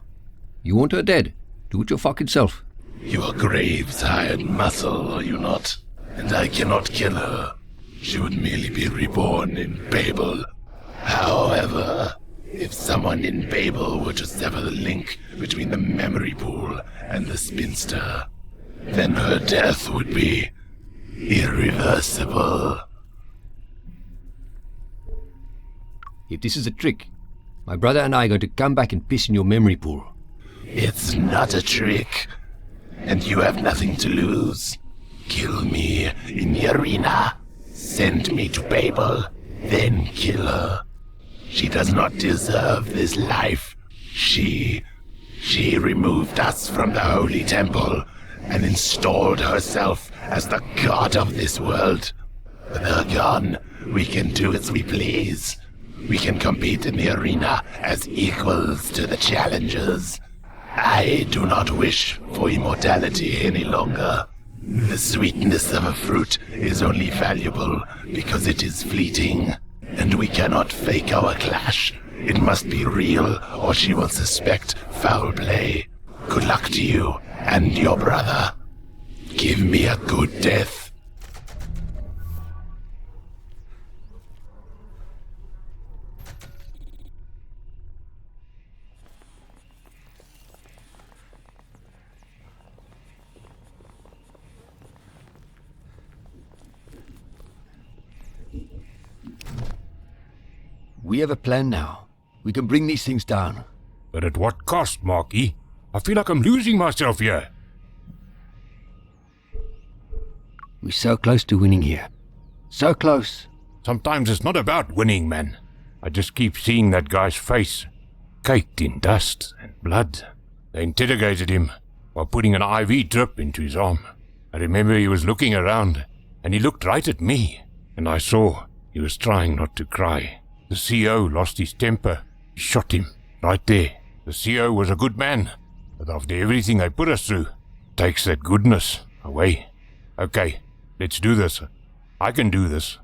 You want her dead? Do it your fucking self. You are Graves' hired muscle, are you not? And I cannot kill her. She would merely be reborn in Babel. However, if someone in Babel were to sever the link between the memory pool and the spinster, then her death would be irreversible. If this is a trick, my brother and I are going to come back and piss in your memory pool. It's not a trick, and you have nothing to lose. Kill me in the arena, send me to Babel, then kill her. She does not deserve this life. She removed us from the holy temple and installed herself as the god of this world. With her gone, we can do as we please. We can compete in the arena as equals to the challengers. I do not wish for immortality any longer. The sweetness of a fruit is only valuable because it is fleeting, and we cannot fake our clash. It must be real, or she will suspect foul play. Good luck to you and your brother. Give me a good death. We have a plan now. We can bring these things down. But at what cost, Marky? I feel like I'm losing myself here. We're so close to winning here. So close. Sometimes it's not about winning, man. I just keep seeing that guy's face, caked in dust and blood. They interrogated him while putting an IV drip into his arm. I remember he was looking around, and he looked right at me, and I saw he was trying not to cry. The CO lost his temper. He shot him right there. The CO was a good man, but after everything they put us through, takes that goodness away. Okay, let's do this. I can do this.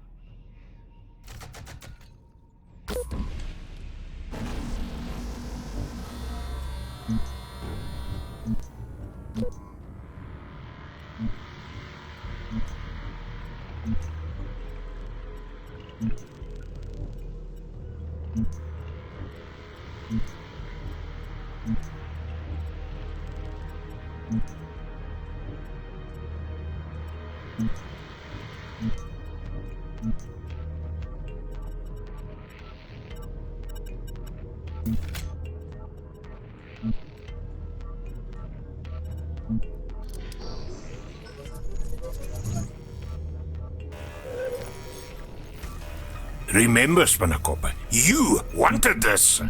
Remember, Spinnakop, you wanted this.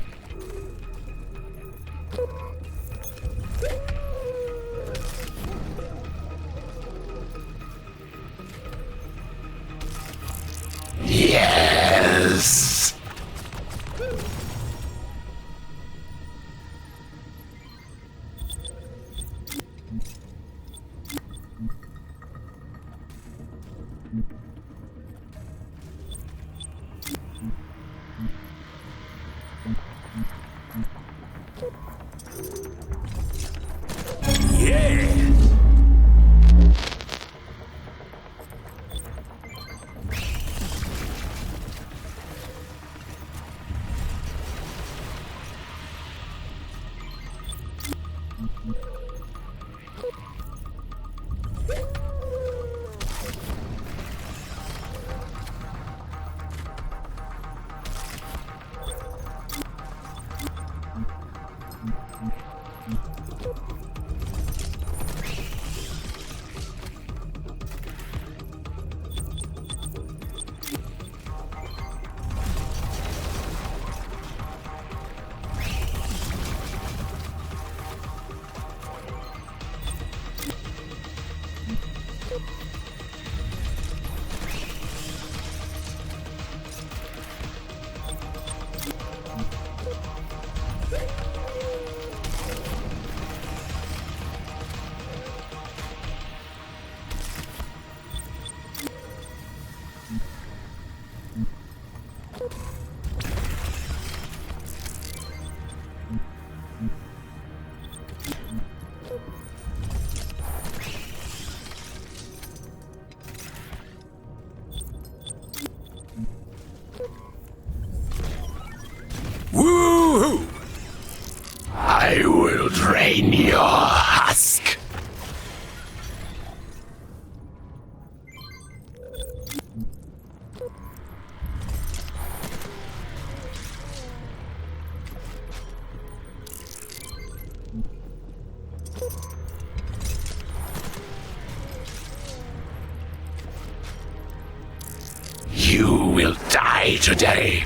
Yes! drain your husk. You will die today.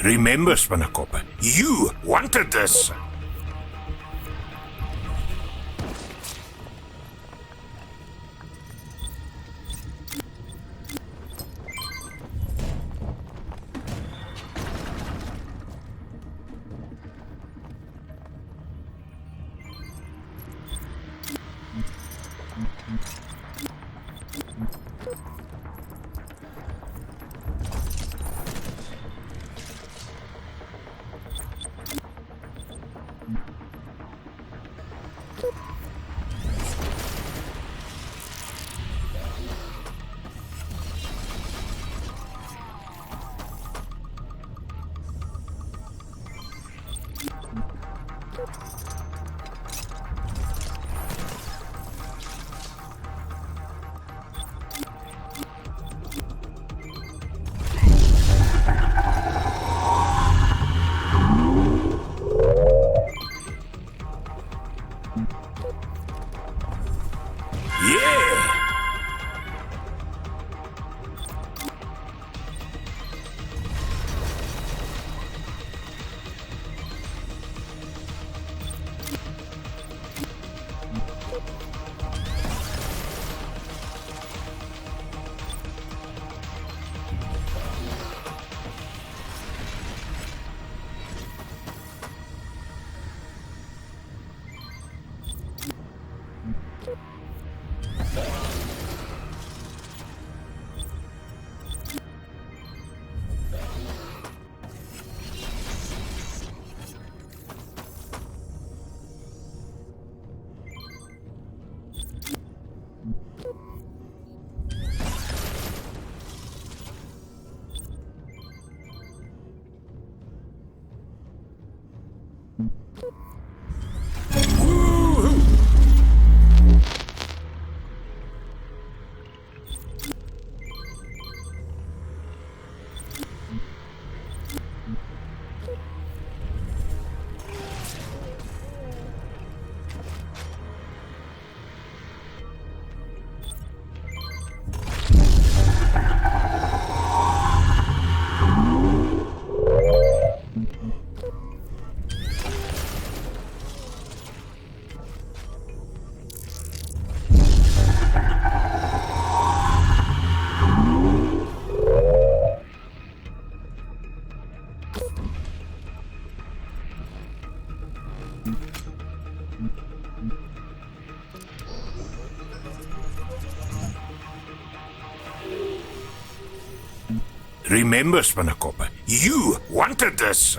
Remember, Spinnekop, you wanted this. Remember, Spinnekop, you wanted this.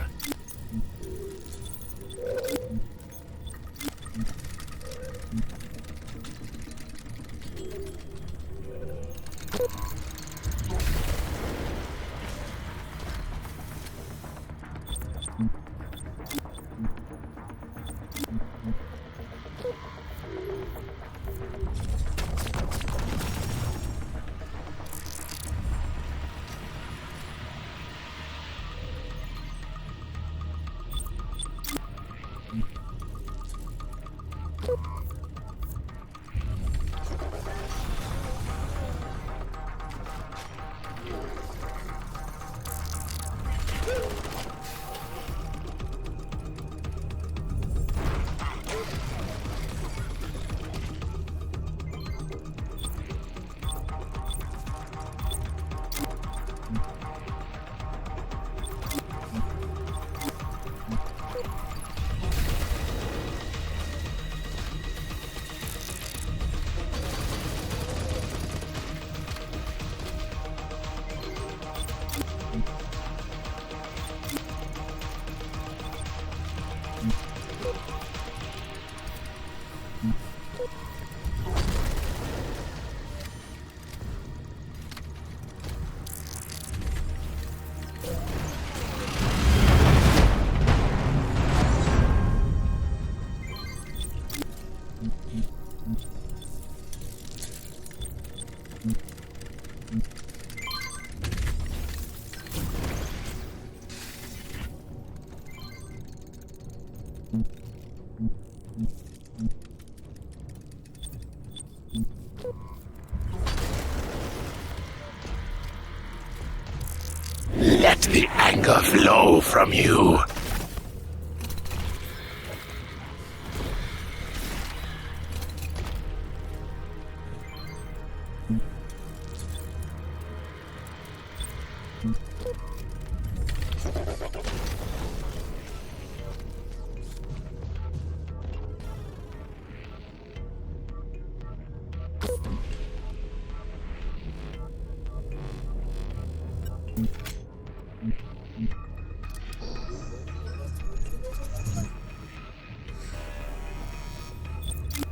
Let the anger flow from you.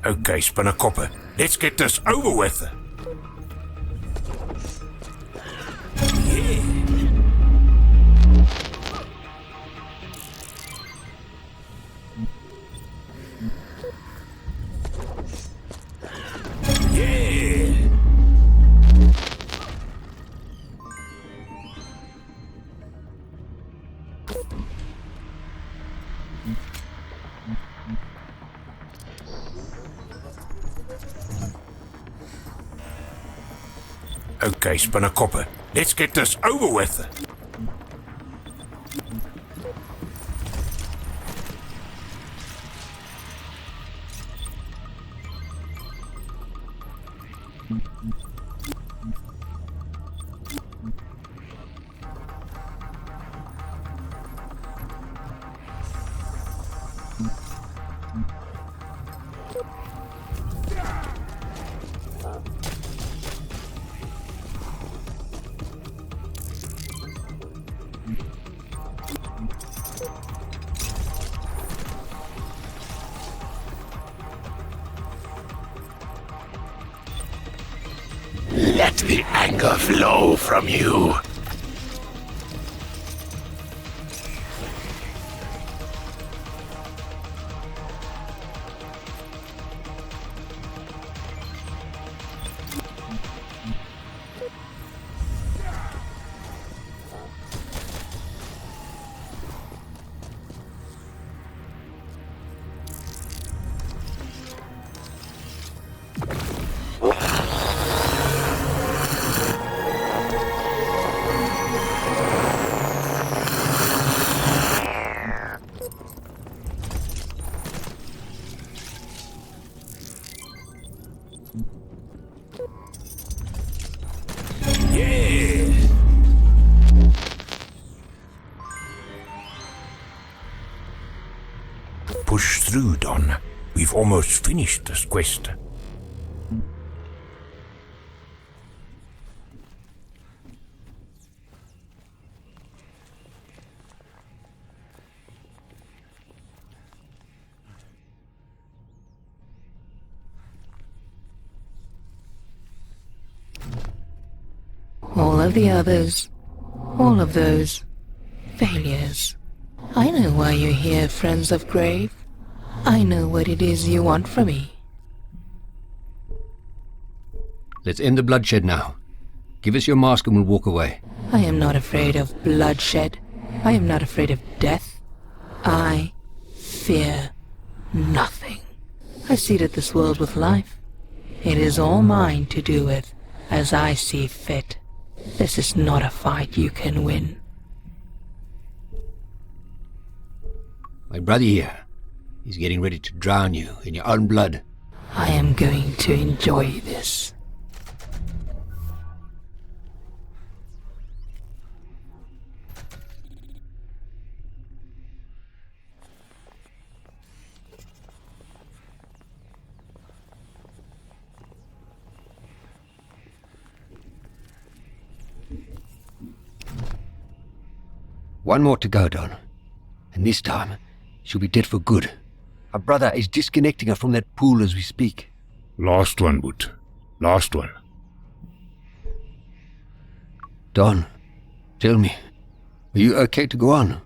Okay, Spinnerkopper, let's get this over with. Okay, Spinnerkopper, let's get this over with. Let the anger flow from you. Push through, Don. We've almost finished this quest. All of the others, all of those failures. I know why you're here, friends of Grave. I know what it is you want from me. Let's end the bloodshed now. Give us your mask and we'll walk away. I am not afraid of bloodshed. I am not afraid of death. I fear nothing. I seeded this world with life. It is all mine to do with as I see fit. This is not a fight you can win. My brother here, he's getting ready to drown you in your own blood. I am going to enjoy this. One more to go, Don. And this time, she'll be dead for good. Our brother is disconnecting her from that pool as we speak. Last one, Boot. Last one. Don, tell me, are you okay to go on?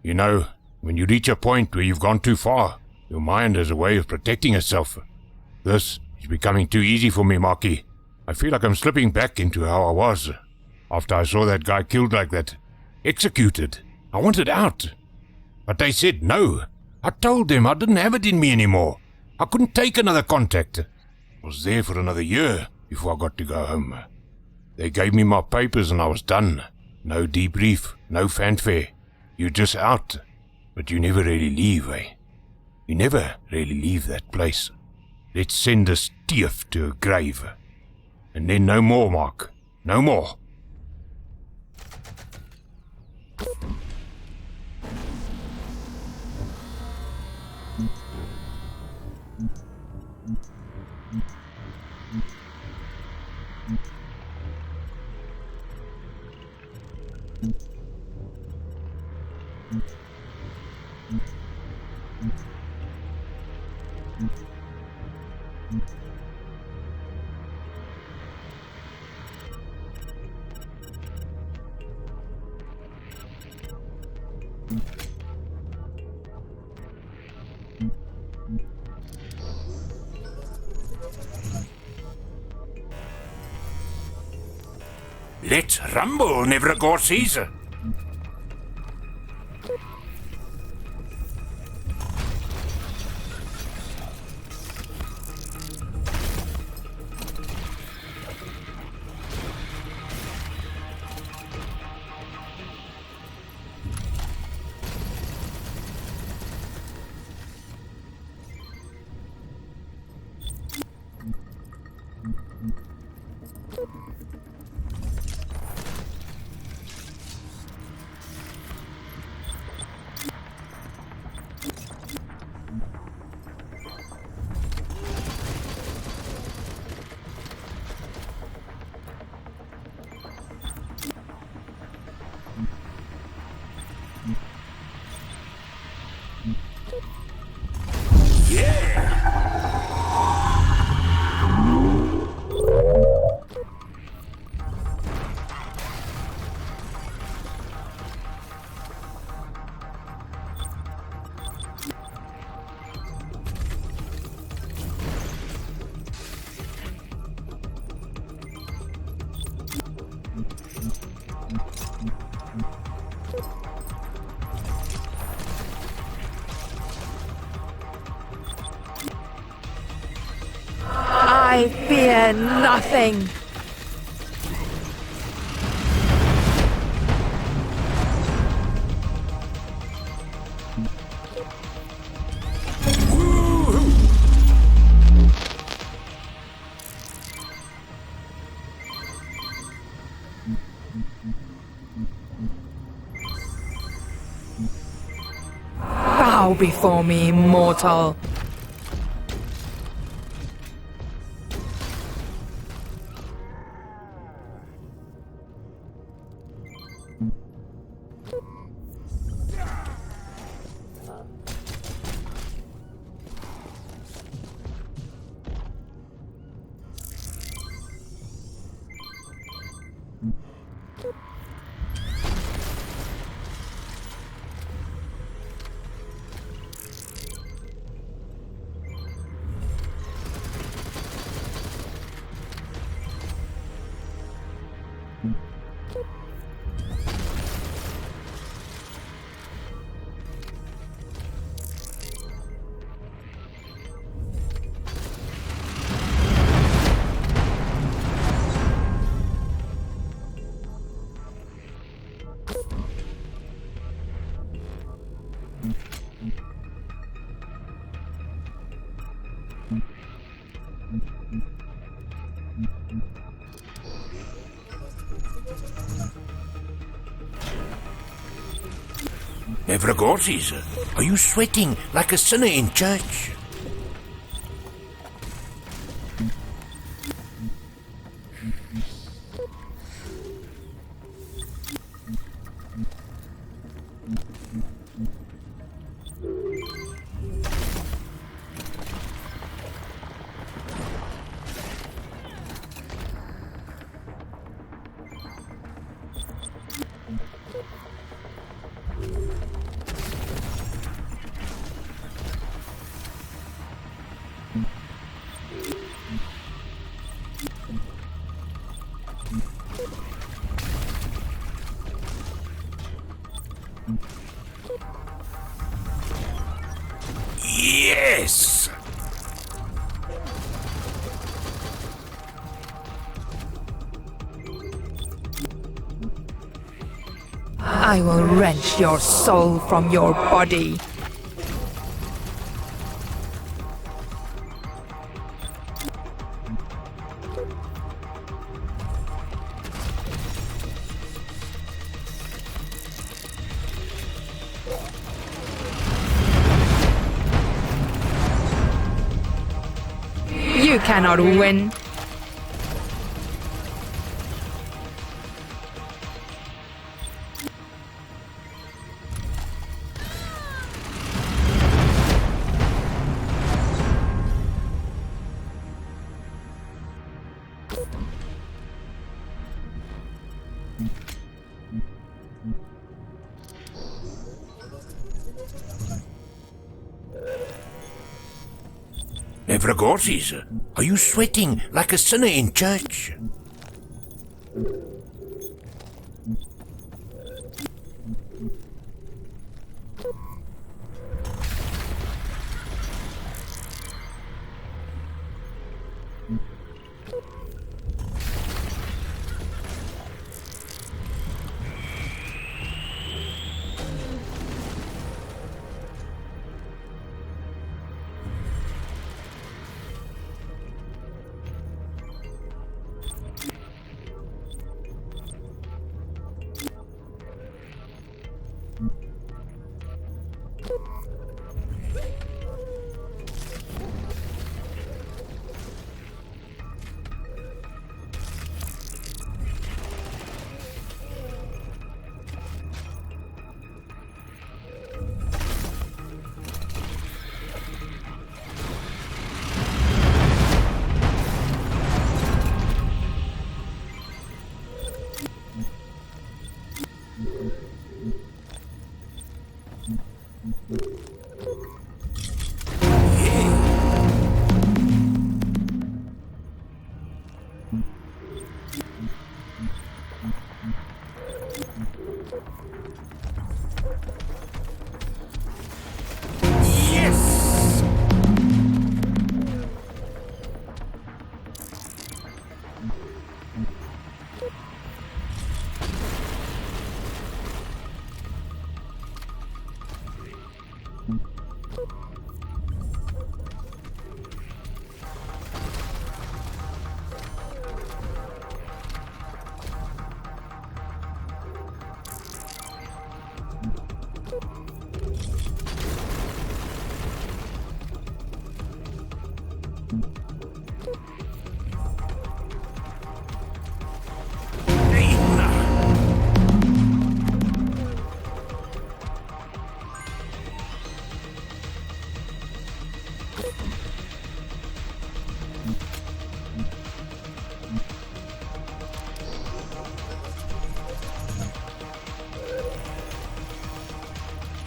You know, when you reach a point where you've gone too far, your mind has a way of protecting itself. This is becoming too easy for me, Marky. I feel like I'm slipping back into how I was. After I saw that guy killed like that. Executed. I wanted out. But they said no. I told them I didn't have it in me anymore. I couldn't take another contact. I was there for another year before I got to go home. They gave me my papers and I was done. No debrief, no fanfare. You're just out. But you never really leave, eh? You never really leave that place. Let's send a stiff to a grave. And then no more, Mark. No more. Let's rumble, Nevragorses. I fear nothing. Bow before me, mortal. Nevragorses, are you sweating like a sinner in church? I will wrench your soul from your body. You cannot win. Nevragorsis, are you sweating like a sinner in church?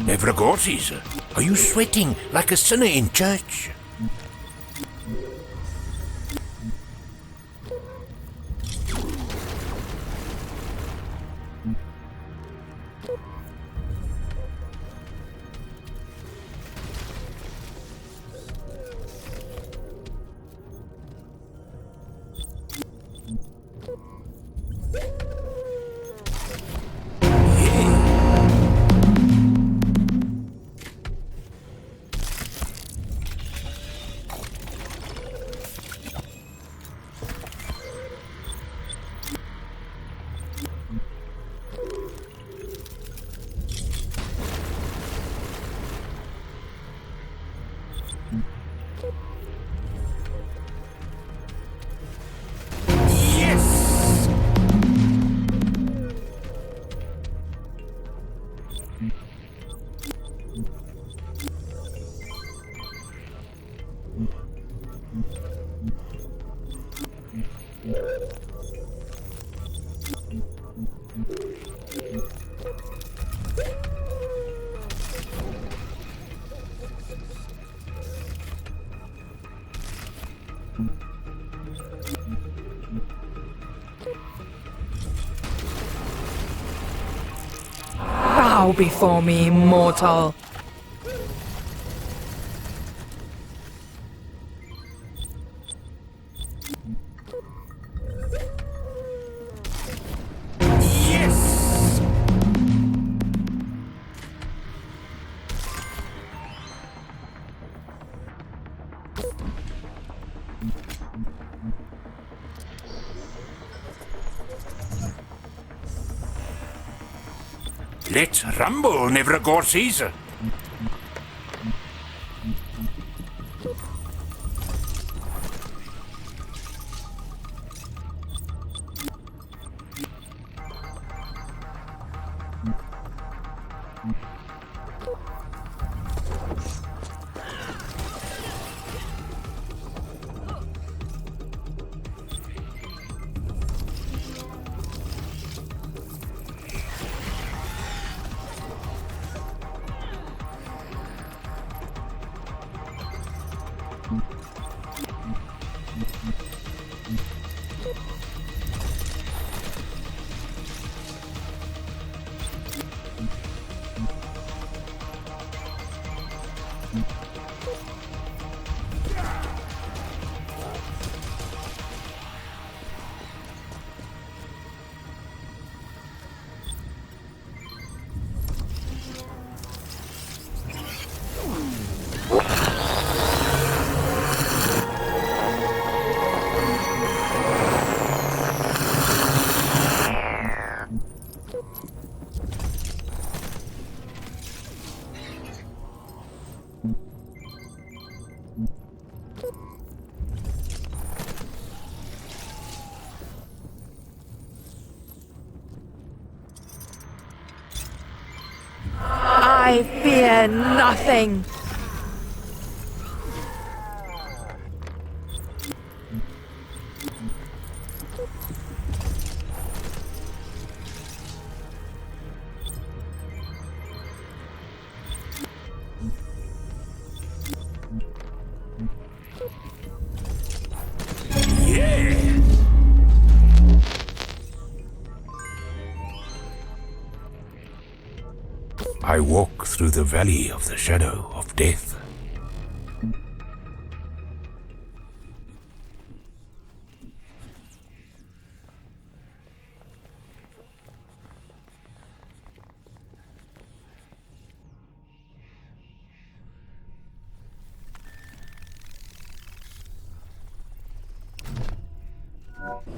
Nevragorsis, are you sweating like a sinner in church? Bow before me, mortal. Let's rumble, Nevragorses. I fear nothing. I walk through the valley of the shadow of death.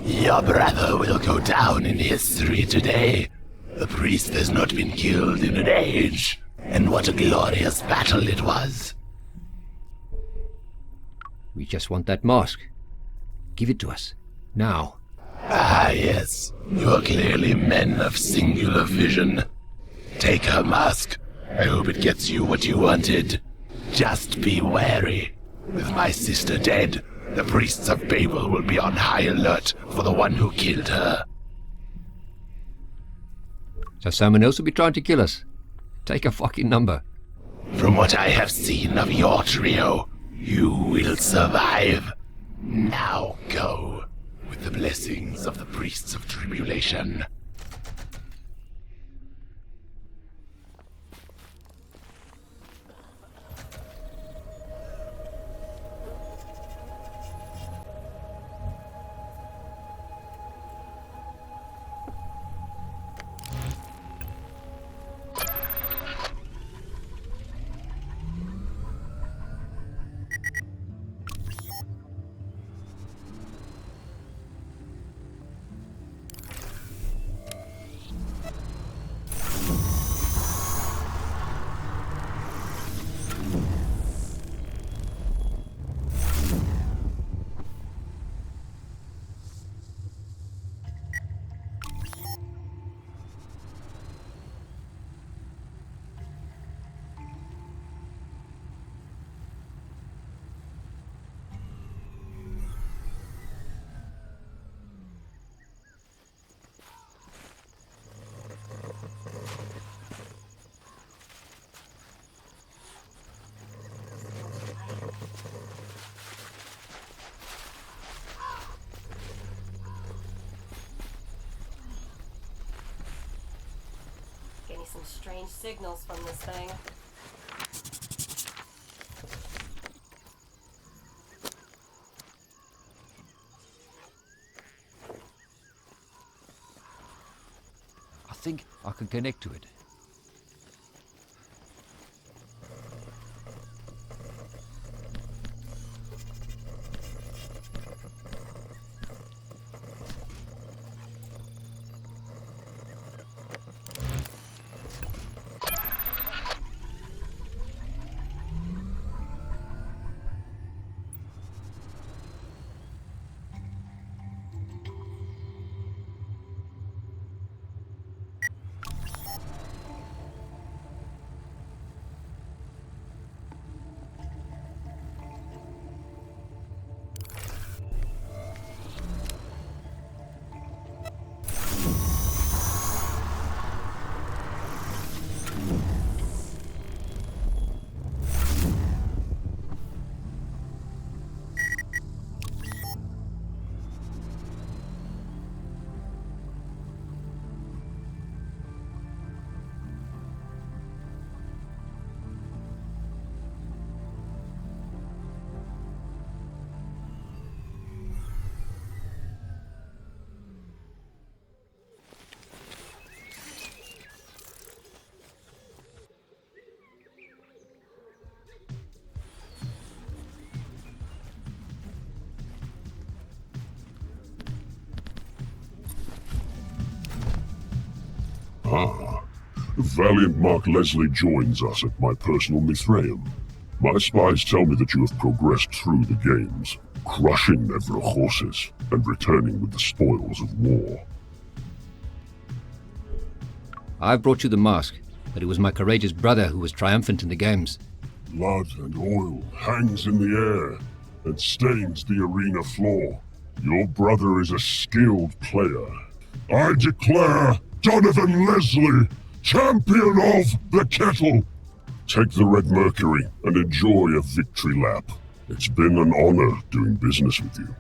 Your brother will go down in history today. The priest has not been killed in an age, and what a glorious battle it was. We just want that mask. Give it to us. Now. Ah, yes. You are clearly men of singular vision. Take her mask. I hope it gets you what you wanted. Just be wary. With my sister dead, the priests of Babel will be on high alert for the one who killed her. So someone else will be trying to kill us. Take a fucking number. From what I have seen of your trio, you will survive. Now go, with the blessings of the priests of tribulation. Getting some strange signals from this thing. I think I can connect to it. Ah, valiant Mark Leslie joins us at my personal Mithraeum. My spies tell me that you have progressed through the games, crushing their horses and returning with the spoils of war. I've brought you the mask, but it was my courageous brother who was triumphant in the games. Blood and oil hangs in the air and stains the arena floor. Your brother is a skilled player. I declare Donovan Leslie, champion of the kettle. Take the Red Mercury and enjoy a victory lap. It's been an honor doing business with you.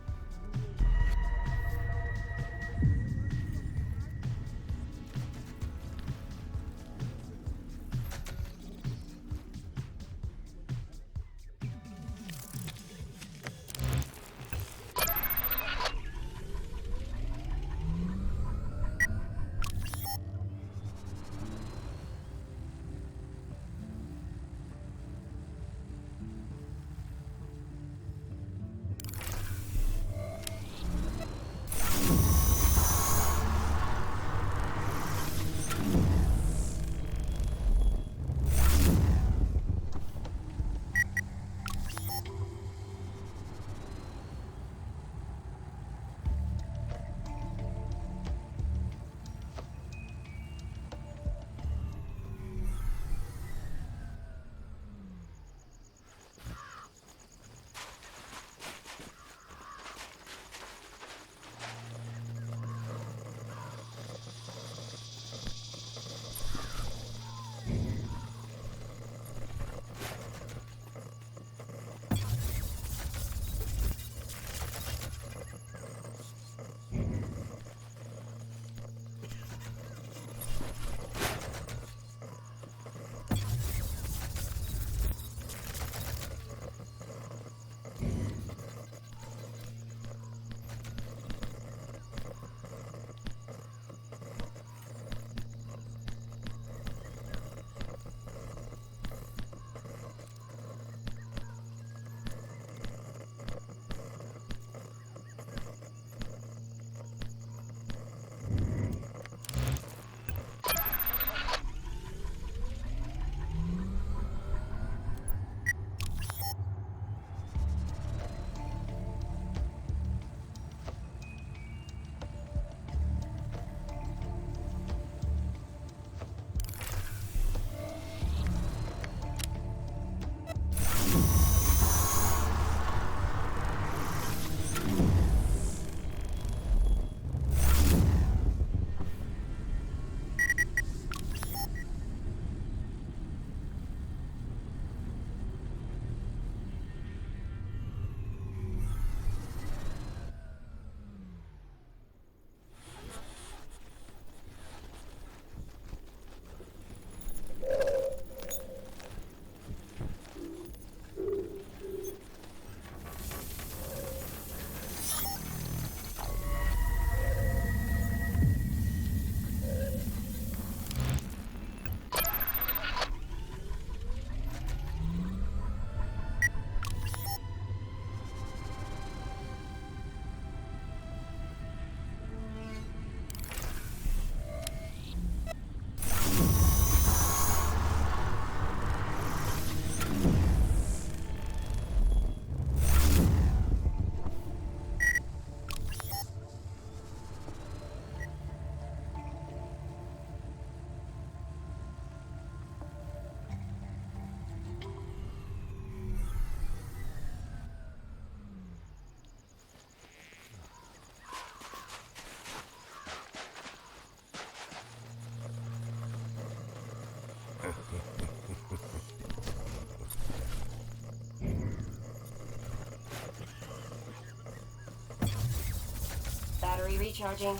Battery recharging.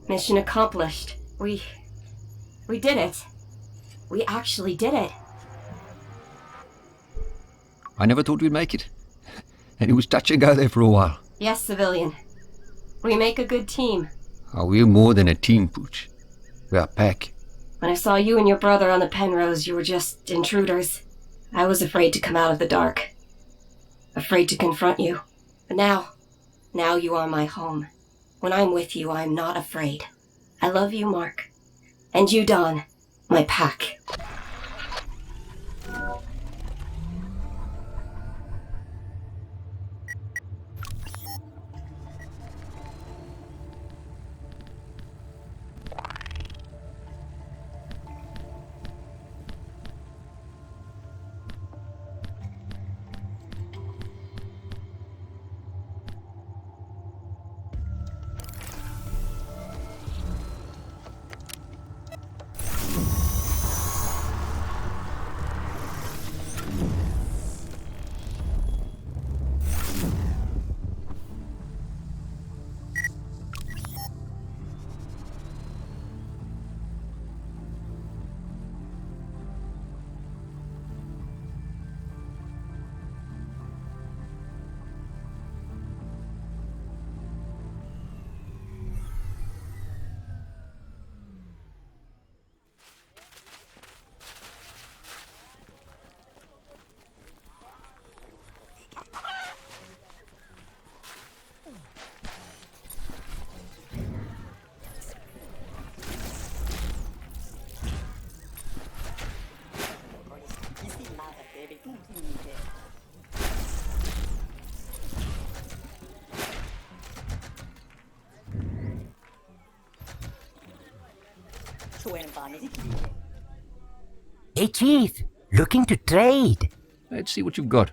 Mission accomplished. We did it. We actually did it. I never thought we'd make it. And it was touch and go there for a while. Yes, civilian. We make a good team. Oh, we're more than a team, Pooch. We're a pack. When I saw you and your brother on the Penrose, you were just intruders. I was afraid to come out of the dark. Afraid to confront you. But now you are my home. When I'm with you, I'm not afraid. I love you, Mark. And you, Don. My pack. Hey, Chief. Looking to trade. Let's see what you've got.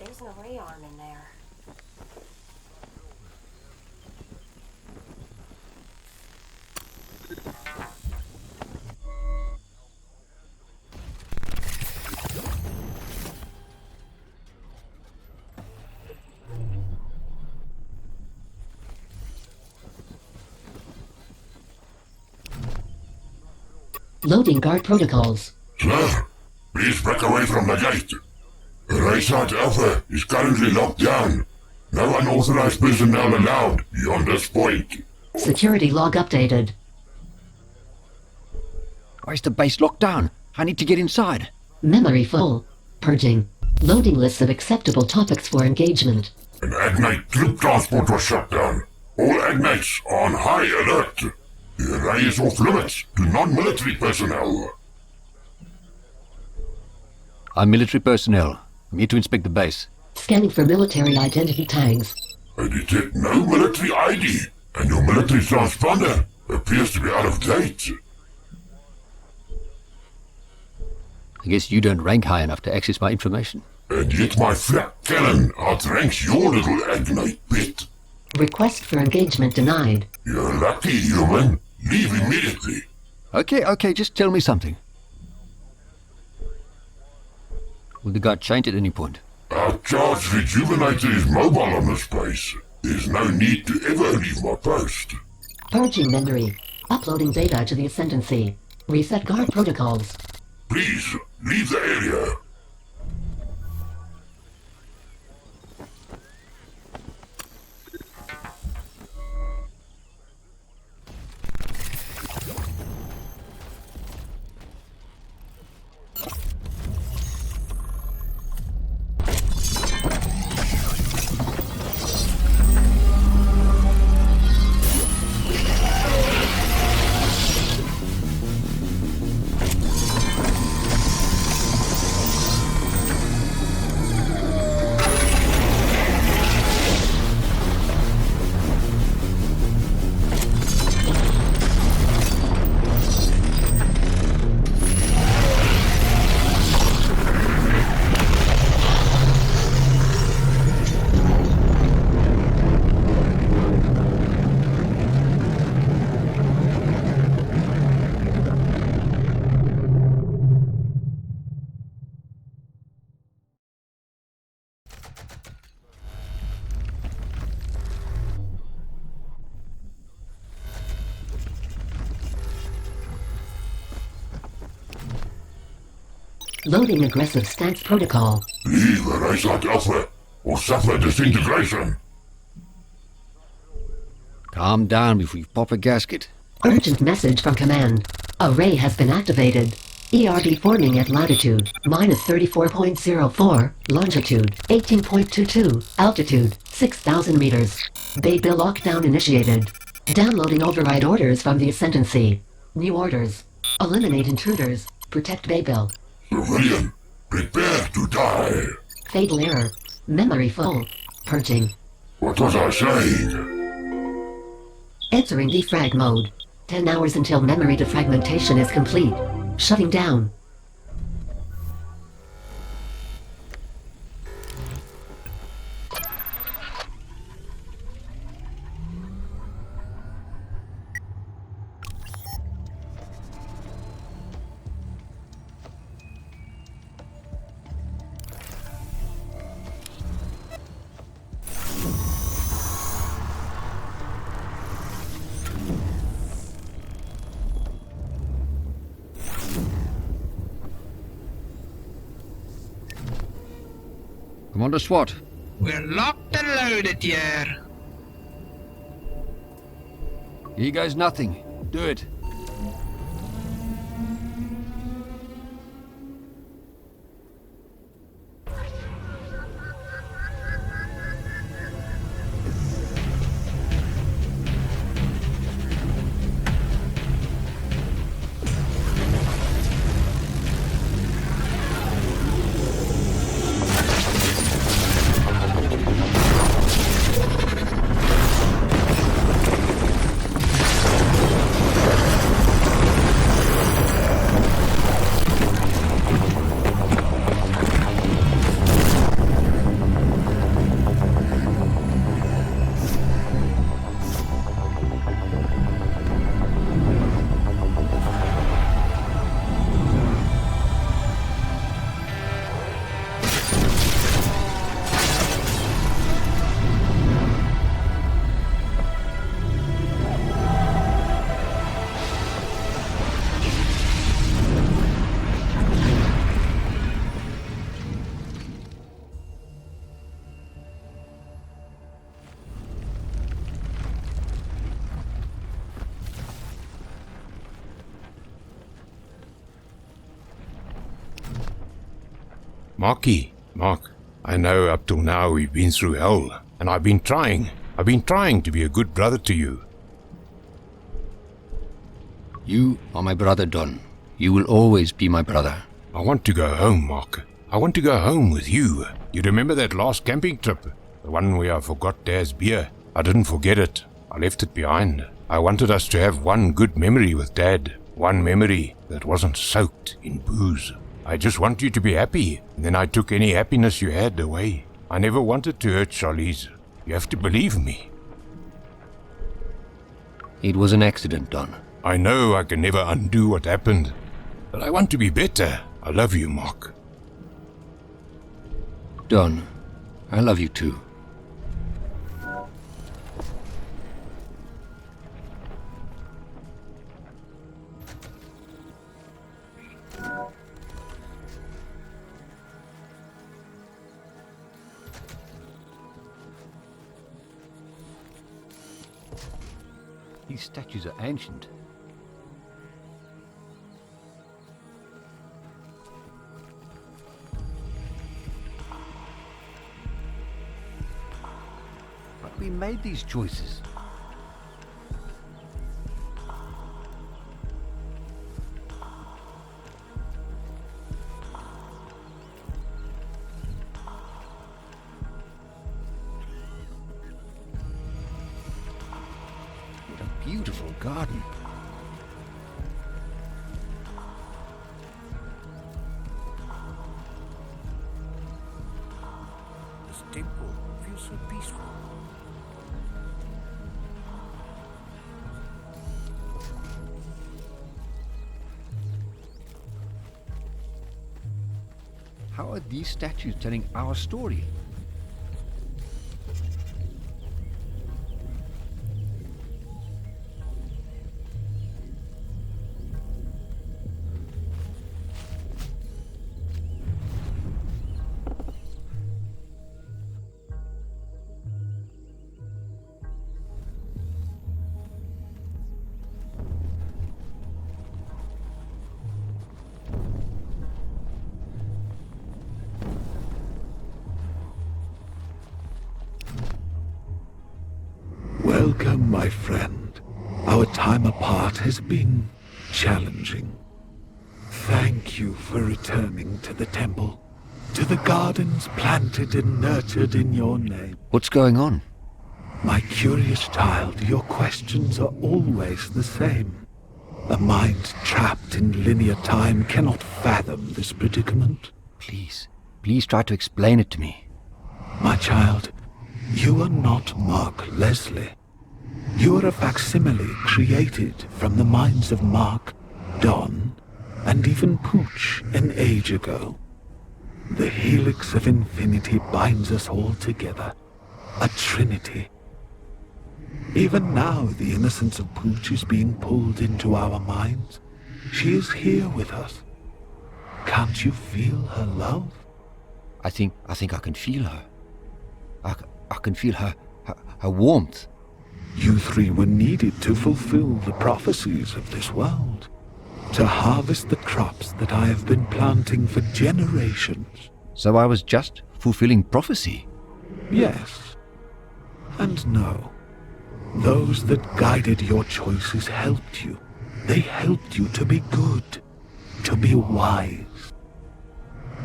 There's no ray arm in there. Loading guard protocols. Sir, please back away from the gate. Rayside Alpha is currently locked down. No unauthorized personnel allowed beyond this point. Security log updated. Why is the base locked down? I need to get inside. Memory full. Purging. Loading lists of acceptable topics for engagement. An Agnite troop transport was shut down. All Agnites are on high alert. The array is off limits to non-military personnel. I'm military personnel. I'm here to inspect the base. Scanning for military identity tags. I detect no military ID, and your military transponder appears to be out of date. I guess you don't rank high enough to access my information. And yet my flak cannon outranks your little Agnite pit. Request for engagement denied. You're lucky, human. Leave immediately. Okay, just tell me something. Will the guard change at any point? Our charge rejuvenator is mobile on this place. There's no need to ever leave my post. Purging memory. Uploading data to the Ascendancy. Reset guard protocols. Please, leave the area. Loading aggressive stance protocol. Leave a race like Alpha, or suffer disintegration. Calm down before you pop a gasket. Urgent message from command. Array has been activated. ERD forming at latitude, minus 34.04, longitude, 18.22, altitude, 6,000 meters. Baybill lockdown initiated. Downloading override orders from the Ascendancy. New orders. Eliminate intruders. Protect Baybill. Civilian, prepare to die. Fatal error. Memory full. Purging. What was I saying? Entering defrag mode. 10 hours until memory defragmentation is complete. Shutting down. Commander SWAT. We're locked and loaded here. You guys nothing. Do it. Mark, I know up till now we've been through hell, and I've been trying to be a good brother to you. You are my brother, Don. You will always be my brother. I want to go home, Mark. I want to go home with you. You remember that last camping trip? The one where I forgot Dad's beer? I didn't forget it. I left it behind. I wanted us to have one good memory with Dad. One memory that wasn't soaked in booze. I just want you to be happy, and then I took any happiness you had away. I never wanted to hurt Charlize. You have to believe me. It was an accident, Don. I know I can never undo what happened, but I want to be better. I love you, Mark. Don, I love you too. These statues are ancient. But we made these choices. Beautiful garden. This temple feels so peaceful. How are these statues telling our story? Welcome, my friend. Our time apart has been challenging. Thank you for returning to the temple, to the gardens planted and nurtured in your name. What's going on? My curious child, your questions are always the same. A mind trapped in linear time cannot fathom this predicament. Please try to explain it to me. My child, you are not Mark Leslie. You are a facsimile created from the minds of Mark, Don, and even Pooch an age ago. The helix of infinity binds us all together, a trinity. Even now, the innocence of Pooch is being pulled into our minds. She is here with us. Can't you feel her love? I think I can feel her. I can feel her warmth. You three were needed to fulfill the prophecies of this world, to harvest the crops that I have been planting for generations. So I was just fulfilling prophecy? Yes. And no. Those that guided your choices helped you. They helped you to be good, to be wise.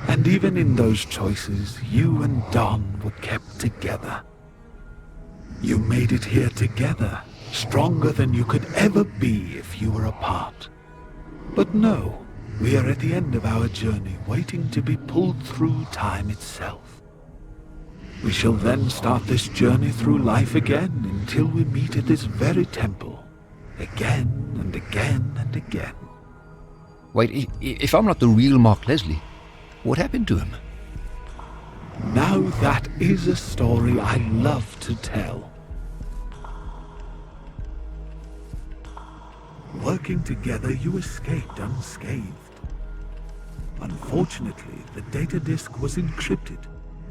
And even in those choices, you and Don were kept together. You made it here together, stronger than you could ever be if you were apart. But no, we are at the end of our journey, waiting to be pulled through time itself. We shall then start this journey through life again until we meet at this very temple, again and again and again. Wait, if I'm not the real Mark Leslie, what happened to him? Now that is a story I love to tell. Working together, you escaped unscathed. Unfortunately, the data disk was encrypted,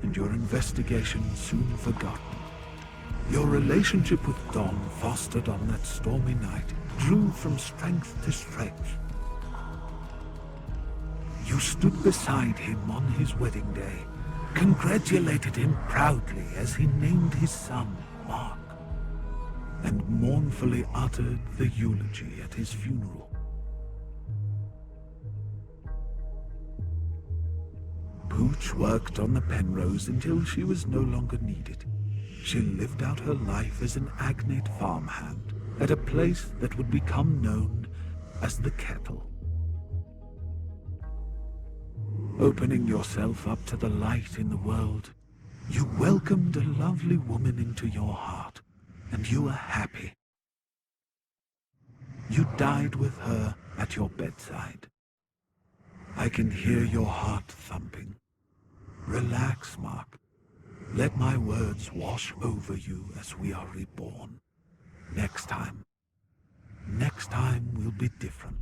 and your investigation soon forgotten. Your relationship with Don, fostered on that stormy night, grew from strength to strength. You stood beside him on his wedding day, congratulated him proudly as he named his son Mark, and mournfully uttered the eulogy at his funeral. Pooch worked on the Penrose until she was no longer needed. She lived out her life as an agnate farmhand at a place that would become known as the Kettle. Opening yourself up to the light in the world, you welcomed a lovely woman into your heart, and you were happy. You died with her at your bedside. I can hear your heart thumping. Relax, Mark. Let my words wash over you as we are reborn. Next time will be different.